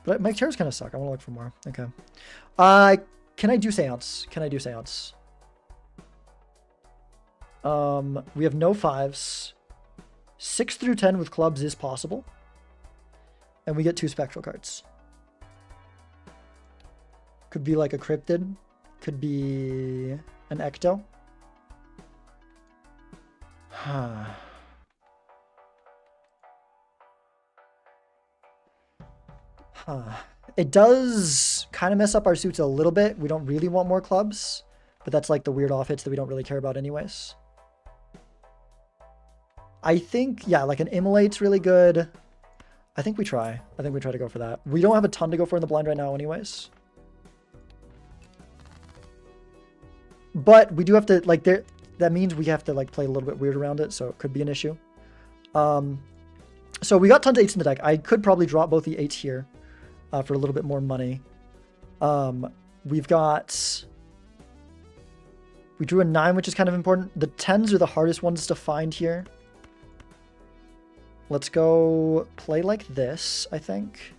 But my chairs kind of suck. I want to look for more. Okay. Can I do Seance? Can I do Seance? We have no 5s. 6 through 10 with clubs is possible. And we get 2 spectral cards. Could be like a Cryptid. Could be an Ecto. Huh. It does kind of mess up our suits a little bit. We don't really want more clubs, but that's like the weird off hits that we don't really care about anyways. I think, yeah, like an Immolate's really good. I think we try. I think we try to go for that. We don't have a ton to go for in the blind right now anyways. But we do have to, like, that means we have to, like, play a little bit weird around it, so it could be an issue. So we got tons of 8s in the deck. I could probably drop both the 8s here. For a little bit more money. We drew a 9, which is kind of important. The 10s are the hardest ones to find here. Let's go play like this, I think.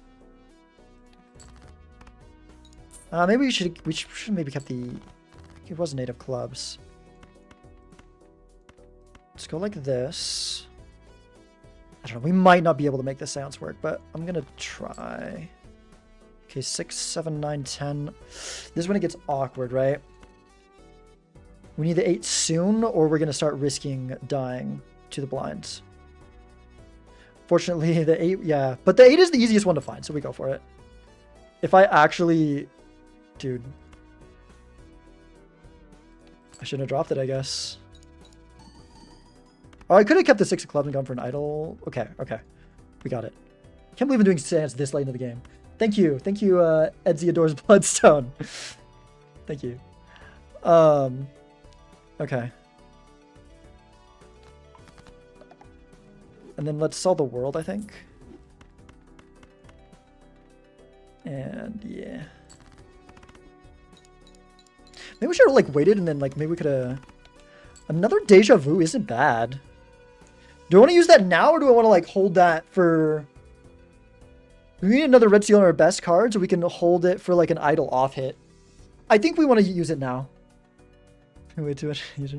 Maybe we should maybe kept the... It was native clubs. Let's go like this. I don't know, we might not be able to make this seance work, but I'm gonna try. Okay, 6, 7, 9, 10. This is when it gets awkward, right? We need the 8 soon, or we're going to start risking dying to the blinds. Fortunately, the 8, yeah. But the 8 is the easiest one to find, so we go for it. If I actually... Dude. I shouldn't have dropped it, I guess. Oh, I could have kept the 6 of clubs and gone for an idol. Okay, okay. we got it. Can't believe I'm doing sands this late into the game. Thank you, Edsy adores Bloodstone. Thank you. Okay. And then let's sell the world, I think. And yeah. Maybe we should have like waited and then like maybe we could have... Another deja vu isn't bad. Do I want to use that now or do I want to like hold that for... We need another red seal on our best cards or we can hold it for like an idle off hit. I think we want to use it now. Way too much. Yeah.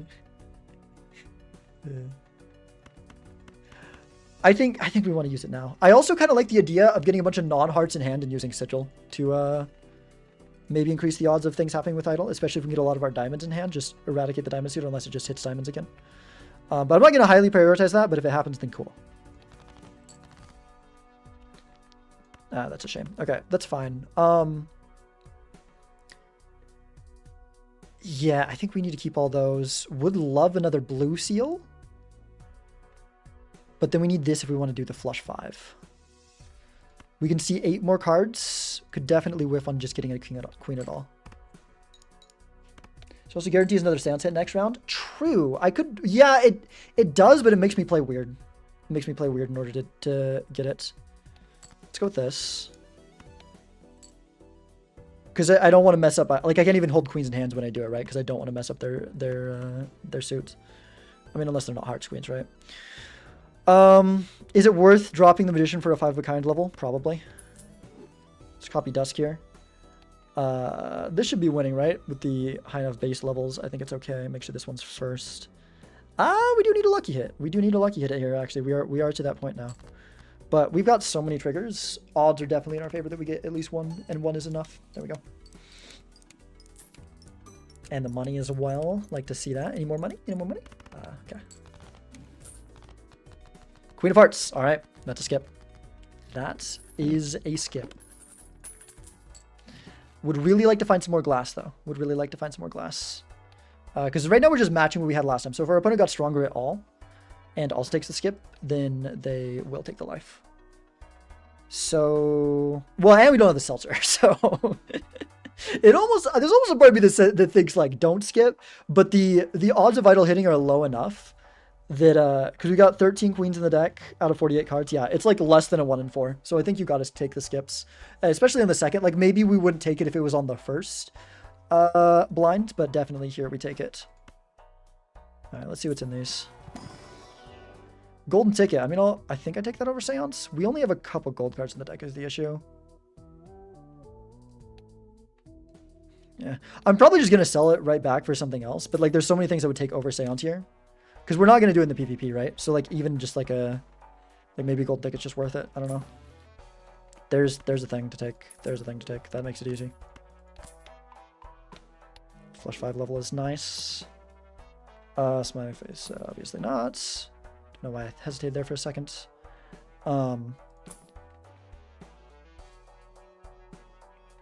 I think we want to use it now. I also kind of like the idea of getting a bunch of non-hearts in hand and using Sigil to maybe increase the odds of things happening with idle, especially if we get a lot of our diamonds in hand. Just eradicate the diamond suit unless it just hits diamonds again. But I'm not going to highly prioritize that, but if it happens, then cool. Ah, that's a shame. Okay, that's fine. Yeah, I think we need to keep all those. Would love another blue seal. But then we need this if we want to do the flush 5. We can see 8 more cards. Could definitely whiff on just getting a queen at all. So also guarantees another seance hit next round. True. I could... Yeah, it does, but it makes me play weird. It makes me play weird in order to get it. Let's go with this. Because I don't want to mess up... Like, I can't even hold queens in hands when I do it, right? Because I don't want to mess up their suits. I mean, unless they're not hearts queens, right? Is it worth dropping the magician for a 5 of a kind level? Probably. Let's copy Dusk here. This should be winning, right? With the high enough base levels. I think it's okay. Make sure this one's first. We do need a lucky hit. We do need a lucky hit here, actually. We are to that point now. But we've got so many triggers. Odds are definitely in our favor that we get at least one, and 1 is enough. There we go. And the money as well. Like to see that. Any more money? Any more money? Okay. Queen of Hearts. All right. That's a skip. That is a skip. Would really like to find some more glass, though. Would really like to find some more glass. Because right now we're just matching what we had last time. So if our opponent got stronger at all and also takes the skip, then they will take the life. So... Well, and we don't have the seltzer, so... There's almost a part of me that thinks, like, don't skip. But the odds of idle hitting are low enough that... Because we got 13 queens in the deck out of 48 cards. Yeah, it's, like, less than a 1 in 4. So I think you got to take the skips. Especially on the second. Like, maybe we wouldn't take it if it was on the first blind. But definitely here we take it. All right, let's see what's in these. Golden ticket. I mean, I think I take that over Seance. We only have a couple gold cards in the deck is the issue. Yeah. I'm probably just going to sell it right back for something else. But, like, there's so many things I would take over Seance here. Because we're not going to do it in the PvP, right? So, like, even just, like, like maybe gold ticket's just worth it. I don't know. There's a thing to take. There's a thing to take. That makes it easy. Flush 5 level is nice. Smiley face, obviously not. Don't know why I hesitated there for a second.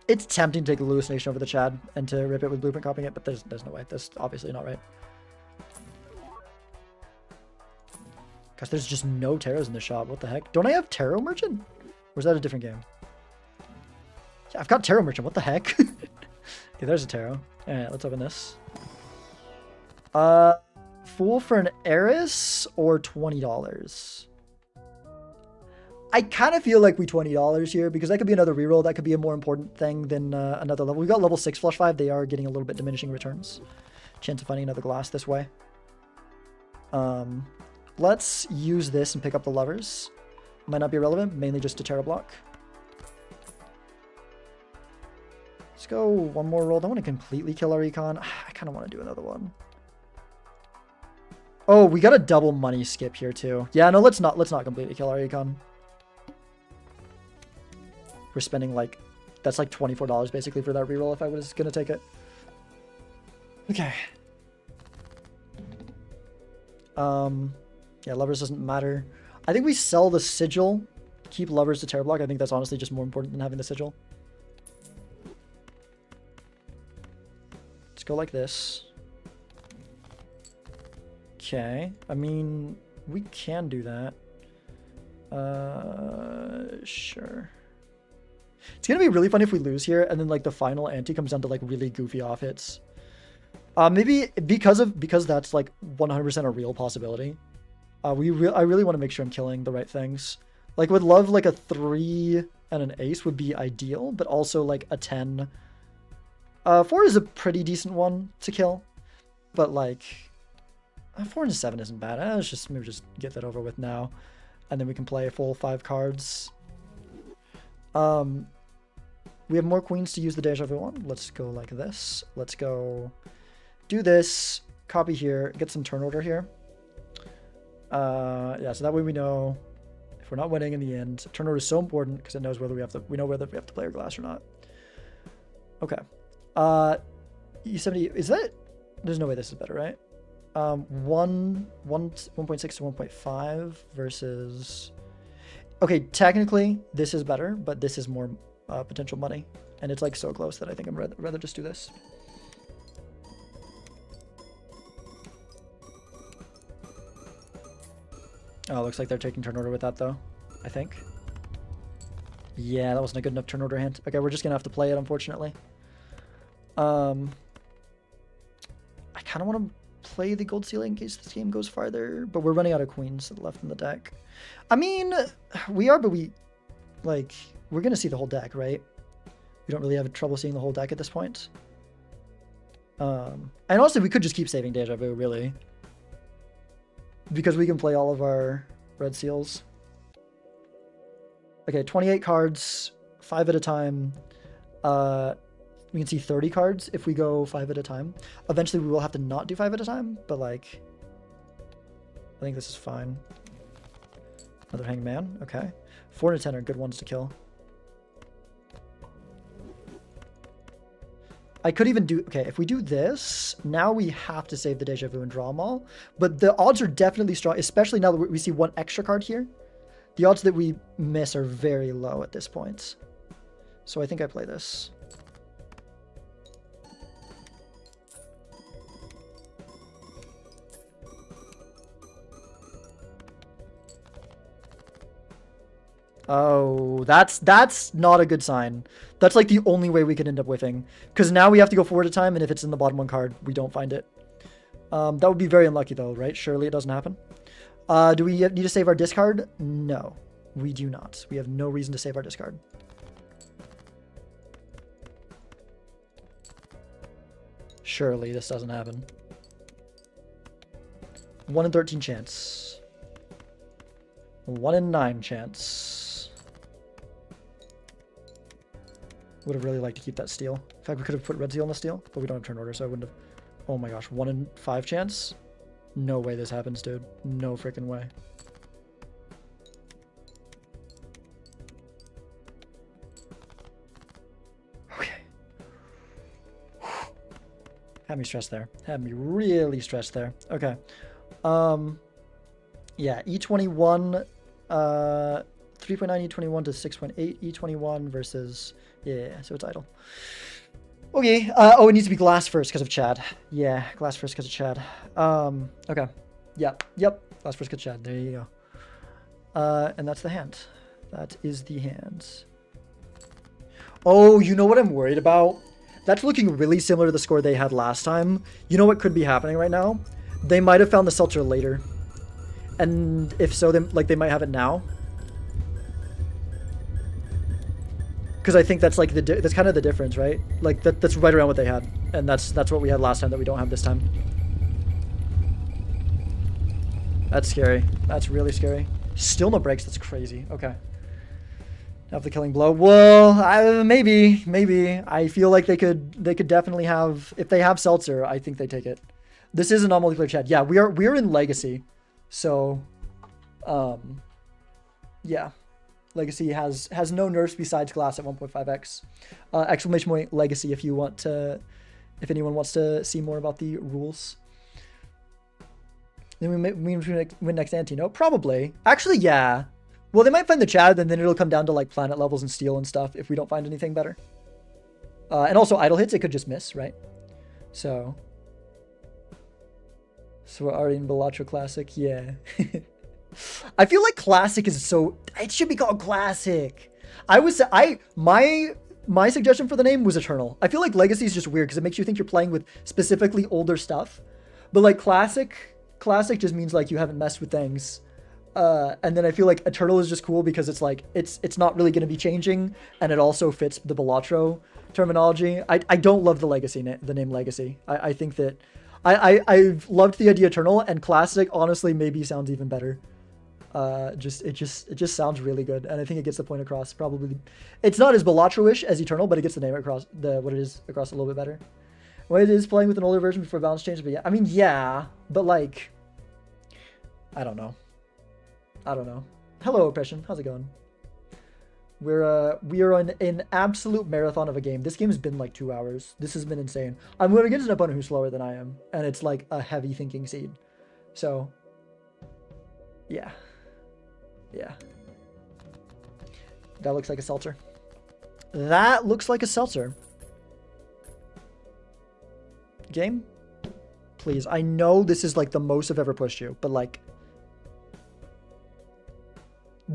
It's tempting to take the hallucination over the Chad and to rip it with blueprint copying it, but there's no way. That's obviously not right. Gosh, there's just no tarots in the shop. What the heck? Don't I have Tarot Merchant? Or is that a different game? Yeah, I've got Tarot Merchant. What the heck? Okay, there's a tarot. Alright, let's open this. Fool for an heiress or $20? I kind of feel like we $20 here because that could be another reroll. That could be a more important thing than another level. We've got level 6 flush 5. They are getting a little bit diminishing returns. Chance of finding another glass this way. Let's use this and pick up the lovers. Might not be relevant, mainly just a tarot block. Let's go one more roll. I want to completely kill our econ. I kind of want to do another one. Oh, we got a double money skip here too. Yeah, no, let's not completely kill our econ. We're spending like, that's like $24 basically for that reroll if I was gonna take it. Okay. Yeah, lovers doesn't matter. I think we sell the sigil, keep lovers to terror block. I think that's honestly just more important than having the sigil. Let's go like this. Okay. I mean, we can do that. Sure. It's gonna be really fun if we lose here, and then like the final ante comes down to like really goofy off hits. Maybe because that's like 100% a real possibility. I really want to make sure I'm killing the right things. Like, would love like a 3 and an ace would be ideal, but also like a 10. 4 is a pretty decent one to kill, but like 4 and a 7 isn't bad. Let's just maybe just get that over with now, and then we can play a full 5 cards. We have more queens to use the deja vu on. Let's go like this. Let's go do this. Copy here. Get some turn order here. Yeah, so that way we know if we're not winning in the end. Turn order is so important because it knows whether we have to play our glass or not. Okay. E70 is that? There's no way this is better, right? 1.6 to 1.5 versus. Okay, technically this is better, but this is more potential money, and it's like so close that I think I'm rather just do this. Oh, looks like they're taking turn order with that though, I think. Yeah, that wasn't a good enough turn order hint. Okay, we're just gonna have to play it, unfortunately. I kind of want to play the gold ceiling in case this game goes farther, but we're running out of queens left in the deck. I mean, we are, but we're gonna see the whole deck, right? We don't really have trouble seeing the whole deck at this point. And also, we could just keep saving deja vu, really, because we can play all of our red seals. Okay, 28 cards, 5 at a time. We can see 30 cards if we go 5 at a time. Eventually, we will have to not do 5 at a time, but like, I think this is fine. Another hangman, okay. 4 and 10 are good ones to kill. I could even do, okay, if we do this, now we have to save the deja vu and draw them all. But the odds are definitely strong, especially now that we see 1 extra card here. The odds that we miss are very low at this point. So I think I play this. Oh, that's not a good sign. That's like the only way we could end up whiffing. Because now we have to go forward a time, and if it's in the bottom 1 card, we don't find it. That would be very unlucky though, right? Surely it doesn't happen. Do we need to save our discard? No, we do not. We have no reason to save our discard. Surely this doesn't happen. 1 in 13 chance. 1 in 9 chance. Would have really liked to keep that steal. In fact, we could have put red seal on the steal, but we don't have turn order, so I wouldn't have. Oh my gosh, 1 in 5 chance? No way this happens, dude. No freaking way. Okay. Had me stressed there. Had me really stressed there. Okay. Yeah, E21, 3.9 E21 to 6.8 E21 versus, yeah, so it's idle. Okay, oh, it needs to be glass first because of Chad. Yeah, glass first because of Chad. Okay. Yep, glass first because of Chad. There you go. And that's the hand. That is the hand. Oh, you know what I'm worried about? That's looking really similar to the score they had last time. You know what could be happening right now? They might have found the seltzer later. And if so, then like they might have it now. Because I think that's like that's kind of the difference, right? Like that's right around what they had, and that's what we had last time that we don't have this time. That's scary. That's really scary. Still no breaks. That's crazy. Okay. Have the killing blow. Well, maybe. I feel like they could definitely have, if they have seltzer. I think they take it. This is a non-multiplayer chat. Yeah, we're in Legacy, so, yeah. Legacy has no nerfs besides glass at 1.5x. Exclamation point Legacy if anyone wants to see more about the rules. Then we win next ante, no? Probably. Actually, yeah. Well, they might find the Chad, and then it'll come down to like planet levels and steel and stuff if we don't find anything better. And also idle hits, it could just miss, right? So we're already in Balatro Classic, yeah. I feel like Classic is so... It should be called Classic. My suggestion for the name was Eternal. I feel like Legacy is just weird because it makes you think you're playing with specifically older stuff. But like Classic just means like you haven't messed with things. And then I feel like Eternal is just cool because it's like it's not really going to be changing, and it also fits the Balatro terminology. I don't love the the name Legacy. I think that I've loved the idea Eternal, and Classic honestly maybe sounds even better. It just sounds really good, and I think it gets the point across. Probably, it's not as Balatro-ish as Eternal, but it gets the name across what it is across a little bit better. Well, it is playing with an older version before balance changes, but yeah, I mean, yeah, but like, I don't know. Hello, Oppression. How's it going? We are on an absolute marathon of a game. This game has been like 2 hours. This has been insane. I'm going against an opponent who's slower than I am, and it's like a heavy thinking seed. So, yeah. Yeah. That looks like a seltzer. That looks like a seltzer. Game? Please. I know this is like the most I've ever pushed you, but like...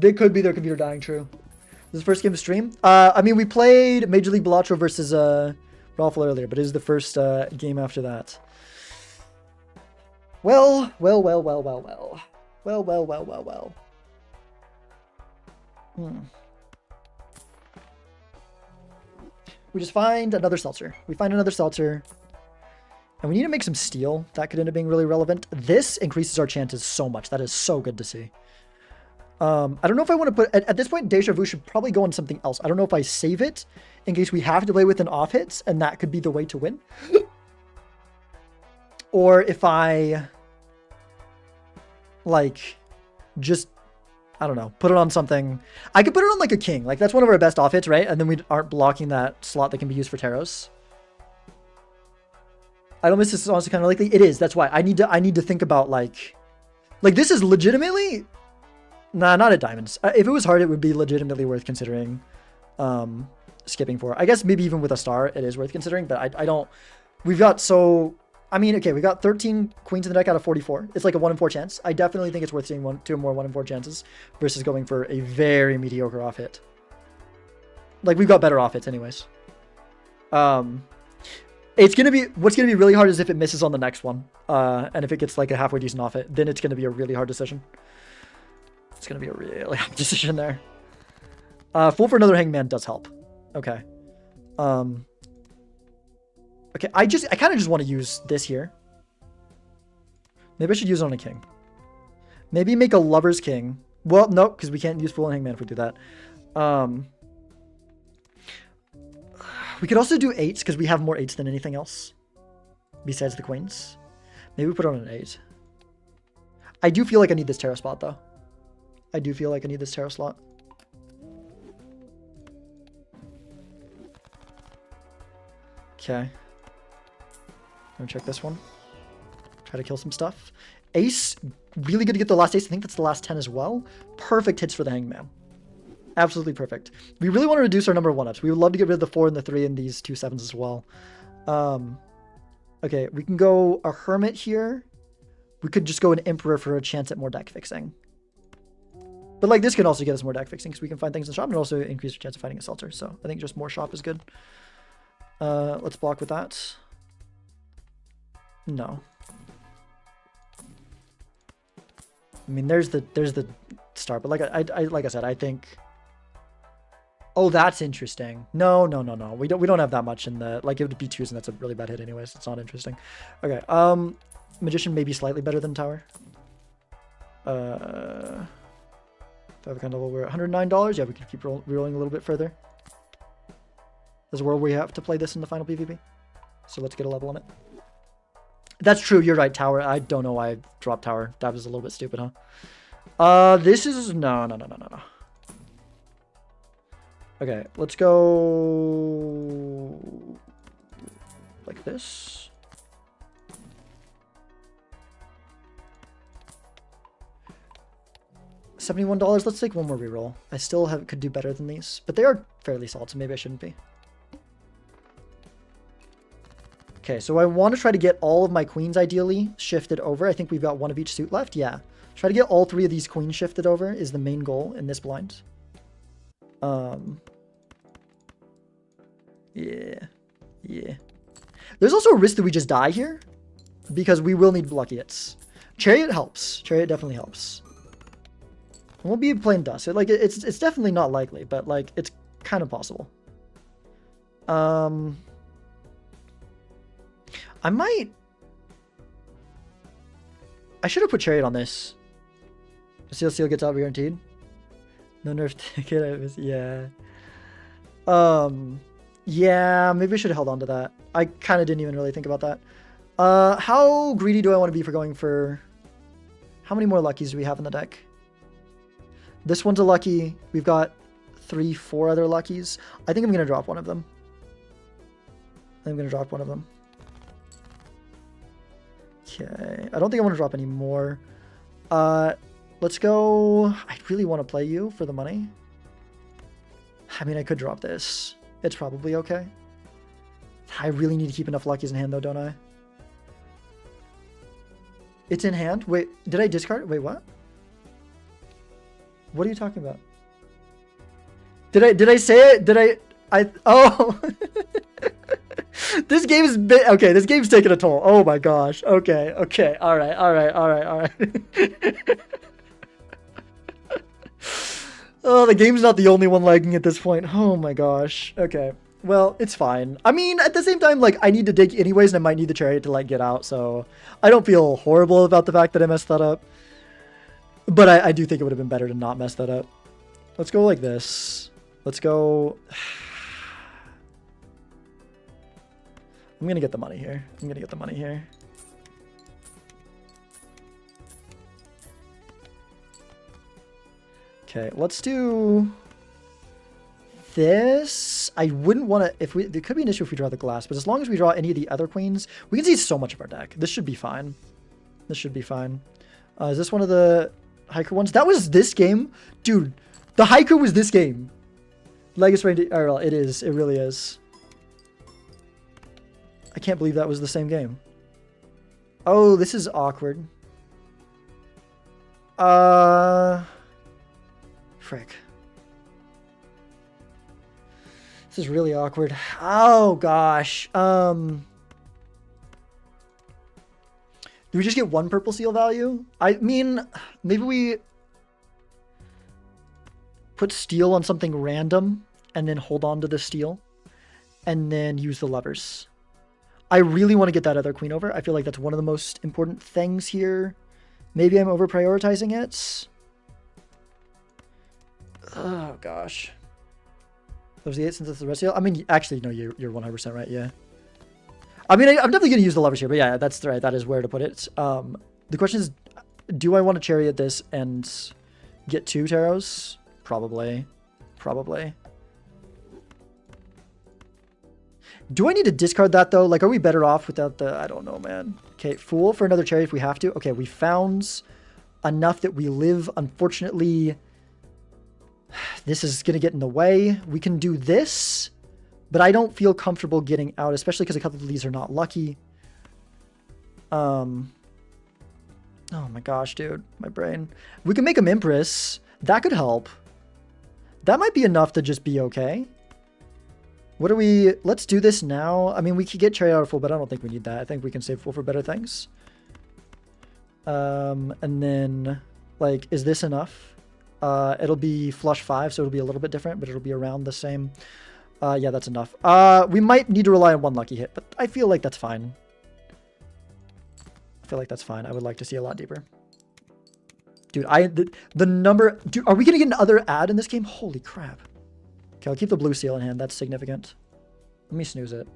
It could be their computer dying, true. This is the first game of stream? I mean, we played Major League Balatro versus Raffle earlier, but it is the first game after that. Well. We just find another seltzer. We find another seltzer. And we need to make some steel. That could end up being really relevant. This increases our chances so much. That is so good to see. I don't know if I want to put... At this point, Deja Vu should probably go on something else. I don't know if I save it in case we have to play with an off hits, and that could be the way to win. Or if I... like... just... I don't know. Put it on something... I could put it on like a king. Like, that's one of our best off hits, right? And then we aren't blocking that slot that can be used for Taros. I don't miss this is honestly kind of likely. It is. That's why. I need to think about like... Like, this is legitimately... Nah, not at diamonds. If it was hard, it would be legitimately worth considering skipping for. I guess maybe even with a star, it is worth considering, but I don't... We've got so... I mean, okay, we got 13 queens in the deck out of 44. It's like a 1 in 4 chance. I definitely think it's worth seeing two more 1 in 4 chances versus going for a very mediocre off hit. Like, we've got better off hits anyways. It's going to be... What's going to be really hard is if it misses on the next one. And if it gets like a halfway decent off hit, then it's going to be a really hard decision. It's going to be a really hard decision there. Full for another hangman does help. Okay. Okay, I kind of just want to use this here. Maybe I should use it on a king. Maybe make a lover's king. Well, no, because we can't use full and hangman if we do that. We could also do 8s because we have more 8s than anything else. Besides the queens. Maybe we put on an 8. I do feel like I need this tarot spot though. I do feel like I need this tarot slot. Okay. Let me check this one. Try to kill some stuff. Ace, really good to get the last ace. I think that's the last 10 as well. Perfect hits for the hangman. Absolutely perfect. We really want to reduce our number of 1-ups. We would love to get rid of the 4 and the 3 and these 2 7s as well. Okay, we can go a hermit here. We could just go an emperor for a chance at more deck fixing. But like this can also get us more deck fixing because we can find things in the shop and also increase our chance of finding a seltzer. So I think just more shop is good. Let's block with that. No. I mean, there's the start, but like I said, I think. Oh, that's interesting. No. We don't have that much in the like. It would be 2s, and that's a really bad hit anyways. It's not interesting. Okay. Magician may be slightly better than Tower. 5 kind of level, we're at $109. Yeah, we can keep rerolling a little bit further. There's a world where you have to play this in the final PvP. So let's get a level on it. That's true. You're right, Tower. I don't know why I dropped Tower. That was a little bit stupid, huh? This is... No. Okay, let's go... like this. $71. Let's take one more reroll. I still could do better than these, but they are fairly solid, so maybe I shouldn't be. Okay, so I want to try to get all of my queens ideally shifted over. I think we've got 1 of each suit left. Yeah. Try to get all 3 of these queens shifted over is the main goal in this blind. Yeah. Yeah. There's also a risk that we just die here, because we will need lucky hits. Chariot helps. Chariot definitely helps. We'll be playing dust. It's definitely not likely, but like it's kind of possible. I should have put Chariot on this. Seal gets out guaranteed. No nerf ticket. Yeah. Yeah, maybe I should have held on to that. I kind of didn't even really think about that. How greedy do I want to be for going for... How many more luckies do we have in the deck? This one's a lucky. We've got 3, 4 other luckies. I think I'm going to drop one of them. I'm going to drop one of them. Okay. I don't think I want to drop any more. Let's go... I really want to play you for the money. I mean, I could drop this. It's probably okay. I really need to keep enough luckies in hand, though, don't I? It's in hand? Wait, did I discard? Wait, what? What are you talking about? Did I say it? Oh! This game is... Okay, this game's taking a toll. Oh my gosh. Okay. Alright. Oh, the game's not the only one lagging at this point. Oh my gosh. Okay. Well, it's fine. I mean, at the same time, like, I need to dig anyways, and I might need the chariot to, like, get out, so... I don't feel horrible about the fact that I messed that up. But I do think it would have been better to not mess that up. Let's go like this. Let's go... I'm gonna get the money here. Okay, let's do this. I wouldn't want to, there could be an issue if we draw the glass, but as long as we draw any of the other queens, we can see so much of our deck. This should be fine. Is this one of the Haiku ones? That was this game? Dude, the Haiku was this game. Legacy Rain, it is. It really is. I can't believe that was the same game. Oh, this is awkward. Frick. This is really awkward. Oh, gosh. Do we just get 1 purple seal value? I mean, maybe we put steel on something random and then hold on to the steel and then use the levers. I really want to get that other queen over. I feel like that's one of the most important things here. Maybe I'm over prioritizing it. Oh, gosh. That was the 8 since it's the red seal? I mean, actually, no, you're 100% right, yeah. I mean, I'm definitely going to use the levers here, but yeah, that's right. That is where to put it. The question is, do I want to chariot this and get 2 tarots? Probably. Do I need to discard that, though? Like, are we better off without the... I don't know, man. Okay, Fool for another chariot if we have to. Okay, we found enough that we live. Unfortunately, this is going to get in the way. We can do this, but I don't feel comfortable getting out, especially because a couple of these are not lucky. Oh my gosh, dude. My brain. We can make him Empress. That could help. That might be enough to just be okay. What are we... Let's do this now. I mean, we could get Chariot out of Fool, but I don't think we need that. I think we can save Fool for better things. And then, like, is this enough? It'll be flush 5, so it'll be a little bit different, but it'll be around the same. Yeah, that's enough. We might need to rely on 1 lucky hit, but I feel like that's fine. I would like to see a lot deeper. Dude, the number... Dude, are we going to get another ad in this game? Holy crap. Okay, I'll keep the blue seal in hand. That's significant. Let me snooze it.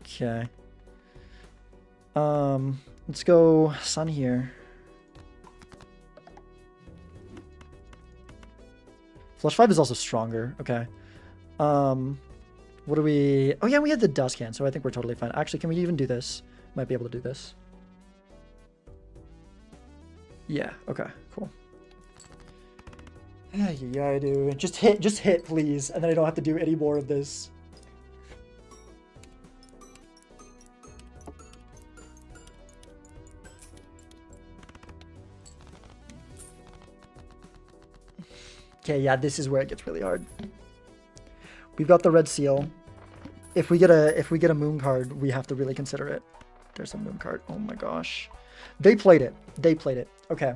Okay. Let's go Sun here. Flush 5 is also stronger. Okay. What do we... Oh yeah, we had the Dusk Hand, so I think we're totally fine. Actually, can we even do this? Might be able to do this. Yeah, okay, cool. Yeah, dude. Just hit, please. And then I don't have to do any more of this. Okay, yeah, this is where it gets really hard. We've got the red seal. If we get a moon card, we have to really consider it. There's a moon card. Oh my gosh. They played it. They played it. Okay.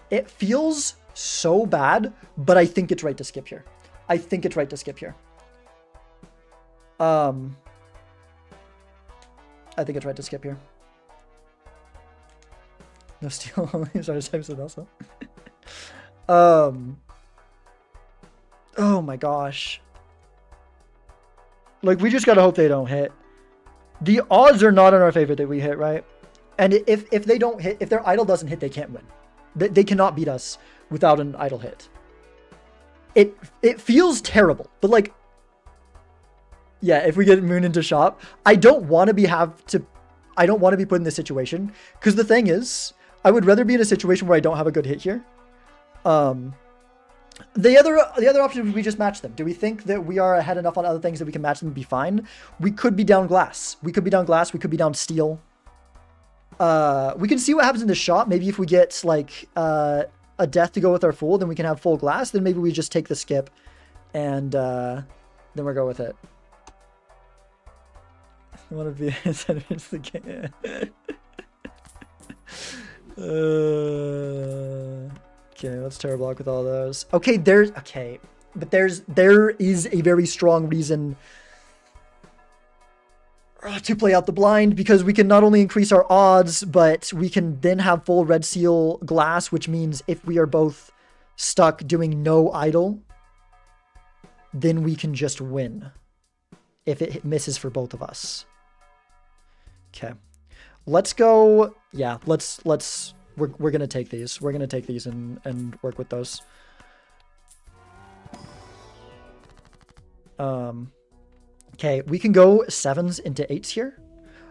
It feels so bad, but I think it's right to skip here. I think it's right to skip here. I think it's right to skip here. No steal only. Sorry, types of also. Oh my gosh. Like, we just gotta hope they don't hit. The odds are not in our favor that we hit, right? And if they don't hit, if their idol doesn't hit, they can't win. They cannot beat us without an idol hit. It feels terrible, but like, yeah, if we get moon into shop, I don't want to be put in this situation, because the thing is, I would rather be in a situation where I don't have a good hit here. The other option would be just match them. Do we think that we are ahead enough on other things that we can match them and be fine? We could be down glass. We could be down glass. We could be down steel. We can see what happens in the shop. Maybe if we get like a death to go with our full, then we can have full glass. Then maybe we just take the skip, and then we'll go with it. I want to be into the game. Okay, let's terror block with all those. Okay, there is a very strong reason to play out the blind, because we can not only increase our odds, but we can then have full red seal glass, which means if we are both stuck doing no idol, then we can just win if it misses for both of us. Okay, let's go. Yeah, we're gonna take these. We're gonna take these and work with those. Okay, we can go 7s into 8s here.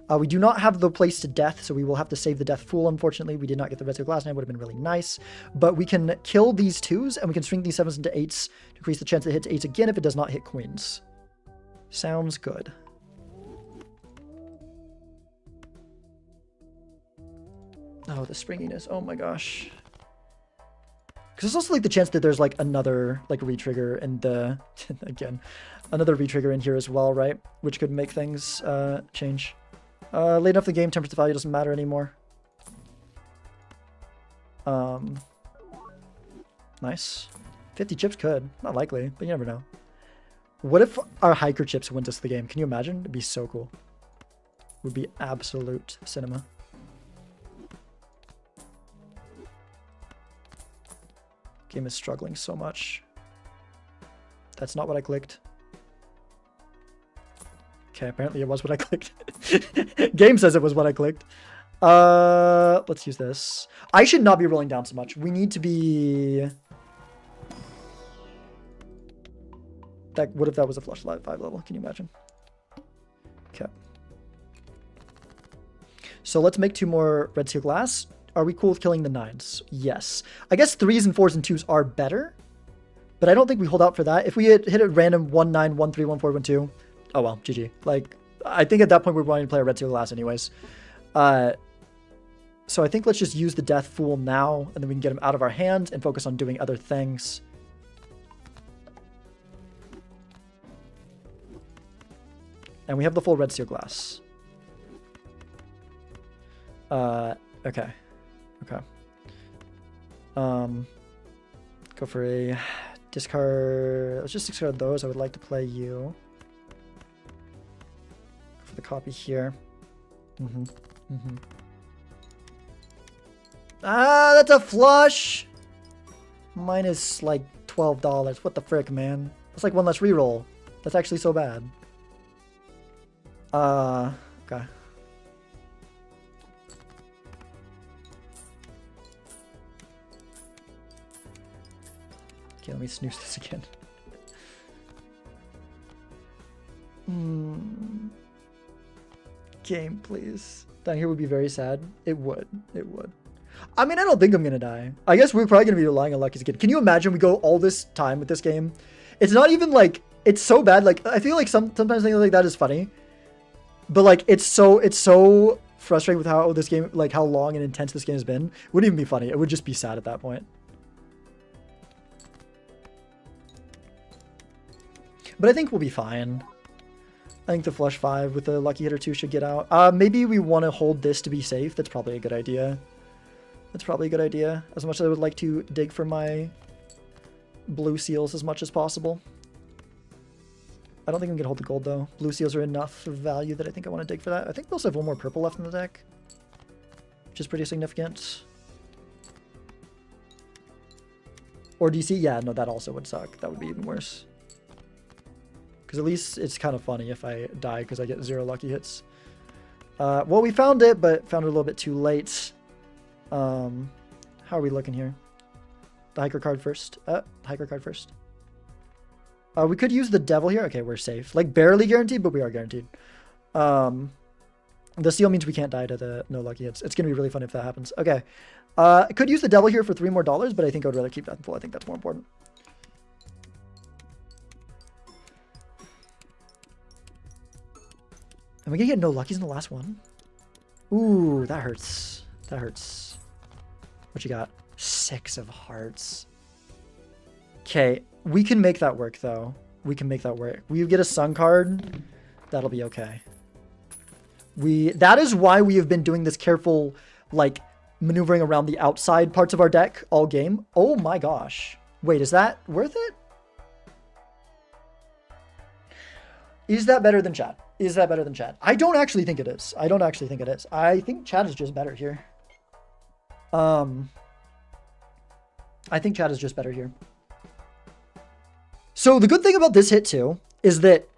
We do not have the place to death, so we will have to save the death fool, unfortunately. We did not get the red seal glass, and it would have been really nice. But we can kill these 2s, and we can swing these 7s into 8s to increase the chance it hits 8s again if it does not hit queens. Sounds good. Oh, the springiness. Oh my gosh. Because there's also like the chance that there's like another like retrigger in the again, another retrigger in here as well, right? Which could make things change. Late enough in the game, temperature value doesn't matter anymore. Nice. 50 chips could. Not likely, but you never know. What if our hiker chips wins us the game? Can you imagine? It'd be so cool. Would be absolute cinema. Game is struggling so much. That's not what I clicked. Okay, apparently it was what I clicked. Game says it was what I clicked. Let's use this. I should not be rolling down so much. We need to be... What if that was a flush 5 level? Can you imagine? Okay. So let's make 2 more red seal glass. Are we cool with killing the 9s? Yes. I guess 3s and 4s and 2s are better, but I don't think we hold out for that. If we hit a random 1, 9, 1, 3, 1, 4, 1, 2, oh well, GG. Like, I think at that point we're wanting to play a red seal glass anyways. So I think let's just use the death fool now, and then we can get him out of our hands and focus on doing other things. And we have the full red seal glass. Okay. Okay. Go for a discard. Let's just discard those. I would like to play you. Go for the copy here. Ah, that's a flush! Minus like $12. What the frick, man? That's like 1 less reroll. That's actually so bad. Okay. Okay, let me snooze this again. Game, please. Down here would be very sad. It would. It would. I mean, I don't think I'm gonna die. I guess we're probably gonna be relying on luck as a kid. Can you imagine we go all this time with this game? It's not even like, it's so bad. Like, I feel like sometimes things like that is funny. But like, it's so frustrating with how this game, like how long and intense this game has been. It wouldn't even be funny. It would just be sad at that point. But I think we'll be fine. I think the flush 5 with the lucky hitter 2 should get out. Maybe we want to hold this to be safe. That's probably a good idea. That's probably a good idea. As much as I would like to dig for my blue seals as much as possible. I don't think we can hold the gold though. Blue seals are enough value that I think I want to dig for that. I think we also have one more purple left in the deck, which is pretty significant. Or DC? Yeah, no, that also would suck. That would be even worse. Because at least it's kind of funny if I die because I get 0 lucky hits. Well, we found it, but found it a little bit too late. How are we looking here? The hiker card first. Hiker card first. We could use the devil here. Okay, we're safe. Like, barely guaranteed, but we are guaranteed. The seal means we can't die to the no lucky hits. It's going to be really fun if that happens. Okay. I could use the devil here for $3 more, but I think I would rather keep that in full. I think that's more important. Am we going to get no luckies in the last one? Ooh, that hurts. That hurts. What you got? 6 of hearts. Okay, we can make that work, though. We can make that work. We get a sun card. That'll be okay. That is why we have been doing this careful, like, maneuvering around the outside parts of our deck all game. Oh my gosh. Wait, is that worth it? Is that better than Chad? Is that better than Chad? I don't actually think it is. I don't actually think it is. I think Chad is just better here. I think Chad is just better here. So the good thing about this hit too is that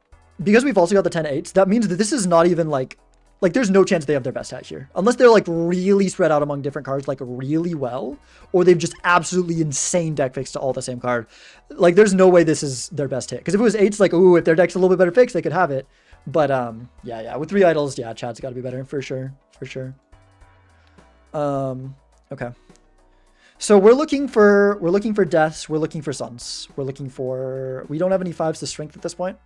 because we've also got the 10-8s, that means that this is not even like there's no chance they have their best hat here. Unless they're like really spread out among different cards like really well, or they've just absolutely insane deck fixed to all the same card. Like there's no way this is their best hit. Because if it was 8s, like, ooh, if their deck's a little bit better fixed, they could have it. But yeah, with 3 idols, yeah, Chad's got to be better for sure, for sure. Okay. So we're looking for deaths, we're looking for suns. We don't have any 5s to strength at this point.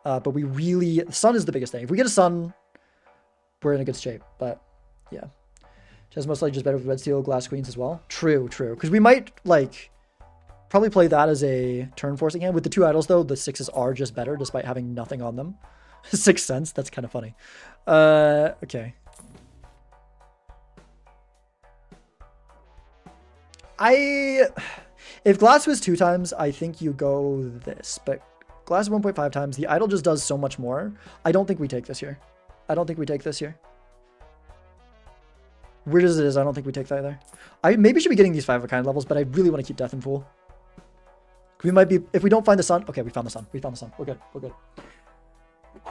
But the sun is the biggest thing. If we get a sun, we're in a good shape. But yeah. Chad's most likely just better with red steel, glass queens as well. True. Because we might like probably play that as a turn forcing hand. With the 2 idols though, the 6s are just better despite having nothing on them. 6 cents, that's kind of funny. Okay. If glass was 2 times, I think you go this, but glass 1.5 times, the idol just does so much more. I don't think we take this here. Weird as it is, I don't think we take that either. I maybe should be getting these 5 of a kind levels, but I really want to keep death in full. We might be, if we don't find the sun. Okay, we found the sun. We're good.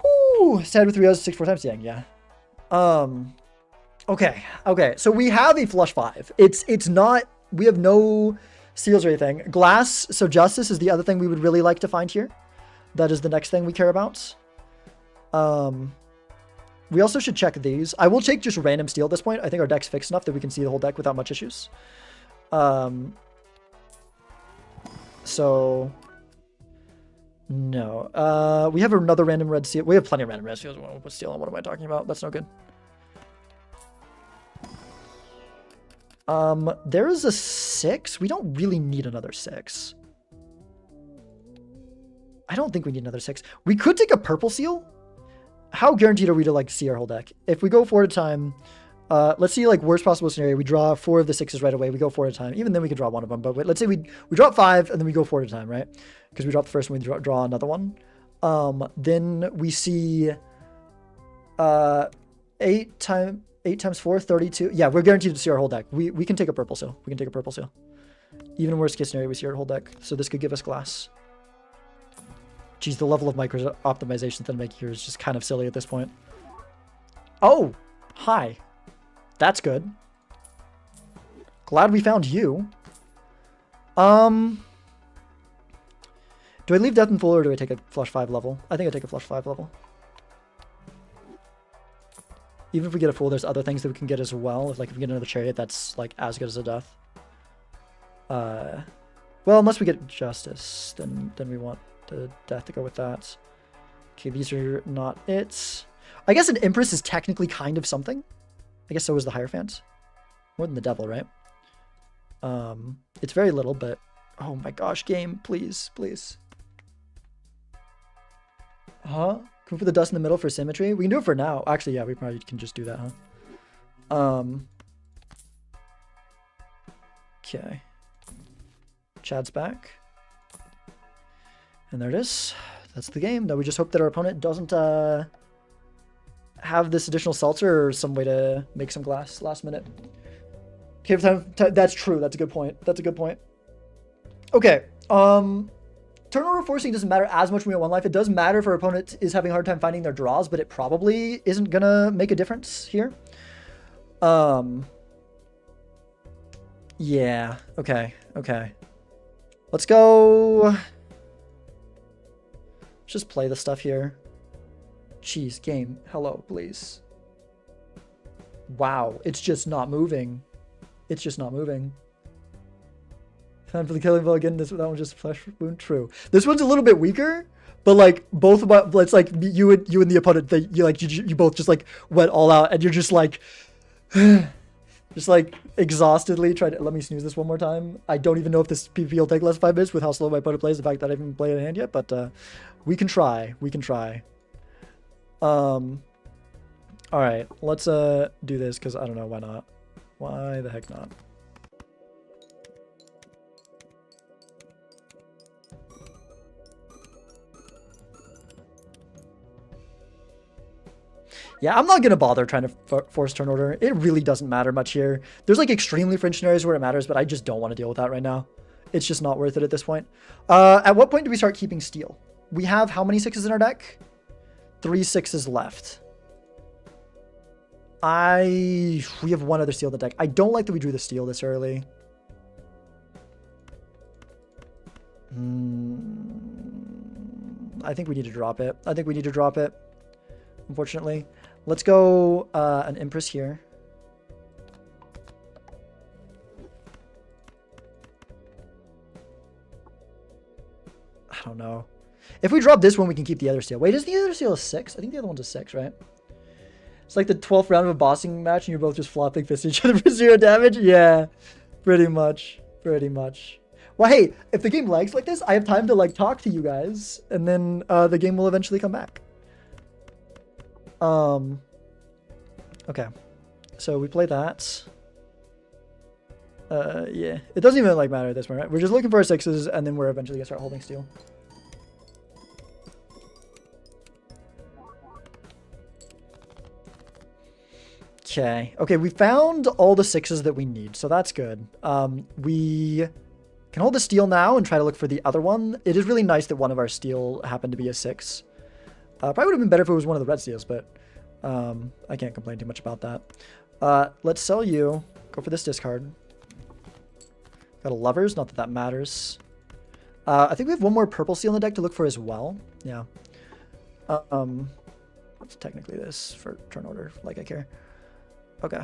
Whoo! Sad with 3 O's 6 4 times. Yeah. Okay. So we have a flush 5. It's not. We have no seals or anything. Glass. So justice is the other thing we would really like to find here. That is the next thing we care about. We also should check these. I will take just random steel at this point. I think our deck's fixed enough that we can see the whole deck without much issues. So no. We have another random red seal. We have plenty of random red seals. We'll put steel on. What am I talking about? That's no good. There is a 6. We don't really need another 6. I don't think we need another 6. We could take a purple seal. How guaranteed are we to like see our whole deck? If we go 4 at a time, let's see like worst possible scenario. We draw 4 of the 6s right away. We go 4 at a time. Even then we could draw one of them. But let's say we drop 5 and then we go 4 at a time, right? Because we drop the first one, we draw another one. Then we see 8 times 4, 32. Yeah, we're guaranteed to see our whole deck. We can take a purple seal. Even in worst case scenario, we see our whole deck. So this could give us glass. Geez, the level of micro optimization that I'm making here is just kind of silly at this point. Oh, hi. That's good. Glad we found you. Do I leave death in full or do I take a flush 5 level? I think I take a flush 5 level. Even if we get a full, there's other things that we can get as well. If we get another chariot, that's like as good as a death. Well, unless we get justice, then we want the death to go with that. Okay, these are not it. I guess an Empress is technically kind of something. I guess so is the Hierophant. More than the Devil, right? It's very little, but oh my gosh, game, please. Huh? Can we put the dust in the middle for symmetry? We can do it for now. Actually, yeah, we probably can just do that, huh? Okay. Chad's back. And there it is. That's the game. Now we just hope that our opponent doesn't have this additional seltzer or some way to make some glass last minute. Okay, that's true. That's a good point. That's a good point. Okay. Turnover forcing doesn't matter as much when we have one life. It does matter if our opponent is having a hard time finding their draws, but it probably isn't gonna make a difference here. Yeah. Okay. Okay. Let's go. Let's just play the stuff here. Jeez, game. Hello, please. Wow. It's just not moving. It's just not moving. Time for the killing blow again. That one just flesh wound. True. This one's a little bit weaker, but like both of it's like you and the opponent. You both just like went all out, and you're just like, just like exhaustedly trying to. Let me snooze this one more time. I don't even know if this PvP will take less than 5 minutes with how slow my opponent plays. The fact that I haven't played a hand yet, but we can try. We can try. All right. Let's do this because I don't know why not. Why the heck not? Yeah, I'm not going to bother trying to force turn order. It really doesn't matter much here. There's like extremely fringe scenarios where it matters, but I just don't want to deal with that right now. It's just not worth it at this point. At what point do we start keeping steel? We have how many 6s in our deck? 3 6s left. We have 1 other steel in the deck. I don't like that we drew the steel this early. I think we need to drop it. I think we need to drop it, unfortunately. Let's go an Empress here. I don't know. If we drop this one, we can keep the other steel. Wait, is the other steel a 6? I think the other one's a 6, right? It's like the 12th round of a bossing match and you're both just flopping fists at each other for 0 damage? Yeah, pretty much. Pretty much. Well, hey, if the game lags like this, I have time to like talk to you guys and then the game will eventually come back. Okay. So we play that. Yeah. It doesn't even like matter at this point, right? We're just looking for our 6s and then we're eventually gonna start holding steel. Okay. Okay, we found all the 6s that we need, so that's good. We can hold the steel now and try to look for the other one. It is really nice that one of our steel happened to be a 6. Probably would have been better if it was one of the red steels, but I can't complain too much about that. Let's sell you. Go for this discard. Got a lovers, not that that matters. I think we have 1 more purple steel in the deck to look for as well. Yeah. It's technically this for turn order, like I care. Okay.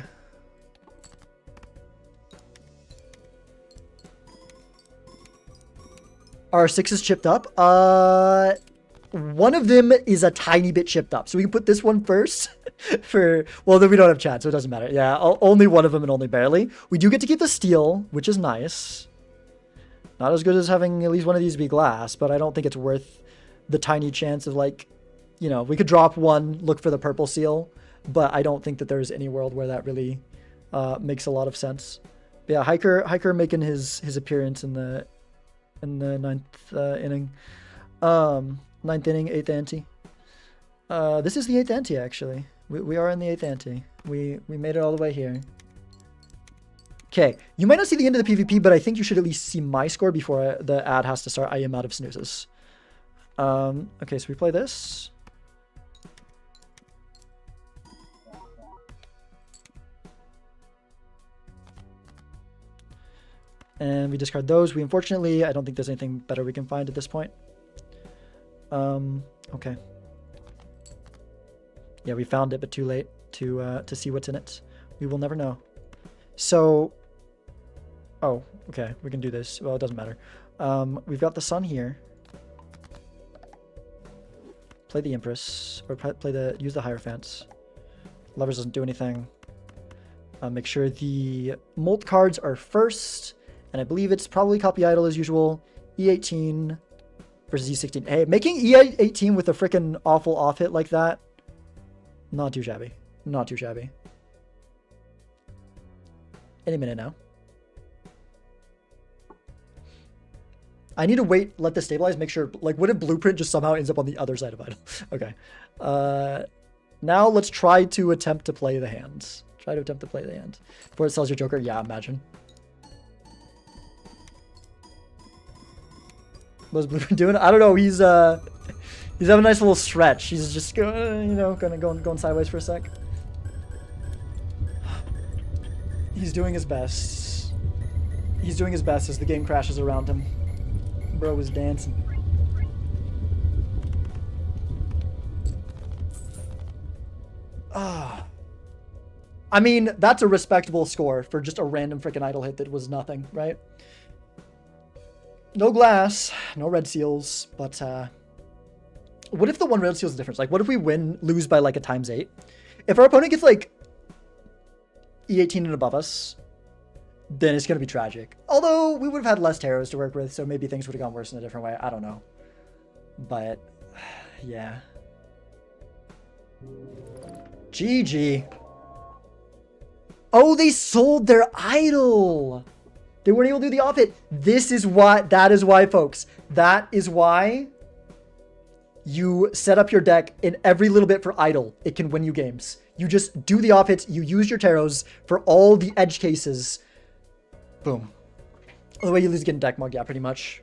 Are 6s chipped up? One of them is a tiny bit chipped up. So we can put this one first for, well, then we don't have Chad, so it doesn't matter. Yeah, only one of them and only barely. We do get to keep the steel, which is nice. Not as good as having at least one of these be glass, but I don't think it's worth the tiny chance of like, you know, we could drop 1, look for the purple seal, but I don't think that there's any world where that really makes a lot of sense. But yeah, Hiker making his appearance in the 9th inning. 9th inning, 8th ante. This is the 8th ante, actually. We are in the 8th ante. We made it all the way here. Okay, you might not see the end of the PvP, but I think you should at least see my score before the ad has to start. I am out of snoozes. Okay, so we play this. And we discard those. Unfortunately, I don't think there's anything better we can find at this point. Okay. Yeah, we found it, but too late to see what's in it. We will never know. So, oh, okay, we can do this. Well, it doesn't matter. We've got the sun here. Play the Empress, or use the Hierophants. Lovers doesn't do anything. Make sure the Molt cards are first, and I believe it's probably Copy Idol as usual. E18 for versus E16. Hey, making E18 with a freaking awful off hit like that, not too shabby. Not too shabby. Any minute now. I need to wait, let this stabilize, make sure, like, what if Blueprint just somehow ends up on the other side of Idol? Okay. Now let's try to attempt to play the hands. Try to attempt to play the hand. Before it sells your Joker? Yeah, imagine. What's Blueprint doing? I don't know, he's having a nice little stretch. He's just going, you know, going sideways for a sec. He's doing his best. He's doing his best as the game crashes around him. Bro was dancing. Ah. I mean, that's a respectable score for just a random freaking idle hit that was nothing, right? No glass, no red seals, but what if the one red seal is the difference? Like, what if we lose by like a ×8? If our opponent gets like E18 and above us, then it's going to be tragic. Although we would have had less taros to work with, so maybe things would have gone worse in a different way. I don't know. But, yeah. GG. Oh, they sold their idol. They weren't able to do the off hit. That is why, folks. That is why you set up your deck in every little bit for idle. It can win you games. You just do the off hits. You use your taros for all the edge cases. Boom. The way you lose getting deck mug, yeah, pretty much.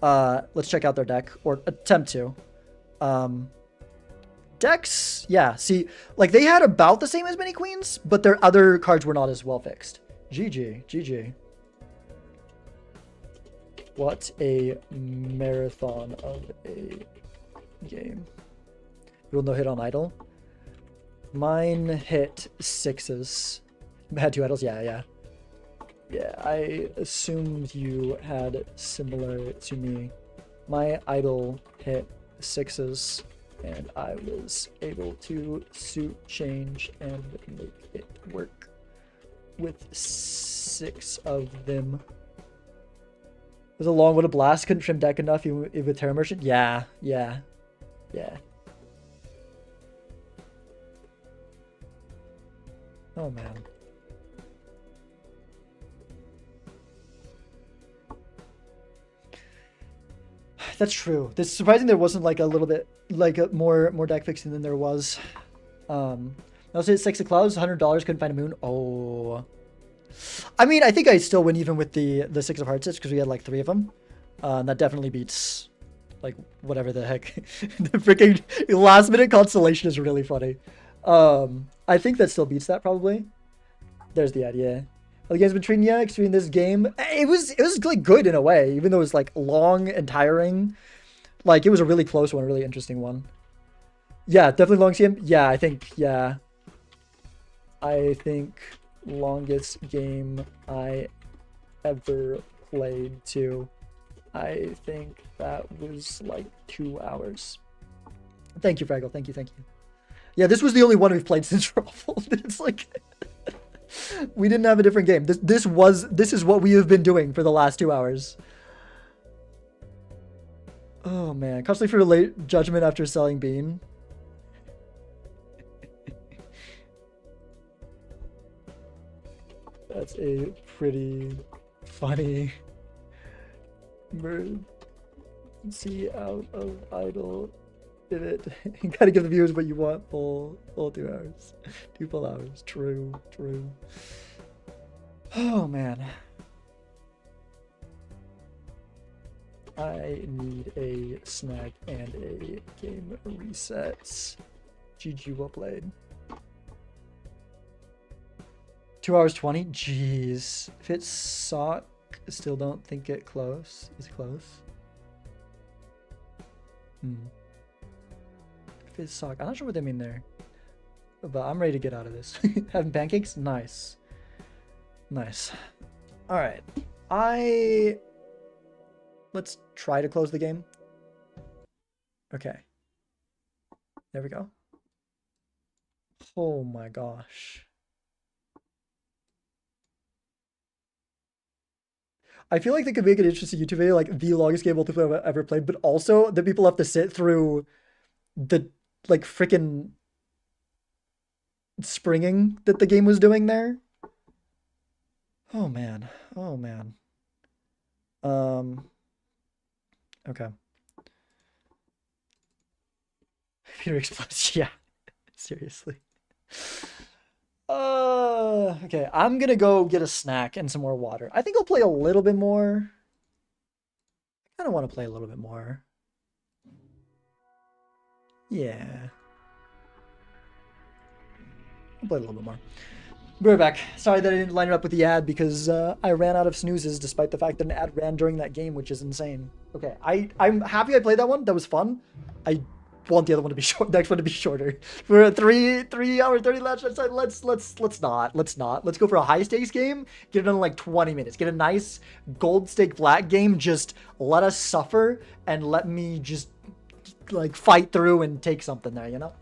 Let's check out their deck, or attempt to. Decks, yeah, see, like they had about the same as many queens, but their other cards were not as well fixed. GG. What a marathon of a game. You will no hit on idle. Mine hit 6s. Had 2 idols, yeah. Yeah, I assumed you had similar to me. My idol hit 6s, and I was able to suit change and make it work with 6 of them. It was a long one. A blast couldn't trim deck enough even with Terra Merchant. Yeah. Oh man. That's true. It's surprising there wasn't like a little bit like a more deck fixing than there was. I was at 6 of Clouds, $100, couldn't find a moon. Oh. I mean, I think I still win even with the 6 of Hearts because we had like 3 of them. That definitely beats like whatever the heck. The freaking last minute constellation is really funny. I think that still beats that probably. There's the idea. The game's been treating you between this game. It was like good in a way, even though it was like long and tiring. Like it was a really close one, a really interesting one. Yeah, definitely long game. Yeah, I think longest game I ever played too. I think that was like 2 hours. Thank you, Fraggle. Thank you. Yeah, this was the only one we've played since Ruffle. It's like we didn't have a different game. This is what we have been doing for the last 2 hours. Oh man, costly for a late judgment after selling Bean. That's a pretty funny emergency out of idle. Did it? You gotta give the viewers what you want. Full 2 hours, 2 full hours. True. Oh man, I need a snack and a game reset. GG, well played. 2 hours 20. Jeez, if it's sock, still don't think it close. Is it close? If it's sock, I'm not sure what they mean there, but I'm ready to get out of this. Having pancakes, nice. All right, let's try to close the game. Okay, there we go. Oh my gosh. I feel like they could make an interesting YouTube video, like the longest game multiplayer I've ever played, but also the people have to sit through the like freaking springing that the game was doing there. Oh man. Oh man. Okay. Peter explodes. Yeah. Seriously. Okay. I'm gonna go get a snack and some more water. I think I'll play a little bit more. I kind of want to play a little bit more. Yeah. I'll play a little bit more. Be right back. Sorry that I didn't line it up with the ad because I ran out of snoozes despite the fact that an ad ran during that game, which is insane. Okay, I'm happy I played that one. That was fun. I want the other one to be short. Next one to be shorter. For a 3 hour 30 laps, let's not. Let's go for a high stakes game. Get it done in like 20 minutes. Get a nice gold stake flat game. Just let us suffer and let me just like fight through and take something there. You know.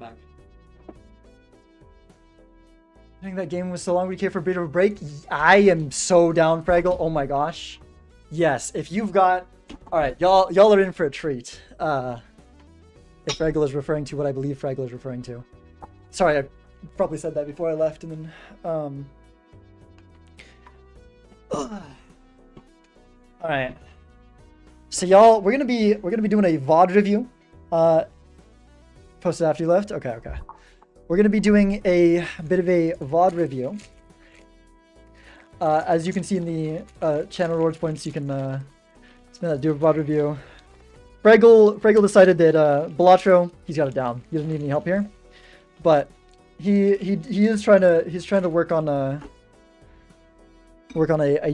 back. I think that game was so long we care for a bit of a break. I am so down, Fraggle. Oh my gosh. Yes, if you've got... Alright, y'all are in for a treat. If Fraggle is referring to what I believe Fraggle is referring to. Sorry, I probably said that before I left, and then... Alright. So y'all, we're gonna be doing a VOD review. Posted after you left? Okay. We're gonna be doing a bit of a VOD review. As you can see in the channel rewards points, you can do a VOD review. Fraggle decided that Balatro, he's got it down. He doesn't need any help here, but he is trying to work on a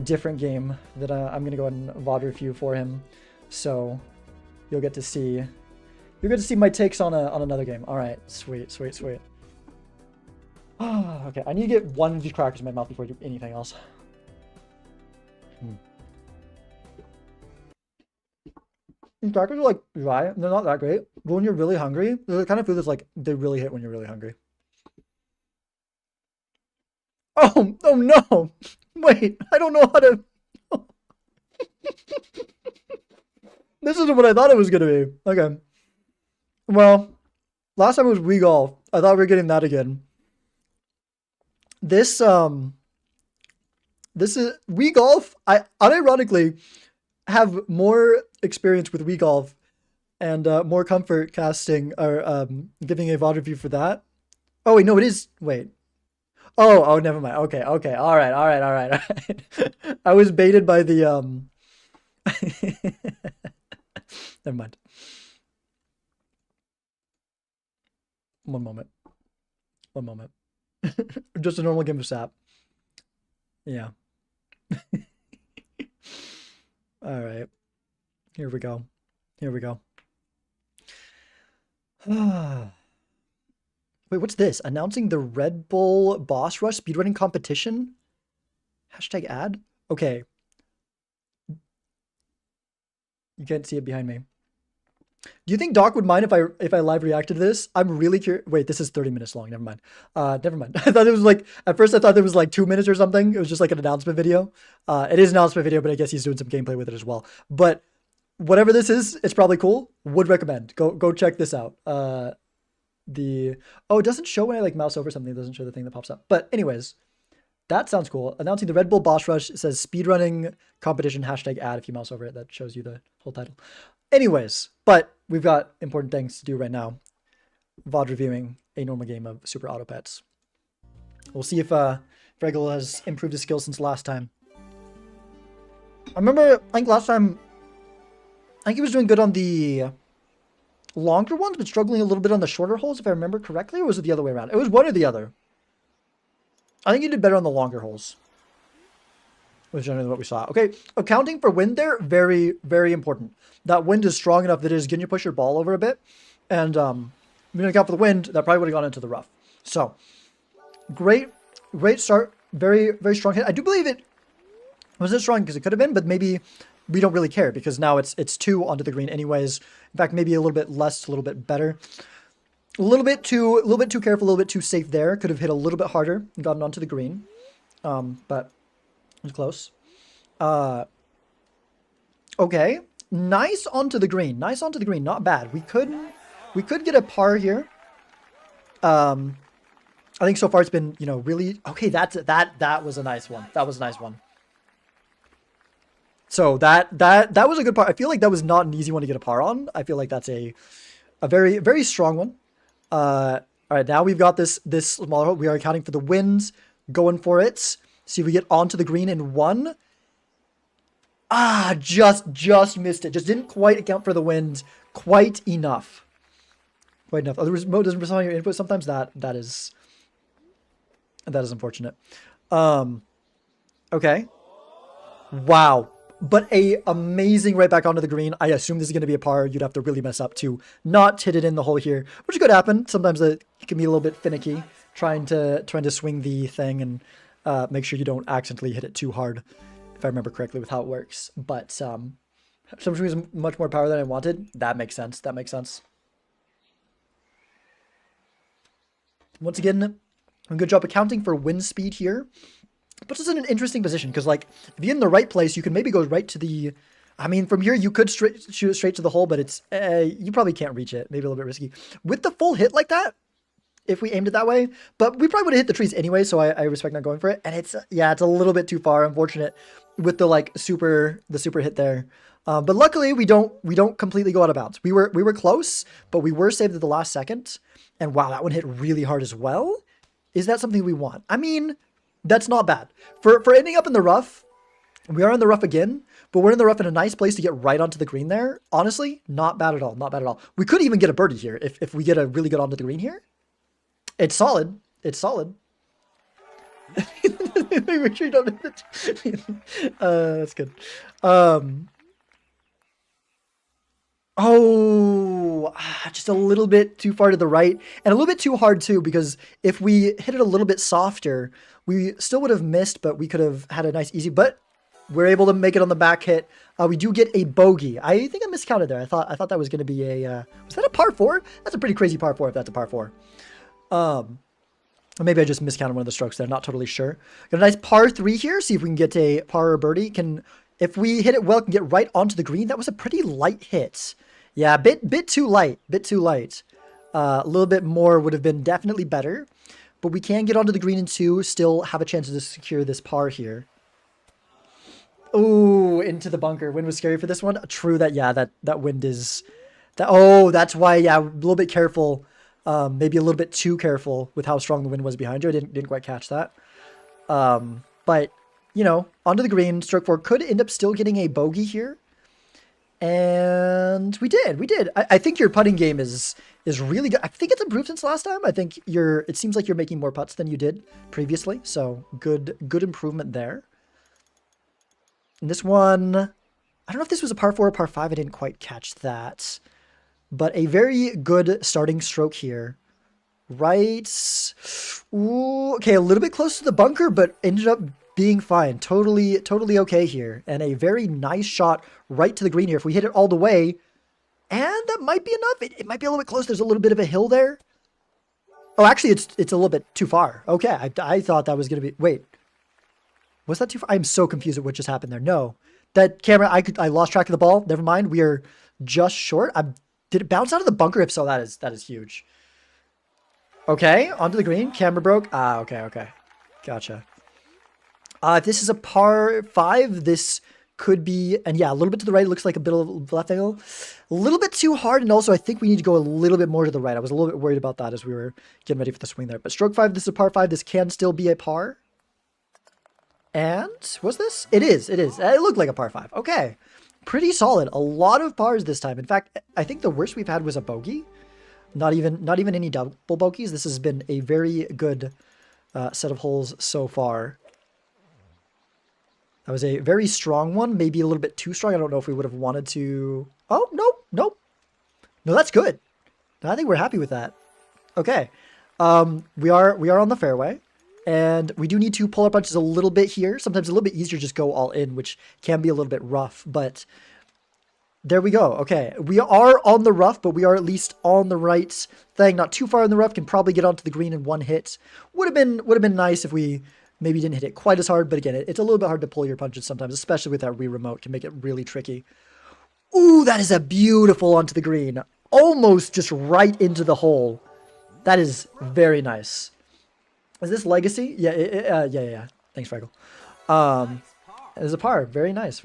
different game that I'm gonna go ahead and VOD review for him. So you'll get to see my takes on another game. All right, sweet. Okay, I need to get one of these crackers in my mouth before I do anything else. These crackers are like dry. They're not that great. But when you're really hungry, they're the kind of food that's like they really hit when you're really hungry. Oh no! Wait, I don't know how to. This isn't what I thought it was gonna be. Okay. Well, last time it was Wii Golf. I thought we were getting that again. This is Wii Golf. I unironically have more experience with Wii Golf and more comfort casting or giving a VOD review for that. Oh wait, no, it is. Wait. Oh, never mind. Okay. All right. I was baited by the Never mind. One moment. Just a normal game of SAP. Yeah. All right. Here we go. Wait, what's this? Announcing the Red Bull Boss Rush speedrunning competition? Hashtag ad? Okay. You can't see it behind me. Do you think Doc would mind if I live reacted to this? I'm really curious. Wait, this is 30 minutes long. Never mind. I thought it was like, at first I thought it was like 2 minutes or something. It was just like an announcement video. It is an announcement video, but I guess he's doing some gameplay with it as well. But whatever this is, it's probably cool. Would recommend. Go check this out. Oh, it doesn't show when I like mouse over something. It doesn't show the thing that pops up. But anyways, that sounds cool. Announcing the Red Bull Boss Rush. It says speedrunning competition hashtag ad. If you mouse over it, that shows you the whole title. Anyways, but we've got important things to do right now. VOD reviewing a normal game of Super Auto Pets. We'll see if Fraggle has improved his skills since last time. I remember, I think last time, I think he was doing good on the longer ones, but struggling a little bit on the shorter holes, if I remember correctly, or was it the other way around? It was one or the other. I think he did better on the longer holes. Was generally what we saw. Okay, accounting for wind there, very, very important. That wind is strong enough that it is going to push your ball over a bit. And if you don't account for the wind, that probably would have gone into the rough. So, great start. Very, very strong hit. I do believe it wasn't strong because it could have been, but maybe we don't really care because now it's 2 onto the green anyways. In fact, maybe a little bit less, a little bit better. A little bit too careful, a little bit too safe there. Could have hit a little bit harder and gotten onto the green. But it was close. Okay. Nice onto the green. Not bad. We could get a par here. I think so far it's been, really okay. That was a nice one. So that was a good par. I feel like that was not an easy one to get a par on. I feel like that's a very, very strong one. All right, now we've got this smaller hole. We are accounting for the winds, going for it. See if we get onto the green in 1. Just missed it. Just didn't quite account for the wind quite enough. Oh, the remote doesn't respond to your input. Sometimes that is unfortunate. Okay. Wow. But a amazing right back onto the green. I assume this is going to be a par. You'd have to really mess up to not hit it in the hole here, which could happen. Sometimes it can be a little bit finicky trying to swing the thing and make sure you don't accidentally hit it too hard, if I remember correctly with how it works. But some was much more power than I wanted. That makes sense. Once again, a good job accounting for wind speed here. Puts us in an interesting position because, like, if you're in the right place, you can maybe go right to the... I mean, from here, you could shoot it straight to the hole, but it's you probably can't reach it. Maybe a little bit risky. With the full hit like that, if we aimed it that way, but we probably would have hit the trees anyway, so I respect not going for it. And it's, yeah, it's a little bit too far, unfortunate, with the, like, super hit there. But luckily, we don't completely go out of bounds. We were close, but we were saved at the last second. And wow, that one hit really hard as well. Is that something we want? I mean... That's not bad. For ending up in the rough, we are in the rough again, but we're in the rough in a nice place to get right onto the green there. Honestly, not bad at all. Not bad at all. We could even get a birdie here if we get a really good onto the green here. It's solid. It's solid. Make sure you don't hit it. That's good. Oh, just a little bit too far to the right and a little bit too hard too, because if we hit it a little bit softer, we still would have missed, but we could have had a nice easy, but we're able to make it on the back hit. We do get a bogey. I think I miscounted there. I thought that was going to be a, was that a par 4? That's a pretty crazy par 4 if that's a par 4. Or maybe I just miscounted one of the strokes there. Not totally sure. Got a nice par 3 here. See if we can get a par or birdie. If we hit it well, can get right onto the green. That was a pretty light hit. Yeah, bit too light. A little bit more would have been definitely better. But we can get onto the green in 2, still have a chance to secure this par here. Ooh, into the bunker. Wind was scary for this one. True that, yeah, that wind is... Oh, that's why, yeah, a little bit careful. Maybe a little bit too careful with how strong the wind was behind you. I didn't quite catch that. But, you know, onto the green. Stroke 4 could end up still getting a bogey here. And we did. I think your putting game is really good. I think it's improved since last time. I think it seems like you're making more putts than you did previously. So good improvement there. And this one, I don't know if this was a par 4 or par 5. I didn't quite catch that. But a very good starting stroke here. Right. Ooh, okay, a little bit close to the bunker, but ended up being fine. Totally okay here. And a very nice shot right to the green here. If we hit it all the way, and that might be enough. It might be a little bit close. There's a little bit of a hill there. Oh, actually, it's a little bit too far. Okay, I thought that was going to be... Wait. Was that too far? I'm so confused at what just happened there. No. That camera, I lost track of the ball. Never mind. We are just short. Did it bounce out of the bunker? If so, that is huge. Okay, onto the green. Camera broke. Ah, okay. Gotcha. If this is a par 5, this could be, and yeah, a little bit to the right. It looks like a bit of left angle. A little bit too hard, and also I think we need to go a little bit more to the right. I was a little bit worried about that as we were getting ready for the swing there. But stroke 5, this is a par 5. This can still be a par. And, was this? It is. It looked like a par 5. Okay. Pretty solid. A lot of pars this time. In fact, I think the worst we've had was a bogey. Not even any double bogeys. This has been a very good set of holes so far. That was a very strong one, maybe a little bit too strong. I don't know if we would have wanted to... Oh, nope. No, that's good. I think we're happy with that. Okay. We are on the fairway, and we do need to pull our punches a little bit here. Sometimes a little bit easier to just go all in, which can be a little bit rough, but there we go. Okay. We are on the rough, but we are at least on the right thing. Not too far in the rough, can probably get onto the green in one hit. Would have been nice if we maybe didn't hit it quite as hard, but again, it's a little bit hard to pull your punches sometimes, especially with that Wii remote. Can make it really tricky. Ooh, that is a beautiful onto the green. Almost just right into the hole. That is very nice. Is this legacy? Yeah. Thanks, Fraggle. It's a par. Very nice.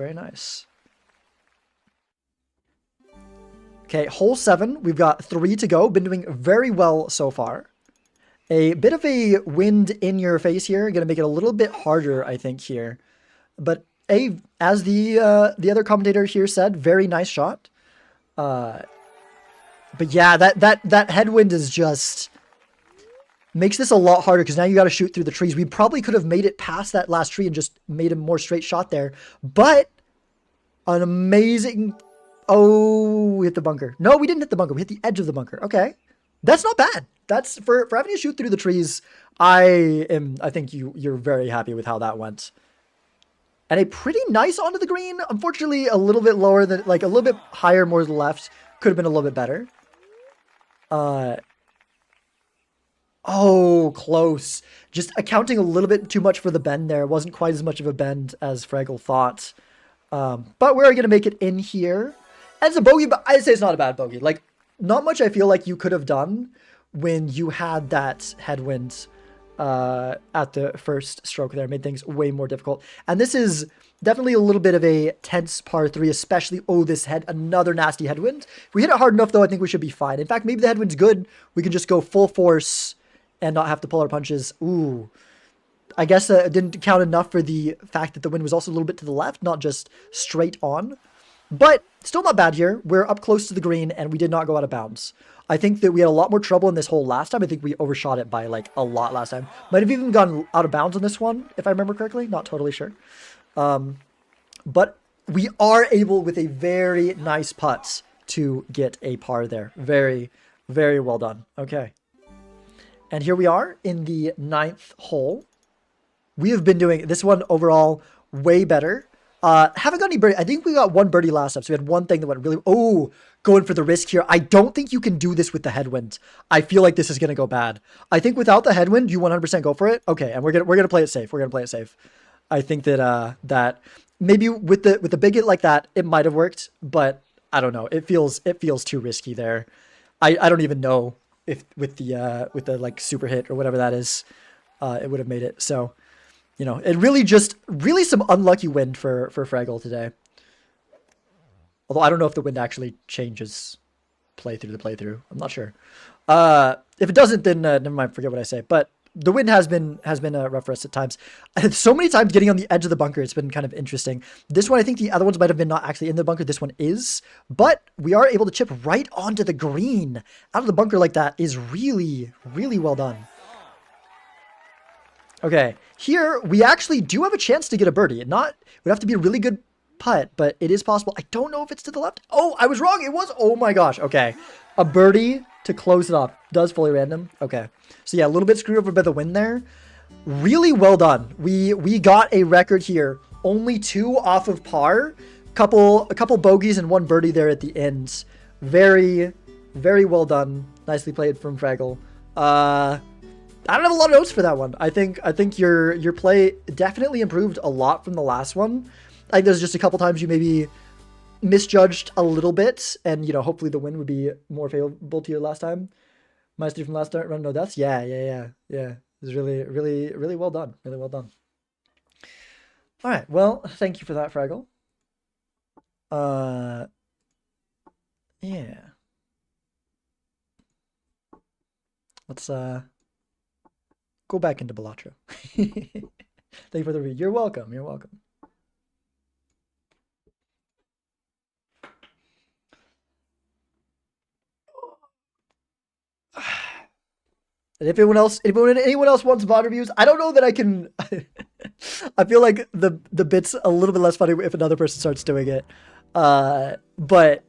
Okay, hole 7. We've got 3 to go. Been doing very well so far. A bit of a wind in your face here. Going to make it a little bit harder, I think, here. But as the other commentator here said, very nice shot. But yeah, that headwind is just makes this a lot harder because now you got to shoot through the trees. We probably could have made it past that last tree and just made a more straight shot there. But an amazing... Oh, we hit the bunker. No, we didn't hit the bunker. We hit the edge of the bunker. Okay. That's not bad. That's for having to shoot through the trees. I think you're very happy with how that went. And a pretty nice onto the green. Unfortunately, a little bit lower than, like a little bit higher, more to the left. Could have been a little bit better. Oh, close. Just accounting a little bit too much for the bend there. It wasn't quite as much of a bend as Fraggle thought. But we're going to make it in here. And it's a bogey, but I'd say it's not a bad bogey. Like, not much I feel like you could have done when you had that headwind at the first stroke there. It made things way more difficult. And this is definitely a little bit of a tense par 3, especially, another nasty headwind. If we hit it hard enough, though, I think we should be fine. In fact, maybe the headwind's good. We can just go full force and not have to pull our punches. Ooh. I guess it didn't count enough for the fact that the wind was also a little bit to the left, not just straight on. But still not bad here. We're up close to the green, and we did not go out of bounds. I think that we had a lot more trouble in this hole last time. I think we overshot it by, like, a lot last time. Might have even gone out of bounds on this one, if I remember correctly. Not totally sure. But we are able, with a very nice putt, to get a par there. Very, very well done. Okay. And here we are in the 9th hole. We have been doing this one overall way better. Haven't got any birdie. I think we got one birdie last time. So we had one thing that went really... Oh, going for the risk here. I don't think you can do this with the headwind. I feel like this is going to go bad. I think without the headwind, you 100% go for it. Okay, and we're gonna play it safe. We're going to play it safe. I think that that maybe with the big hit like that, it might have worked, but I don't know. It feels too risky there. I don't even know if with the like super hit or whatever that is, it would have made it. So, you know, it really some unlucky wind for Fraggle today. Although I don't know if the wind actually changes playthrough to playthrough. I'm not sure. If it doesn't, then never mind. Forget what I say. But the wind has been rough for us at times. So many times getting on the edge of the bunker, it's been kind of interesting. This one, I think the other ones might have been not actually in the bunker. This one is. But we are able to chip right onto the green. Out of the bunker like that is really, really well done. Okay, here we actually do have a chance to get a birdie. It would have to be a really good putt, but it is possible. I don't know if it's to the left. Oh, I was wrong. It was. Oh my gosh. Okay, a birdie to close it off. Does fully random. Okay, so yeah, a little bit screwed over by the wind there. Really well done. We got a record here. Only 2 off of par. A couple bogeys and 1 birdie there at the end. Very, very well done. Nicely played from Fraggle. I don't have a lot of notes for that one. I think your play definitely improved a lot from the last one. I think there's just a couple times you maybe misjudged a little bit, and you know, hopefully the win would be more favorable to you last time. -3 from last run, no deaths. Yeah. It was really, really, really well done. Really well done. All right. Well, thank you for that, Fraggle. Yeah. Let's go back into Balatro. Thank you for the read. You're welcome. You're welcome. And if anyone else wants VOD reviews, I don't know that I can. I feel like the bit's a little bit less funny if another person starts doing it. But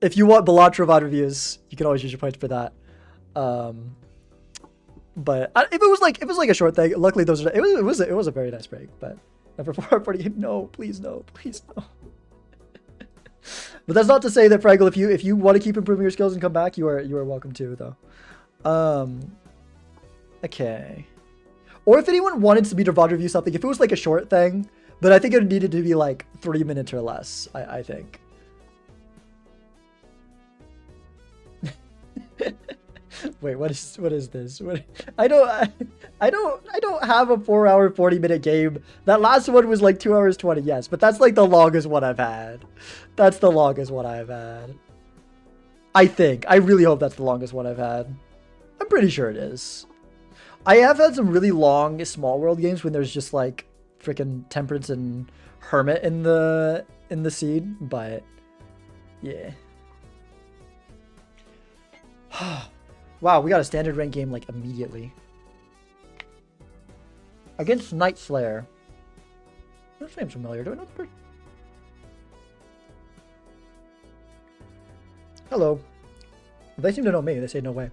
if you want Balatro VOD reviews, you can always use your points for that. But if it was like a short thing, luckily it was a very nice break. But number 440, no, please no. But that's not to say that, Fraggle, if you want to keep improving your skills and come back, you are welcome to, though. Okay. Or if anyone wanted me to VOD review something, if it was like a short thing, but I think it needed to be like 3 minutes or less, I think. Wait, what is this? I don't have a 4 hour 40-minute game. That last one was like 2 hours 20, yes, but that's like the longest one I've had. That's the longest one I've had. I think. I really hope that's the longest one I've had. I'm pretty sure it is. I have had some really long small world games when there's just like freaking Temperance and Hermit in the seed, but yeah. Wow, we got a standard rank game like immediately. Against Night Slayer. This name's familiar. Do I know the person? Hello. They seem to know me. They say no way.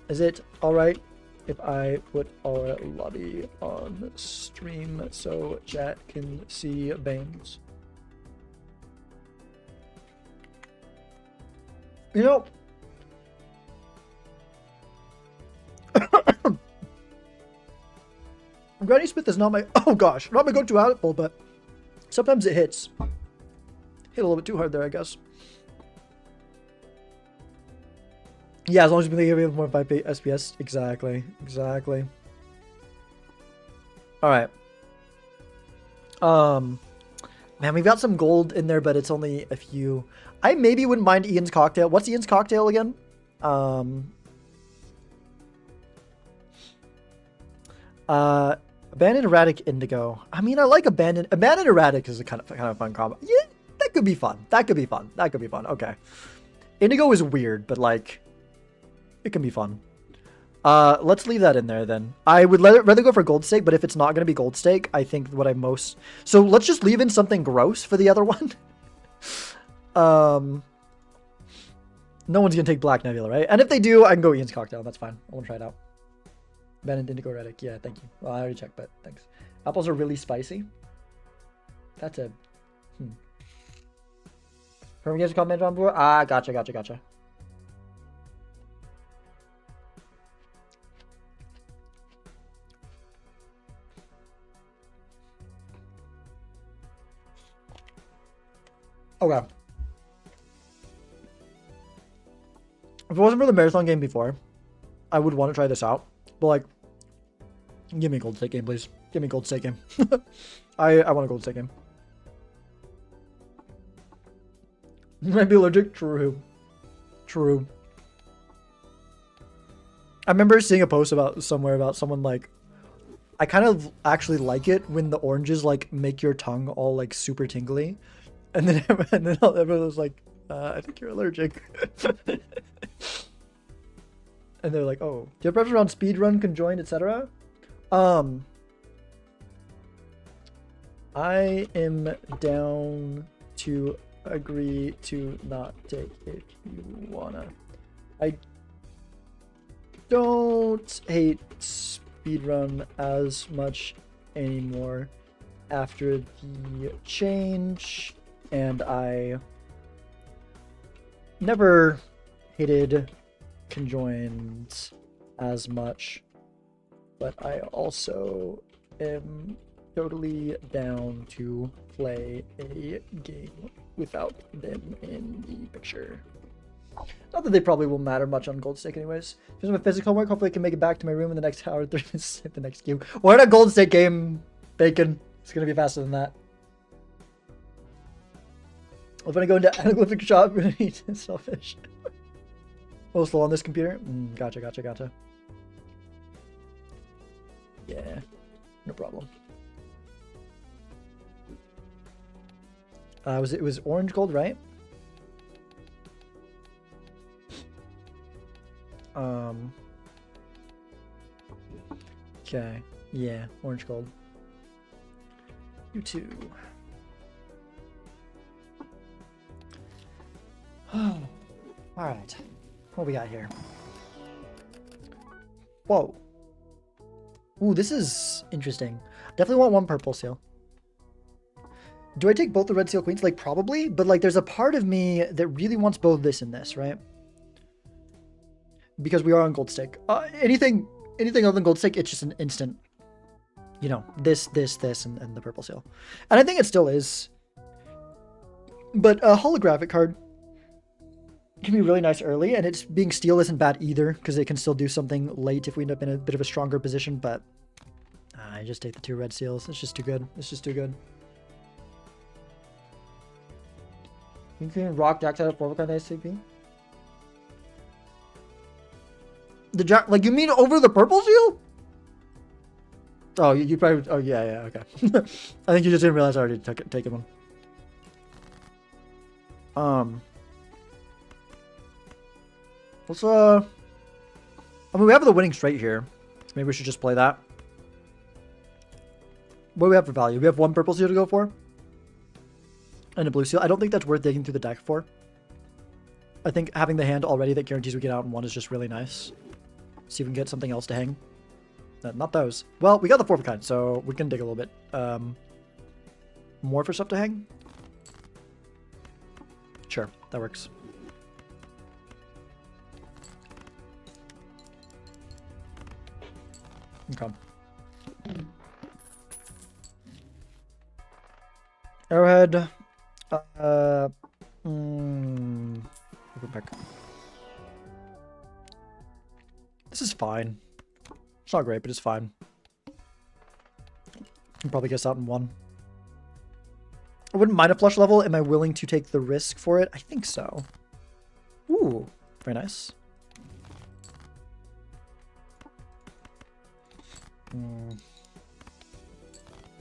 Is it alright if I put our lobby on stream so chat can see Banes? You know, Granny Smith is not my, oh gosh, not my go-to apple, but sometimes it hits. Hit a little bit too hard there, I guess. Yeah, as long as you can give more 5 SPS. Exactly. Exactly. Alright. Man, we've got some gold in there, but it's only a few. I maybe wouldn't mind Ian's cocktail. What's Ian's cocktail again? Abandoned Erratic Indigo. I mean, I like Abandoned Erratic is a kind of fun combo. Yeah, that could be fun. That could be fun. That could be fun. Okay. Indigo is weird, but like, it can be fun. Let's leave that in there then. I would rather go for Gold Stake, but if it's not going to be Gold Stake, I think what I most... So let's just leave in something gross for the other one. No one's going to take Black Nebula, right? And if they do, I can go Ian's Cocktail. That's fine. I want to try it out. Abandoned Indigo Reddick. Yeah, thank you. Well, I already checked, but thanks. Apples are really spicy. That's a... From you guys commented on board? Ah, gotcha. Okay. If it wasn't for the marathon game before, I would want to try this out. But like, give me a Gold Stake game, please. Give me a Gold Stake game. I want a Gold Stake game. You might be allergic? True. I remember seeing a post somewhere about someone like, I kind of actually like it when the oranges like make your tongue all like super tingly. And then everyone was like, I think you're allergic. And they're like, oh, do you have preference around speedrun, conjoined, etc.? I am down to agree to not take if you wanna. I don't hate speedrun as much anymore after the change, and I never hated conjoined as much, but I also am totally down to play a game without them in the picture. Not that they probably will matter much on Gold Stake anyways. Just my physical homework, hopefully I can make it back to my room in the next hour 30 minutes at the next game. Or in a Gold Stake game, Bacon. It's gonna be faster than that. If I go into Anaglyphic shop, I'm gonna need to sell fish. A little slow on this computer? Gotcha. Yeah, no problem. It was orange gold, right? Okay. Yeah, orange gold. You too. All right. What we got here? Whoa. Ooh, this is interesting. Definitely want one purple seal. Do I take both the red seal queens? Like, probably, but like there's a part of me that really wants both this and this, right? Because we are on Gold Stake. Anything other than Gold Stake, it's just an instant, you know, this, and the purple seal. And I think it still is. But a holographic card can be really nice early, and it's being steel isn't bad either, because it can still do something late if we end up in a bit of a stronger position, but I just take the 2 red seals. It's just too good. You can rock Jack's out of 4 kind of SCP? The Jack, like, you mean over the purple seal? Oh, you probably, oh yeah, okay. I think you just didn't realize I already taken one. Let's, I mean, we have the winning straight here. So maybe we should just play that. What do we have for value? We have 1 purple seal to go for. And a blue seal. I don't think that's worth digging through the deck for. I think having the hand already that guarantees we get out in 1 is just really nice. See if we can get something else to hang. Not those. Well, we got the 4 of kind, so we can dig a little bit. More for stuff to hang? Sure, that works. Okay. Arrowhead. Go back. This is fine. It's not great, but it's fine. Can probably get us out in one. I wouldn't mind a flush level. Am I willing to take the risk for it? I think so. Ooh, very nice.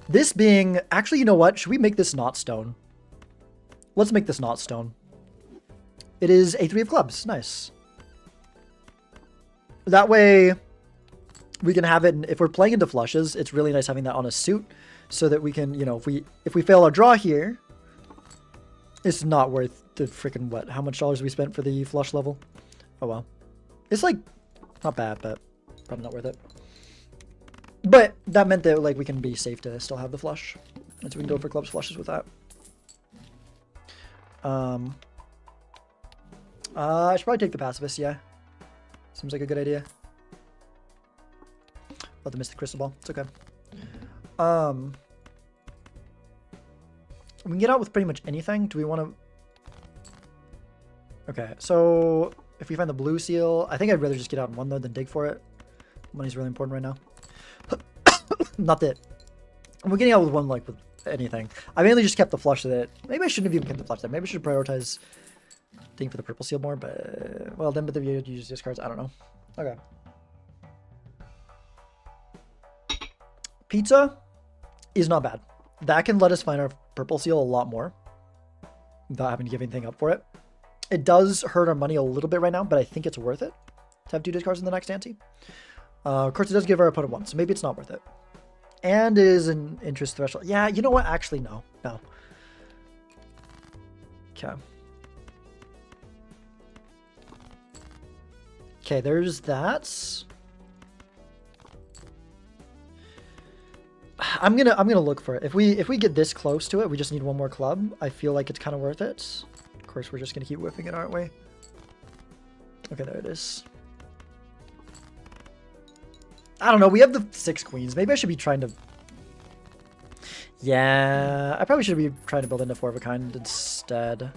This being... Actually, you know what? Should we make this not stone? Let's make this not stone. It is a 3 of clubs. Nice. That way, we can have it... If we're playing into flushes, it's really nice having that on a suit. So that we can, you know, if we fail our draw here, it's not worth the freaking what? How much dollars we spent for the flush level? Oh well. It's like, not bad, but probably not worth it. But that meant that like we can be safe to still have the flush. And so we can go for clubs flushes with that. I should probably take the pacifist, yeah. Seems like a good idea. Let the Mystic Crystal Ball. It's okay. We can get out with pretty much anything. Do we want to... Okay, so if we find the blue seal, I think I'd rather just get out in one though than dig for it. Money's really important right now. Not that... We're getting out with one, like, with anything. I mainly just kept the flush that... Maybe I shouldn't have even kept the flush there. Maybe I should prioritize digging for the purple seal more, but... Well, then, but then you use discards. I don't know. Okay. Pizza is not bad. That can let us find our purple seal a lot more without having to give anything up for it. It does hurt our money a little bit right now, but I think it's worth it to have 2 discards in the next ante. Of course, it does give our opponent 1, so maybe it's not worth it. And it is an interest threshold. Yeah, you know what? Actually, no. No. Okay. Okay, there's that. I'm gonna look for it. If we get this close to it, we just need one more club. I feel like it's kind of worth it. Of course, we're just gonna keep whipping it, aren't we? Okay, there it is. I don't know. We have the 6 queens. Maybe I should be trying to... Yeah, I probably should be trying to build into 4 of a kind instead.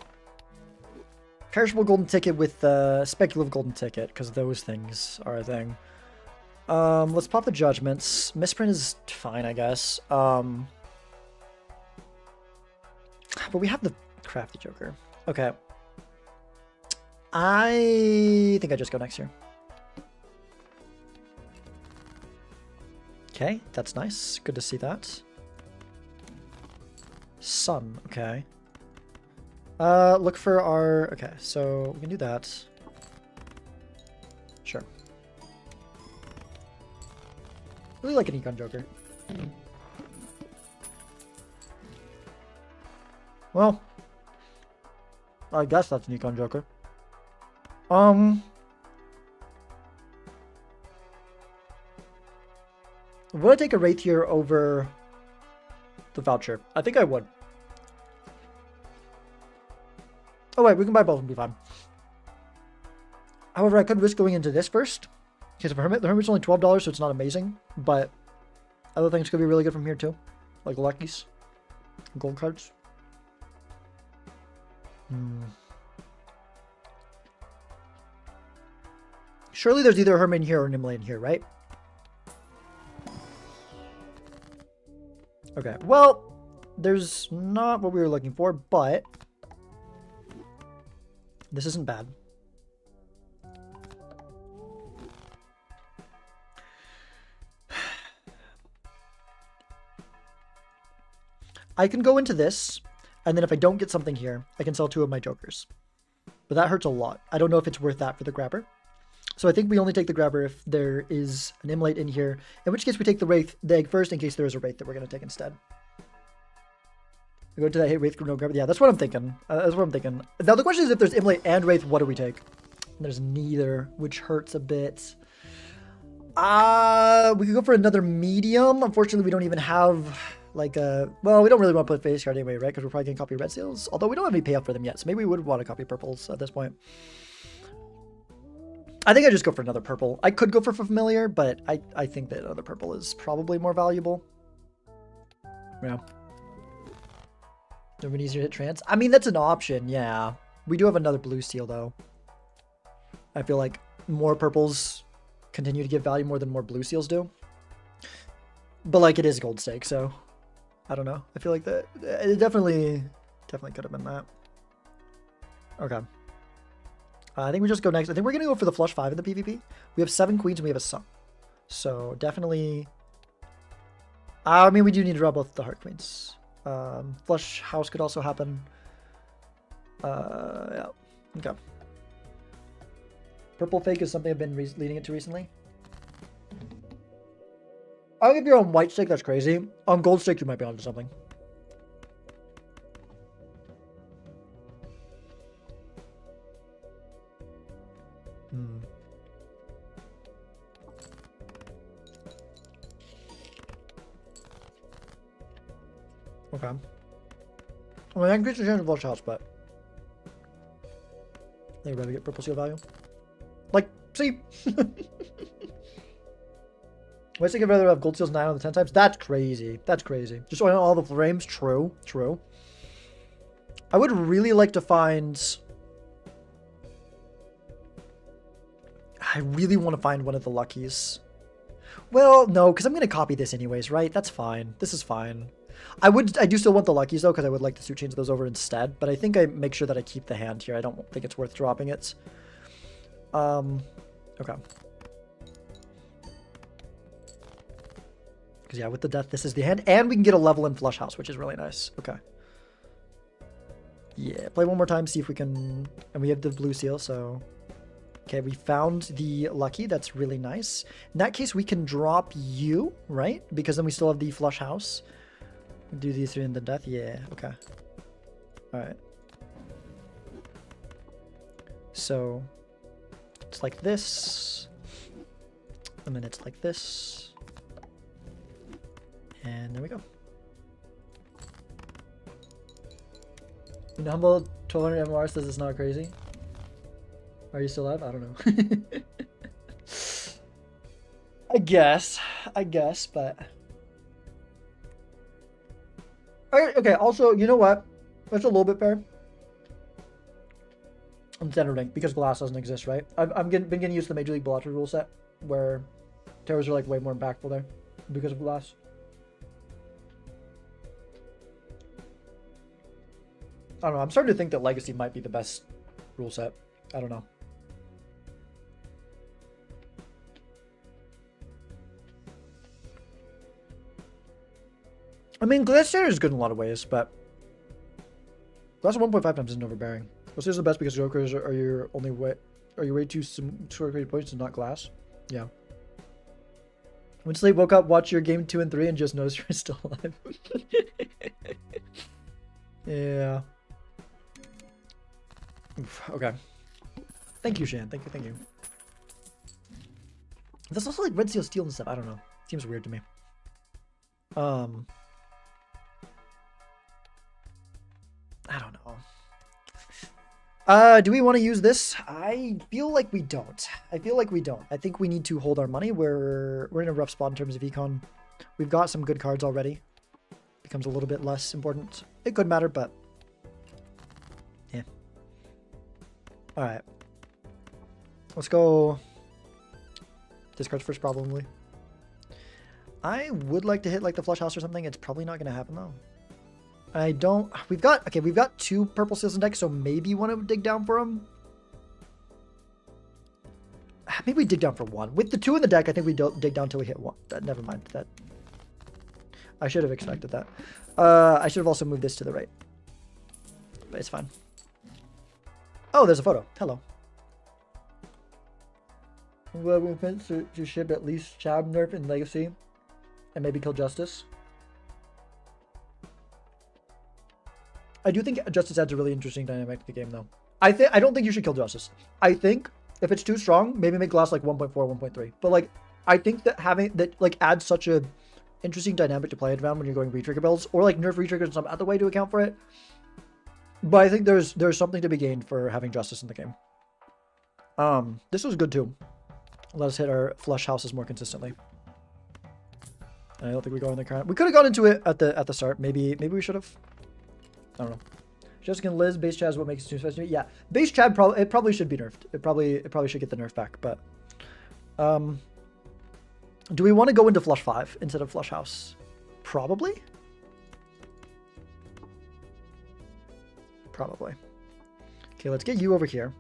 Perishable golden ticket with speculative golden ticket, because those things are a thing. Let's pop the judgments. Misprint is fine, I guess. But we have the crafty joker. Okay. I think I just go next here. Okay, that's nice. Good to see that. Sun, okay. Look for our... Okay, so we can do that. Sure. Really like an Econ Joker. Well, I guess that's an Econ Joker. Would I take a Wraith here over the voucher? I think I would. Oh wait, we can buy both and be fine. However, I could risk going into this first. Because of Hermit, the Hermit's only $12, so it's not amazing. But other things could be really good from here too. Like Luckies. Gold cards. Surely there's either a Hermit in here or an Immolate in here, right? Okay, well, there's not what we were looking for, but this isn't bad. I can go into this, and then if I don't get something here, I can sell 2 of my jokers. But that hurts a lot. I don't know if it's worth that for the grabber. So I think we only take the grabber if there is an Immolate in here, in which case we take the Wraith, the egg first, in case there is a Wraith that we're going to take instead. We go to that hit Wraith, no grabber. Yeah, that's what I'm thinking. That's what I'm thinking. Now the question is, if there's Immolate and Wraith, what do we take? There's neither, which hurts a bit. We could go for another medium. Unfortunately, we don't even have like a... Well, we don't really want to put face card anyway, right? Because we're probably going to copy red seals. Although we don't have any payoff for them yet, so maybe we would want to copy purples at this point. I think I just go for another purple. I could go for familiar, but I think that another purple is probably more valuable. Yeah. Never been easier to hit trans. I mean, that's an option, yeah. We do have another blue seal, though. I feel like more purples continue to give value more than more blue seals do. But, like, it is gold stake, so I don't know. I feel like that it definitely could have been that. Okay. I think we just go next. I think we're going to go for the flush 5 in the PvP. We have 7 queens and we have a sun. So definitely... I mean, we do need to draw both the heart queens. Flush house could also happen. Yeah. Okay. Purple fake is something I've been leading it to recently. I think if you're on white stake, that's crazy. On gold stake, you might be onto something. Okay. I mean, I increase the chance of flush house, but I think I'd rather get purple seal value. Like, see? Why think I'd rather have gold seals 9 on the 10 times? That's crazy. That's crazy. Just on all the frames? True. True. I would really like to find... I really want to find one of the luckies. Well, no, because I'm going to copy this anyways, right? That's fine. This is fine. I do still want the luckies, though, because I would like to change those over instead. But I think I make sure that I keep the hand here. I don't think it's worth dropping it. Okay. Because, yeah, with the death, this is the hand. And we can get a level in flush house, which is really nice. Okay. Yeah, play one more time, see if we can... And we have the blue seal, so... Okay, we found the lucky. That's really nice. In that case, we can drop you, right? Because then we still have the flush house. Do these 3 in the death? Yeah, okay. Alright. So, it's like this. And then it's like this. And there we go. Humble 1200 MR says it's not crazy. Are you still alive? I don't know. I guess, but... Alright, okay, also, you know what? That's a little bit fair. I'm centering because glass doesn't exist, right? I've been getting used to the Major League Balatro rule set, where terrors are like way more impactful there because of glass. I don't know, I'm starting to think that Legacy might be the best rule set. I don't know. I mean, Glass Shatter is good in a lot of ways, but Glass 1.5 times isn't overbearing. Glass is the best because Jokers are your only way. Are your way too short created points and not Glass? Yeah. When Slate woke up, watch your game 2 and 3 and just noticed you're still alive. Yeah. Oof, okay. Thank you, Shan. Thank you. There's also like Red Seal Steel and stuff. I don't know. Seems weird to me. I don't know. Do we want to use this? I feel like we don't. I think we need to hold our money. We're in a rough spot in terms of econ. We've got some good cards already. Becomes a little bit less important. It could matter, but yeah. All right. Let's go. Discards first, probably. I would like to hit like the flush house or something. It's probably not going to happen though. I don't. We've got 2 purple seals in deck, so maybe you want to dig down for them. Maybe we dig down for 1. With the 2 in the deck, I think we don't dig down until we hit 1. Never mind that. I should have expected that. I should have also moved this to the right, but it's fine. Oh, there's a photo. Hello. Well, we meant to ship at least Chab nerf in Legacy, and maybe kill Justice. I do think Justice adds a really interesting dynamic to the game, though. I don't think you should kill Justice. I think if it's too strong, maybe make Glass like 1.4, 1.3. But like, I think that having that like adds such a interesting dynamic to play it around when you're going retrigger builds, or like nerf retriggers in some other way to account for it. But I think there's something to be gained for having Justice in the game. This was good too. Let us hit our flush houses more consistently. I don't think we go in the current. We could have gone into it at the start. Maybe we should have. I don't know. Jessica and Liz, base Chad is what makes it too special. Yeah, base Chad probably should be nerfed. It probably should get the nerf back. But do we want to go into flush 5 instead of flush house? Probably. Okay, let's get you over here.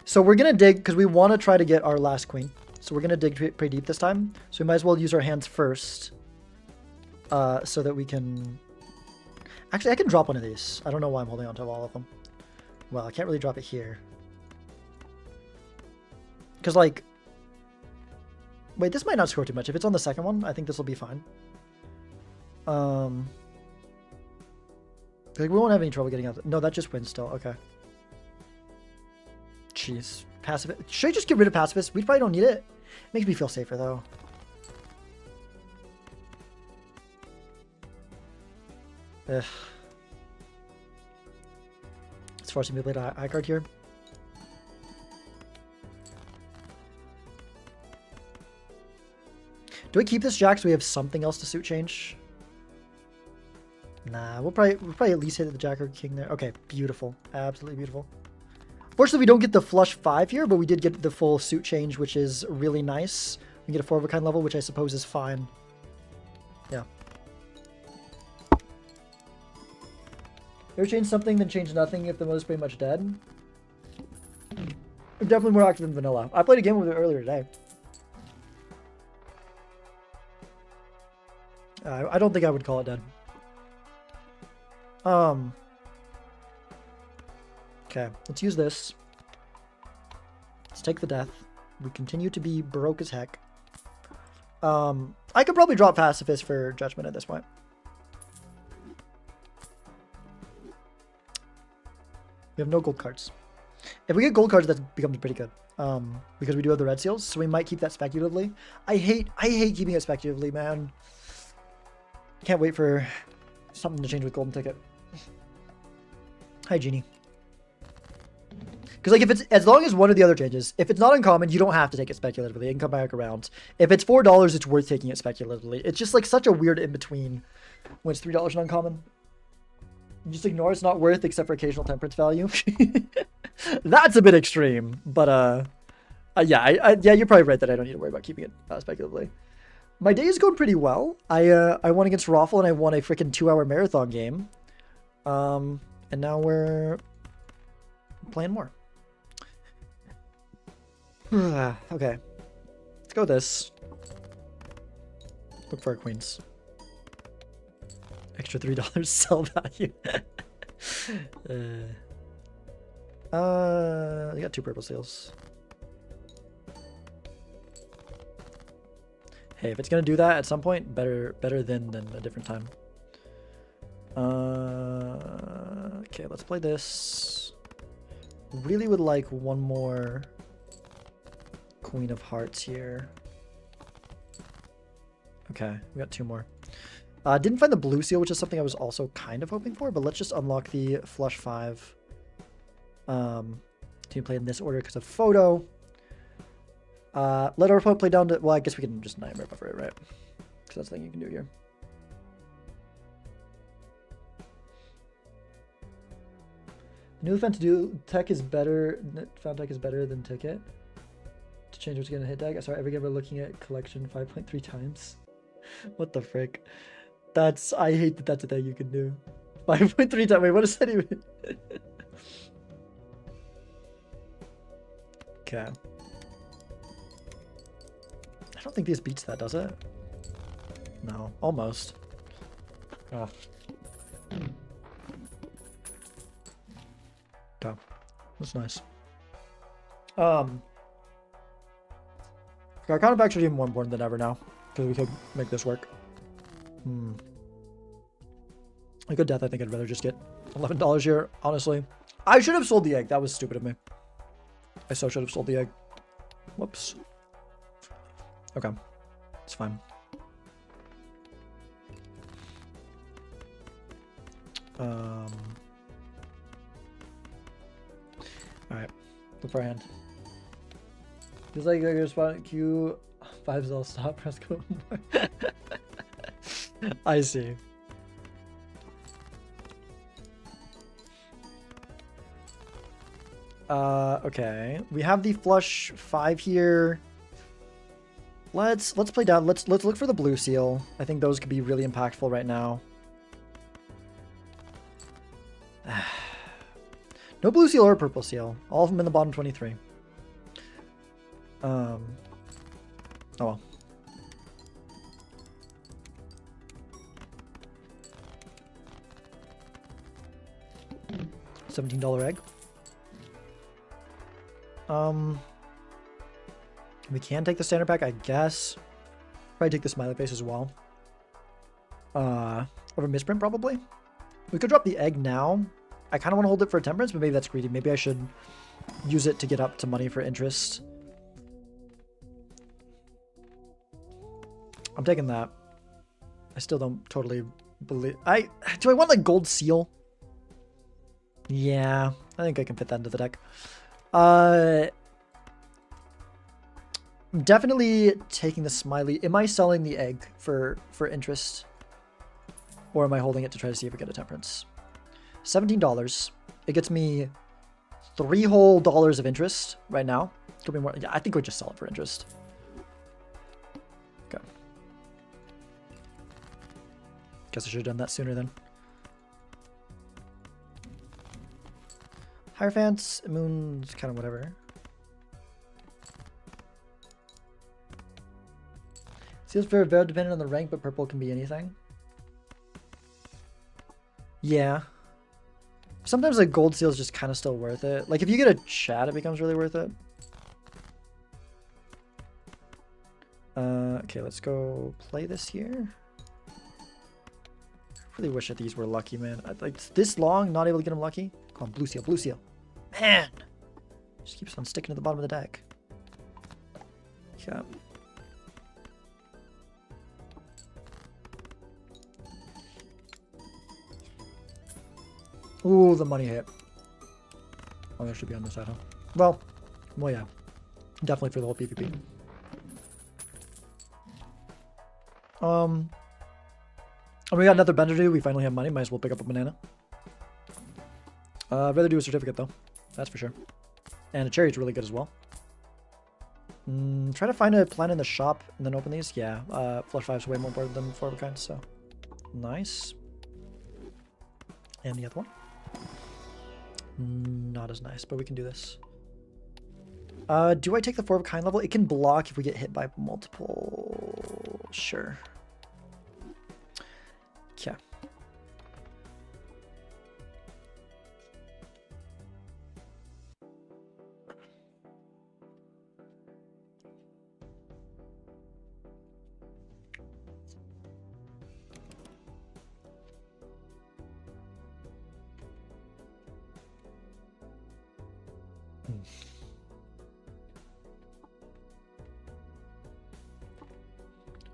So we're gonna dig because we want to try to get our last queen. So we're gonna dig pretty deep this time. So we might as well use our hands first, so that we can. Actually, I can drop one of these. I don't know why I'm holding on to all of them. Well, I can't really drop it here. Because, like... Wait, this might not score too much. If it's on the second one, I think this will be fine. Like, we won't have any trouble getting out. No, that just wins still. Okay. Jeez. Pacifist. Should I just get rid of Pacifist? We probably don't need it. Makes me feel safer, though. Ugh. It's forcing me to play the high card here. Do I keep this jack so we have something else to suit change? Nah, we'll probably at least hit the jack or king there. Okay, beautiful. Absolutely beautiful. Fortunately, we don't get the flush 5 here, but we did get the full suit change, which is really nice. We get a 4 of a kind level, which I suppose is fine. Yeah. Ever change something, then change nothing if the mode is pretty much dead? I'm definitely more active than vanilla. I played a game with it earlier today. I don't think I would call it dead. Okay, let's use this. Let's take the death. We continue to be broke as heck. I could probably drop Pacifist for Judgment at this point. We have no gold cards. If we get gold cards, that becomes pretty good. Because we do have the red seals, so we might keep that speculatively. I hate keeping it speculatively, man. Can't wait for something to change with golden ticket. Hi, Genie. Because, like, if it's, as long as one or the other changes, if it's not uncommon, you don't have to take it speculatively. It can come back around. If it's $4, it's worth taking it speculatively. It's just, like, such a weird in-between when it's $3 and uncommon. You just ignore it's not worth except for occasional temperance value. That's a bit extreme, but, yeah, yeah, you're probably right that I don't need to worry about keeping it speculatively. My day is going pretty well. I won against Raffle and I won a freaking 2-hour marathon game. And now we're playing more. Okay. Let's go with this. Look for our queens. Extra $3 sell value. I got 2 purple seals. Hey, if it's gonna do that at some point, better than a different time. Okay, let's play this. Really would like one more Queen of Hearts here. Okay, we got 2 more. Didn't find the blue seal, which is something I was also kind of hoping for, but let's just unlock the flush 5. To play in this order because of photo. Let our opponent play down to... Well, I guess we can just nightmare buffer it, right? Because that's the thing you can do here. New found tech is better. Found tech is better than ticket. To change what's gonna hit tag. Sorry, every game we're looking at collection 5.3 times. What the frick? That's... I hate that that's a thing you can do. 5.3 times. Wait, what does that even... Okay. I don't think this beats that, does it? No, almost. Oh. Okay. That's nice. Our counterpacks are even more important than ever now, because we could make this work. A good death, I think I'd rather just get $11 here, honestly. I should have sold the egg. That was stupid of me. I so should have sold the egg. Whoops. Okay. It's fine. Alright. Look for a hand. Feels like your spot Q 5 stop press go. I see. Okay. We have the flush 5 here. Let's play down. Let's look for the blue seal. I think those could be really impactful right now. No blue seal or purple seal. All of them in the bottom 23. Oh well. $17 egg. We can take the standard pack, I guess. Probably take the smiley face as well. Over misprint probably. We could drop the egg now. I kind of want to hold it for temperance, but maybe that's greedy. Maybe I should use it to get up to money for interest. I'm taking that. I still don't totally believe... Do I want like gold seal? Yeah, I think I can fit that into the deck. I'm definitely taking the smiley. Am I selling the egg for interest? Or am I holding it to try to see if we get a temperance? $17. It gets me $3 whole of interest right now. Could be more. Yeah, I think we just sell it for interest. Okay. Guess I should have done that sooner then. Hierophants, Moon's kind of whatever. Seals very dependent on the rank, but purple can be anything. Yeah. Sometimes like gold seal is just kind of still worth it. Like if you get a chat, it becomes really worth it. Okay, let's go play this here. Really wish that these were lucky, man. Like this long, not able to get them lucky. Come on, blue seal, blue seal. Man! Just keeps on sticking to the bottom of the deck. Yeah. Ooh, the money hit. Oh, that should be on this side, huh? Well, yeah. Definitely for the whole PvP. And we got another bender to do. We finally have money. Might as well pick up a banana. I'd rather do a certificate, though. That's for sure. And a cherry's really good as well. Try to find a plant in the shop and then open these. Yeah, flush 5's way more important than 4 of a kind, so. Nice. And the other one. Not as nice, but we can do this. Do I take the 4 of a kind level? It can block if we get hit by multiple. Sure. Yeah.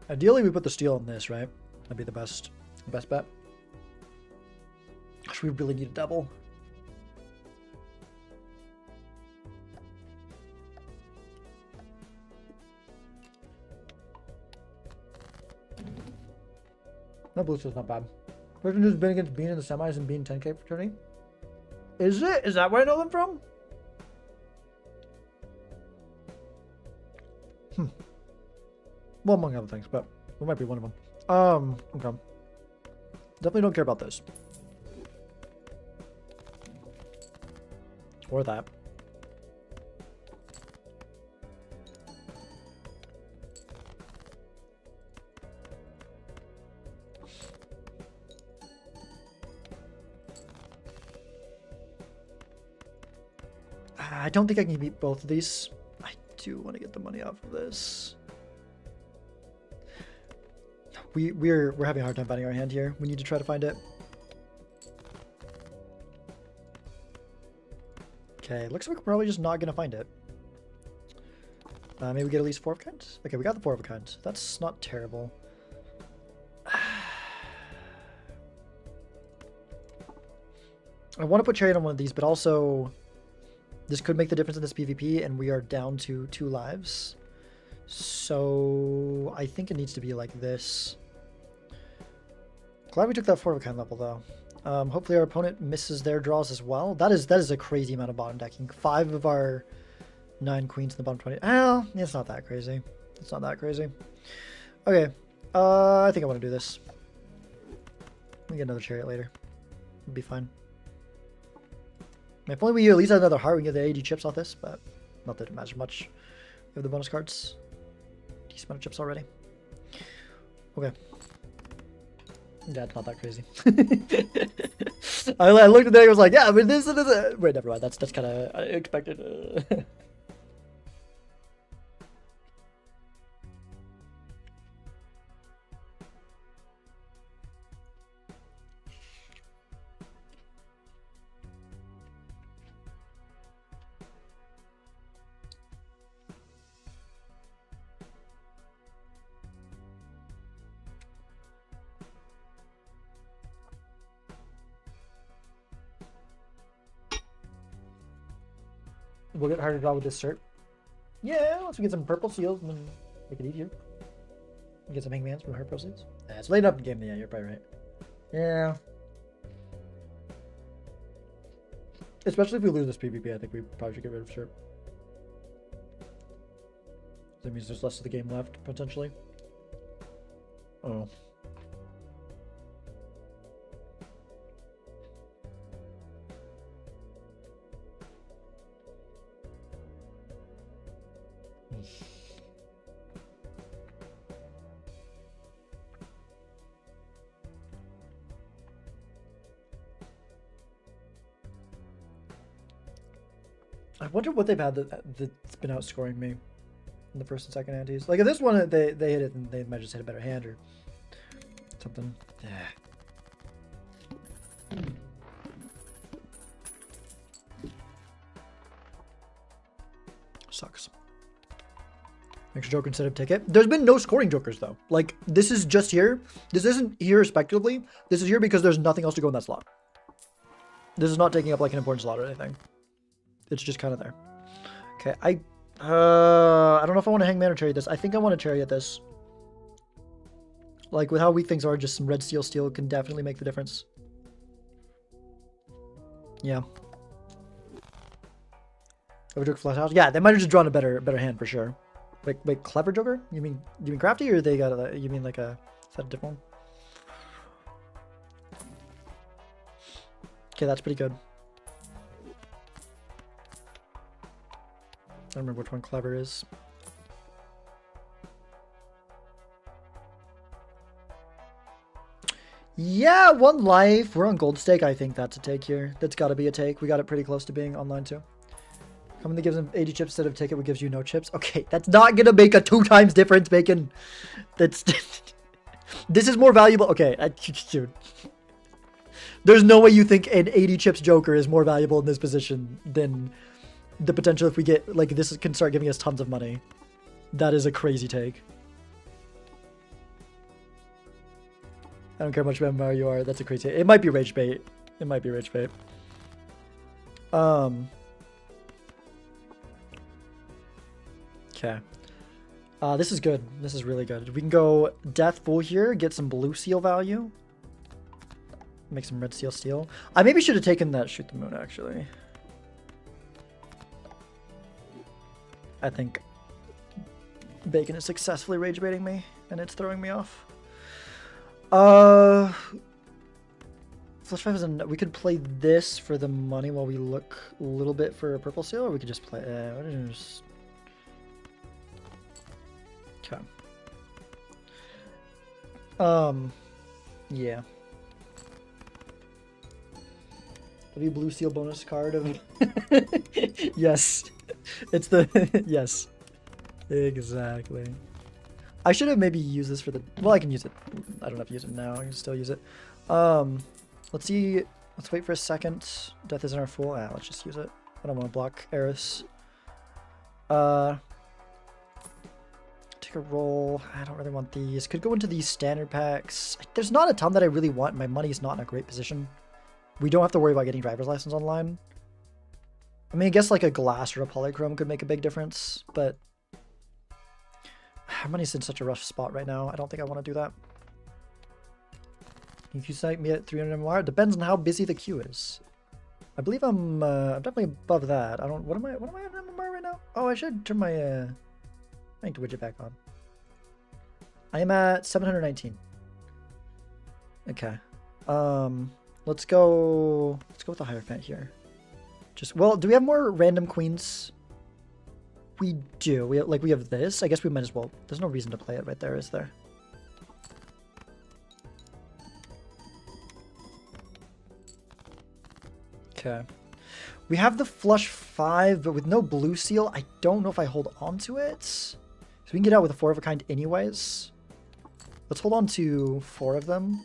Ideally, we put the steel on this, right? That'd be the best bet. Gosh, we really need a double. No, blue steel's not bad. Person who's been against Bean in the semis and Bean 10K fraternity. Is it? Is that where I know them from? Well, among other things, but it might be one of them. Okay. Definitely don't care about those. Or that. I don't think I can beat both of these. I do want to get the money off of this. We're having a hard time finding our hand here. We need to try to find it. Okay, looks like we're probably just not gonna find it. Maybe we get at least 4 of a kind. Okay, we got the 4 of a kind. That's not terrible. I want to put cherry on one of these, but also This could make the difference in this PvP, and we are down to 2 lives. So I think it needs to be like this. Glad we took that 4 of a kind level though. Hopefully our opponent misses their draws as well. That is a crazy amount of bottom decking. 5 of our 9 queens in the bottom 20. Oh, it's not that crazy. It's not that crazy. Okay. I think I want to do this. We get another chariot later. It'll be fine. If only we at least had another heart, we can get the 80 chips off this, but not that it matters much. We have the bonus cards. Decent amount of chips already. Okay. Yeah, it's not that crazy. I looked at that and was like, yeah, but this is... Wait, never mind. That's kind of expected. We'll get harder to draw with this cert. Yeah, once we get some purple seals, and then make it easier. Get some hangmans from her proceeds. It's late up in game. Yeah, you're probably right. Yeah. Especially if we lose this PvP, I think we probably should get rid of cert. That means there's less of the game left, potentially. Oh. I wonder what they've had that's been outscoring me in the first and second antes. Like if this one they hit it, then they might just hit a better hand or something. Yeah. Sucks. Extra joker instead of ticket. There's been no scoring jokers though. Like this is just here. This isn't here respectively. This is here because there's nothing else to go in that slot. This is not taking up like an important slot or anything. It's just kind of there. Okay, I don't know if I want to hangman or chariot this. I think I want to chariot this. Like with how weak things are, just some red steel can definitely make the difference. Yeah. Clever Joker flush house. Yeah, they might have just drawn a better hand for sure. Wait, Clever Joker? You mean crafty, or they got a, you mean like a, is that a different one? Okay, that's pretty good. I don't remember which one Clever is. Yeah, 1 life. We're on gold stake. I think that's a take here. That's got to be a take. We got it pretty close to being online too. Coming that gives them 80 chips instead of ticket, what gives you no chips. Okay, that's not gonna make a 2 times difference, Bacon. That's this is more valuable. Okay, dude. There's no way you think an 80 chips Joker is more valuable in this position than the potential if we get, like, this can start giving us tons of money. That is a crazy take. I don't care much about Mario you are. That's a crazy take. It might be rage bait. It might be rage bait. Okay. This is good. This is really good. We can go Death Full here, get some blue seal value. Make some red seal steel. I maybe should have taken that Shoot the Moon, actually. I think Bacon is successfully rage baiting me, and it's throwing me off. Flush 5 is we could play this for the money while we look a little bit for a purple seal, or we could just play... Okay. Yeah. W blue seal bonus card of... Yes. It's the... Yes. Exactly. I should have maybe used this for the... Well, I can use it. I don't have to use it now. I can still use it. Let's see. Let's wait for a second. Death isn't our fool. Ah, let's just use it. I don't want to block Eris. Take a roll. I don't really want these. Could go into these standard packs. There's not a ton that I really want. My money's not in a great position. We don't have to worry about getting driver's license online. I mean, I guess like a glass or a polychrome could make a big difference, but money's in such a rough spot right now. I don't think I want to do that. If you cite me at 300 MMR, it depends on how busy the queue is. I believe I'm definitely above that. I don't. What am I at MMR right now? Oh, I should turn my ranked widget back on. I am at 719. Okay. Let's go with the Hierophant here. Well, do we have more random queens? We do. We have this. I guess we might as well. There's no reason to play it right there, is there? Okay. We have the flush 5, but with no blue seal, I don't know if I hold on to it. So we can get out with a 4 of a kind anyways. Let's hold on to 4 of them.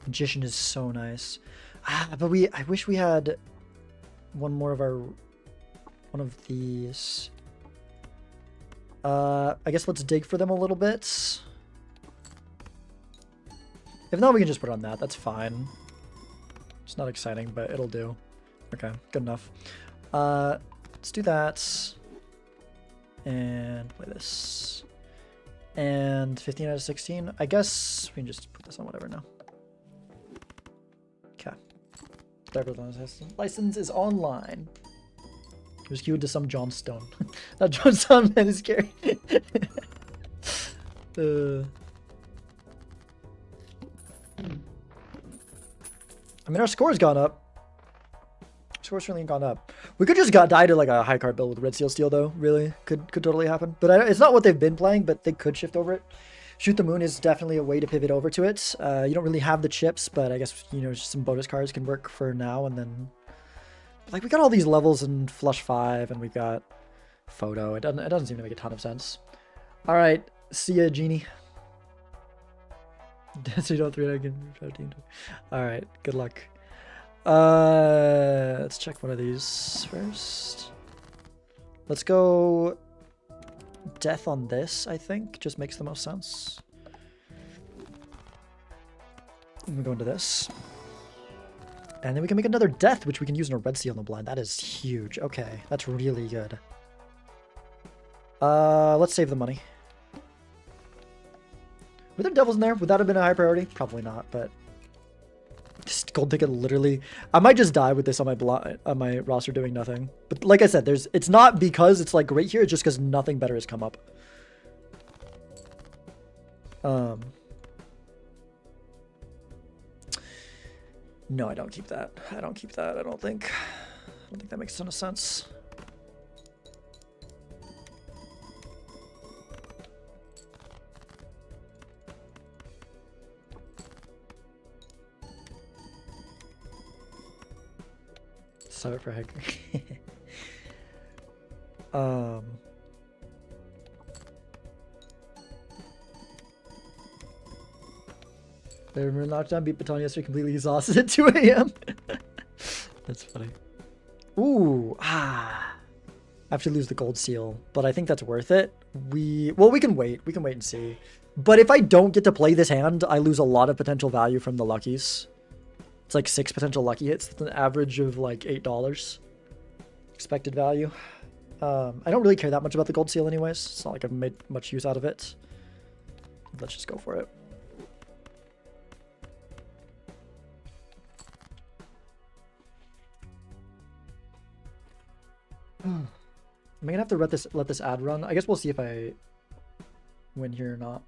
Magician is so nice. But I wish we had one of these. I guess let's dig for them a little bit. If not, we can just put it on that. That's fine. It's not exciting, but it'll do. Okay, good enough. Let's do that. And play this. And 15 out of 16. I guess we can just put this on whatever now. Okay. Driver's license is online. It was queued to some John Stone. That John Stone man is scary. I mean, our score's gone up. Score's certainly gone up. We could just die to like a high card build with Red Seal Steel, though. Really, could totally happen. But it's not what they've been playing. But they could shift over it. Shoot the Moon is definitely a way to pivot over to it. You don't really have the chips, but I guess just some bonus cards can work for now. And then, like, we got all these levels in Flush 5, and we've got Photo. It doesn't seem to make a ton of sense. All right, see ya, Genie. So you don't 3 again. All right, good luck. Let's check one of these first. Let's go Death on this, I think. Just makes the most sense. And we go into this. And then we can make another Death, which we can use in a Red Seal in the blind. That is huge. Okay, that's really good. Let's save the money. Were there devils in there? Would that have been a high priority? Probably not, but just gold ticket literally. I might just die with this on my roster doing nothing. But like I said, it's not because it's like great here, it's just because nothing better has come up. No, I don't keep that. I don't keep that. I don't think that makes a ton of sense. Sorry for hacker. I remember lockdown, beat Baton yesterday, completely exhausted at 2 a.m. That's funny. Ooh, I have to lose the gold seal, but I think that's worth it. We can wait. We can wait and see. But if I don't get to play this hand, I lose a lot of potential value from the luckies. It's like 6 potential lucky hits. That's an average of like $8 expected value. I don't really care that much about the gold seal anyways. It's not like I've made much use out of it. Let's just go for it. Am I gonna have to let this ad run? I guess we'll see if I win here or not.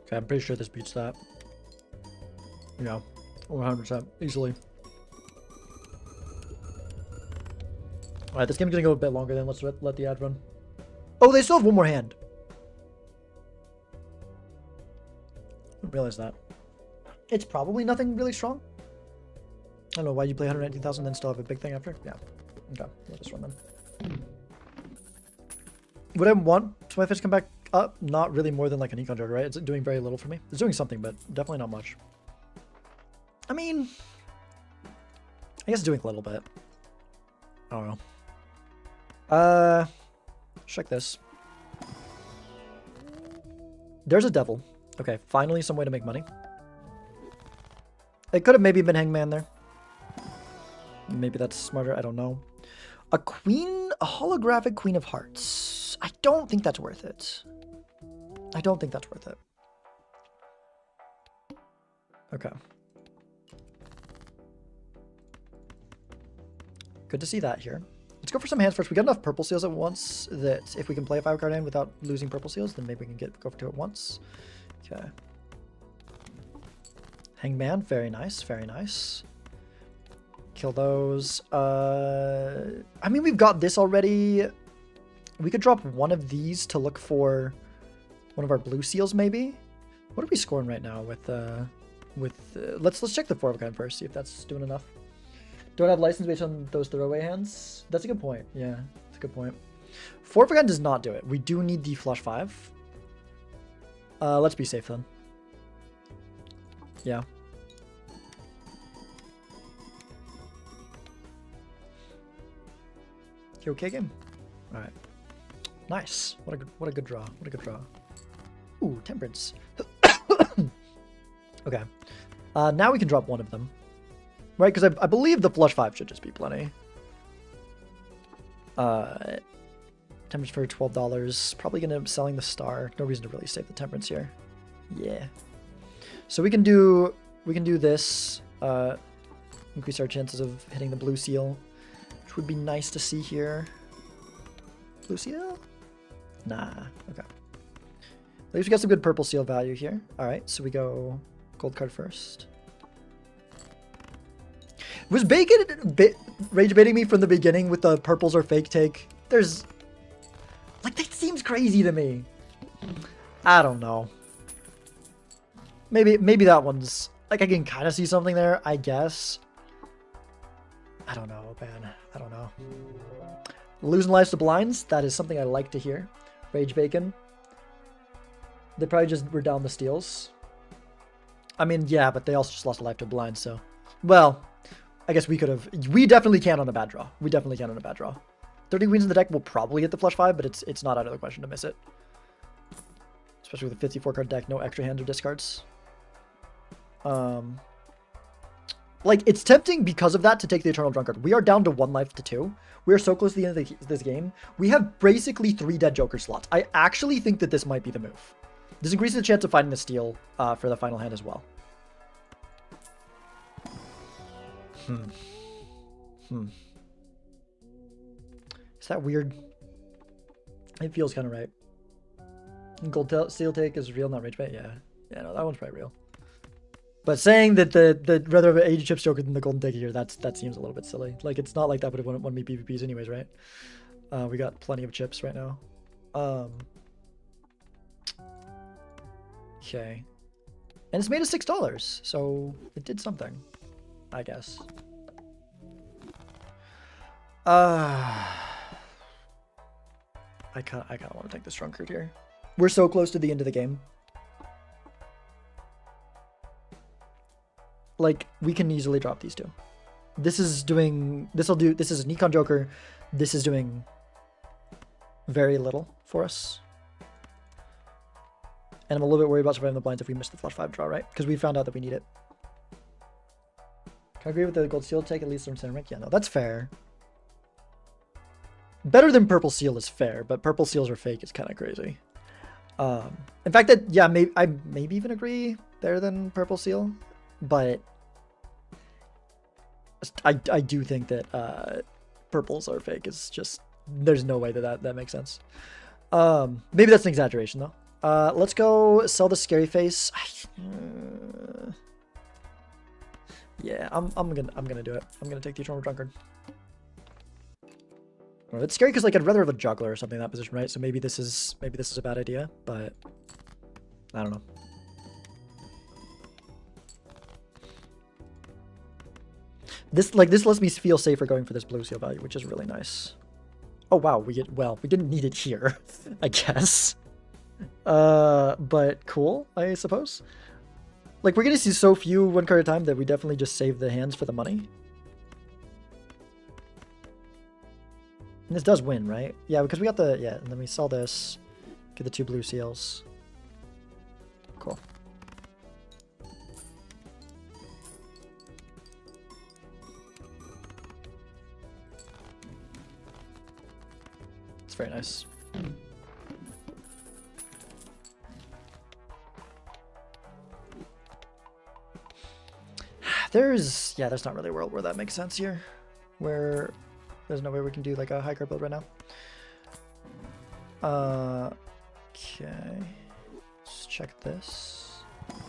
Okay, I'm pretty sure this beats that. Yeah, 100% easily. Alright, this game's gonna go a bit longer then. Let's let the ad run. Oh, they still have one more hand. Didn't realize that. It's probably nothing really strong. don't know why you play 119,000 then still have a big thing after. Yeah. Okay, we'll just run then. Would I want my fish to come back up? Not really more than like an econ joker, right? It's doing very little for me. It's doing something, but definitely not much. I mean, I guess doing a little bit. I don't know. Check this. There's a devil. Okay, finally some way to make money. It could have maybe been Hangman there. Maybe that's smarter, I don't know. A queen, a holographic Queen of Hearts. I don't think that's worth it. I don't think that's worth it. Okay. Good to see that here. Let's go for some hands first. We got enough purple seals at once that if we can play a 5-card hand without losing purple seals, then maybe we can go for 2 at once. Okay. Hangman, very nice, very nice. Kill those. I mean, we've got this already. We could drop one of these to look for one of our blue seals, maybe. What are we scoring right now with let's check the 4-of-a-kind first, see if that's doing enough. Don't have license based on those throwaway hands. That's a good point. Yeah, that's a good point. 4-of-a-kind does not do it. We do need the flush 5. Let's be safe then. Yeah. You okay, game? All right. Nice. What a good draw. What a good draw. Ooh, temperance. Okay. Now we can drop one of them. Right, because I believe the flush 5 should just be plenty. Temperance for $12. Probably gonna end up selling the star. No reason to really save the temperance here. Yeah. So we can do this. Increase our chances of hitting the blue seal, which would be nice to see here. Blue seal? Nah. Okay. At least we got some good purple seal value here. All right, so we go gold card first. Was Bacon rage baiting me from the beginning with the purples are fake take? There's... like, that seems crazy to me. I don't know. Maybe that one's... like, I can kind of see something there, I guess. I don't know, man. I don't know. Losing lives to blinds, that is something I like to hear. Rage Bacon. They probably just were down the steals. I mean, yeah, but they also just lost a life to blinds, so... well... I guess we could have... we definitely can on a bad draw. We definitely can on a bad draw. 30 queens in the deck will probably hit the flush 5, but it's not out of the question to miss it. Especially with a 54-card deck, no extra hands or discards. Like, it's tempting because of that to take the Eternal Drunkard. We are down to 1 life to 2. We are so close to the end of this game. We have basically 3 dead Joker slots. I actually think that this might be the move. This increases the chance of finding the steal for the final hand as well. Is that weird? It feels kind of right. Gold seal take is real, not rage bait. Yeah, no, that one's probably real. But saying that the rather of an 80 chips Joker than the golden take here, that seems a little bit silly. Like, it's not like that would have won me PvPs anyways, right? We got plenty of chips right now. Okay, and it's made us $6, so it did something, I guess. I kind of want to take this drunkard here. We're so close to the end of the game. Like, we can easily drop these 2. This is an Econ Joker. This is doing very little for us. And I'm a little bit worried about surviving the blinds if we miss the flush 5 draw, right? Because we found out that we need it. Can I agree with the gold seal take, at least from center rank? Yeah, no, that's fair. Better than purple seal is fair, but purple seals are fake is kind of crazy. In fact, that, yeah, I maybe even agree better than purple seal, but I do think that purples are fake. Is just, there's no way that makes sense. Maybe that's an exaggeration though. Let's go sell the scary face. Yeah, I'm gonna do it. I'm gonna take the Eternal Drunkard. Well, it's scary because, like, I'd rather have a juggler or something in that position, right? So maybe this is a bad idea, but I don't know. This lets me feel safer going for this blue seal value, which is really nice. Oh wow, we didn't need it here, I guess. But cool, I suppose. Like, we're gonna see so few one card at a time that we definitely just save the hands for the money. And this does win, right? Yeah, because we got the, yeah, and then we sell this, get the 2 blue seals. Cool. It's very nice. There's not really a world where that makes sense here. Where there's no way we can do like a high card build right now. Okay. Let's check this.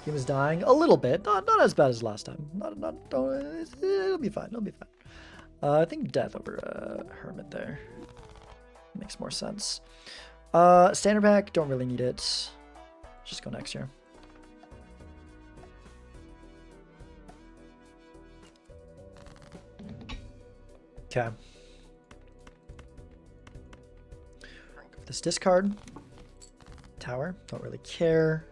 Game is dying a little bit. Not as bad as last time. It'll be fine. It'll be fine. I think death over hermit there. Makes more sense. Standard pack, don't really need it. Just go next here. Okay. Go for this discard. Tower. Don't really care.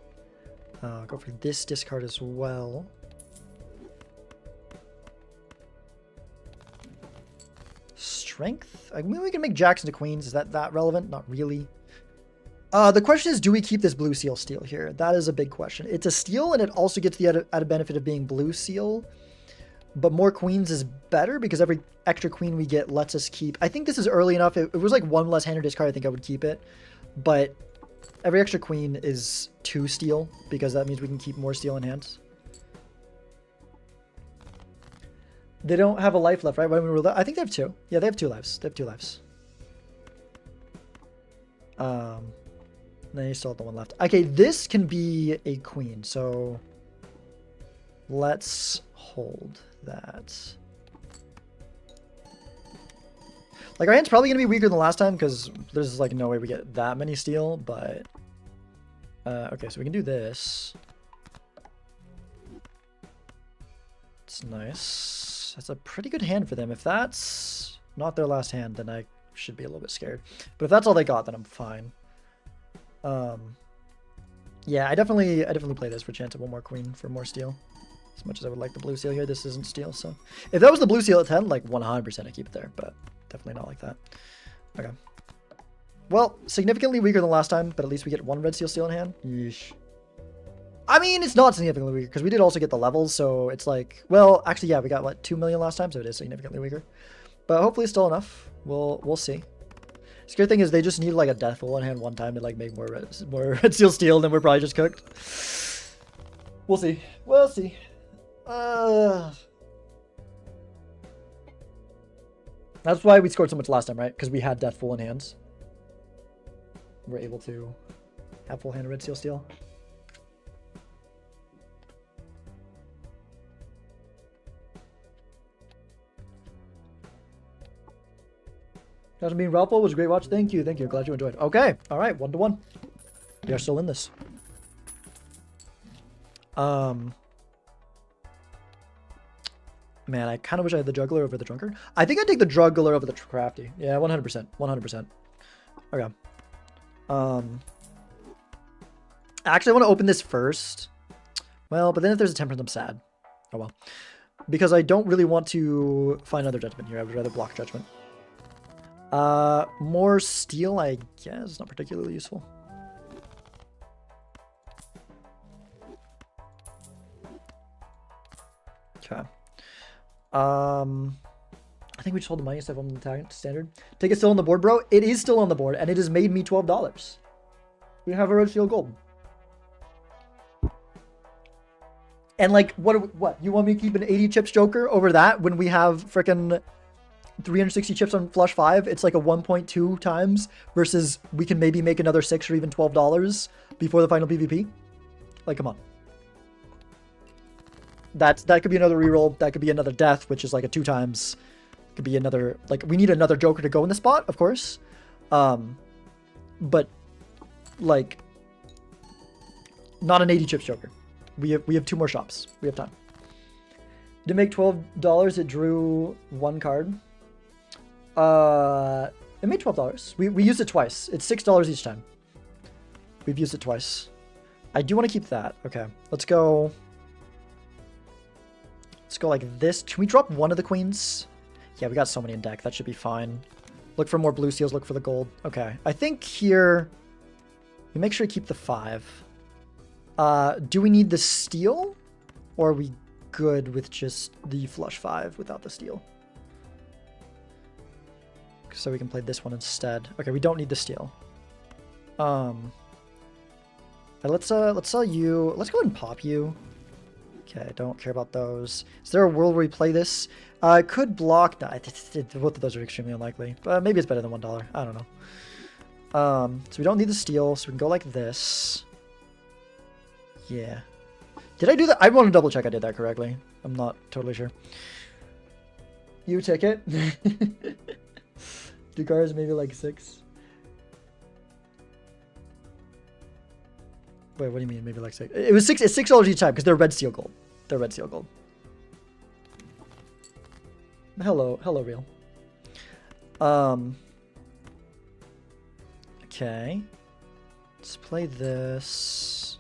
Go for this discard as well. Strength. I mean, we can make jacks into queens. Is that relevant? Not really. The question is, do we keep this blue seal steal here? That is a big question. It's a steal, and it also gets the added benefit of being blue seal. But more queens is better because every extra queen we get lets us keep. I think this is early enough. It was like 1 less hand or discard. I think I would keep it. But every extra queen is 2 steal because that means we can keep more steal in hand. They don't have a life left, right? Why we rule that? I think they have 2. Yeah, they have 2 lives. They have 2 lives. Then you still have the 1 left. Okay, this can be a queen. So let's hold that. Like, our hand's probably gonna be weaker than last time because there's like no way we get that many steal, but okay, so we can do this. It's nice. That's a pretty good hand for them. If that's not their last hand, then I should be a little bit scared. But if that's all they got, then I'm fine. Yeah, I definitely play this for chance of 1 more queen for more steal. As much as I would like the blue seal here, this isn't steal, so... If that was the blue seal at 10, like 100% I keep it there, but definitely not like that. Okay. Well, significantly weaker than last time, but at least we get 1 red seal in hand. Yeesh. I mean, it's not significantly weaker, because we did also get the levels, so it's like... Well, actually, yeah, we got, what, 2 million last time, so it is significantly weaker. But hopefully it's still enough. We'll see. Scary thing is they just need like a death full in hand one time to like make more red seal steal, and then we're probably just cooked. We'll see. We'll see. That's why we scored so much last time, right? Because we had death full in hands. We're able to have full hand red seal steal. Doesn't mean Ralph was a great watch. Thank you. Thank you. Glad you enjoyed. Okay. All right. 1-1. We are still in this. Man, I kind of wish I had the juggler over the drunkard. I think I'd take the juggler over the crafty. Yeah, 100%. 100%. Okay. Actually, I want to open this first. Well, but then if there's a 10%, I'm sad. Oh well. Because I don't really want to find another judgment here. I would rather block judgment. More steel, I guess, not particularly useful. Okay. I think we just hold the money instead of on the standard. Take it still on the board, bro. It is still on the board, and it has made me $12. We have a red steel gold. And like, what? You want me to keep an 80 chips Joker over that when we have frickin' 360 chips on flush 5? It's like a 1.2 times versus we can maybe make another $6 or even $12 before the final PvP. Like, come on. That could be another reroll. That could be another death, which is like a 2 times. Could be another, like, we need another Joker to go in the spot, of course. But like, not an 80 chips Joker. We have 2 more shops. We have time. Did it make $12? It drew 1 card. It made $12. We used it twice. It's $6 each time. We've used it twice. I do want to keep that. Okay, let's go. Let's go like this. Can we drop one of the queens? Yeah, we got so many in deck. That should be fine. Look for more blue seals. Look for the gold. Okay, I think here we make sure to keep the 5. Do we need the steal, or are we good with just the flush 5 without the steal? So we can play this one instead. Okay, we don't need the steal. Let's sell you. Let's go ahead and pop you. Okay, don't care about those. Is there a world where we play this? Could block. No, both of those are extremely unlikely. But maybe it's better than $1. I don't know. So we don't need the steal, so we can go like this. Yeah. Did I do that? I want to double check I did that correctly. I'm not totally sure. You ticket. 2 cards, maybe like 6. Wait, what do you mean? Maybe like 6? It was 6. It's $6 each time because they're red seal gold. They're red seal gold. Hello, real. Okay. Let's play this.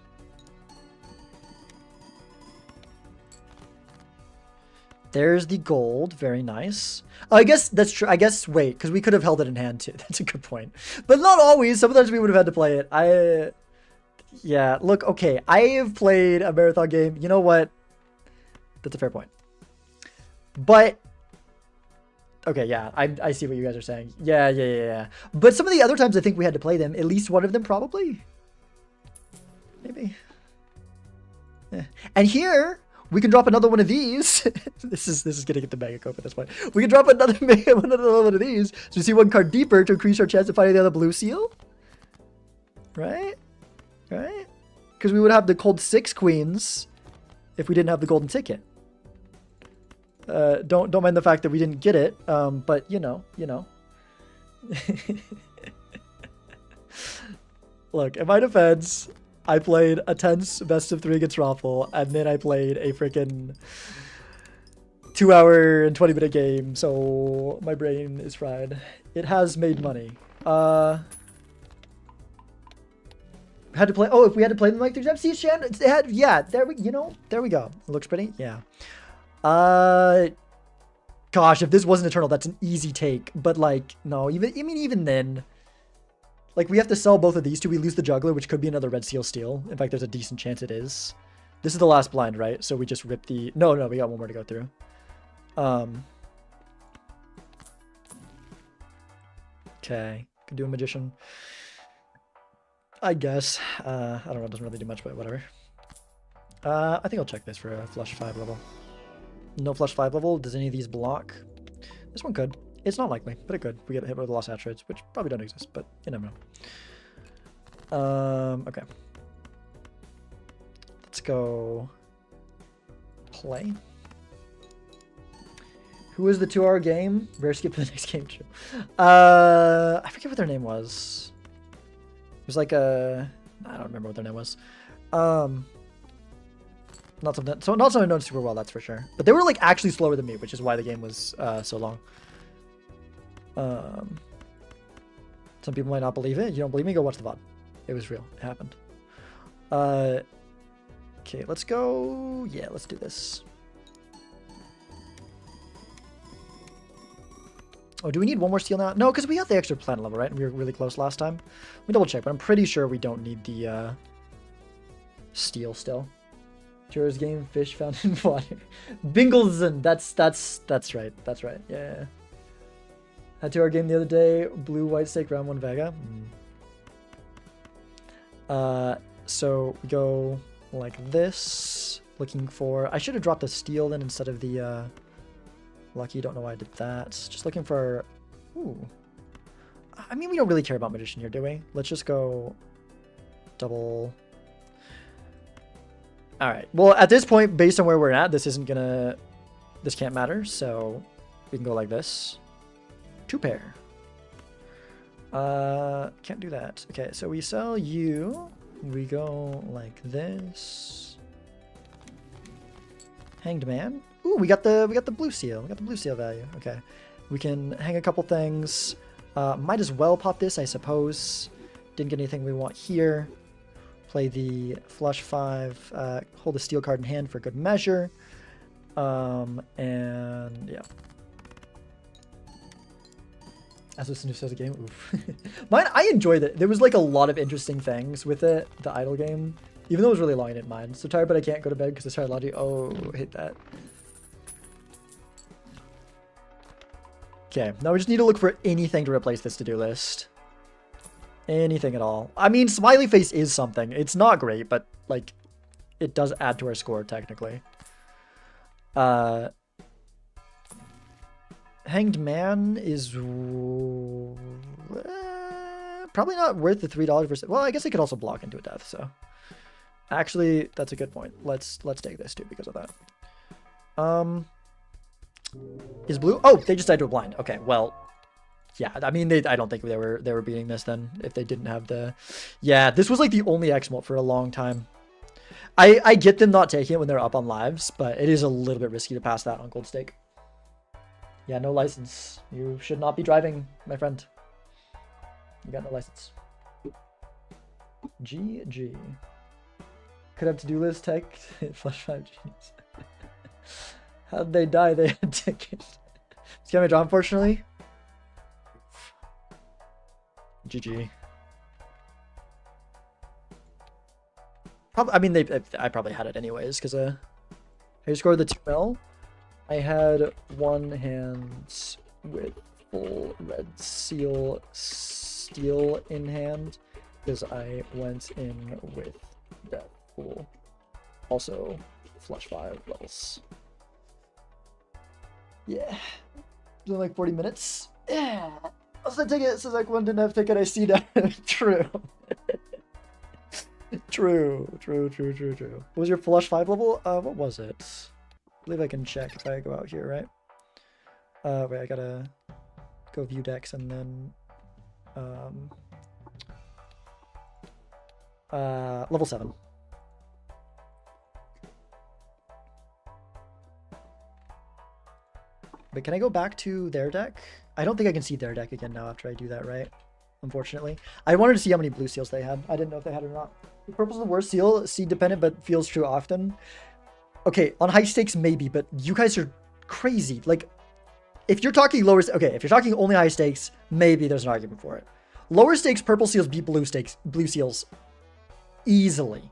There's the gold. Very nice. I guess that's true. I guess, wait, because we could have held it in hand too. That's a good point. But not always. Sometimes we would have had to play it. Yeah, look, okay. I have played a marathon game. You know what? That's a fair point. But, okay, yeah, I see what you guys are saying. Yeah. But some of the other times I think we had to play them. At least one of them probably. Maybe. Yeah. And here, we can drop another one of these. This is gonna get the mega cope at this point. We can drop another one of these. So we see 1 card deeper to increase our chance of finding the other blue seal. Right? Because we would have the cold 6 queens if we didn't have the golden ticket. Don't mind the fact that we didn't get it, but you know. Look, in my defense, I played a tense best of 3 against Raffle, and then I played a freaking 2-hour and 20-minute game, so my brain is fried. It has made money. Had to play. Oh, if we had to play them like 3 times, see, Shan, it had. Yeah, there we go. It looks pretty. Yeah. Gosh, if this wasn't Eternal, that's an easy take. But like, no, even then, like we have to sell both of these two. We lose the Juggler, which could be another red seal steal. In fact, there's a decent chance it is. This is the last blind, right? So we just rip the. No, we got one more to go through. Okay, could do a Magician. I guess. I don't know, it doesn't really do much, but whatever. I think I'll check this for a flush 5 level. No flush 5 level. Does any of these block? This one could. It's not likely, but it could. We get hit with lost attributes, which probably don't exist, but you never know. Okay. Let's go play. Who was the 2-hour game? Rare skip to the next game, true. I forget what their name was. It was like a, I don't remember what their name was. Not something I known super well, that's for sure. But they were like actually slower than me, which is why the game was so long. Some people might not believe it. You don't believe me? Go watch the VOD. It was real. It happened. Okay, let's go. Yeah, let's do this. Oh, do we need one more steal now? No, because we got the extra planet level, right? We were really close last time. Let me double check, but I'm pretty sure we don't need the steal still. Jura's game, fish found in water. Bingleson, that's right. That's right. Yeah. Had 2-hour game the other day. Blue, white stake, round 1 Vega. So we go like this. Looking for. I should have dropped a steal then instead of the lucky. Don't know why I did that. Just looking for. Ooh. I mean, we don't really care about Magician here, do we? Let's just go double. All right. Well, at this point, based on where we're at, this can't matter. So we can go like this. 2 pair. Can't do that. Okay, so we sell you. We go like this. Hanged Man. Ooh, we got the blue seal. We got the blue seal value. Okay. We can hang a couple things. Might as well pop this, I suppose. Didn't get anything we want here. Play the flush 5. Hold the steel card in hand for good measure. And yeah. As with Snooze as a game. Oof. Mine, I enjoyed it. There was like a lot of interesting things with it, the idle game. Even though it was really long, I didn't mind. So tired, but I can't go to bed because it's hard logic. Oh, hate that. Okay, now we just need to look for anything to replace this to-do list. Anything at all. I mean, Smiley Face is something. It's not great, but like, it does add to our score technically. Hanged Man is probably not worth the $3 versus. Well, I guess it could also block into a death. So, actually, that's a good point. Let's take this too because of that. Is blue? Oh, they just died to a blind. Okay, well, yeah. I mean, I don't think they were beating this then if they didn't have the. Yeah, this was like the only X mode for a long time. I get them not taking it when they're up on lives, but it is a little bit risky to pass that on gold stake. Yeah, no license. You should not be driving, my friend. You got no license. GG. Could have to-do list tech. Flush 5 Gs. How'd they die? They had tickets. It's gonna be drawn, unfortunately. GG. I mean, I probably had it anyways, because I scored the 2 mil. I had one hand with full red seal steel in hand, because I went in with that full. Also, flush 5 levels. Yeah. It's only like 40 minutes. Yeah. Also, ticket says like one didn't have ticket. I see that. True. True. What was your flush 5 level? What was it? I believe I can check if I go out here, right? Wait, I gotta go view decks and then level 7. But can I go back to their deck? I don't think I can see their deck again now after I do that, right? Unfortunately. I wanted to see how many blue seals they had. I didn't know if they had or not. Purple's the worst seal, seed dependent, but feels true often. Okay, on high stakes, maybe, but you guys are crazy. Like, if you're talking lower, okay, if you're talking only high stakes, maybe there's an argument for it. Lower stakes, purple seals beat blue seals easily.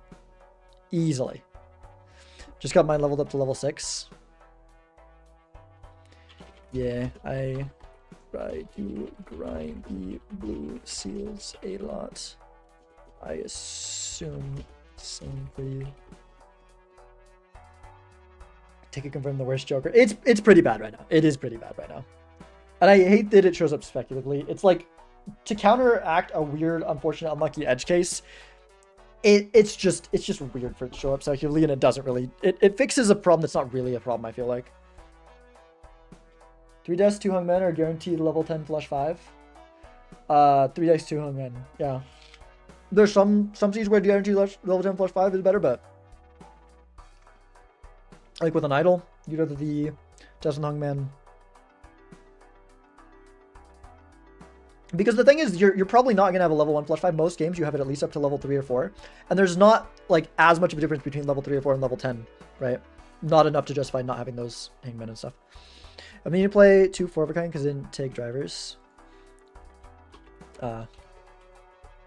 Easily. Just got mine leveled up to level 6. Yeah, I try to grind the blue seals a lot. I assume same for you. Take it confirm the worst Joker. It's pretty bad right now. It is pretty bad right now. And I hate that it shows up speculatively. It's like, to counteract a weird, unfortunate, unlucky edge case, it's just weird for it to show up speculatively, and it doesn't really... It fixes a problem that's not really a problem, I feel like. 3 deaths, 2 hung men are guaranteed level 10 flush 5. 3 deaths, 2 hung men. Yeah. There's some seeds where guaranteed level 10 flush 5 is better, but like with an idol, you'd rather the Death and Hung Man. Because the thing is, you're probably not gonna have a level 1 flush 5. Most games you have it at least up to level 3 or 4. And there's not like as much of a difference between level 3 or 4 and level 10, right? Not enough to justify not having those hangmen and stuff. I mean, you play 2 4 of a kind because I didn't take drivers.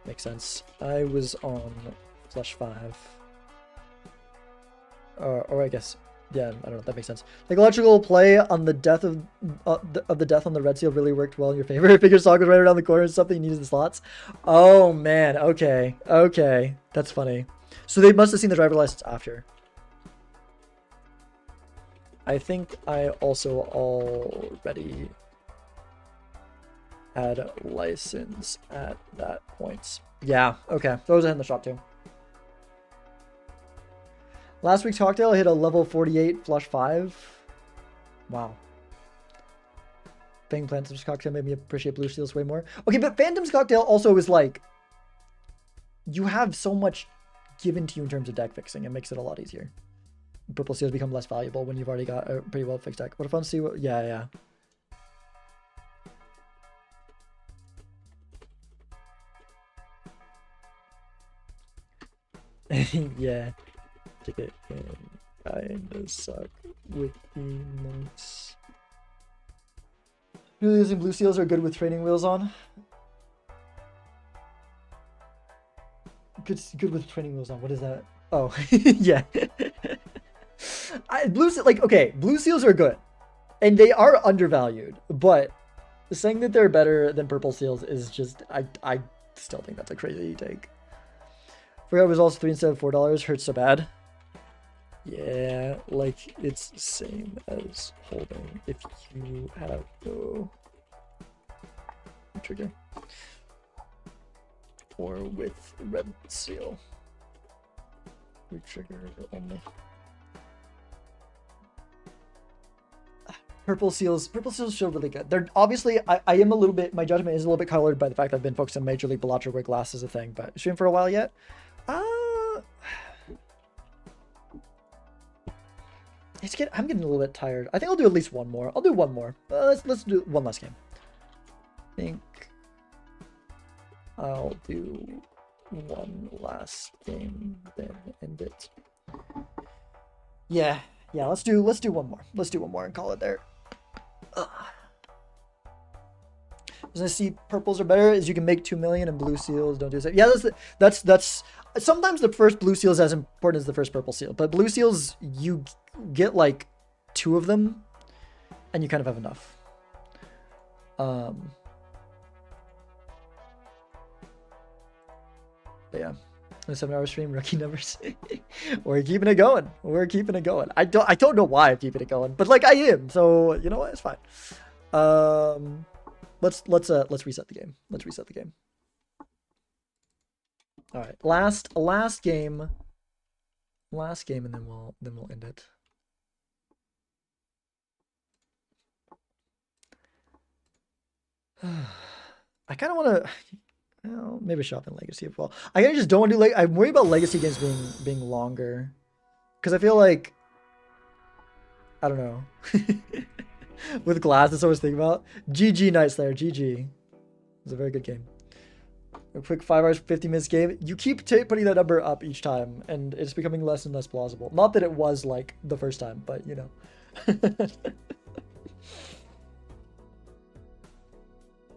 Makes sense. I was on flush 5. Or I guess, yeah, I don't know. That makes sense. Like electrical play on the death of the death on the red seal really worked well in your favor. Figure Saga was right around the corner and something you needed the slots. Oh man, okay, that's funny. So they must have seen the driver license after. I think I also already had a license at that point. Yeah, okay. So I was in the shop too. Last week's cocktail, I hit a level 48 flush 5. Wow. Fang Phantom's cocktail made me appreciate blue seals way more. Okay, but Phantom's cocktail also is like, you have so much given to you in terms of deck fixing. It makes it a lot easier. purple seals become less valuable when you've already got a pretty well fixed deck. What if I see what? Yeah. Yeah. Ticket kinda suck with emotes. Really using blue seals are good with training wheels on. Good with training wheels on. What is that? Oh, yeah. Blue seals are good, and they are undervalued. But saying that they're better than purple seals is just I still think that's a crazy take. Forgot it was also $3 instead of $4. Hurts so bad. Yeah, like it's same as holding if you have no trigger or with red seal. We trigger only. Purple seals feel really good. They're obviously I am a little bit, my judgment is a little bit colored by the fact that I've been focused on Major League Balatro where glass is a thing, but stream for a while yet. I'm getting a little bit tired. I think I'll do at least one more. I'll do one more. Let's do one last game. I think I'll do one last game, then end it. Yeah. Let's do one more. Let's do one more and call it there. As I see, purples are better as you can make 2 million and blue seals don't do so. Yeah, that's sometimes the first blue seal is as important as the first purple seal, but blue seals you get like 2 of them and you kind of have enough. But yeah, a 7-hour stream, rookie numbers. We're keeping it going. I don't know why I'm keeping it going, but like I am, so you know what, it's fine. Let's reset the game. All right, last game, and then we'll end it. I kind of want to, well, maybe shop in Legacy as well. I kind of just don't want to do I'm worried about Legacy games being longer, because I feel like, I don't know. With glass, that's what I was thinking about. GG Night Slayer, GG. It's a very good game. A quick 5 hours, 50 minutes game. You keep putting that number up each time, and it's becoming less and less plausible. Not that it was like the first time, but you know.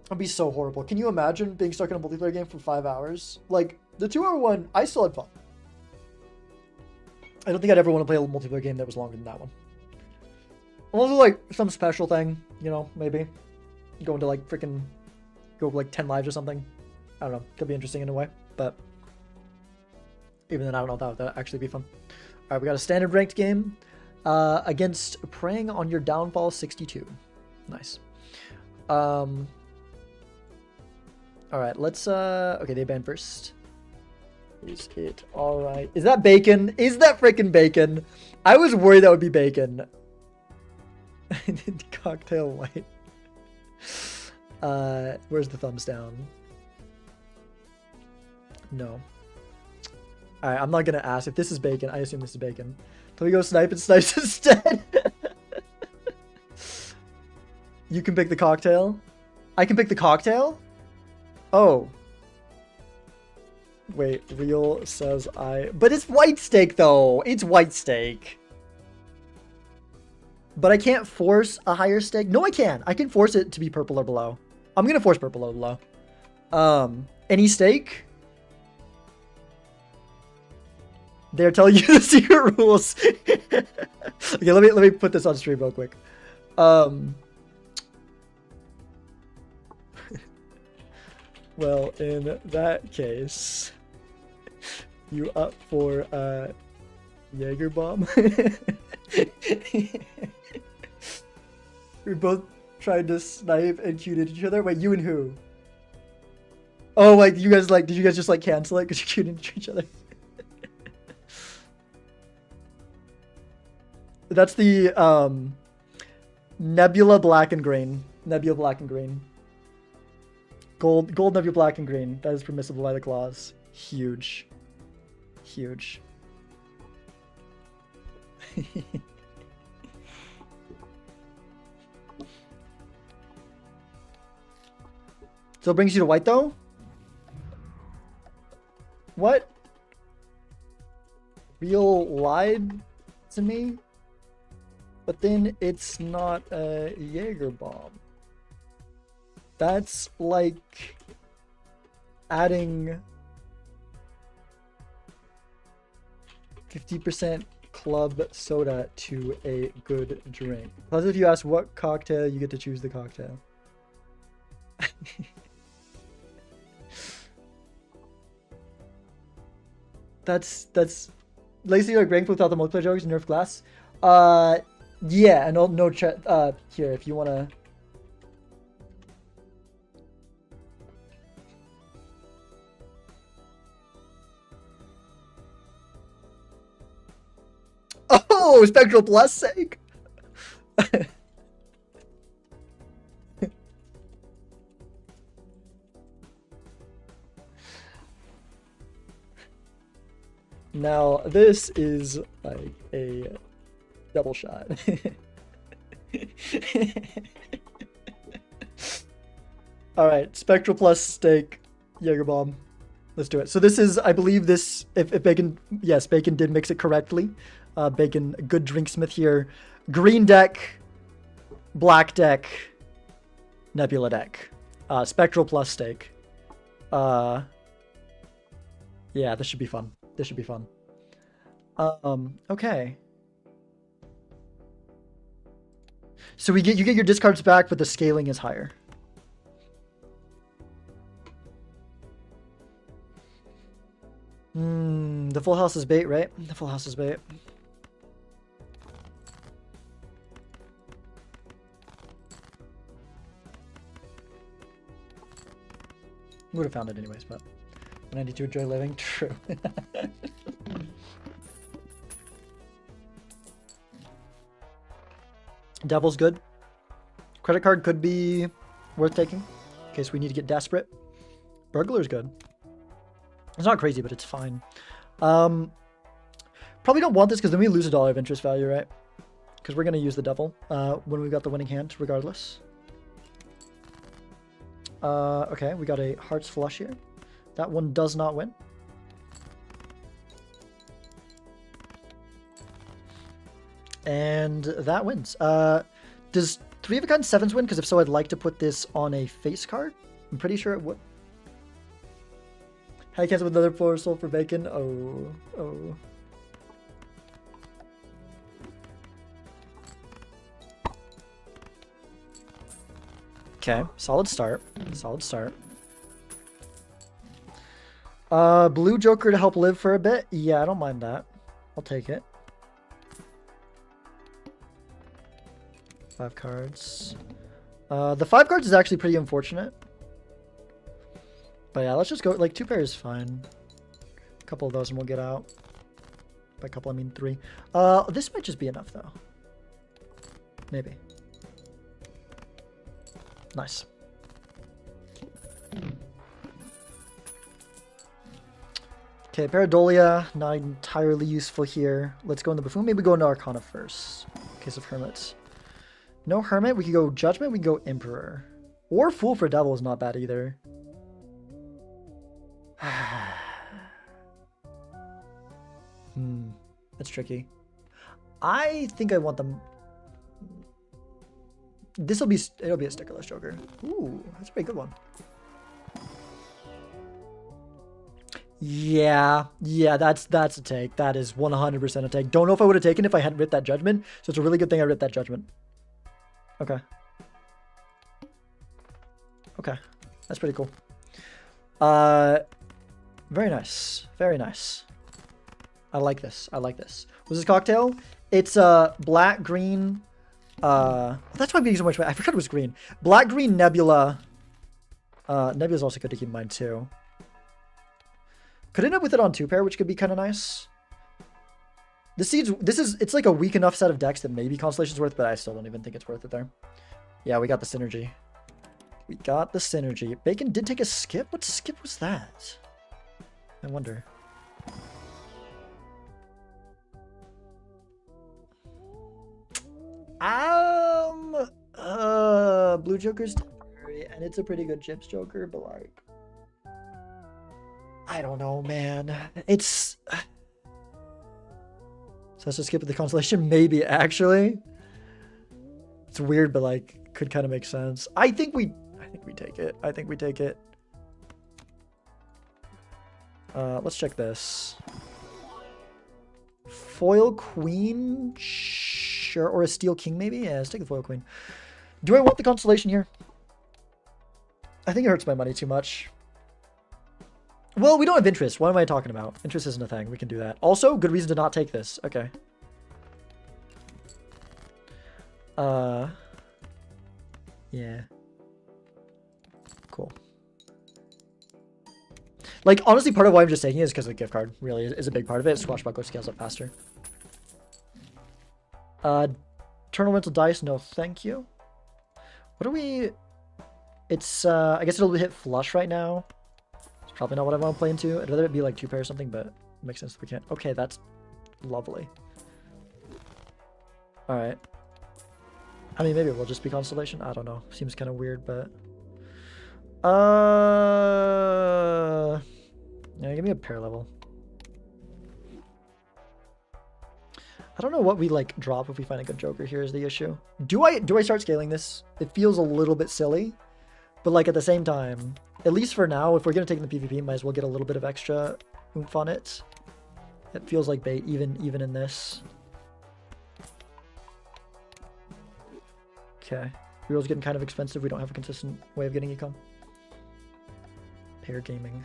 It'd be so horrible. Can you imagine being stuck in a multiplayer game for 5 hours? Like, the 2-hour one, I still had fun. I don't think I'd ever want to play a multiplayer game that was longer than that one. Unless it's like some special thing, you know, maybe. Go into like freaking, go like 10 lives or something. I don't know. Could be interesting in a way, but even then, I don't know if that would actually be fun. All right, we got a standard ranked game against Preying on Your Downfall 62. Nice. All right, let's, okay, they ban first. Is it all right? Is that bacon? Is that freaking bacon? I was worried that would be bacon. Cocktail white. Where's the thumbs down? No. Alright, I'm not gonna ask. If this is bacon, I assume this is bacon. Can we go snipe and snipes instead? You can pick the cocktail? I can pick the cocktail? Oh. Wait, Real says but it's white steak though. It's white steak. But I can't force a higher stake. No, I can. I can force it to be purple or below. I'm going to force purple or below. Any stake? They're telling you the secret rules. Okay, let me put this on stream real quick. Well, in that case, you up for Jaeger bomb? We both tried to snipe and queued at each other. Wait, you and who? Oh, like you guys did you guys just like cancel it because you queued into each other? That's the Nebula Black and Green. Nebula Black and Green. Gold Nebula Black and Green. That is permissible by the clause. Huge. Huge. Still brings you to white though? What? Real lied to me? But then it's not a Jaeger bomb. That's like adding 50% club soda to a good drink. Plus, if you ask what cocktail, you get to choose the cocktail. that's Lacey, like ranked without the multiplayer jokes, nerf glass. Yeah, and no chat. Here, if you wanna. Oh, Spectral Plus sake. Now, this is like a double shot. All right, Spectral Plus steak, Jaeger bomb. Let's do it. So this is, I believe this, if Bacon, yes, Bacon did mix it correctly. Bacon, good drinksmith here. Green deck, black deck, Nebula deck. Spectral Plus steak. Yeah, this should be fun. This should be fun. Okay. So you get your discards back, but the scaling is higher. The full house is bait, right? The full house is bait. Would have found it anyways, but when I need to enjoy living, true. Devil's good. Credit card could be worth taking in case we need to get desperate. Burglar's good. It's not crazy, but it's fine. Probably don't want this because then we lose $1 of interest value, right? Because we're going to use the devil when we've got the winning hand, regardless. Okay, we got a hearts flush here. That one does not win. And that wins. Does 3 of a kind 7s win? Because if so, I'd like to put this on a face card. I'm pretty sure it would. How you cancel with another floor soul for bacon? Oh. Okay, solid start. Solid start. Blue Joker to help live for a bit. Yeah, I don't mind that. I'll take it. 5 cards. The 5 cards is actually pretty unfortunate. But yeah, let's just go, like, 2 pairs is fine. A couple of those and we'll get out. By a couple, I mean 3. This might just be enough, though. Maybe. Nice. Okay, Paradolia, not entirely useful here. Let's go in the Buffoon. Maybe go into Arcana first, in case of Hermits. No Hermit, we could go Judgment, we could go Emperor. Or Fool for Devil is not bad either. That's tricky. I think I want them. It'll be a stickerless Joker. Ooh, that's a pretty good one. Yeah, that's a take. That is 100% a take. Don't know if I would have taken if I hadn't ripped that Judgment. So it's a really good thing I ripped that Judgment. Okay. Okay, that's pretty cool. Very nice. Very nice. I like this. I like this. What's this cocktail? It's black, green. That's why I'm getting so much. I forgot it was green. Black, green, Nebula. Nebula's also good to keep in mind too. Could end up with it on 2 pair, which could be kind of nice. It's like a weak enough set of decks that maybe Constellation's worth, but I still don't even think it's worth it there. Yeah, we got the synergy. We got the synergy. Bacon did take a skip? What skip was that? I wonder. Blue Joker's temporary, and it's a pretty good chips Joker, but like, I don't know, man. It's so let's just skip the constellation. Maybe actually, it's weird, but like, could kind of make sense. I think we take it. I think we take it. Let's check this. Foil Queen, sure, or a Steel King maybe. Yeah, let's take the Foil Queen. Do I want the constellation here? I think it hurts my money too much. Well, we don't have interest. What am I talking about? Interest isn't a thing. We can do that. Also, good reason to not take this. Okay. Yeah. Cool. Like, honestly, part of why I'm just taking it is because the gift card really is a big part of it. Swashbuckler scales up faster. Eternal Mental Dice, no thank you. What are we... It's, I guess it'll hit flush right now. It's probably not what I want to play into. I'd rather it be like 2 pair or something, but it makes sense if we can't. Okay, that's lovely. Alright. I mean, maybe it will just be Constellation. I don't know. Seems kind of weird, but... Yeah, give me a pair level. I don't know what we like drop if we find a good Joker here is the issue. Do I start scaling this? It feels a little bit silly, but like at the same time, at least for now, if we're gonna take the PvP, might as well get a little bit of extra oomph on it. It feels like bait even in this. Okay, Reroll's getting kind of expensive. We don't have a consistent way of getting econ. Pair gaming.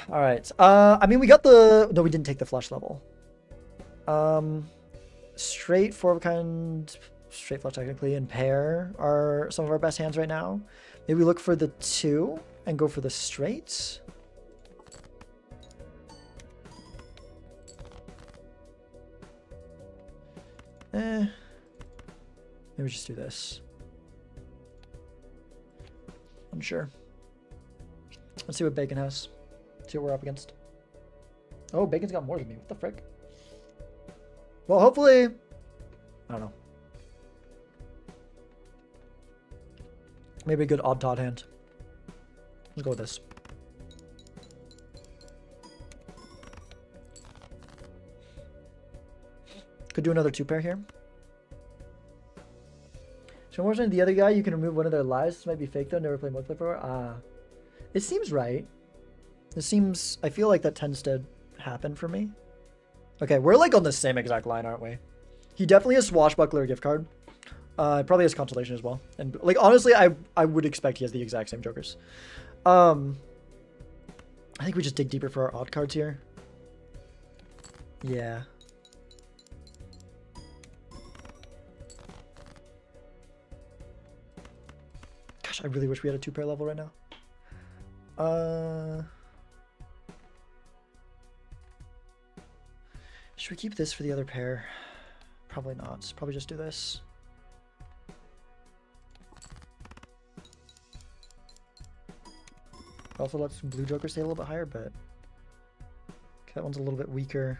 All right. I mean, we got the... No, we didn't take the flush level. Straight, 4 of a kind, straight flush technically, and pair are some of our best hands right now. Maybe we look for the 2 and go for the straights. Maybe we just do this. Unsure. Let's see what Bacon has. See what we're up against. Oh, Bacon's got more than me. What the frick? Well, hopefully... I don't know. Maybe a good odd Todd hand. Let's go with this. Could do another 2 pair here. So unfortunately, the other guy, you can remove one of their lives. This might be fake though. Never played multiplayer before. It seems right. It seems... I feel like that tends to happen for me. Okay, we're like on the same exact line, aren't we? He definitely has Swashbuckler gift card. Probably has Constellation as well. And like honestly, I would expect he has the exact same Jokers. I think we just dig deeper for our odd cards here. Yeah. Gosh, I really wish we had a 2 pair level right now. Should we keep this for the other pair? Probably not. Probably just do this. Also lets Blue Joker stay a little bit higher, but that one's a little bit weaker.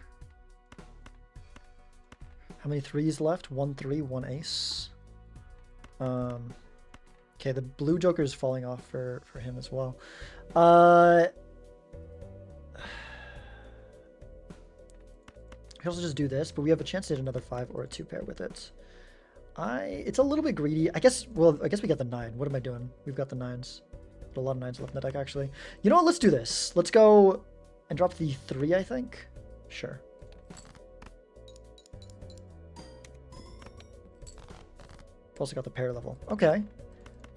How many 3s left? 1 3, 1 ace. Okay, the Blue Joker is falling off for him as well. We can also just do this, but we have a chance to hit another 5 or a 2 pair with it. It's a little bit greedy. I guess we got the 9. What am I doing? We've got the 9s. But a lot of 9s left in the deck, actually. You know what? Let's do this. Let's go and drop the 3, I think. Sure. Also got the pair level. Okay.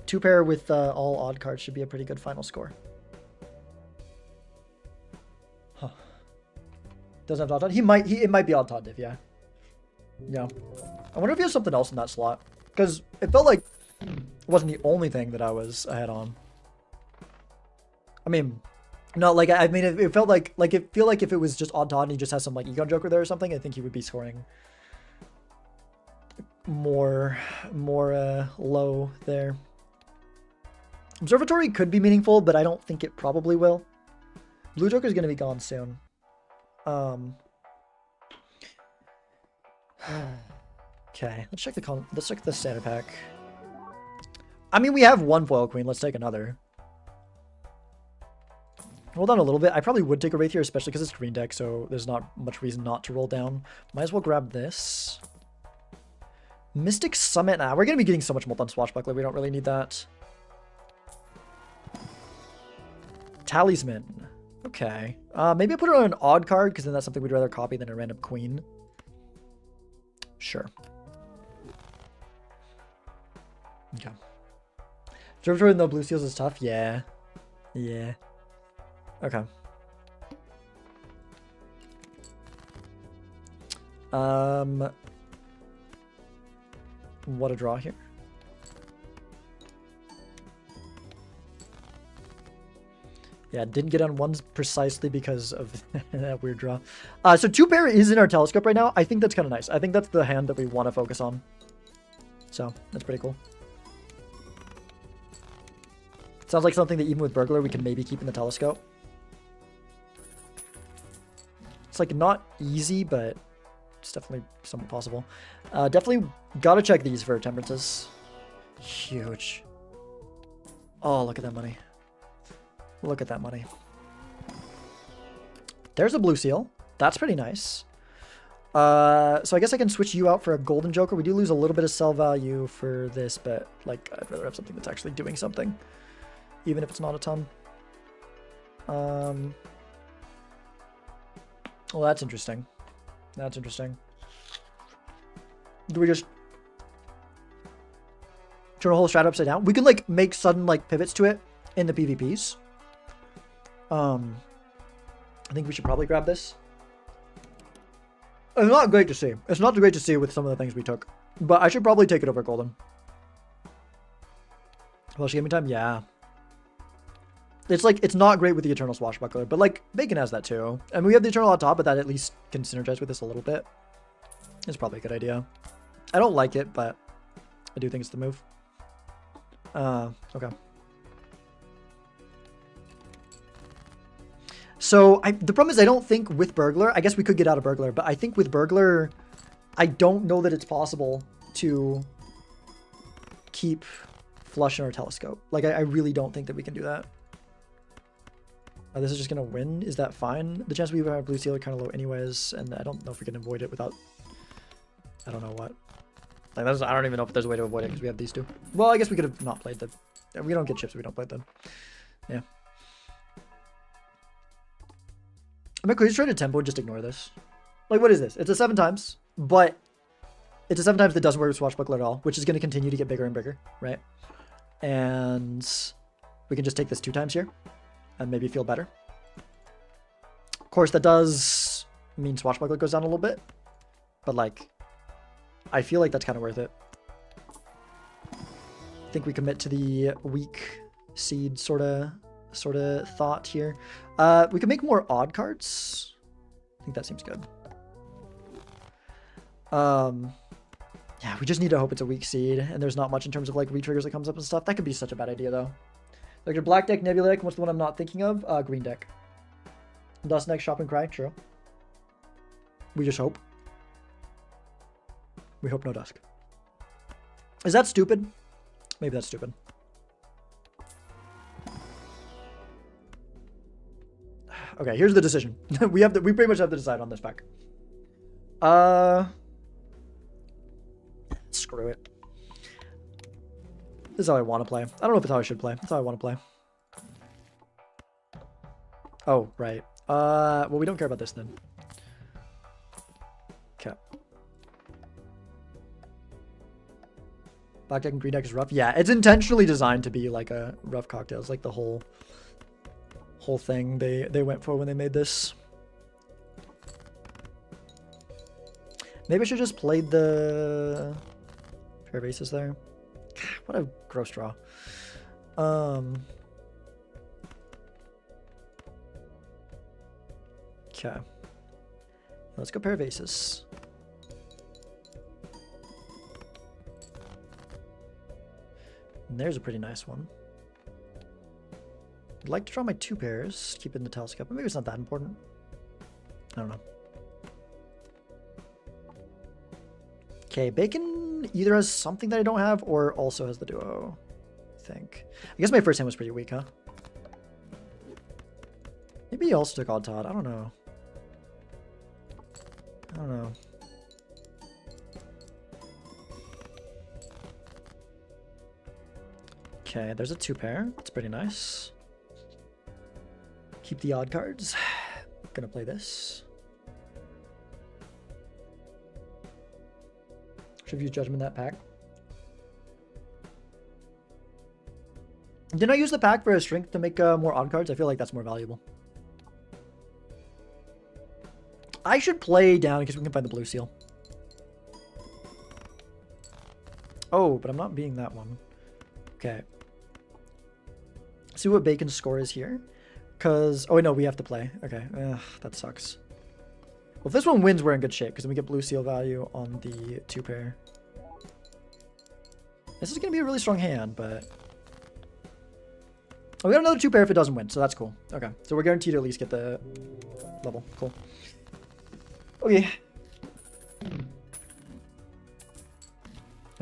2 pair with all odd cards should be a pretty good final score. Huh. Doesn't have odd Todd. It might be odd Todd div, yeah. Yeah. I wonder if he has something else in that slot. Because it felt like it wasn't the only thing that I was ahead on. I mean, not like I mean it felt like if it was just odd Todd and he just has some like Econ Joker there or something, I think he would be scoring more low there. Observatory could be meaningful, but I don't think it probably will. Blue Joker is going to be gone soon. Okay, let's check the standard pack. I mean, we have one foil queen. Let's take another. Roll down a little bit. I probably would take a Wraith here, especially because it's green deck, so there's not much reason not to roll down. Might as well grab this. Mystic Summit. Nah, we're going to be getting so much Molten Swashbuckler. We don't really need that. Talisman. Okay. Maybe I put it on an odd card, because then that's something we'd rather copy than a random queen. Sure. Okay. Observatory with no blue seals is tough? Yeah. Yeah. Okay. What a draw here. Yeah, didn't get on ones precisely because of that weird draw. So 2-pair is in our telescope right now. I think that's kind of nice. I think that's the hand that we want to focus on. So, that's pretty cool. Sounds like something that even with Burglar we can maybe keep in the telescope. It's like not easy, but it's definitely somewhat possible. Definitely gotta check these for temperances. Huge. Oh, look at that money. Look at that money. There's a blue seal. That's pretty nice. So I guess I can switch you out for a golden joker. We do lose a little bit of sell value for this, but like I'd rather have something that's actually doing something, even if it's not a ton. Well, that's interesting. That's interesting. Do we just turn a whole strat upside down? We could like make sudden like pivots to it in the PvPs. I think we should probably grab this. It's not great to see. It's not great to see with some of the things we took, but I should probably take it over golden. Flush gaming time, yeah. It's like, it's not great with the Eternal Swashbuckler, but like, Bacon has that too. And we have the Eternal on top, but that at least can synergize with this a little bit. It's probably a good idea. I don't like it, but I do think it's the move. Okay. So, the problem is I don't think with Burglar, I guess we could get out of Burglar, but I think with Burglar, I don't know that it's possible to keep flush in our telescope. Like, I really don't think that we can do that. This is just going to win. Is that fine? The chance we have blue seal are kind of low anyways, and I don't know if we can avoid it without... I don't know what. Like, I don't even know if there's a way to avoid it because we have these two. Well, I guess we could have not played them. We don't get chips if we don't play them. Yeah. I mean, could we just try to tempo and just ignore this? Like, what is this? It's a 7 times, but it's a 7 times that doesn't work with Swashbuckler at all, which is going to continue to get bigger and bigger, right? And we can just take this 2 times here and maybe feel better. Of course, that does mean Swashbuckler goes down a little bit, but like, I feel like that's kind of worth it. I think we commit to the weak seed sort of thought here. We could make more odd cards. I think that seems good. Yeah, we just need to hope it's a weak seed, and there's not much in terms of like retriggers that comes up and stuff. That could be such a bad idea though. Like your black deck, Nebula deck, what's the one I'm not thinking of? Green deck. Dust next, Shop and Cry, true. We just hope. We hope no Dusk. Is that stupid? Maybe that's stupid. Okay, here's the decision. we pretty much have to decide on this pack. Screw it. This is how I want to play. I don't know if it's how I should play. That's how I want to play. Oh, right. Well, we don't care about this then. Okay. Black deck and green deck is rough. Yeah, it's intentionally designed to be like a rough cocktail. It's like the whole thing they went for when they made this. Maybe I should just play the pair of aces there. What a gross draw. Okay. Let's go pair of aces. And there's a pretty nice one. I'd like to draw my 2 pairs, keep it in the telescope, but maybe it's not that important. I don't know. Okay, Bacon either has something that I don't have or also has the duo, I think. I guess my first hand was pretty weak, huh? Maybe he also took Odd Todd. I don't know. I don't know. Okay, there's a 2-pair. That's pretty nice. Keep the odd cards. Gonna play this. Should have used Judgment that pack. Didn't I use the pack for a strength to make more odd cards? I feel like that's more valuable. I should play down because we can find the blue seal. Oh, but I'm not being that one. Okay. See what Bacon's score is here. Because... Oh, wait, no, we have to play. Okay. Ugh, that sucks. Well, if this one wins, we're in good shape. Because then we get blue seal value on the 2-pair. This is going to be a really strong hand, but... Oh, we got another 2-pair if it doesn't win. So that's cool. Okay. So we're guaranteed to at least get the level. Cool. Okay.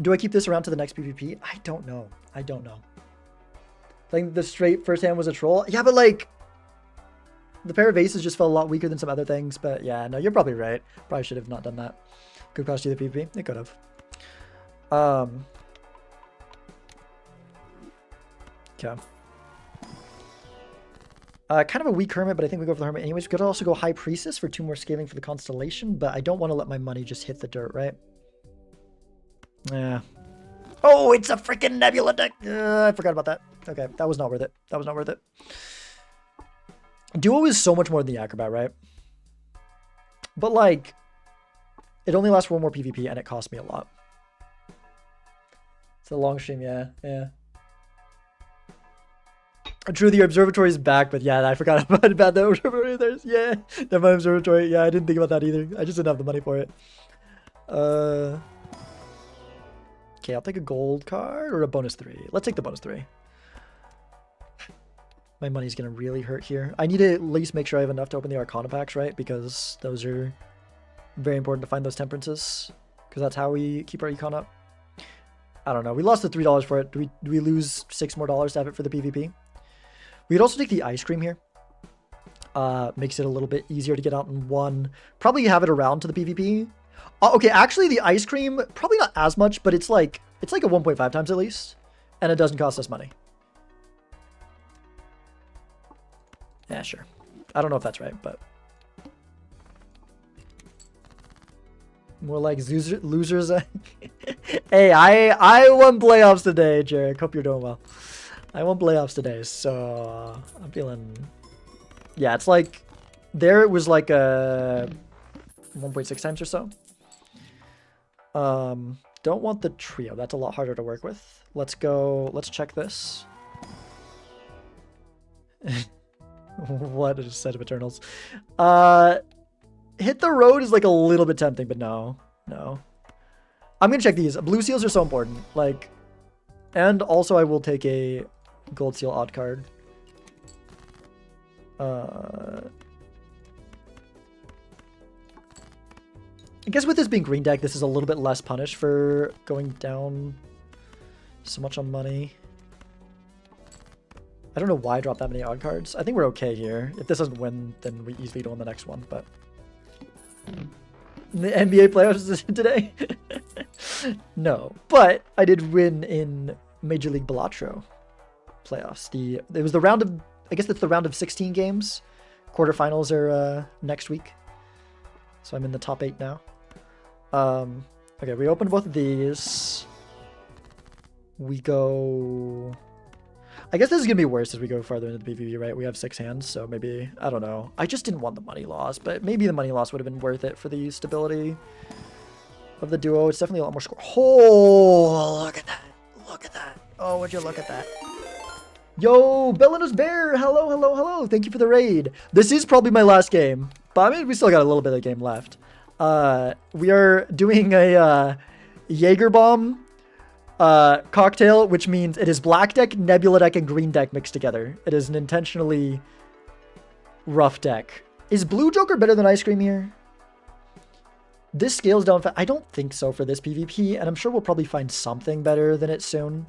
Do I keep this around to the next PvP? I don't know. I don't know. I think the straight first hand was a troll. Yeah, but like... The pair of aces just felt a lot weaker than some other things. But yeah, no, you're probably right. Probably should have not done that. Could cost you the PvP. It could have. Okay. Kind of a weak Hermit, but I think we go for the Hermit anyways. We could also go High Priestess for 2 more scaling for the Constellation, but I don't want to let my money just hit the dirt, right? Yeah. Oh, it's a freaking Nebula deck! I forgot about that. Okay, that was not worth it. That was not worth it. Duo is so much more than the Acrobat, right? But, like, it only lasts for 1 more PvP, and it cost me a lot. It's a long stream, yeah, yeah. True, the observatory is back, but yeah, I forgot about the observatory. There's, yeah, never mind observatory. Yeah, I didn't think about that either. I just didn't have the money for it. Okay, I'll take a gold card or a bonus 3. Let's take the bonus 3. My money's gonna really hurt here. I need to at least make sure I have enough to open the Arcana packs, right? Because those are very important to find those temperances. Because that's how we keep our econ up. I don't know. We lost the $3 for it. Do we lose $6 more to have it for the PvP? We could also take the ice cream here. Makes it a little bit easier to get out in one. Probably have it around to the PvP. Okay, actually the ice cream, probably not as much, but it's like a 1.5 times at least. And it doesn't cost us money. Yeah, sure. I don't know if that's right, but... More like losers. Hey, I won playoffs today, Jarek. Hope you're doing well. I won playoffs today, so I'm feeling... Yeah, it's like... There it was like a 1.6 times or so. Don't want the trio. That's a lot harder to work with. Let's go... Let's check this. What a set of Eternals. Hit the road is like a little bit tempting, but no. No. I'm gonna check these. Blue seals are so important. Like... And also I will take a... Gold seal odd card. I guess with this being green deck, this is a little bit less punished for going down so much on money. I don't know why I dropped that many odd cards. I think we're okay here. If this doesn't win, then we easily don't win the next one, but... The NBA playoffs today? No. But I did win in Major League Balatro playoffs. It was the round of... I guess that's the round of 16 games. Quarterfinals are next week. So I'm in the top 8 now. Okay, we opened both of these. We go... I guess this is going to be worse as we go farther into the PvP, right? We have 6 hands, so maybe... I don't know. I just didn't want the money loss, but maybe the money loss would have been worth it for the stability of the duo. It's definitely a lot more score. Oh, look at that. Look at that. Oh, would you look at that? Yo, Bellanos Bear! Hello, hello, hello! Thank you for the raid. This is probably my last game, but I mean, we still got a little bit of game left. We are doing a Jaeger Bomb cocktail, which means it is black deck, nebula deck, and green deck mixed together. It is an intentionally rough deck. Is Blue Joker better than Ice Cream here? This scales down. I don't think so for this PvP, and I'm sure we'll probably find something better than it soon.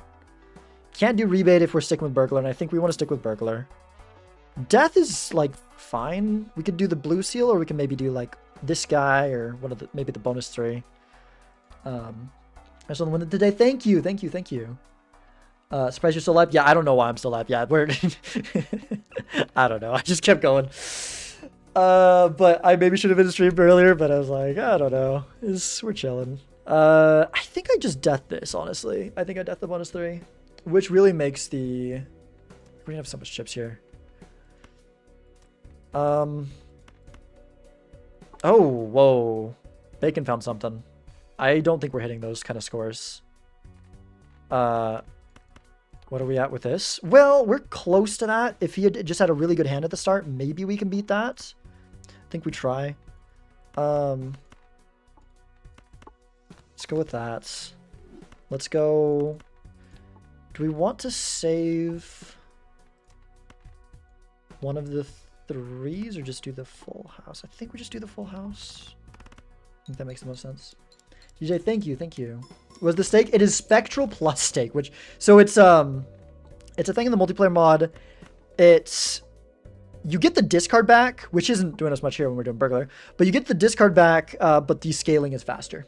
Can't do rebate if we're sticking with burglar, and I think we want to stick with burglar. Death is like fine. We could do the blue seal, or we can maybe do like this guy, or one of the maybe the bonus 3. I just want to win it today. Thank you, thank you, thank you. Surprised you're still alive? Yeah, I don't know why I'm still alive. Yeah, we're I don't know. I just kept going. But I maybe should have been streamed earlier, but I was like, I don't know. We're chilling. I think I just death this, honestly. I think I death the bonus 3, which really makes the... We're gonna have so much chips here. Oh, whoa. Bacon found something. I don't think we're hitting those kind of scores. What are we at with this? Well, we're close to that. If he had just had a really good hand at the start, maybe we can beat that. I think we try. Let's go with that. Let's go... Do we want to save one of the 3s or just do the full house? I think we just do the full house. I think that makes the most sense. DJ, thank you, thank you. Was the stake? It is Spectral plus stake, which... So it's a thing in the multiplayer mod. It's... You get the discard back, which isn't doing us much here when we're doing burglar, but you get the discard back, but the scaling is faster.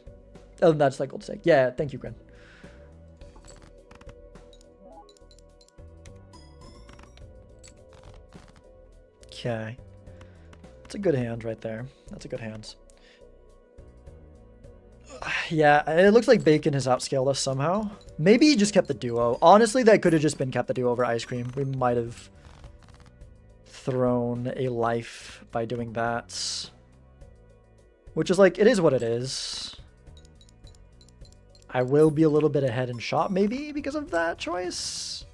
Other than that, it's like gold stake. Yeah, thank you, Grin. Okay. That's a good hand right there. That's a good hand. Yeah, it looks like Bacon has outscaled us somehow. Maybe he just kept the duo. Honestly, that could have just been kept the duo over ice cream. We might have thrown a life by doing that. Which is like, it is what it is. I will be a little bit ahead in shot maybe because of that choice.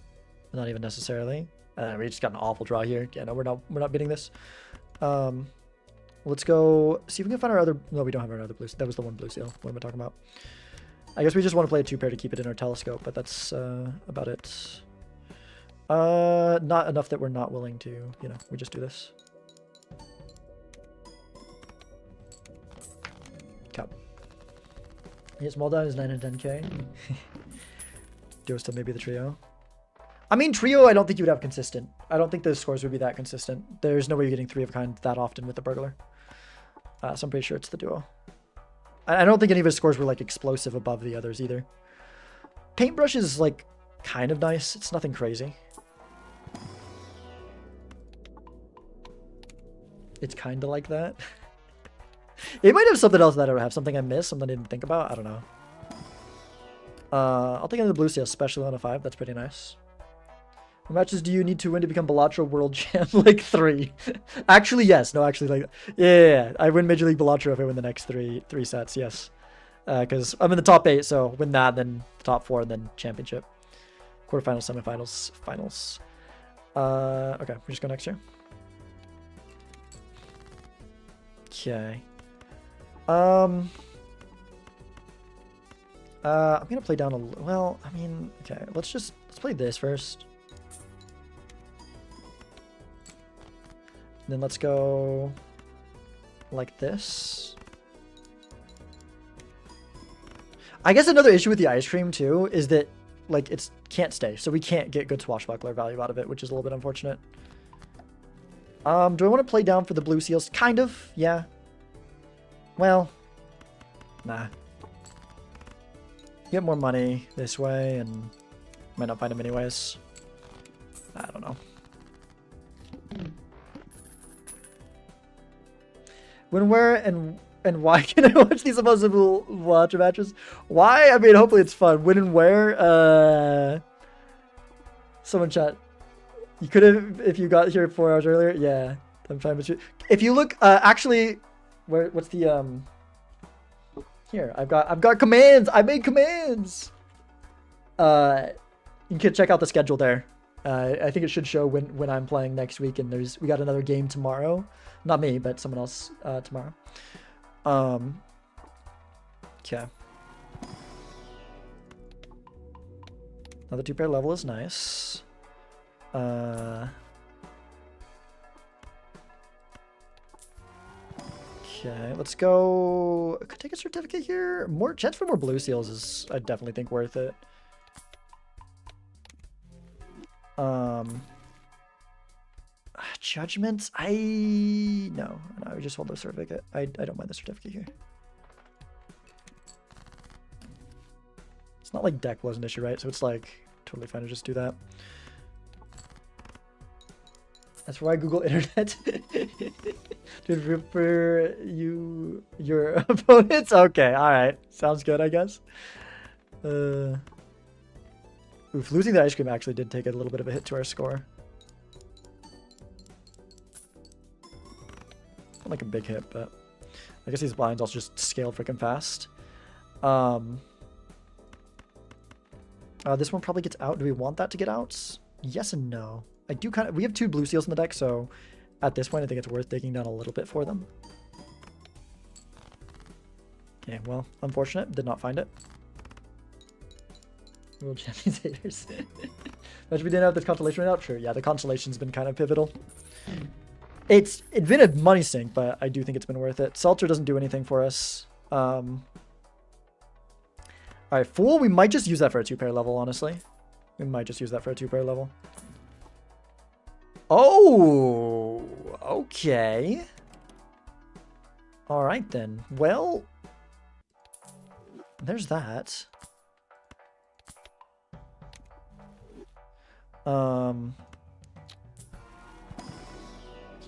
Not even necessarily. We just got an awful draw here. Yeah, no, we're not beating this. Let's go see if we can find our other... No, we don't have our other blue... That was the one blue seal. What am I talking about? I guess we just want to play a 2-pair to keep it in our telescope, but that's about it. Not enough that we're not willing to, you know, we just do this. Cup. Yeah, small down is 9 and 10k. Duo still maybe the trio. I mean, trio, I don't think you would have consistent. I don't think those scores would be that consistent. There's no way you're getting 3 of a kind that often with the burglar. So I'm pretty sure it's the duo. I don't think any of his scores were like explosive above the others either. Paintbrush is like kind of nice. It's nothing crazy. It's kind of like that. It might have something else that I don't have. Something I missed, something I didn't think about. I don't know. I'll take another blue seal, especially on a 5. That's pretty nice. What matches do you need to win to become Balatro World Champ? Like 3. Actually, yes. No, actually, like, yeah. I win Major League Balatro if I win the next three sets, yes. Because I'm in the top 8, so win that, then top 4, and then championship. Quarterfinals, semifinals, finals. Okay, we just go next year. Okay. I'm gonna play down a... Well, I mean, okay. Let's play this first. Then let's go like this. I guess another issue with the ice cream too is that like it's can't stay, so we can't get good swashbuckler value out of it, which is a little bit unfortunate. Do I want to play down for the blue seals? Kind of, yeah. Well, nah. Get more money this way, and might not find them anyways. I don't know. When, where, and why can I watch these impossible Balatro matches? Why? I mean, hopefully it's fun. When and where? Someone chat. You could have, if you got here 4 hours earlier. Yeah, I'm trying to. If you look, actually, what's the Here, I've got commands. I made commands. You can check out the schedule there. I think it should show when I'm playing next week, and we got another game tomorrow. Not me, but someone else tomorrow. Okay. Another 2-pair level is nice. Okay, let's go. Could take a certificate here. More chance for more blue seals is, I definitely think, worth it. Judgments. No, I would just hold the certificate. I don't mind the certificate here. It's not like deck was an issue, right? So it's like totally fine to just do that. That's why Google Internet to refer you your opponents. Okay, all right, sounds good, I guess. Oof, losing the ice cream actually did take a little bit of a hit to our score. Not like a big hit, but I guess these blinds also just scale freaking fast. This one probably gets out. Do we want that to get out? Yes and no. I do kind of. We have 2 blue seals in the deck, so at this point, I think it's worth digging down a little bit for them. Okay, well, unfortunate. Did not find it. World Champions haters. Imagine we didn't have this constellation right now. Sure, yeah, the constellation's been kind of pivotal. It's been a money sink, but I do think it's been worth it. Seltzer doesn't do anything for us. All right, Fool, we might just use that for a 2-pair level, honestly. We might just use that for a 2-pair level. Oh, okay. All right, then. Well, there's that. Yeah,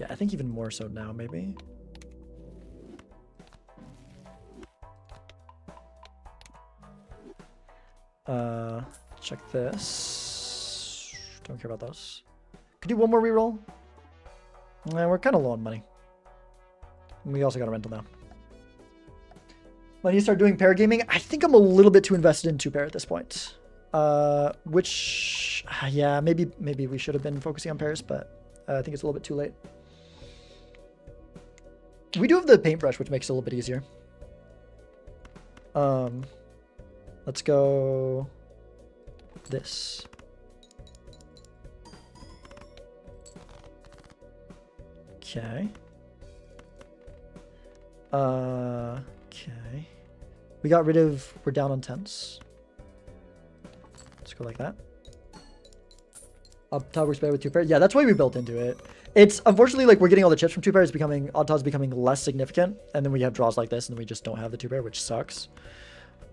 I think even more so now, maybe. Check this. Don't care about those. Could do one more reroll. We're kind of low on money. We also got a rental now. When you start doing pair gaming, I think I'm a little bit too invested in 2-pair at this point. Which, yeah, maybe we should have been focusing on pairs, but I think it's a little bit too late. We do have the paintbrush, which makes it a little bit easier. Let's go this. Okay. Okay. We got rid of, we're down on tents. Let's go like that. Up top works better with 2-pair. Yeah, that's why we built into it. It's unfortunately like we're getting all the chips from 2-pair. It's becoming, odd tod's becoming less significant. And then we have draws like this and we just don't have the 2-pair, which sucks.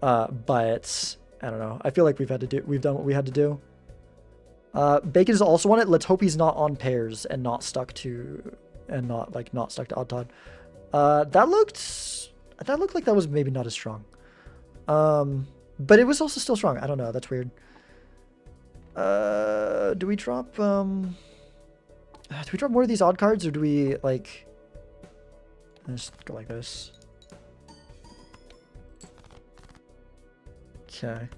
But I don't know. I feel like we've done what we had to do. Bacon is also on it. Let's hope he's not on pairs and not stuck to, not stuck to odd tod. That looked like that was maybe not as strong. But it was also still strong. I don't know. That's weird. Do we drop more of these odd cards, or do we like just go like this? Okay.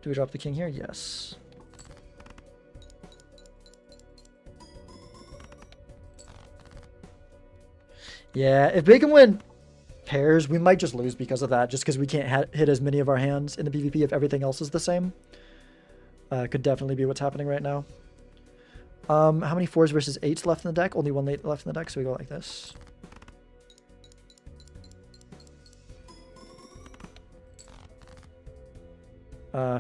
Do we drop the king here? Yes. Yeah, if Bacon went pairs, we might just lose because of that, just because we can't hit as many of our hands in the PvP if everything else is the same. Could definitely be what's happening right now. How many 4s versus 8s left in the deck? Only 1 8 left in the deck, so we go like this.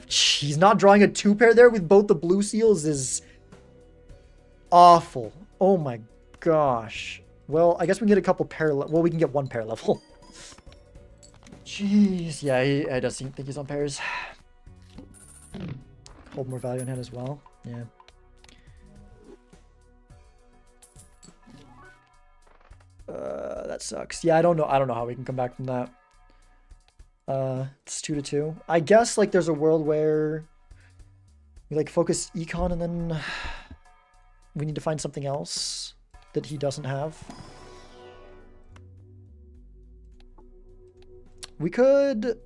He's not drawing a 2-pair there with both the blue seals is awful. Oh my gosh. Well, I guess we can get a couple pair. Well, we can get 1 pair level. Jeez. Yeah, I does think he's on pairs. Hold more value in hand as well. Yeah. That sucks. Yeah, I don't know how we can come back from that. It's 2-2. I guess like there's a world where we like focus econ and then we need to find something else that he doesn't have. We could.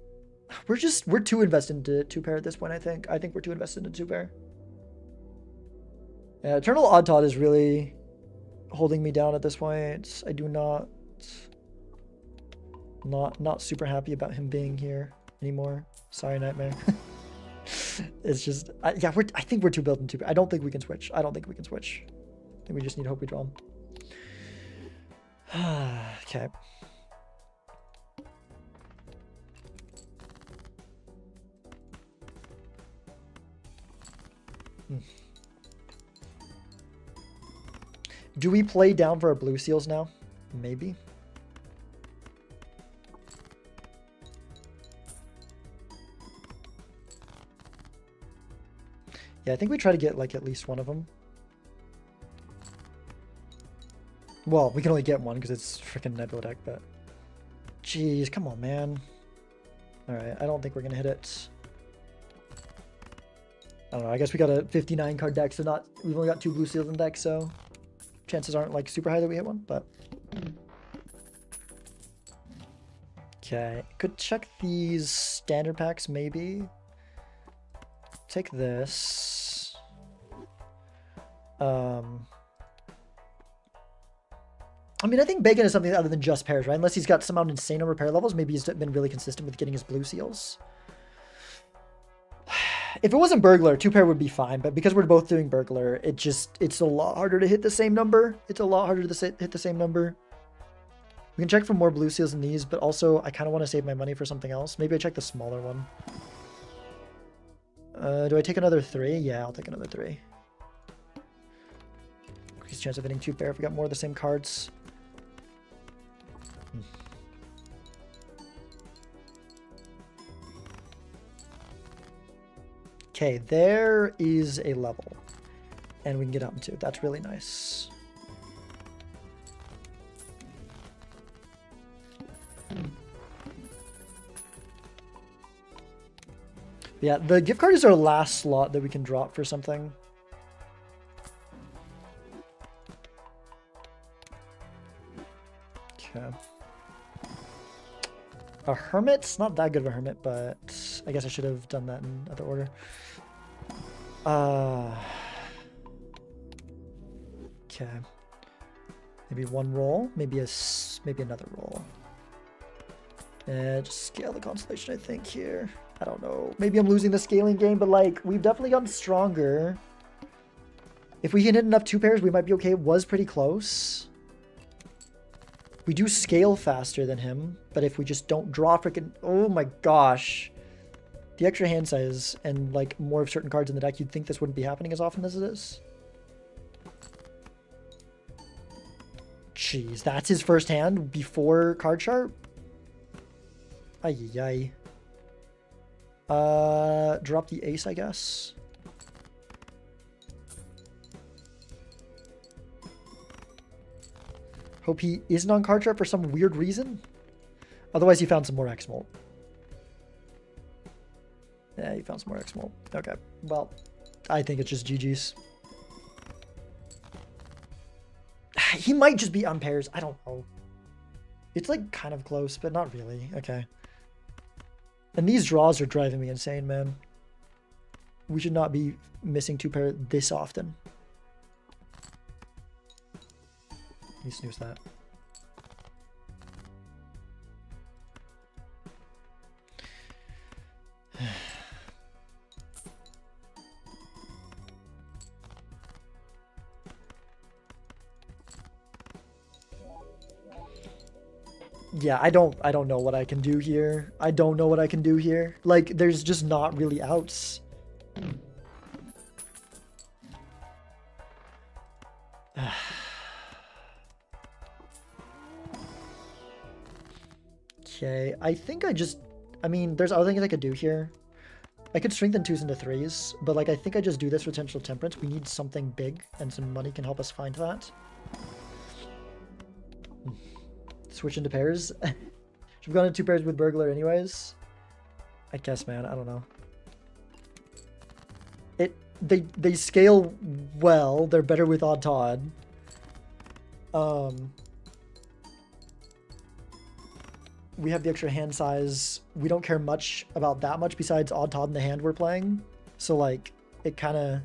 We're too invested into 2-pair at this point. I think we're too invested in 2-pair. Yeah, Eternal Odd Tod is really holding me down at this point. I do not super happy about him being here anymore. Sorry, Nightmare. It's just yeah, I think we're too built into. I don't think we can switch. I think we just need to hope we draw him. Okay. Do we play down for our blue seals now? Maybe. Yeah, I think we try to get like at least one of them. Well, we can only get one because it's freaking Nebula deck, but... Jeez, come on, man. Alright, I don't think we're going to hit it. I don't know, I guess we got a 59 card deck, so not... We've only got 2 blue seals in deck, so... Chances aren't like super high that we hit one, but... Okay, could check these standard packs maybe. Take this. I mean, I think Bacon is something other than just pairs, right? Unless he's got some insane on repair levels. Maybe he's been really consistent with getting his blue seals. If it wasn't Burglar, 2-pair would be fine. But because we're both doing Burglar, it's a lot harder to hit the same number. It's a lot harder to hit the same number. We can check for more blue seals than these, but also I kind of want to save my money for something else. Maybe I check the smaller one. Do I take another 3? Yeah, I'll take another 3. Increased chance of hitting 2-pair if we got more of the same cards. Okay, there is a level. And we can get up into it. That's really nice. Yeah, the gift card is our last slot that we can drop for something. Okay. A Hermit's not that good of a Hermit, but I guess I should have done that in other order. Okay. Maybe one roll, maybe another roll. Just scale the constellation, I think, here. I don't know. Maybe I'm losing the scaling game, but like, we've definitely gotten stronger. If we can hit enough 2-pairs, we might be okay. It was pretty close. We do scale faster than him, but if we just don't draw freaking... Oh my gosh. The extra hand size and like more of certain cards in the deck, you'd think this wouldn't be happening as often as it is. Jeez, that's his first hand before card sharp? Ay. Drop the ace, I guess. Hope he isn't on card sharp for some weird reason. Otherwise, he found some more X-Molt. Yeah, he found some more X-Molt. Okay, well, I think it's just GG's. He might just be on pairs. I don't know. It's like kind of close, but not really. Okay. And these draws are driving me insane, man. We should not be missing 2-pair this often. Let me snooze that. Yeah, I don't know what I can do here. I don't know what I can do here. Like, there's just not really outs. Okay, I think I mean, there's other things I could do here. I could strengthen 2s into 3s, but like, I think I just do this for potential temperance. We need something big, and some money can help us find that. Switch into pairs. Should have gone into 2 pairs with Burglar anyways. I guess, man. I don't know. They scale well. They're better with Odd Todd. We have the extra hand size. We don't care much about that much besides Odd Todd in the hand we're playing. So like, it kind of...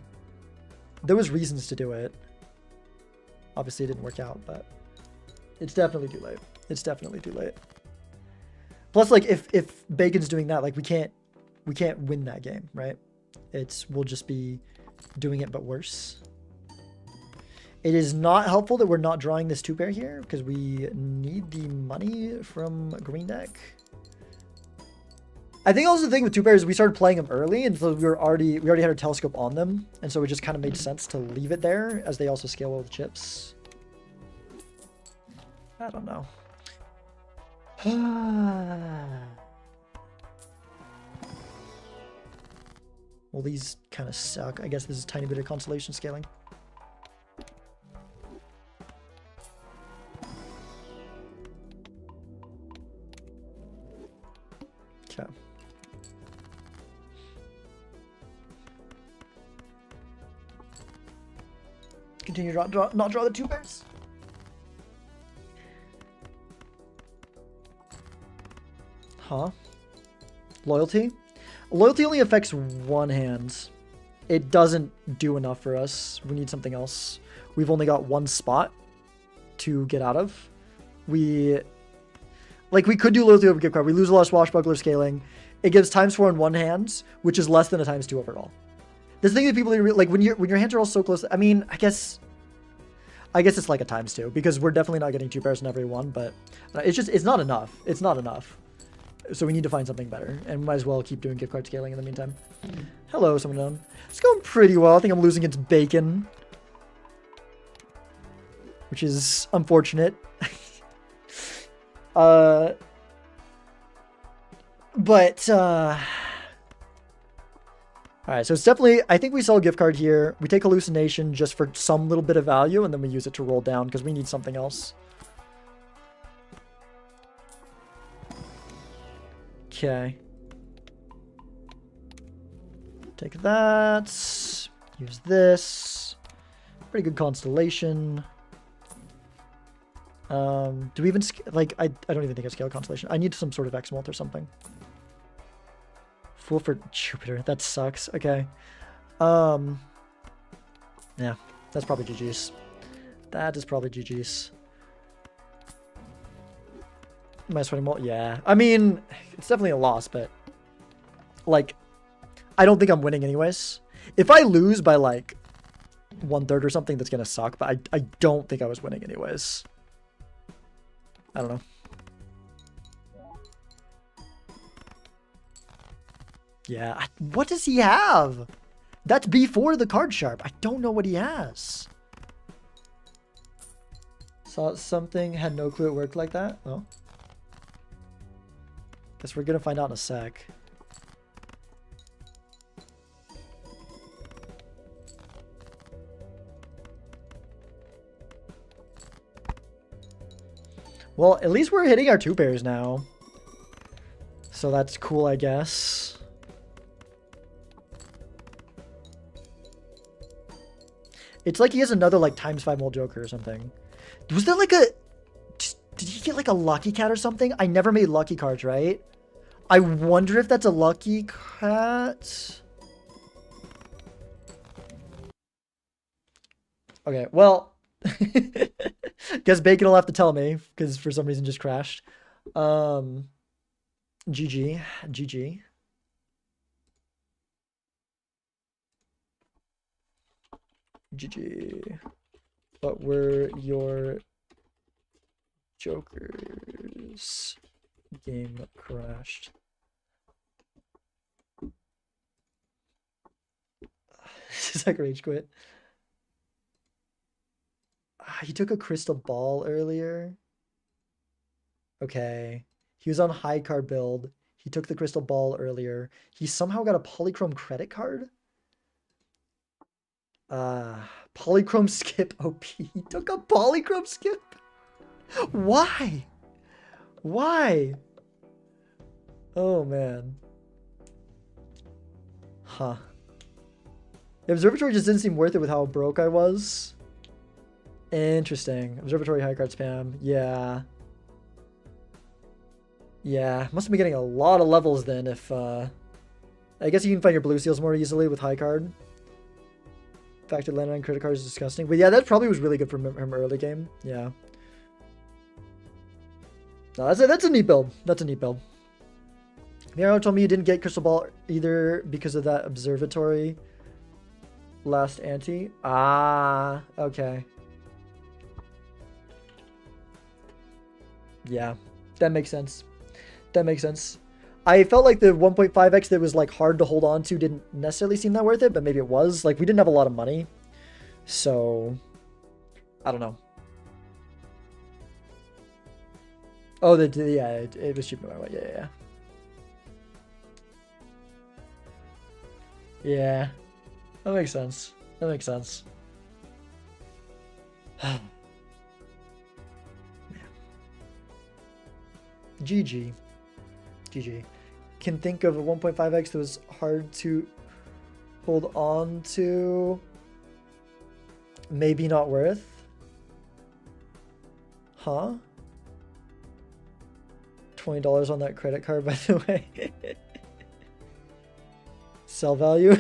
There was reasons to do it. Obviously it didn't work out, but it's definitely too late. It's definitely too late. Plus, like, if Bacon's doing that, like, we can't win that game, right? We'll just be doing it but worse. It is not helpful that we're not drawing this 2-pair here because we need the money from green deck. I think also the thing with 2-pairs, we started playing them early, and so we already had our telescope on them, and so it just kind of made sense to leave it there as they also scale well with chips. I don't know. Well, these kind of suck. I guess this is a tiny bit of constellation scaling. Okay. Continue to not draw the 2-pairs. Huh? Loyalty? Loyalty only affects one hand. It doesn't do enough for us. We need something else. We've only got one spot to get out of. We could do loyalty over gift card. We lose a lot of swashbuckler scaling. It gives ×4 in one hand, which is less than a ×2 overall. This thing that people like when your hands are all so close. I mean, I guess it's like a ×2 because we're definitely not getting 2 pairs in every one, but it's not enough. It's not enough. So we need to find something better, and might as well keep doing gift card scaling in the meantime. Hello, someone known. It's going pretty well. I think I'm losing against Bacon, which is unfortunate. But all right, so it's definitely, I think we sell a gift card here. We take hallucination just for some little bit of value, and then we use it to roll down because we need something else. Okay. Take that. Use this. Pretty good constellation. Do we even like? I don't even think I scale constellation. I need some sort of X-Molt or something. Fool for Jupiter. That sucks. Okay. Yeah, that's probably GG's. That is probably GG's. Am I sweating more? Yeah. I mean, it's definitely a loss, but like, I don't think I'm winning anyways. If I lose by like 1/3 or something, that's gonna suck. But I don't think I was winning anyways. I don't know. Yeah. What does he have? That's before the card sharp. I don't know what he has. Saw something, had no clue it worked like that. Oh. Guess we're gonna find out in a sec. Well, at least we're hitting our 2 pairs now. So that's cool, I guess. It's like he has another like ×5 mole Joker or something. Was there like a... Did he get like a lucky cat or something? I never made lucky cards, right? I wonder if that's a lucky cat. Okay, well... Guess Bacon will have to tell me, because for some reason just crashed. GG. GG. GG. What were your jokers? Game crashed. This is like rage quit. He took a crystal ball earlier. Okay. He was on high card build. He took the crystal ball earlier. He somehow got a polychrome credit card. Polychrome skip OP. He took a polychrome skip. Why? Why? Oh man. Huh. The observatory just didn't seem worth it with how broke I was. Interesting. Observatory high card spam. Yeah. Yeah. Must have been getting a lot of levels then if I guess you can find your blue seals more easily with high card. Fact that landing on credit cards is disgusting. But yeah, that probably was really good for him early game. Yeah. No, that's a neat build. That's a neat build. Miro told me you didn't get crystal ball either because of that observatory last ante. Ah, okay. Yeah, that makes sense. That makes sense. I felt like the 1.5x that was like hard to hold on to didn't necessarily seem that worth it, but maybe it was. Like we didn't have a lot of money, so I don't know. Oh, yeah, it was cheaper my way. Yeah. Yeah, that makes sense. That makes sense. GG. GG. Can think of a 1.5x that was hard to hold on to. Maybe not worth. Huh? $20 on that credit card, by the way. Sell value.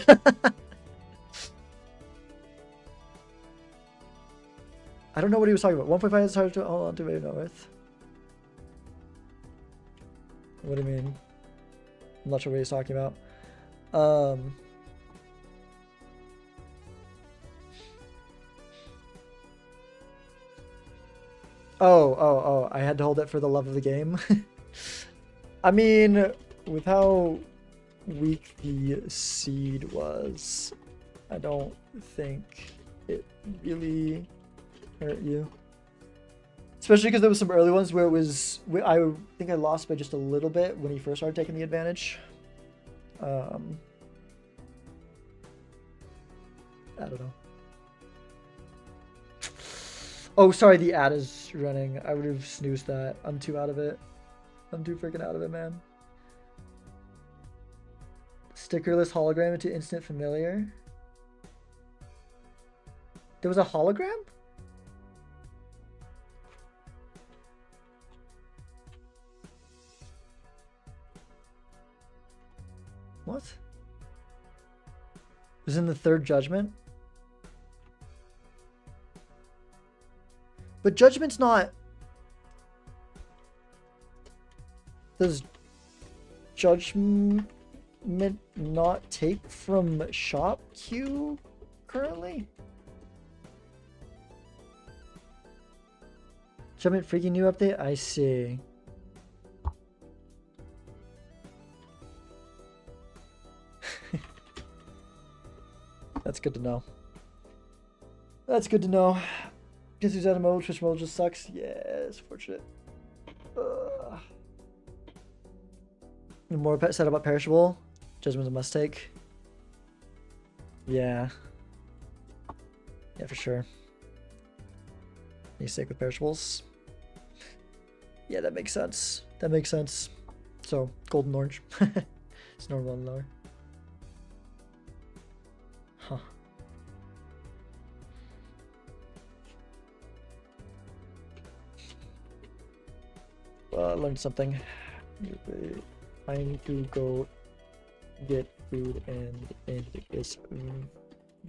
I don't know what he was talking about. 1.5 is hard to hold on to, maybe not worth. What do you mean? I'm not sure what he's talking about. Oh, I had to hold it for the love of the game. I mean, with how weak the seed was, I don't think it really hurt you. Especially because there was some early ones where it was, I think I lost by just a little bit when he first started taking the advantage. I don't know. Oh, sorry, the ad is running. I would have snoozed that. I'm too out of it. I'm too freaking out of it, man. Stickerless hologram into instant familiar. There was a hologram? What? It was in the third judgment? But judgment's not... Does judgment not take from shop queue currently? Judgment freaking new update? I see. That's good to know. That's good to know. Guess who's out of mode? Twitch mode just sucks. Yeah, it's fortunate. More said about perishable. Judgment's a must take. Yeah. Yeah, for sure. You stick with perishables. Yeah, that makes sense. That makes sense. So, golden orange. It's normal and lower. Huh. Well, I learned something. Time to go get food and end this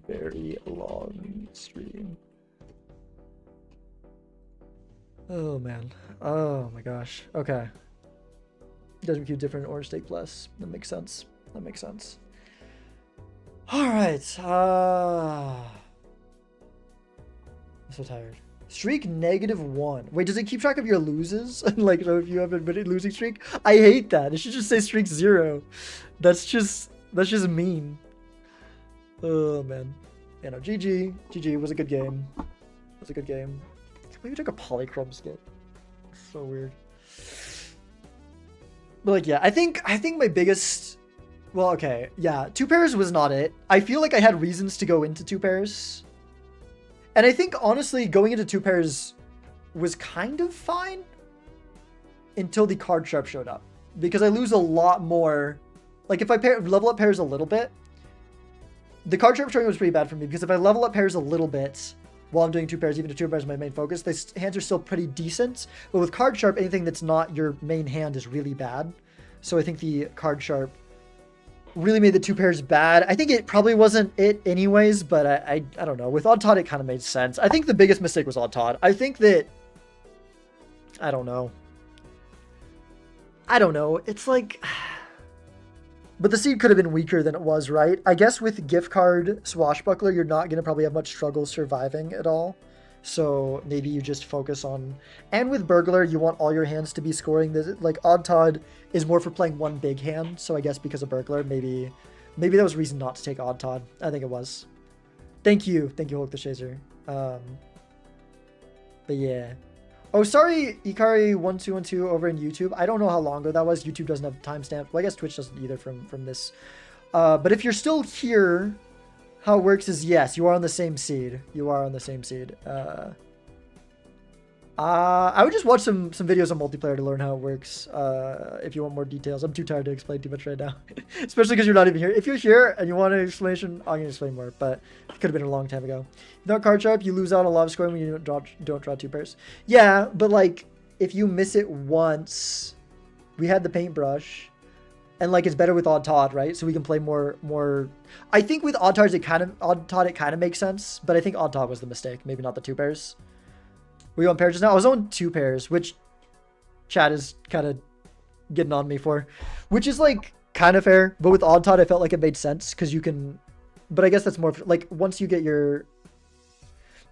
very long stream. Oh man. Oh my gosh. Okay. Doesn't cue different orange steak plus. That makes sense. That makes sense. Alright. I'm so tired. Streak -1. Wait, does it keep track of your loses? Like, so if you have a losing streak? I hate that. It should just say streak 0. That's just mean. Oh man. You know, GG. GG was a good game. It was a good game. I can't believe you took a polychrome skip. So weird. But like, yeah, I think my biggest, well, okay, yeah, 2 pairs was not it. I feel like I had reasons to go into 2 pairs. And I think, honestly, going into 2 pairs was kind of fine until the card sharp showed up. Because I lose a lot more. Like, if I level up pairs a little bit, the card sharp showing was pretty bad for me. Because if I level up pairs a little bit while I'm doing 2 pairs, even if 2 pairs is my main focus, the hands are still pretty decent. But with card sharp, anything that's not your main hand is really bad. So I think the card sharp really made the 2 pairs bad. I think it probably wasn't it anyways, but I don't know. With Odd Todd, it kind of made sense. I think the biggest mistake was Odd Todd. I think that, I don't know. It's like, but the seed could have been weaker than it was, right? I guess with gift card Swashbuckler, you're not going to probably have much struggle surviving at all. So maybe you just focus on, and with burglar, you want all your hands to be scoring. This like odd Todd is more for playing one big hand. So I guess because of burglar, maybe that was reason not to take odd Todd. I think it was. Thank you, Hulk the Chaser. But yeah. Oh, sorry, Ikari1212 over in YouTube. I don't know how long ago that was. YouTube doesn't have timestamp. Well, I guess Twitch doesn't either from this. But if you're still here, how it works is, yes, you are on the same seed. You are on the same seed. I would just watch some videos on multiplayer to learn how it works. If you want more details. I'm too tired to explain too much right now. Especially because you're not even here. If you're here and you want an explanation, I'm going to explain more. But it could have been a long time ago. Without card sharp, you lose out on a lot of scoring when you don't draw 2 pairs. Yeah, but like, if you miss it once, we had the paintbrush. And like, it's better with odd Todd, right? So we can play more. I think with odd Todd, it kind of makes sense. But I think odd Todd was the mistake. Maybe not the 2 pairs. Were you on pairs just now? I was on 2 pairs, which chat is kind of getting on me for, which is like kind of fair. But with odd Todd, I felt like it made sense because you can. But I guess that's more like once you get your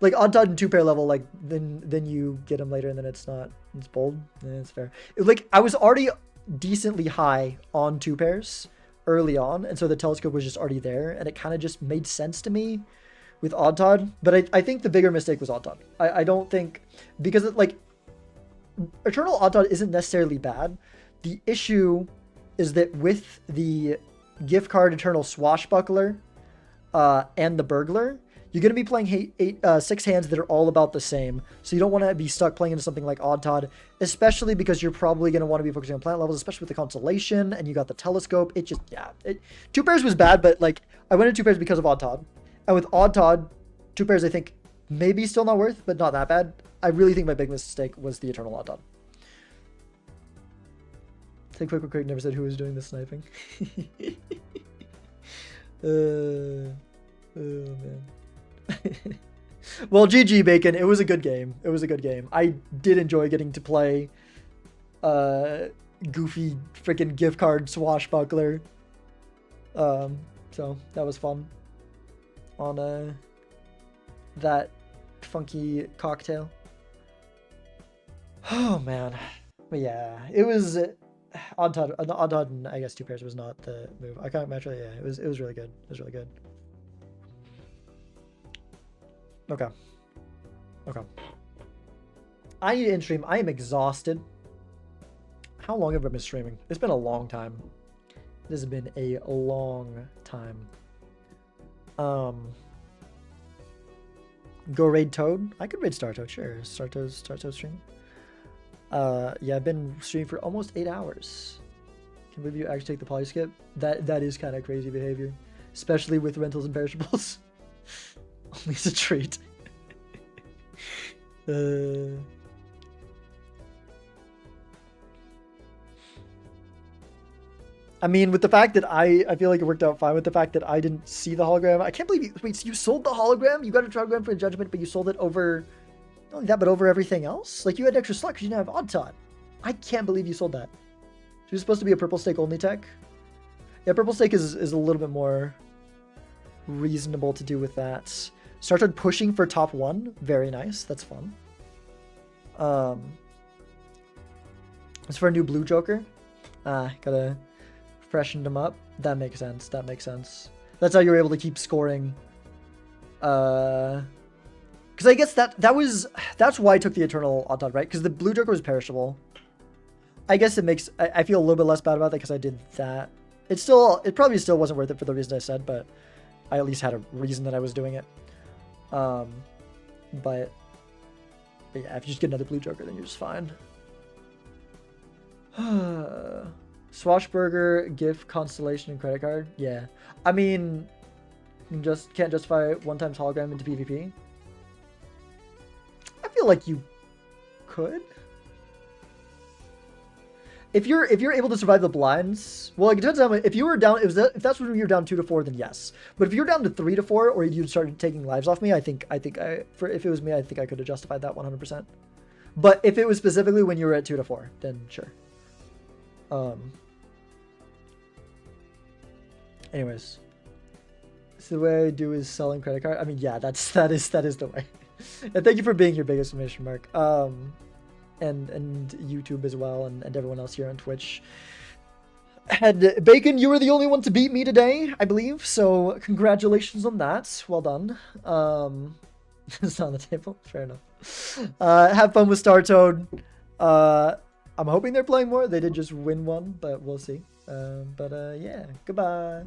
like odd Todd and 2 pair level, like then you get them later, and then it's bold. Yeah, it's fair. Like I was already decently high on 2 pairs early on, and so the telescope was just already there, and it kind of just made sense to me with odd Todd. But I think the bigger mistake was odd Todd. I don't think, because like Eternal odd Todd isn't necessarily bad. The issue is that with the gift card Eternal Swashbuckler and the Burglar, you're going to be playing 6 hands that are all about the same. So you don't want to be stuck playing into something like odd Todd, especially because you're probably going to want to be focusing on planet levels, especially with the constellation, and you got the telescope. It just, yeah. 2 pairs was bad, but like I went into 2 pairs because of odd Todd. And with odd Todd, 2 pairs I think maybe still not worth, but not that bad. I really think my big mistake was the Eternal odd Todd. Take quick never said who was doing the sniping. Oh man. Well, GG Bacon. It was a good game. I did enjoy getting to play goofy freaking gift card Swashbuckler. So that was fun. On that funky cocktail. Oh man. But yeah, it was odd Todd and I guess 2 pairs was not the move. I can't match it. Yeah, it was really good. It was really good. Okay. I need to end stream. I am exhausted. How long have I been streaming? It's been a long time. It has been a long time. Go raid Toad? I could raid Star Toad, sure. Star Toad stream. Yeah, I've been streaming for almost 8 hours. Can believe you actually take the polyskip. That is kind of crazy behavior, especially with rentals and perishables. Only as a treat. I mean, with the fact that I feel like it worked out fine with the fact that I didn't see the hologram. I can't believe you, wait, so you sold the hologram? You got a hologram for a judgment, but you sold it over, not only that, but over everything else? Like, you had extra slot because you didn't have odd Todd. I can't believe you sold that. She was supposed to be a purple stake only tech. Yeah, purple stake is a little bit more reasonable to do with that. Started pushing for top 1. Very nice. That's fun. As for a new blue Joker, gotta freshen them up. That makes sense. That's how you're able to keep scoring. Because I guess that's why I took the Eternal odd Todd, right? Because the blue Joker was perishable. I guess it makes I feel a little bit less bad about that because I did that. It probably still wasn't worth it for the reason I said, but I at least had a reason that I was doing it. But yeah, if you just get another blue Joker, then you're just fine. Swashburger, gift, constellation, and credit card. Yeah, I mean, you can't justify 1 times hologram into PvP. I feel like you could. If you're able to survive the blinds, well, it depends on if you were down. If that's when you're down 2 to 4, then yes. But if you're down to 3 to 4, or you started taking lives off me, if it was me, I think I could have justified that 100%. But if it was specifically when you were at 2 to 4, then sure. Anyways, so the way I do is selling credit card. I mean, yeah, that is the way. And thank you for being here, big exclamation mark. And YouTube as well, and everyone else here on Twitch. And Bacon, you were the only one to beat me today, I believe. So congratulations on that. Well done. It's on the table. Fair enough. Have fun with Star Toad. I'm hoping they're playing more. They did just win one, but we'll see. Yeah, goodbye.